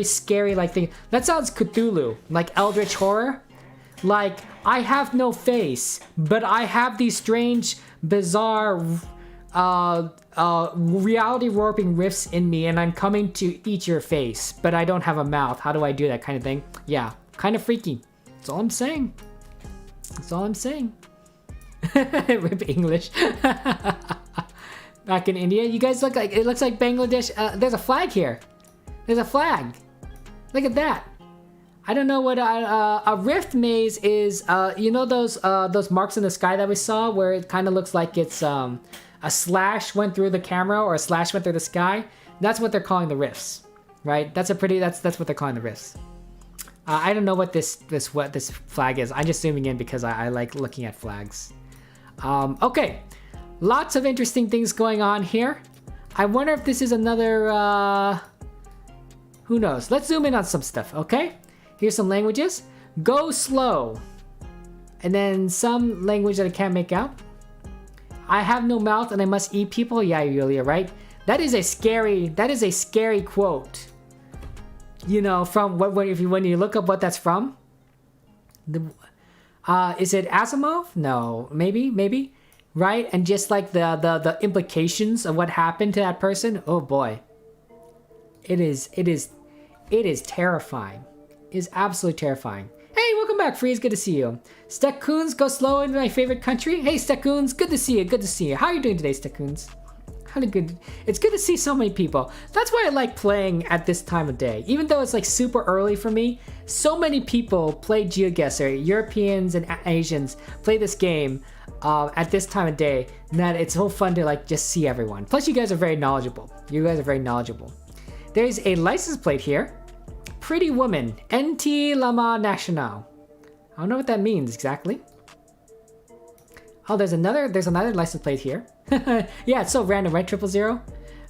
scary like thing. That sounds Cthulhu, like Eldritch horror. Like, I have no face, but I have these strange, bizarre reality warping rifts in me and I'm coming to eat your face, but I don't have a mouth. How do I do that kind of thing? Yeah, kind of freaky. That's all I'm saying. That's all I'm saying. Rip English. Back in India, you guys look like, it looks like Bangladesh. There's a flag here. There's a flag. Look at that. I don't know what a rift maze is. You know those marks in the sky that we saw where it kind of looks like it's a slash went through the camera or a slash went through the sky. That's what they're calling the rifts, right? That's what they're calling the rifts. I don't know what this flag is. I'm just zooming in because I like looking at flags. Okay, lots of interesting things going on here. I wonder if this is another. Who knows? Let's zoom in on some stuff. Okay. Here's some languages. Go slow. And then some language that I can't make out. I have no mouth and I must eat people. Yeah, Yulia, right? That is a scary quote. You know, from when you look up what that's from. Is it Asimov? No, maybe. Right? And just like the implications of what happened to that person. Oh boy. It is terrifying. It is absolutely terrifying. Hey, welcome back, Freeze. Good to see you. Stekkoons, go slow into my favorite country. Hey, Stekkoons, good to see you. Good to see you. How are you doing today, Stekkoons? It's good to see so many people. That's why I like playing at this time of day. Even though it's like super early for me, so many people play GeoGuessr. Europeans and Asians play this game at this time of day that it's so fun to like just see everyone. Plus, you guys are very knowledgeable. There's a license plate here. Pretty woman, NT Lama National. I don't know what that means exactly. Oh, there's another license plate here. Yeah, it's so random, right? 000.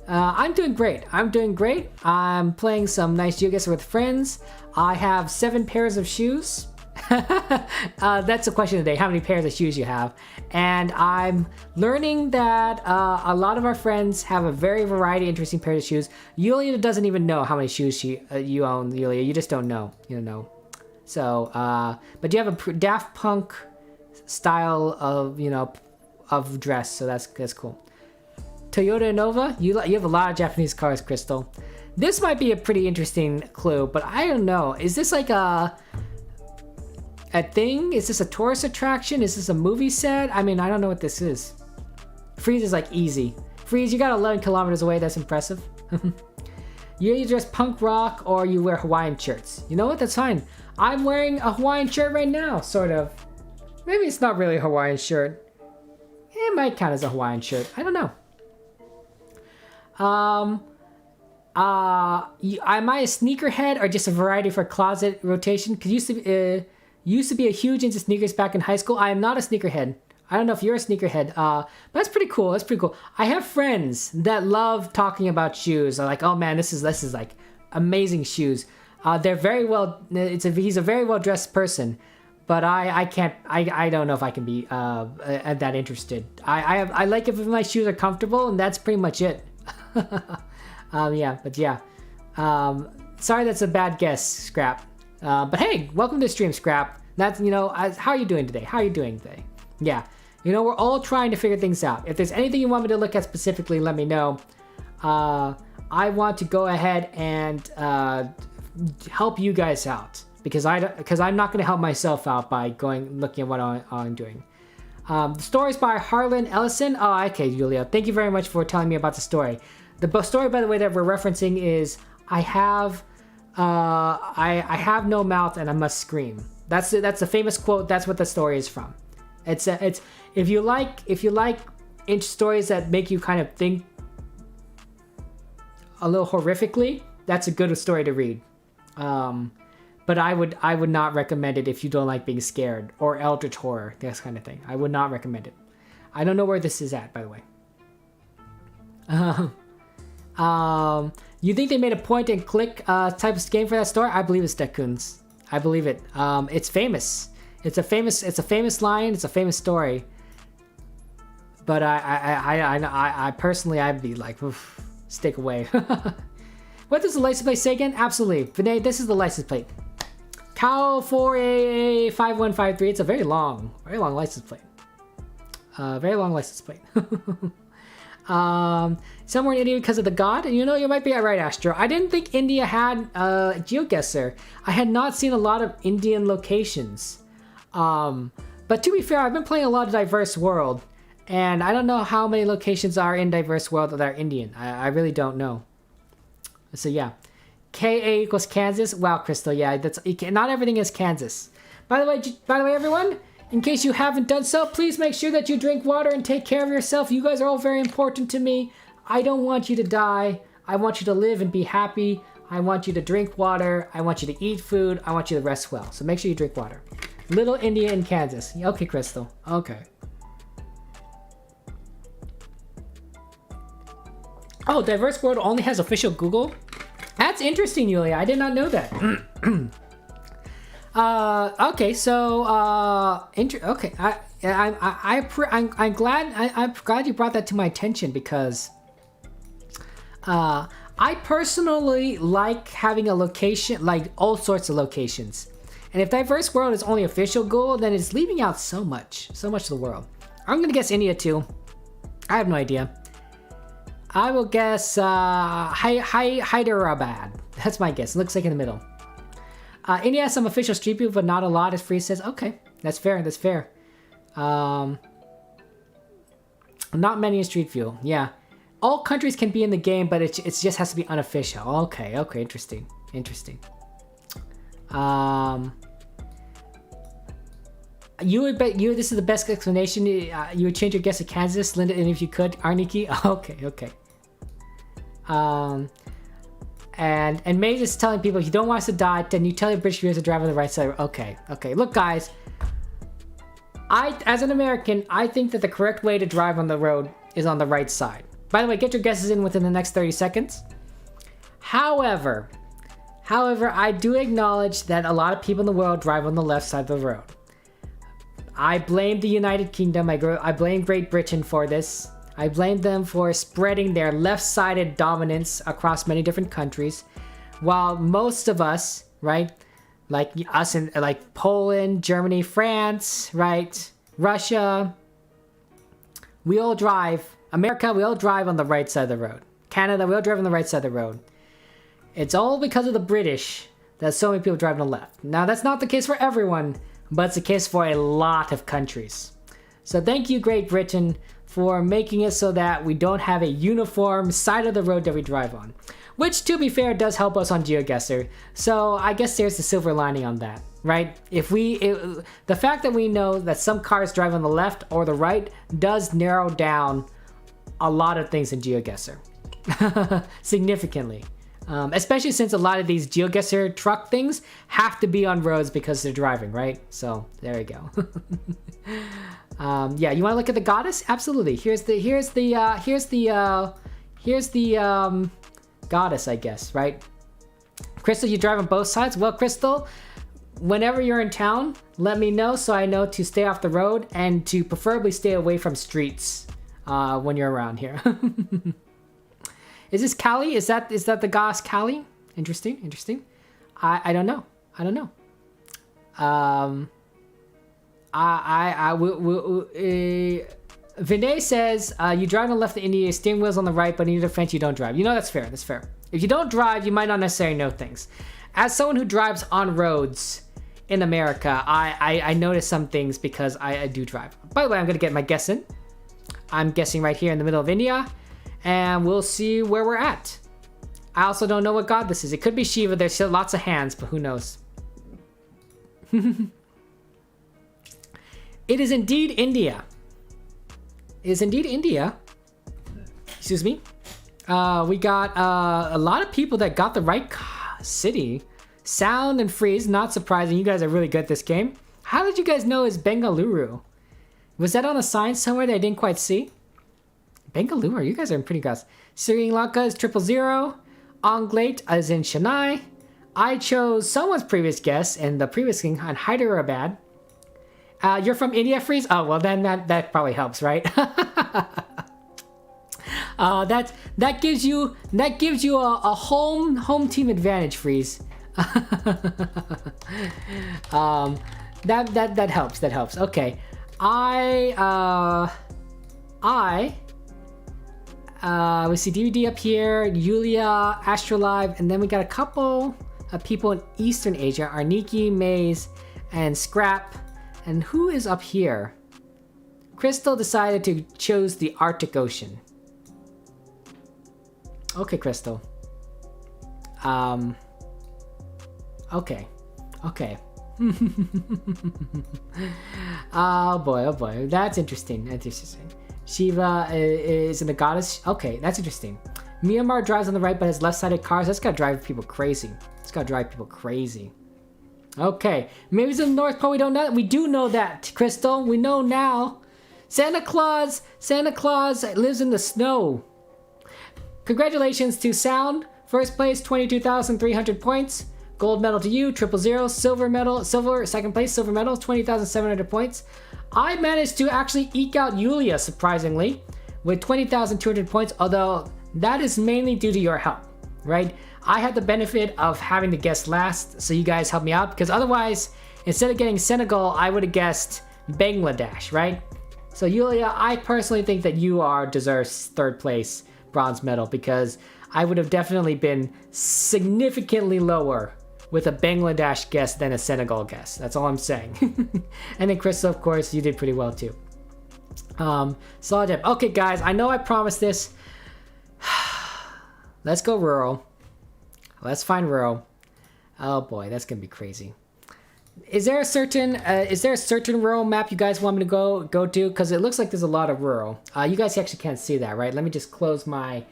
I'm doing great. I'm playing some nice GeoGuessr with friends. I have 7 pairs of shoes. That's the question today. How many pairs of shoes you have? And I'm learning that a lot of our friends have a very interesting pairs of shoes. Yulia doesn't even know how many shoes you own, Yulia. You just don't know. You don't know. So, but you have a Daft Punk style of dress, so that's cool. Toyota Innova. You have a lot of Japanese cars, Crystal. This might be a pretty interesting clue, but I don't know. Is this like a thing? Is this a tourist attraction? Is this a movie set? I mean, I don't know what this is. Freeze is like easy. Freeze, you got 11 kilometers away. That's impressive. You either dress punk rock or you wear Hawaiian shirts. You know what? That's fine. I'm wearing a Hawaiian shirt right now, sort of. Maybe it's not really a Hawaiian shirt. It might count as a Hawaiian shirt. I don't know. Am I a sneakerhead or just a variety for closet rotation? Because used to be a huge into sneakers back in high school. I am not a sneakerhead. I don't know if you're a sneakerhead. But that's pretty cool. I have friends that love talking about shoes. They're like, oh man, this is like amazing shoes. They're very well. He's a very well dressed person, but I can't. I don't know if I can be that interested. I like if my shoes are comfortable, and that's pretty much it. Yeah. Sorry, that's a bad guess, Scrap. But hey, welcome to stream, Scrap. That's, how are you doing today? Yeah. We're all trying to figure things out. If there's anything you want me to look at specifically, let me know. I want to go ahead and help you guys out because I'm not going to help myself out by looking at what I'm doing. The story's by Harlan Ellison. Oh, okay, Julia. Thank you very much for telling me about the story. The story, by the way, that we're referencing is I have no mouth and I must scream. That's a famous quote. That's what the story is from. It's if you like stories that make you kind of think a little horrifically, that's a good story to read. But I would not recommend it if you don't like being scared or eldritch horror, this kind of thing. I would not recommend it. I don't know where this is at, by the way. You think they made a point and click type of game for that story? I believe it's Stekkoons. I believe it. It's famous. It's a famous line. It's a famous story. But I personally, I'd be like, oof, stick away. What does the license plate say again? Absolutely. Vinay, this is the license plate. Cow 4A5153. It's a very long license plate. Very long license plate. Somewhere in India because of the god. And you know, you might be right, Astro. I didn't think India had GeoGuessr. I had not seen a lot of Indian locations. But to be fair, I've been playing a lot of Diverse World, and I don't know how many locations are in Diverse World that are Indian. I really don't know. So yeah, KA equals Kansas. Wow, Crystal. Yeah, that's not everything is Kansas. By the way, everyone, in case you haven't done so, please make sure that you drink water and take care of yourself. You guys are all very important to me. I don't want you to die. I want you to live and be happy. I want you to drink water. I want you to eat food. I want you to rest well. So make sure you drink water. Little India in Kansas. Okay, Crystal. Okay. Oh, Diverse World only has official Google? That's interesting, Yulia. I did not know that. Okay, so okay. I'm glad you brought that to my attention, because I personally like having a location, like all sorts of locations. And if Diverse World is only official Google, then it's leaving out so much of the world. I'm gonna guess India too. I have no idea. I will guess Hyderabad. That's my guess. It looks like in the middle. India has some official Street View, but not a lot, as Free says. Okay, that's fair. That's fair. Not many in Street View. Yeah, all countries can be in the game, but it just has to be unofficial. Okay, interesting. You would bet this is the best explanation. You would change your guess to Kansas, Linda, and if you could, Arniki. Okay. And Maze is telling people if you don't want us to die, then you tell your British viewers to drive on the right side. Okay. Look, guys, as an American, I think that the correct way to drive on the road is on the right side. By the way, get your guesses in within the next 30 seconds. However, I do acknowledge that a lot of people in the world drive on the left side of the road. I blame the United Kingdom. I blame Great Britain for this. I blame them for spreading their left-sided dominance across many different countries, while most of us, right, like us in like Poland, Germany, France, right, Russia, we all drive. America, we all drive on the right side of the road. Canada, we all drive on the right side of the road. It's all because of the British that so many people drive on the left. Now, that's not the case for everyone, but it's the case for a lot of countries. So thank you, Great Britain, for making it so that we don't have a uniform side of the road that we drive on. Which, to be fair, does help us on GeoGuessr. So I guess there's the silver lining on that, right? The fact that we know that some cars drive on the left or the right does narrow down a lot of things in GeoGuessr. Significantly. Especially since a lot of these GeoGuessr truck things have to be on roads because they're driving, right? So there you go. Yeah, you want to look at the goddess? Absolutely. Here's the goddess, I guess, right? Crystal, you drive on both sides? Well, Crystal, whenever you're in town, let me know so I know to stay off the road and to preferably stay away from streets when you're around here. Is this Cali? Is that the goddess Cali? Interesting. I don't know. Vinay says you drive on the left of India, steering wheel's on the right, but in your defense you don't drive. You know, that's fair. If you don't drive, you might not necessarily know things. As someone who drives on roads in America, I notice some things because I do drive. By the way, I'm gonna get my guess in. I'm guessing right here in the middle of India, and we'll see where we're at. I also don't know what god this is. It could be Shiva. There's still lots of hands, but who knows? It is indeed India. Excuse me. We got a lot of people that got the right city. Sound and Freeze, not surprising. You guys are really good at this game. How did you guys know it's Bengaluru? Was that on a sign somewhere that I didn't quite see? Bengaluru, you guys are pretty good. Sri Lanka is 000. Anglate is in Chennai. I chose someone's previous guess and the previous thing on Hyderabad. You're from India, Freeze? Oh, well then that probably helps, right? That gives you a home team advantage, Freeze. That helps. Okay. We see DVD up here, Yulia, Astrolive, and then we got a couple of people in Eastern Asia, Arniki, Maze, and Scrap. And who is up here? Crystal decided to choose the Arctic Ocean. Okay, Crystal. Okay. Oh boy, that's interesting. Shiva is in the goddess. Okay, that's interesting. Myanmar drives on the right but has left-sided cars. That's gotta drive people crazy. Okay, maybe it's in the North Pole. We don't know. We do know that, Crystal. We know now. Santa Claus lives in the snow. Congratulations to Sound. First place, 22,300 points. Gold medal to you, 000. Second place, silver medal, 20,700 points. I managed to actually eke out Yulia, surprisingly, with 20,200 points, although that is mainly due to your help, right? I had the benefit of having to guess last, so you guys helped me out, because otherwise, instead of getting Senegal, I would have guessed Bangladesh, right? So Yulia, I personally think that you deserves third place bronze medal, because I would have definitely been significantly lower with a Bangladesh guess than a Senegal guess. That's all I'm saying. And then Crystal, of course, you did pretty well too. Solid. Okay, guys, I know I promised this. Let's go rural. Let's find rural. Oh boy, that's gonna be crazy. Is there a certain rural map you guys want me to go to? Because it looks like there's a lot of rural. You guys actually can't see that, right? Let me just close my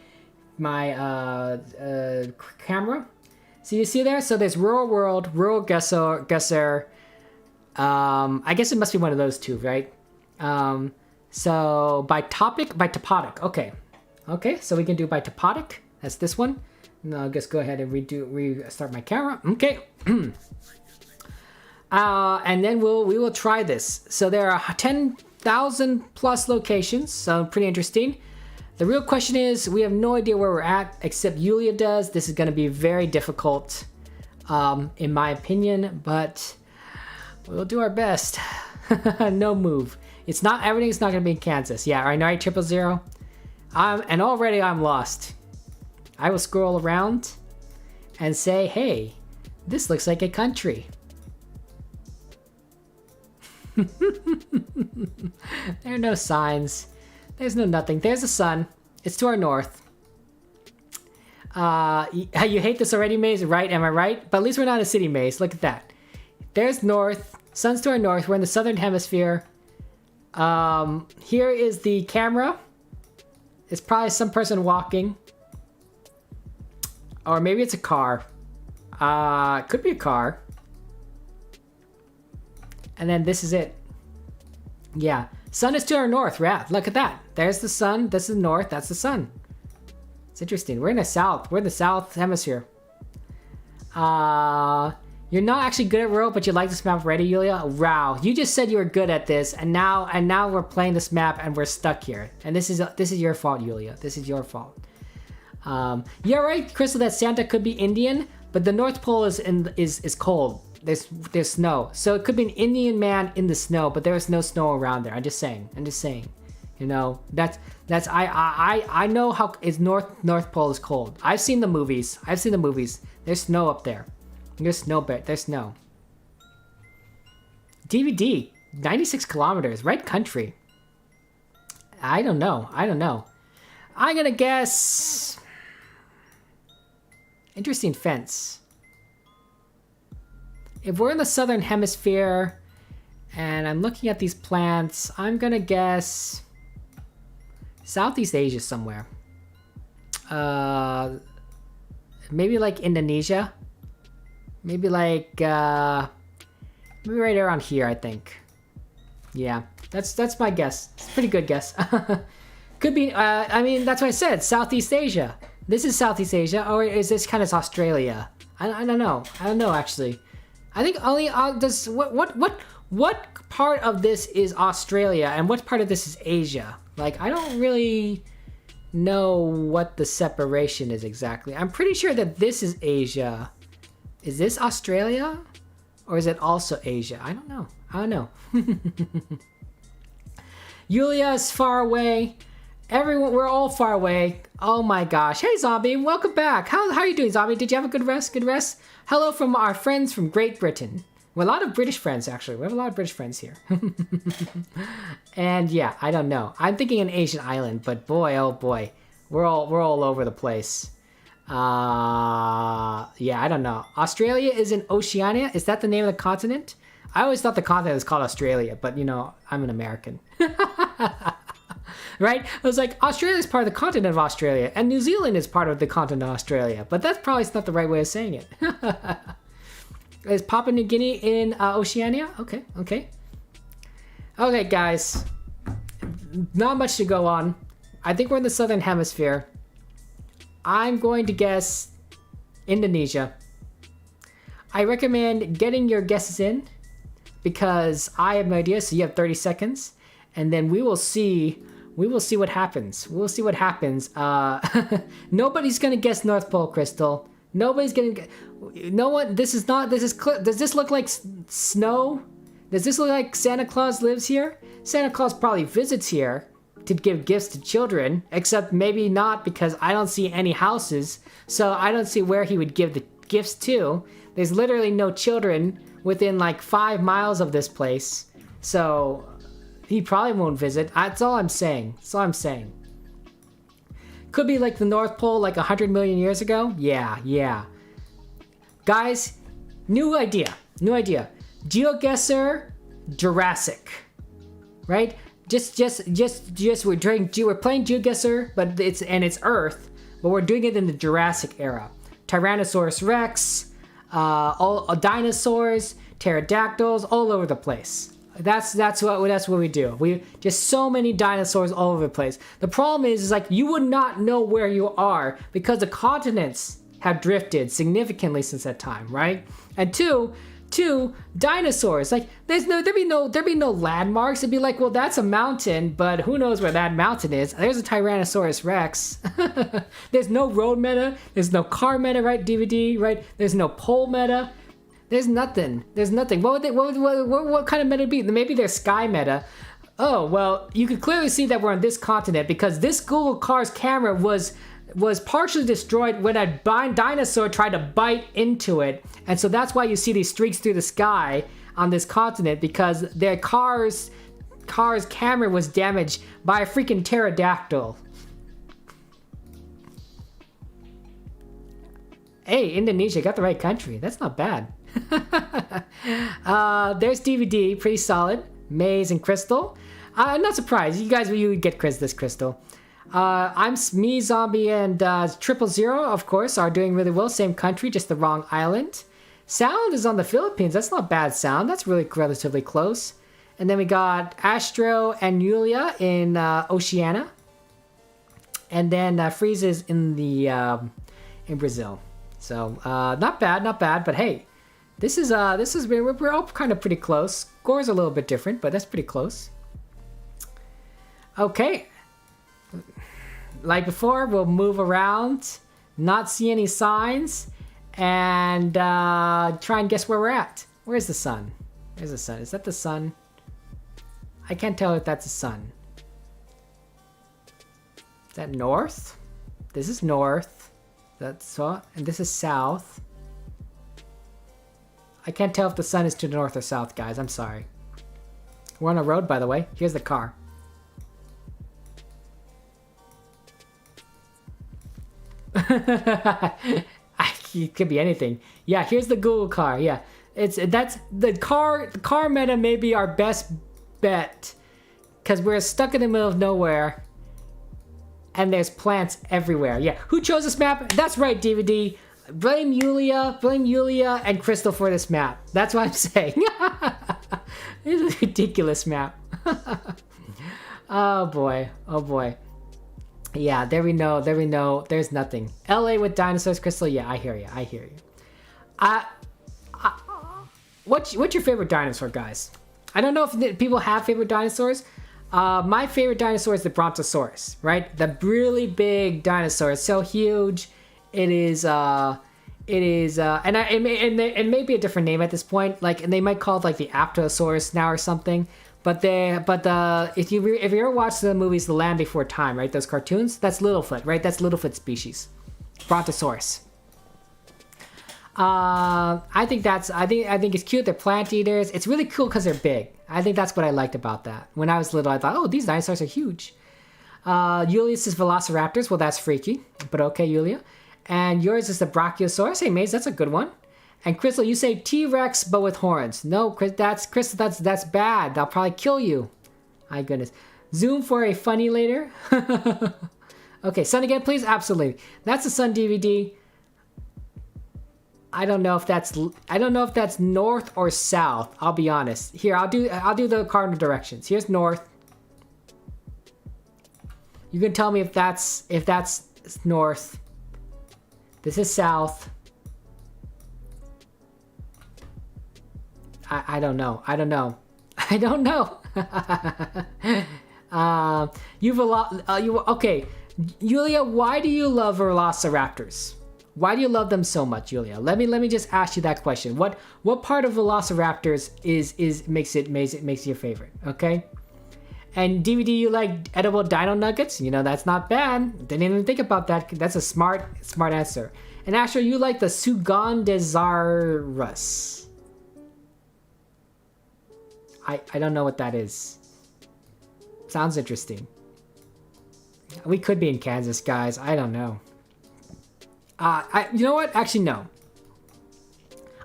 camera. So you see there? So there's rural world, rural Guessr. I guess it must be one of those two, right? So by topic. Okay, so we can do by topic. That's this one. No, I'll just go ahead and restart my camera. Okay. And then we will try this. So there are 10,000 plus locations, so pretty interesting. The real question is, we have no idea where we're at, except Yulia does. This is going to be very difficult, in my opinion, but we'll do our best. No move. Everything's not going to be in Kansas. Yeah, all right, 000. And already I'm lost. I will scroll around and say, hey, this looks like a country. There are no signs. There's no nothing. There's the sun. It's to our north. You hate this already, Maze? Right? Am I right? But at least we're not a city, Maze. Look at that. There's north. Sun's to our north. We're in the southern hemisphere. Here is the camera. It's probably some person walking. Or maybe it's a car. Could be a car. And then this is it. Yeah. Sun is to our north. Yeah, look at that. There's the sun. This is north. That's the sun. It's interesting. We're in the south. We're in the south hemisphere. You're not actually good at rural, but you like this map already, Yulia? Wow. You just said you were good at this, and now we're playing this map and we're stuck here. And this is your fault, Yulia. This is your fault. You're right, Crystal, that Santa could be Indian, but the North Pole is cold. There's snow, so it could be an Indian man in the snow, but there is no snow around there. I'm just saying. You know, that's I know how it's North Pole is cold. I've seen the movies. There's snow up there. There's snow. DVD 96 kilometers, right country. I don't know. I'm gonna guess. Interesting fence. If we're in the southern hemisphere and I'm looking at these plants, I'm gonna guess Southeast Asia somewhere. Maybe like Indonesia. Maybe like maybe right around here, I think. Yeah, that's my guess. It's a pretty good guess. Could be. I mean, that's what I said. Southeast Asia. This is Southeast Asia, or is this kind of Australia? I don't know. I don't know actually. I think only does what part of this is Australia and what part of this is Asia? Like, I don't really know what the separation is exactly. I'm pretty sure that this is Asia. Is this Australia? Or is it also Asia? I don't know. Yulia is far away. Everyone, we're all far away. Oh my gosh. Hey, Zombie, welcome back. How are you doing, Zombie? Did you have a good rest? Good rest? Hello from our friends from Great Britain. Well, a lot of British friends, actually. We have a lot of British friends here. And yeah, I don't know. I'm thinking an Asian island, but boy, oh boy. We're all over the place. Yeah, I don't know. Australia is in Oceania. Is that the name of the continent? I always thought the continent was called Australia, but you know, I'm an American. Right? I was like, Australia is part of the continent of Australia, and New Zealand is part of the continent of Australia, but that's probably not the right way of saying it. Is Papua New Guinea in Oceania? Okay, okay. Okay, guys. Not much to go on. I think we're in the southern hemisphere. I'm going to guess Indonesia. I recommend getting your guesses in because I have no idea, so you have 30 seconds, and then we will see what happens. We'll see what happens. Nobody's gonna guess North Pole, Crystal. Nobody's gonna. No one. This is does this look like snow? Does this look like Santa Claus lives here? Santa Claus probably visits here to give gifts to children, except maybe not because I don't see any houses, so I don't see where he would give the gifts to. There's literally no children within like 5 miles of this place, so he probably won't visit. That's all I'm saying. That's all I'm saying. Could be like the North Pole like 100 million years ago. Yeah. Guys, new idea. GeoGuessr Jurassic. Right? Just we're playing GeoGuessr, but it's Earth, but we're doing it in the Jurassic era. Tyrannosaurus Rex, all dinosaurs, pterodactyls, all over the place. That's what we do. We just so many dinosaurs all over the place. The problem is like you would not know where you are because the continents have drifted significantly since that time, right? And two, dinosaurs. Like there'd be no landmarks. It'd be like, well, that's a mountain, but who knows where that mountain is? There's a Tyrannosaurus Rex. There's no road meta. There's no car meta, right? DVD, right? There's no pole meta. There's nothing. What kind of meta be? Maybe there's sky meta. Oh, well, you can clearly see that we're on this continent because this Google Cars camera was partially destroyed when a dinosaur tried to bite into it. And so that's why you see these streaks through the sky on this continent, because their car's camera was damaged by a freaking pterodactyl. Hey, Indonesia got the right country. That's not bad. There's DVD, pretty solid. Maze and Crystal. I'm not surprised. You would get this Crystal. Me, Zombie, and 000, of course, are doing really well. Same country, just the wrong island. Sound is on the Philippines. That's not bad sound. That's really relatively close. And then we got Astro and Yulia in Oceania. And then Freeze's in in Brazil. So not bad. But hey, we're all kind of pretty close. Score's a little bit different, but that's pretty close. Okay. Like before, we'll move around, not see any signs, and try and guess where we're at. Where's the sun? Where's the sun? Is that the sun? I can't tell if that's the sun. Is that north? This is north. That's what, and this is south. I can't tell if the sun is to the north or south, guys. I'm sorry. We're on a road, by the way. Here's the car. It could be anything. Yeah, here's the Google car. Yeah, that's the car. The car meta may be our best bet because we're stuck in the middle of nowhere, and there's plants everywhere. Yeah, who chose this map? That's right, DVD. Blame Yulia, and Crystal for this map. That's what I'm saying. It's a ridiculous map. Oh boy. Yeah, there we know. There's nothing. LA with dinosaurs, Crystal. Yeah, I hear you. What's your favorite dinosaur, guys? I don't know if people have favorite dinosaurs. My favorite dinosaur is the Brontosaurus, right? The really big dinosaur. It's so huge. It may be a different name at this point. Like, and they might call it like the Apatosaurus now or something. if you ever watch the movies The Land Before Time, right? Those cartoons, that's Littlefoot, right? That's Littlefoot species, Brontosaurus. I think it's cute. They're plant eaters. It's really cool because they're big. I think that's what I liked about that. When I was little, I thought, oh, these dinosaurs are huge. Julius is Velociraptors. Well, that's freaky, but okay, Julia. And yours is the Brachiosaurus. Hey, Maze, that's a good one. And Crystal, you say T-Rex, but with horns. No, Crystal, that's bad. They'll probably kill you. My goodness. Zoom for a funny later. Okay, Sun again, please. Absolutely. That's the Sun DVD. I don't know if that's north or south. I'll be honest. Here, I'll do the cardinal directions. Here's north. You can tell me if that's north. This is south. I don't know. Okay, Julia, why do you love Velociraptors? Why do you love them so much, Julia? Let me just ask you that question. What part of Velociraptors makes it your favorite? Okay. And DVD, you like edible dino nuggets? You know, that's not bad. Didn't even think about that. That's a smart answer. And Astro, you like the Sugondesaurus. I don't know what that is. Sounds interesting. We could be in Kansas, guys. I don't know. You know what? Actually, no.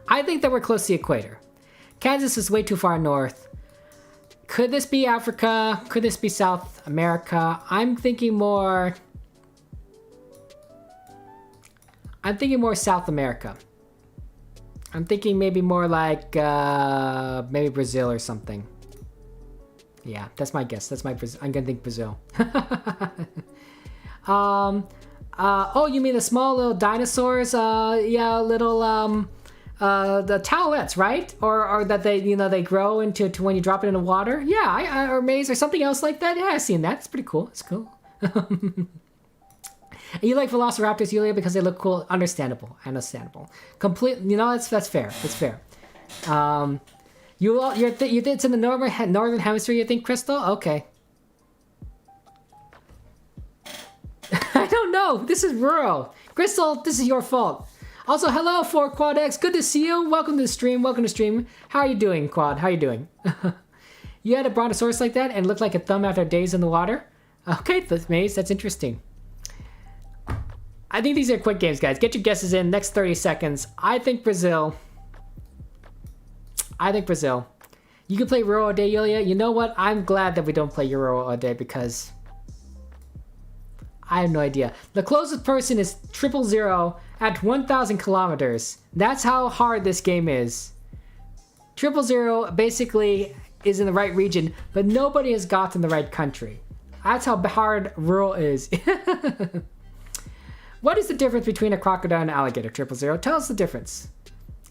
I think that we're close to the equator. Kansas is way too far north. Could this be Africa? Could this be South America? I'm thinking more South America. I'm thinking maybe more like maybe Brazil or something. Yeah, that's my guess. I'm gonna think Brazil. Oh, you mean the small little dinosaurs? Yeah, little the towelettes, right? Or that they grow into when you drop it in the water. Yeah, or maize or something else like that. Yeah, I've seen that. It's pretty cool. It's cool. You like Velociraptors, Julia, because they look cool. Understandable. Complete. You know, that's fair. That's fair. You think it's in the northern hemisphere? You think, Crystal? Okay. I don't know. This is rural. Crystal, this is your fault. Also, hello, 4QuadX. Good to see you. Welcome to the stream. How are you doing, Quad? How are you doing? You had a brontosaurus like that and looked like a thumb after days in the water? Okay, Maze, that's interesting. I think these are quick games, guys. Get your guesses in. Next 30 seconds. I think Brazil. You can play Euro all day, Yulia. You know what? I'm glad that we don't play Euro all day because I have no idea. The closest person is 000 at 1,000 kilometers. That's how hard this game is. 000 basically is in the right region, but nobody has gotten the right country. That's how hard rural is. What is the difference between a crocodile and an alligator, 000? Tell us the difference.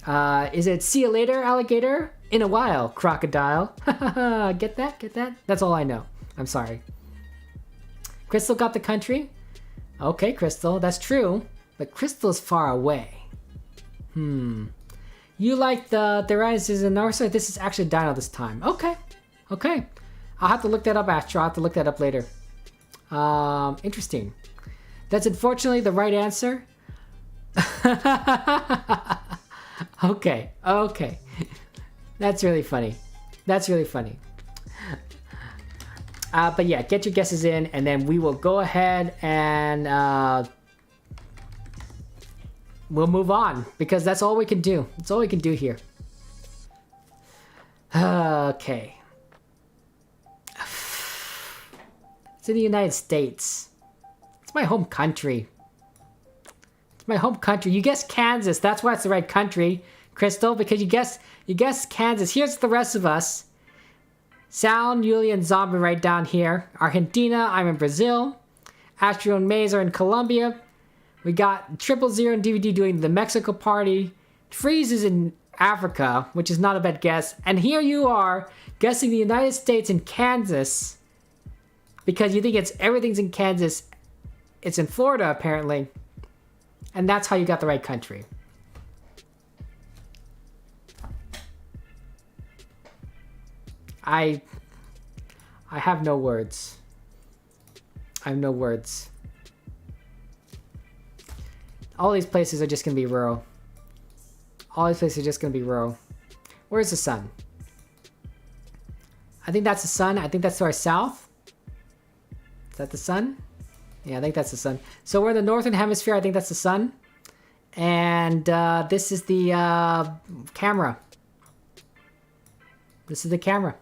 Is it see you later, alligator? In a while, crocodile. Get that? That's all I know. I'm sorry. Crystal got the country? Okay, Crystal, that's true. But Crystal's far away. You like the Tyrannosaurus and Narsa? This is actually Dino this time. Okay. I'll have to look that up after. I'll have to look that up later. Interesting. That's unfortunately the right answer. Okay. That's really funny. But yeah, get your guesses in, and then we will go ahead and we'll move on because that's all we can do. That's all we can do here. Okay. It's in the United States. It's my home country. You guessed Kansas. That's why it's the right country, Crystal, because you guessed Kansas. Here's the rest of us. Sound, Yulia, and Zombie right down here. Argentina, I'm in Brazil. Astro and Maze are in Colombia. We got 000 and DVD doing the Mexico party. Freeze is in Africa, which is not a bad guess. And here you are, guessing the United States and Kansas. Because you think everything's in Kansas. It's in Florida, apparently. And that's how you got the right country. I have no words. I have no words. All these places are just gonna be rural. All these places are just gonna be rural. Where's the sun? I think that's the sun. I think that's to our south. Is that the sun? Yeah, I think that's the sun. So we're in the northern hemisphere. I think that's the sun. And this is the camera. This is the camera.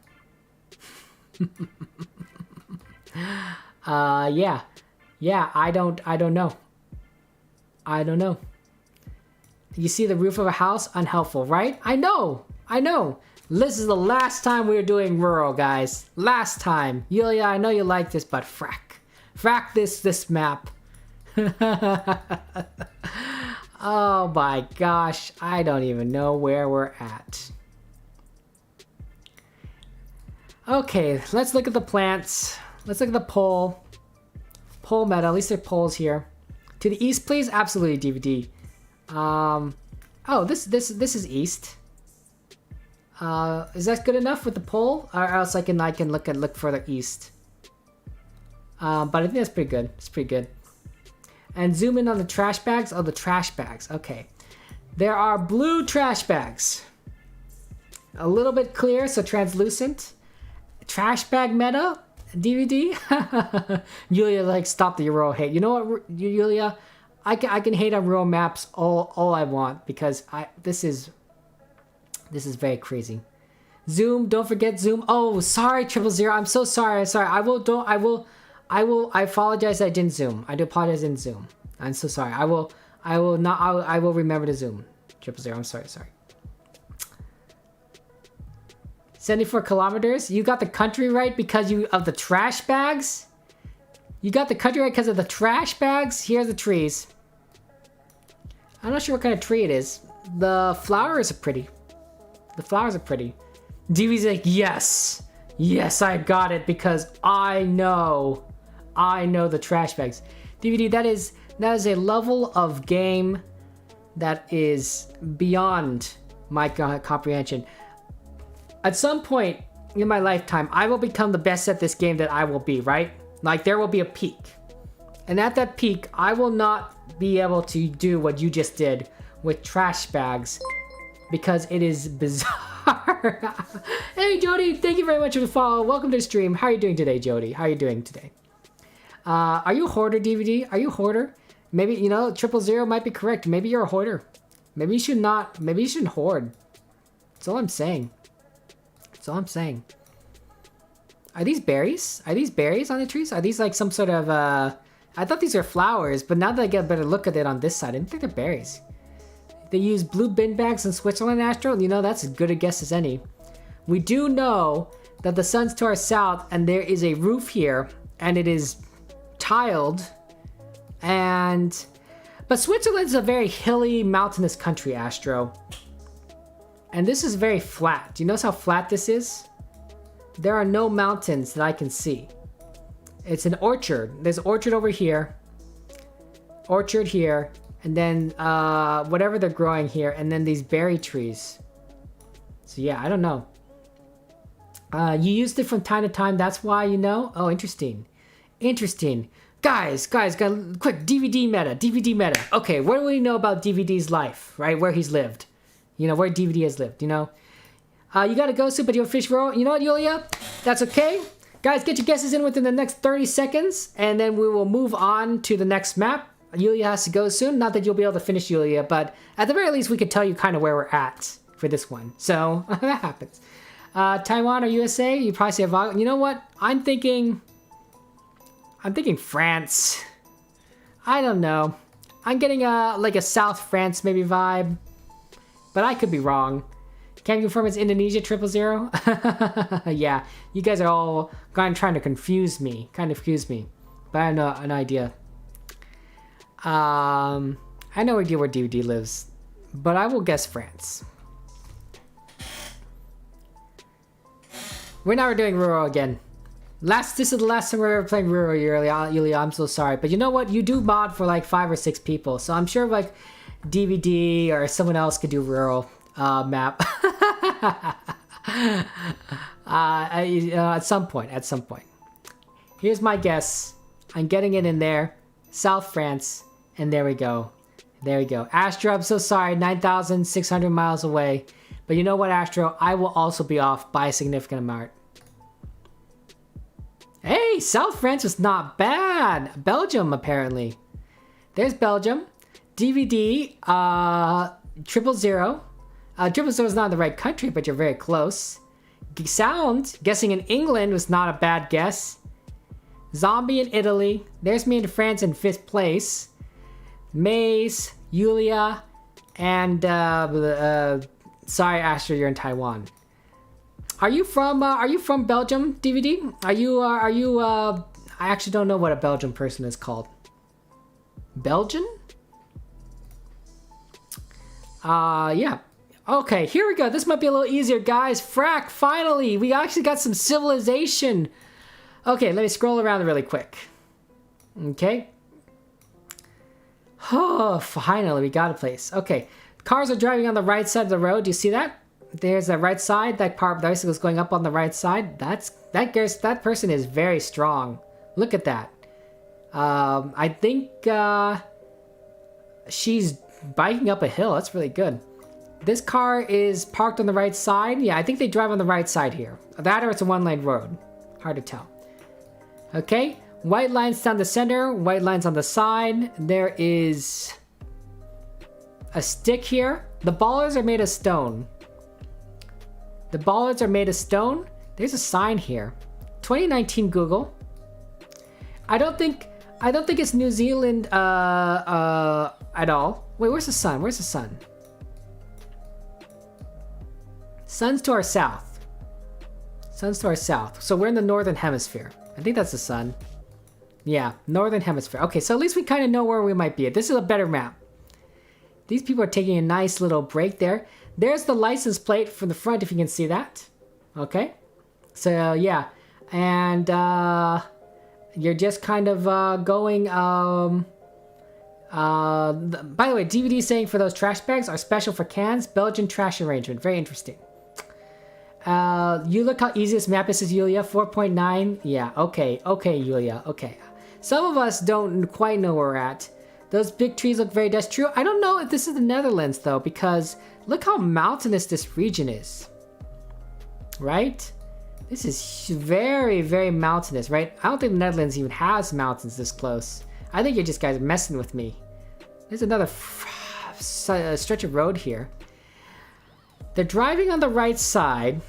Yeah. Yeah, I don't know. I don't know. You see the roof of a house? Unhelpful, right? I know. I know. This is the last time we are doing rural, guys. Last time. Yulia, I know you like this, but frack. Frack this map. Oh my gosh. I don't even know where we're at. Okay, let's look at the plants. Let's look at the pole. Pole meta. At least there are poles here. To the east, please. Absolutely, DVD. Oh, this is east. Is that good enough with the pole, or else I can look further east? But I think that's pretty good. It's pretty good. And zoom in on the trash bags. Oh, the trash bags. Okay, there are blue trash bags. A little bit clear, so translucent. Trash bag meta. DVD. Yulia, like, stop the rural hate. You know what, Yulia? I can hate on rural maps all I want, because this is very crazy. Zoom, don't forget zoom. Oh, sorry, 000. I'm so sorry. I apologize. I didn't zoom. I do apologize. I didn't zoom. I'm so sorry. I will remember to zoom. 000. I'm sorry. 74 kilometers. You got the country right because of the trash bags. You got the country right because of the trash bags. Here are the trees. I'm not sure what kind of tree it is. The flowers are pretty. The flowers are pretty. DV's like, yes. Yes, I got it because I know the trash bags. DVD, that is a level of game that is beyond my comprehension. At some point in my lifetime, I will become the best at this game that I will be, right? Like, there will be a peak. And at that peak, I will not be able to do what you just did with trash bags because it is bizarre. Hey, Jody, thank you very much for the follow. Welcome to the stream. How are you doing today, Jody? How are you doing today? Are you a hoarder, DVD? Are you a hoarder? Maybe, 000 might be correct. Maybe you're a hoarder. Maybe you shouldn't hoard. That's all I'm saying. That's all I'm saying. Are these berries? Are these berries on the trees? Are these like some sort of, I thought these were flowers, but now that I get a better look at it on this side, I didn't think they're berries. They use blue bin bags in Switzerland, Astro. That's as good a guess as any. We do know that the sun's to our south and there is a roof here and it is tiled. But Switzerland's a very hilly, mountainous country, Astro. And this is very flat. Do you notice how flat this is? There are no mountains that I can see. It's an orchard. There's an orchard over here. Orchard here. And then whatever they're growing here. And then these berry trees. So yeah, I don't know. You used it from time to time. That's why you know? Oh, interesting. Interesting. Guys, quick, DVD meta. Okay, what do we know about DVD's life, right? Where he's lived. Where DVD has lived, You gotta go soon, but you'll fish roll. You know what, Yulia? That's okay. Guys, get your guesses in within the next 30 seconds, and then we will move on to the next map. Yulia has to go soon. Not that you'll be able to finish, Yulia, but at the very least, we could tell you kind of where we're at for this one. So, that happens. Taiwan or USA? You probably say you know what? I'm thinking France. I don't know. I'm getting like a South France maybe vibe. But I could be wrong. Can you confirm it's Indonesia 000? Yeah, you guys are all trying to confuse me. But I have an idea. I know where DVD lives. But I will guess France. We're doing rural again. This is the last time we're ever playing rural, Yulia. I'm so sorry. But you know what? You do mod for like 5 or 6 people. So I'm sure like DVD or someone else could do rural map. At some point. At some point. Here's my guess. I'm getting it in there. South France. And there we go. There we go. Astro, I'm so sorry. 9,600 miles away. But you know what, Astro? I will also be off by a significant amount. Hey, South France was not bad. Belgium, apparently. There's Belgium. DVD, 000. 000 is not the right country, but you're very close. Sound, guessing in England was not a bad guess. Zombie in Italy. There's me in France in 5th place. Maze, Yulia, and sorry, Astro, you're in Taiwan. Are you from Belgium, DVD? Are you I actually don't know what a Belgian person is called. Belgian? Yeah. Okay, here we go. This might be a little easier, guys. Frack, finally, we actually got some civilization. Okay, let me scroll around really quick. Okay. Oh, finally, we got a place. Okay, cars are driving on the right side of the road. Do you see that? There's the right side. That car, the bicycle is going up on the right side. That person is very strong. Look at that. I think she's biking up a hill. That's really good. This car is parked on the right side. Yeah, I think they drive on the right side here. That or it's a one-lane road. Hard to tell. Okay, white lines down the center, white lines on the side. There is a stick here. The bollards are made of stone. The bollards are made of stone. There's a sign here. 2019 Google. I don't think it's New Zealand at all. Wait, where's the sun? Where's the sun? Sun's to our south. Sun's to our south. So we're in the northern hemisphere. I think that's the sun. Yeah, northern hemisphere. Okay, so at least we kind of know where we might be at. This is a better map. These people are taking a nice little break there. There's the license plate from the front, if you can see that. Okay. So, yeah. And you're just kind of going... by the way, DVD saying for those trash bags are special for cans. Belgian trash arrangement. Very interesting. You look how easy this map is, says Yulia. 4.9. Yeah, okay. Okay, Yulia. Okay. Some of us don't quite know where we're at. Those big trees look very... That's true. I don't know if this is the Netherlands, though, because look how mountainous this region is. Right? This is very, very mountainous, right? I don't think the Netherlands even has mountains this close. I think you just guys are messing with me. There's another stretch of road here. They're driving on the right side.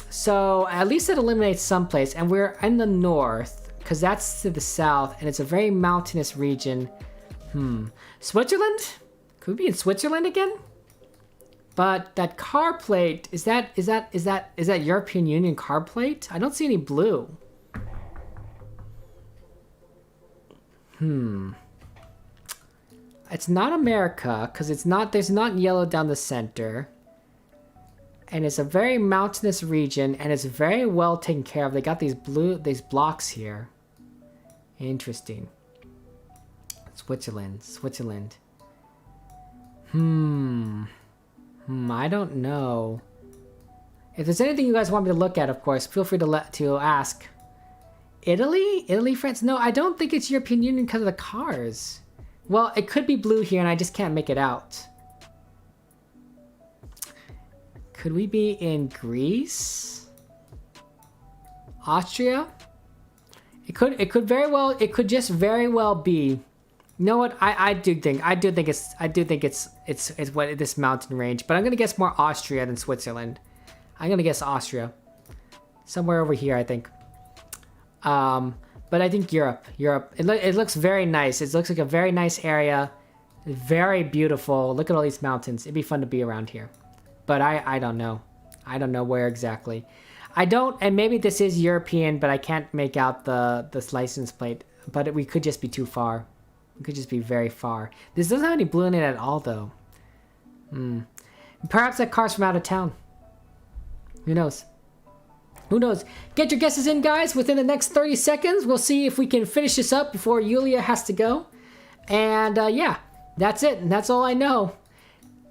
So at least it eliminates some place. And we're in the north, because that's to the south, and it's a very mountainous region. Switzerland? Could we be in Switzerland again? But that car plate, is that European Union car plate? I don't see any blue. It's not America, because there's not yellow down the center. And it's a very mountainous region, and it's very well taken care of. They got these blocks here. Interesting. Switzerland. I don't know. If there's anything you guys want me to look at, of course, feel free to ask. Italy, France? No, I don't think it's European Union because of the cars. Well, it could be blue here, and I just can't make it out. Could we be in Greece? Austria? It could just very well be. You know what? I do think it's what this mountain range, but I'm gonna guess more Austria than Switzerland. I'm gonna guess Austria. Somewhere over here, I think. But I think Europe. It looks very nice. It looks like a very nice area. Very beautiful. Look at all these mountains. It'd be fun to be around here. But I don't know. I don't know where exactly. And maybe this is European, but I can't make out this license plate. But we could just be too far. It could just be very far. This doesn't have any blue in it at all, though. Perhaps that car's from out of town. Who knows? Who knows? Get your guesses in, guys, within the next 30 seconds. We'll see if we can finish this up before Yulia has to go. And yeah, that's it. And that's all I know.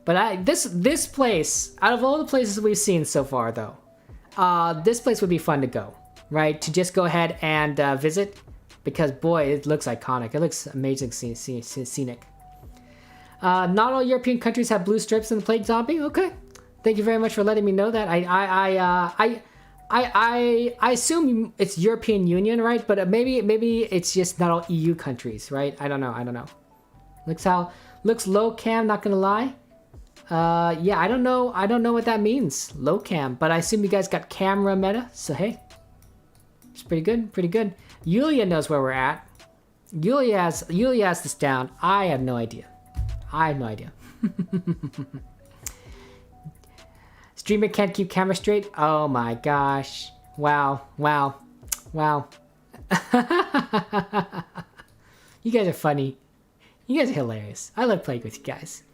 But this place, out of all the places we've seen so far, though, this place would be fun to go, right? To just go ahead and visit, because boy, it looks iconic. It looks amazing, scenic. Not all European countries have blue strips in the Plague Zombie. Okay, thank you very much for letting me know that. I assume it's European Union, right? But maybe it's just not all EU countries, right? I don't know. Looks low cam. Not gonna lie. Yeah, I don't know what that means, low cam. But I assume you guys got camera meta. So hey, it's pretty good. Yulia knows where we're at. Yulia has this down. I have no idea. Streamer can't keep camera straight. Oh my gosh. Wow. You guys are funny. You guys are hilarious. I love playing with you guys.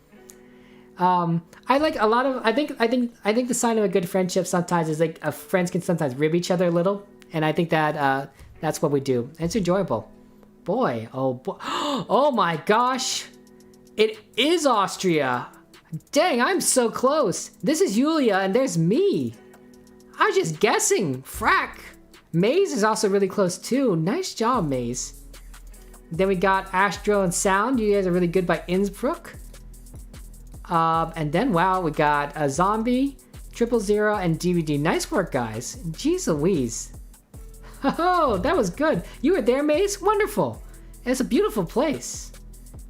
I like a lot of. I think the sign of a good friendship sometimes is like friends can sometimes rib each other a little, and I think that that's what we do. And it's enjoyable. Boy, oh boy, oh my gosh, it is Austria. Dang, I'm so close. This is Yulia, and there's me. I was just guessing. Frack. Maze is also really close too. Nice job, Maze. Then we got Astro and Sound. You guys are really good by Innsbruck. And then, wow, we got a Zombie, 000, and DVD. Nice work, guys. Jeez Louise. Oh, that was good. You were there, Maze? Wonderful. It's a beautiful place.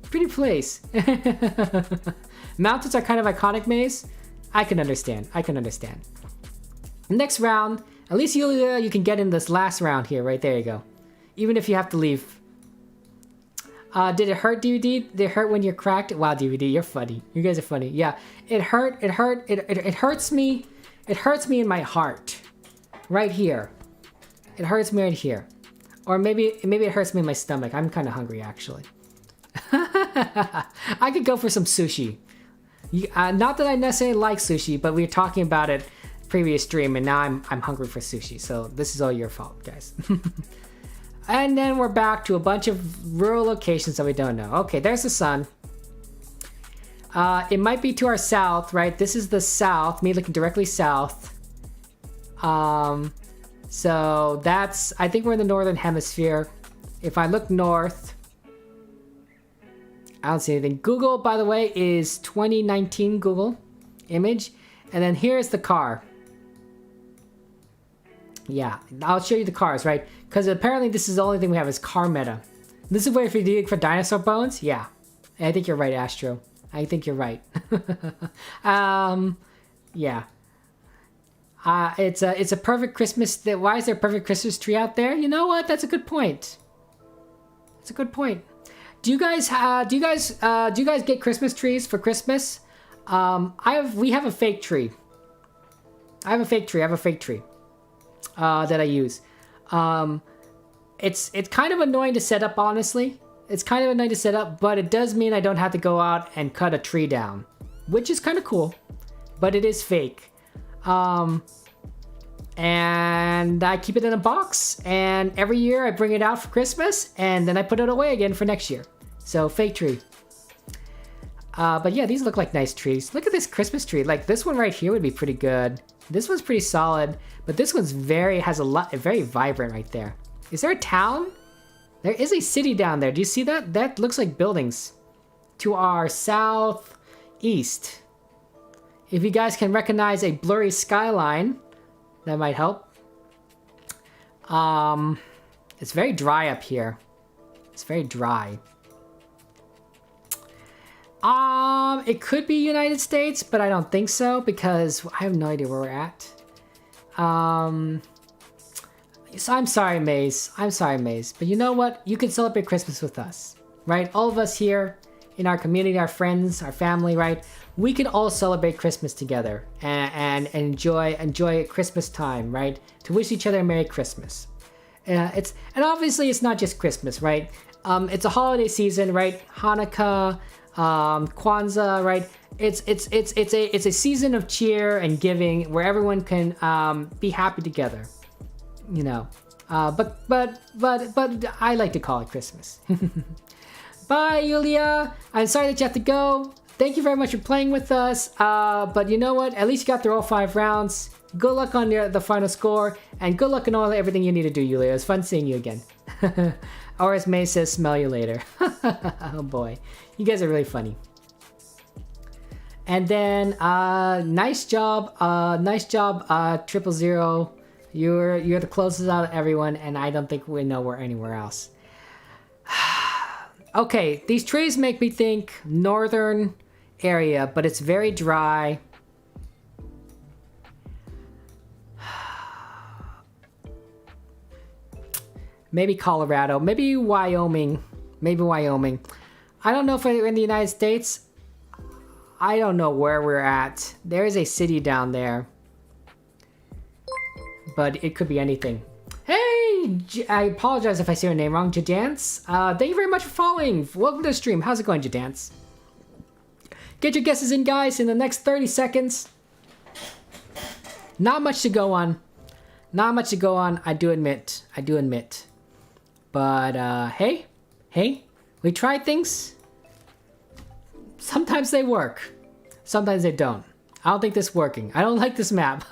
Pretty place. Mountains are kind of iconic, Maze. I can understand. Next round, at least you can get in this last round here, right? There you go. Even if you have to leave. Did it hurt, DVD? Did it hurt when you're cracked? Wow, DVD, you're funny. You guys are funny. Yeah, it hurts me. It hurts me in my heart. Right here. It hurts me right here. Or maybe it hurts me in my stomach. I'm kind of hungry, actually. I could go for some sushi. Not that I necessarily like sushi, but we were talking about it previous stream, and now I'm hungry for sushi. So this is all your fault, guys. And then we're back to a bunch of rural locations that we don't know. Okay, there's the sun. It might be to our south, right? This is the south, me looking directly south. So that's, I think we're in the northern hemisphere. If I look north, I don't see anything. Google, by the way, is 2019 Google image. And then here's the car. Yeah, I'll show you the cars, right? Because apparently this is the only thing we have is car meta. This is where if you dig for dinosaur bones, yeah. I think you're right, Astro. I think you're right. Yeah. It's a perfect Christmas. Why is there a perfect Christmas tree out there? You know what? That's a good point. That's a good point. Do you guys get Christmas trees for Christmas? We have a fake tree. I have a fake tree that I use. It's kind of annoying to set up, honestly. It's kind of annoying to set up, but it does mean I don't have to go out and cut a tree down, which is kind of cool, but it is fake. And I keep it in a box, and every year I bring it out for Christmas, and then I put it away again for next year. So fake tree. But yeah, these look like nice trees. Look at this Christmas tree. Like this one right here would be pretty good. This one's pretty solid, but this one's very vibrant right there. Is there a town? There is a city down there. Do you see that? That looks like buildings to our southeast. If you guys can recognize a blurry skyline, that might help. It's very dry up here. It's very dry. It could be United States, but I don't think so because I have no idea where we're at. So I'm sorry, Maze. But you know what? You can celebrate Christmas with us, right? All of us here in our community, our friends, our family, right? We can all celebrate Christmas together and enjoy Christmas time, right? To wish each other a Merry Christmas. And obviously it's not just Christmas, right? It's a holiday season, right? Hanukkah, Kwanzaa, right? It's a season of cheer and giving where everyone can be happy together, you know. But I like to call it Christmas. Bye, Yulia. I'm sorry that you have to go. Thank you very much for playing with us. But you know what? At least you got through all 5 rounds. Good luck on the final score, and good luck in everything you need to do, Yulia. It was fun seeing you again. Or as May says, smell you later. Oh boy, you guys are really funny. And then, nice job, 000. You're the closest out of everyone, and I don't think we know we're anywhere else. Okay, these trees make me think northern area, but it's very dry. Maybe Colorado, maybe Wyoming, I don't know if we're in the United States. I don't know where we're at. There is a city down there, but it could be anything. Hey, I apologize if I say your name wrong, Jadance. Thank you very much for following. Welcome to the stream. How's it going, Jadance? Get your guesses in, guys, in the next 30 seconds. Not much to go on. I do admit. But, hey, we try things. Sometimes they work. Sometimes they don't. I don't think this is working. I don't like this map.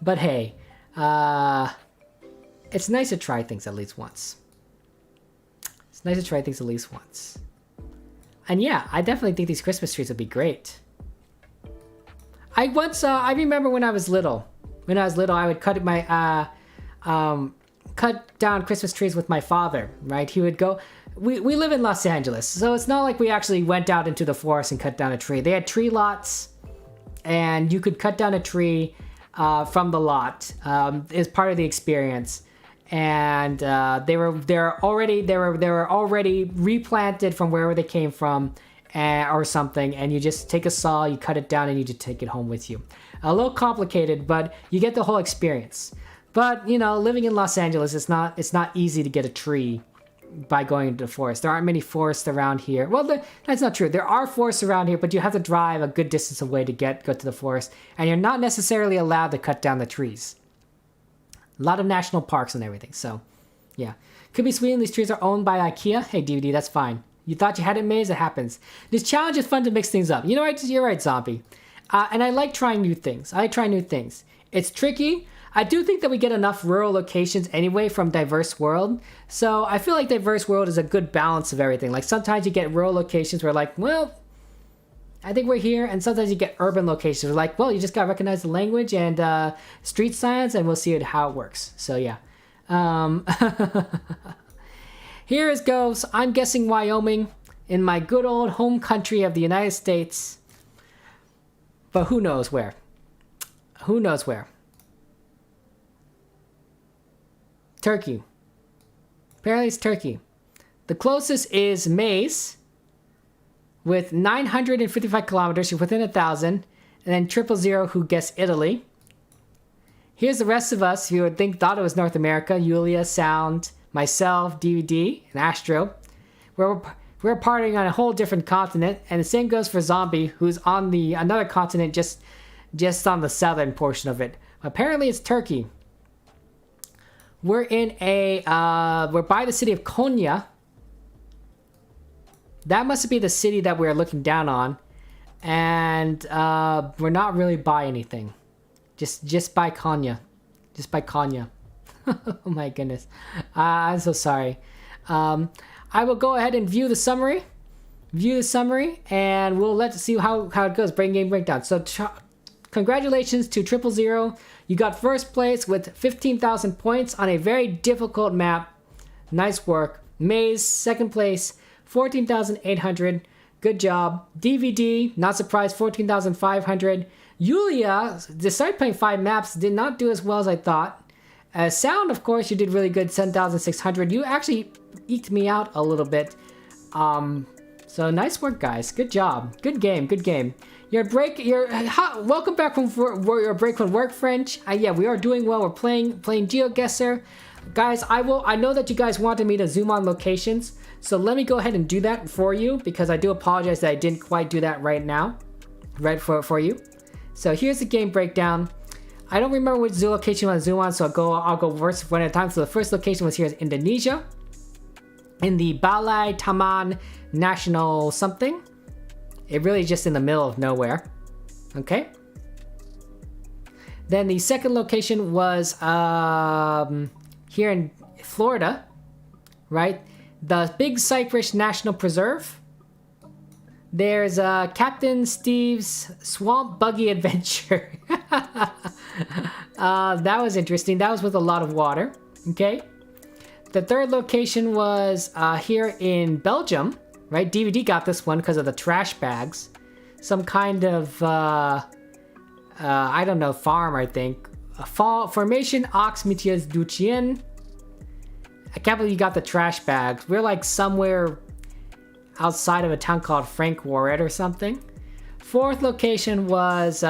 But hey, it's nice to try things at least once. And yeah, I definitely think these Christmas trees would be great. I remember when I was little. I would cut down Christmas trees with my father, right? He would go... We live in Los Angeles, so it's not like we actually went out into the forest and cut down a tree. They had tree lots, and you could cut down a tree from the lot as part of the experience. And they were already replanted from wherever they came from, or something. And you just take a saw, you cut it down, and you just take it home with you. A little complicated, but you get the whole experience. But you know, living in Los Angeles, it's not easy to get a tree by going into the forest. There aren't many forests around here. Well, that's not true. There are forests around here, but you have to drive a good distance away to go to the forest, and you're not necessarily allowed to cut down the trees. A lot of national parks and everything, so yeah. Could be Sweden. These trees are owned by IKEA. Hey, DVD, that's fine. You thought you had it made? It happens. This challenge is fun to mix things up. You know what? You're right, Zombie. And I like trying new things. It's tricky. I do think that we get enough rural locations anyway from Diverse World. So I feel like Diverse World is a good balance of everything. Like sometimes you get rural locations where like, well, I think we're here. And sometimes you get urban locations where like, well, you just got to recognize the language and street signs and we'll see how it works. So yeah. Here it goes. I'm guessing Wyoming in my good old home country of the United States. But who knows where? Turkey. Apparently it's Turkey. The closest is Maze with 955 kilometers. You're within 1,000. And then 000 who guessed Italy. Here's the rest of us who thought it was North America. Yulia, Sound, myself, DVD, and Astro. We're partying on a whole different continent. And the same goes for Zombie, who's on another continent just on the southern portion of it. Apparently it's Turkey. We're by the city of Konya. That must be the city that we're looking down on. And we're not really by anything. Just by Konya. Oh my goodness. I'm so sorry. I will go ahead and view the summary. And we'll see how it goes. Brain Game Breakdown. So congratulations to 000. You got first place with 15,000 points on a very difficult map. Nice work. Maze, second place, 14,800. Good job. DVD, not surprised, 14,500. Yulia, despite playing 5 maps, did not do as well as I thought. Sound, of course, you did really good, 7,600. You actually eked me out a little bit. So nice work, guys. Good job. Good game. Welcome back from your break from work, French. Yeah, we are doing well. We're playing GeoGuessr. Guys, I know that you guys wanted me to zoom on locations, so let me go ahead and do that for you, because I do apologize that I didn't quite do that right now, right for you. So here's the game breakdown. I don't remember which zoo location I want to zoom on, so I'll go first one at a time. So the first location was here is Indonesia, in the Balai Taman National something. It really is just in the middle of nowhere. Okay. Then the second location was here in Florida, right? The Big Cypress National Preserve. There's Captain Steve's Swamp Buggy Adventure. That was interesting. That was with a lot of water. Okay. The third location was here in Belgium, right? DVD got this one because of the trash bags. Some kind of, I don't know, farm, I think. Formation Ox Mitias Duchien. I can't believe you got the trash bags. We're like somewhere outside of a town called Frank-Warret or something. Fourth location was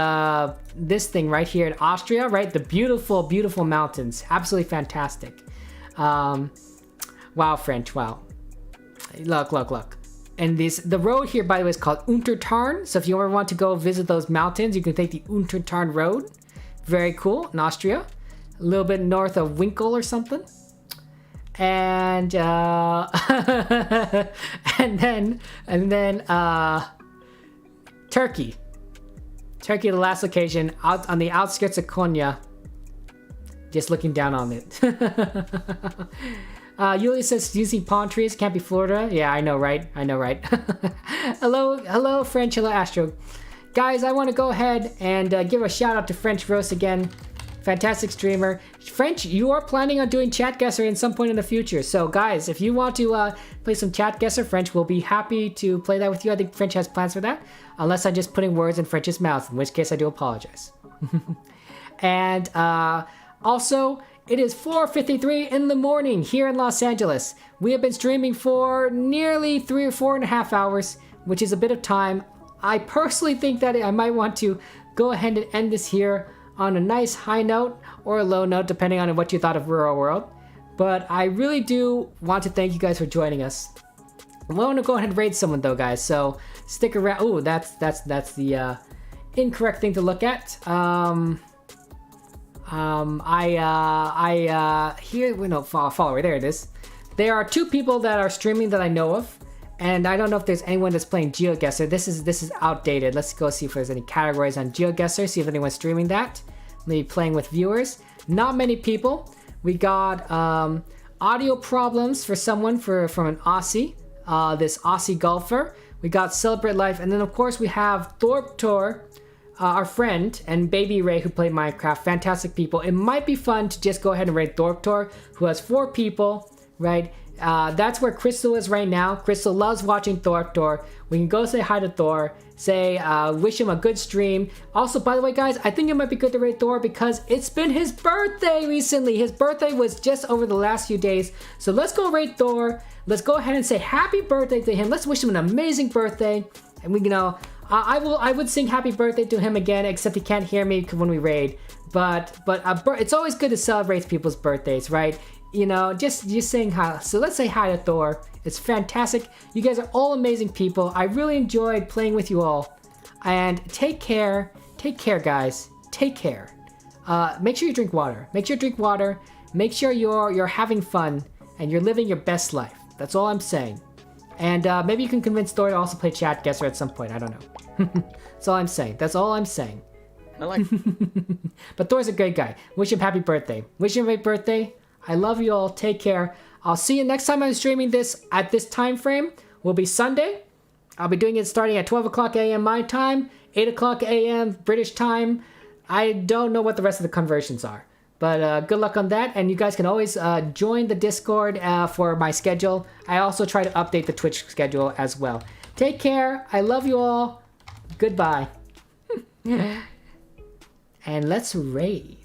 this thing right here in Austria, right? The beautiful, beautiful mountains. Absolutely fantastic. Wow, French, wow. Look. And the road here, by the way, is called Untertarn. So if you ever want to go visit those mountains, you can take the Untertarn road. Very cool, in Austria. A little bit north of Winkel or something. And and then Turkey, the last location, out on the outskirts of Konya. Just looking down on it. Yulia says using palm trees can't be Florida. Yeah, I know, right? Hello, French. Hello, Astro. Guys, I want to go ahead and give a shout out to French Roast again. Fantastic streamer. French, you are planning on doing Chatguessr in some point in the future. So guys, if you want to play some Chatguessr, French will be happy to play that with you. I think French has plans for that. Unless I'm just putting words in French's mouth, in which case I do apologize. And also, it is 4:53 in the morning here in Los Angeles. We have been streaming for nearly 3 or 4.5 hours, which is a bit of time. I personally think that I might want to go ahead and end this here on a nice high note or a low note, depending on what you thought of Rural World. But I really do want to thank you guys for joining us. I want to go ahead and raid someone though, guys. So stick around. Oh, that's the incorrect thing to look at. Follower. There it is. There are 2 people that are streaming that I know of, and I don't know if there's anyone that's playing GeoGuessr. This is outdated. Let's go see if there's any categories on GeoGuessr. See if anyone's streaming that. Maybe playing with viewers. Not many people. We got audio problems for someone from an Aussie. This Aussie golfer. We got Celebrate Life, and then of course we have Thorpe Tor, our friend, and Baby Ray who play Minecraft. Fantastic people. It might be fun to just go ahead and raid Thorpe Tor, who has 4 people, right? That's where Crystal is right now. Crystal loves watching Thor. We can go say hi to Thor, say wish him a good stream. Also, by the way, guys, I think it might be good to raid Thor because it's been his birthday recently. His birthday was just over the last few days. So let's go raid Thor. Let's go ahead and say happy birthday to him. Let's wish him an amazing birthday. And we, I would sing happy birthday to him again, except he can't hear me when we raid. But it's always good to celebrate people's birthdays, right? Just saying hi. So let's say hi to Thor. It's fantastic. You guys are all amazing people. I really enjoyed playing with you all. And take care. Take care, guys. Take care. Make sure you drink water. Make sure you're having fun and you're living your best life. That's all I'm saying. And maybe you can convince Thor to also play Chatguessr at some point. I don't know. That's all I'm saying. I like. But Thor's a great guy. Wish him happy birthday. Wish him a happy birthday. I love you all. Take care. I'll see you next time I'm streaming this at this time frame. Will be Sunday. I'll be doing it starting at 12 o'clock a.m. my time, 8 o'clock a.m. British time. I don't know what the rest of the conversions are. But good luck on that. And you guys can always join the Discord for my schedule. I also try to update the Twitch schedule as well. Take care. I love you all. Goodbye. And let's raid.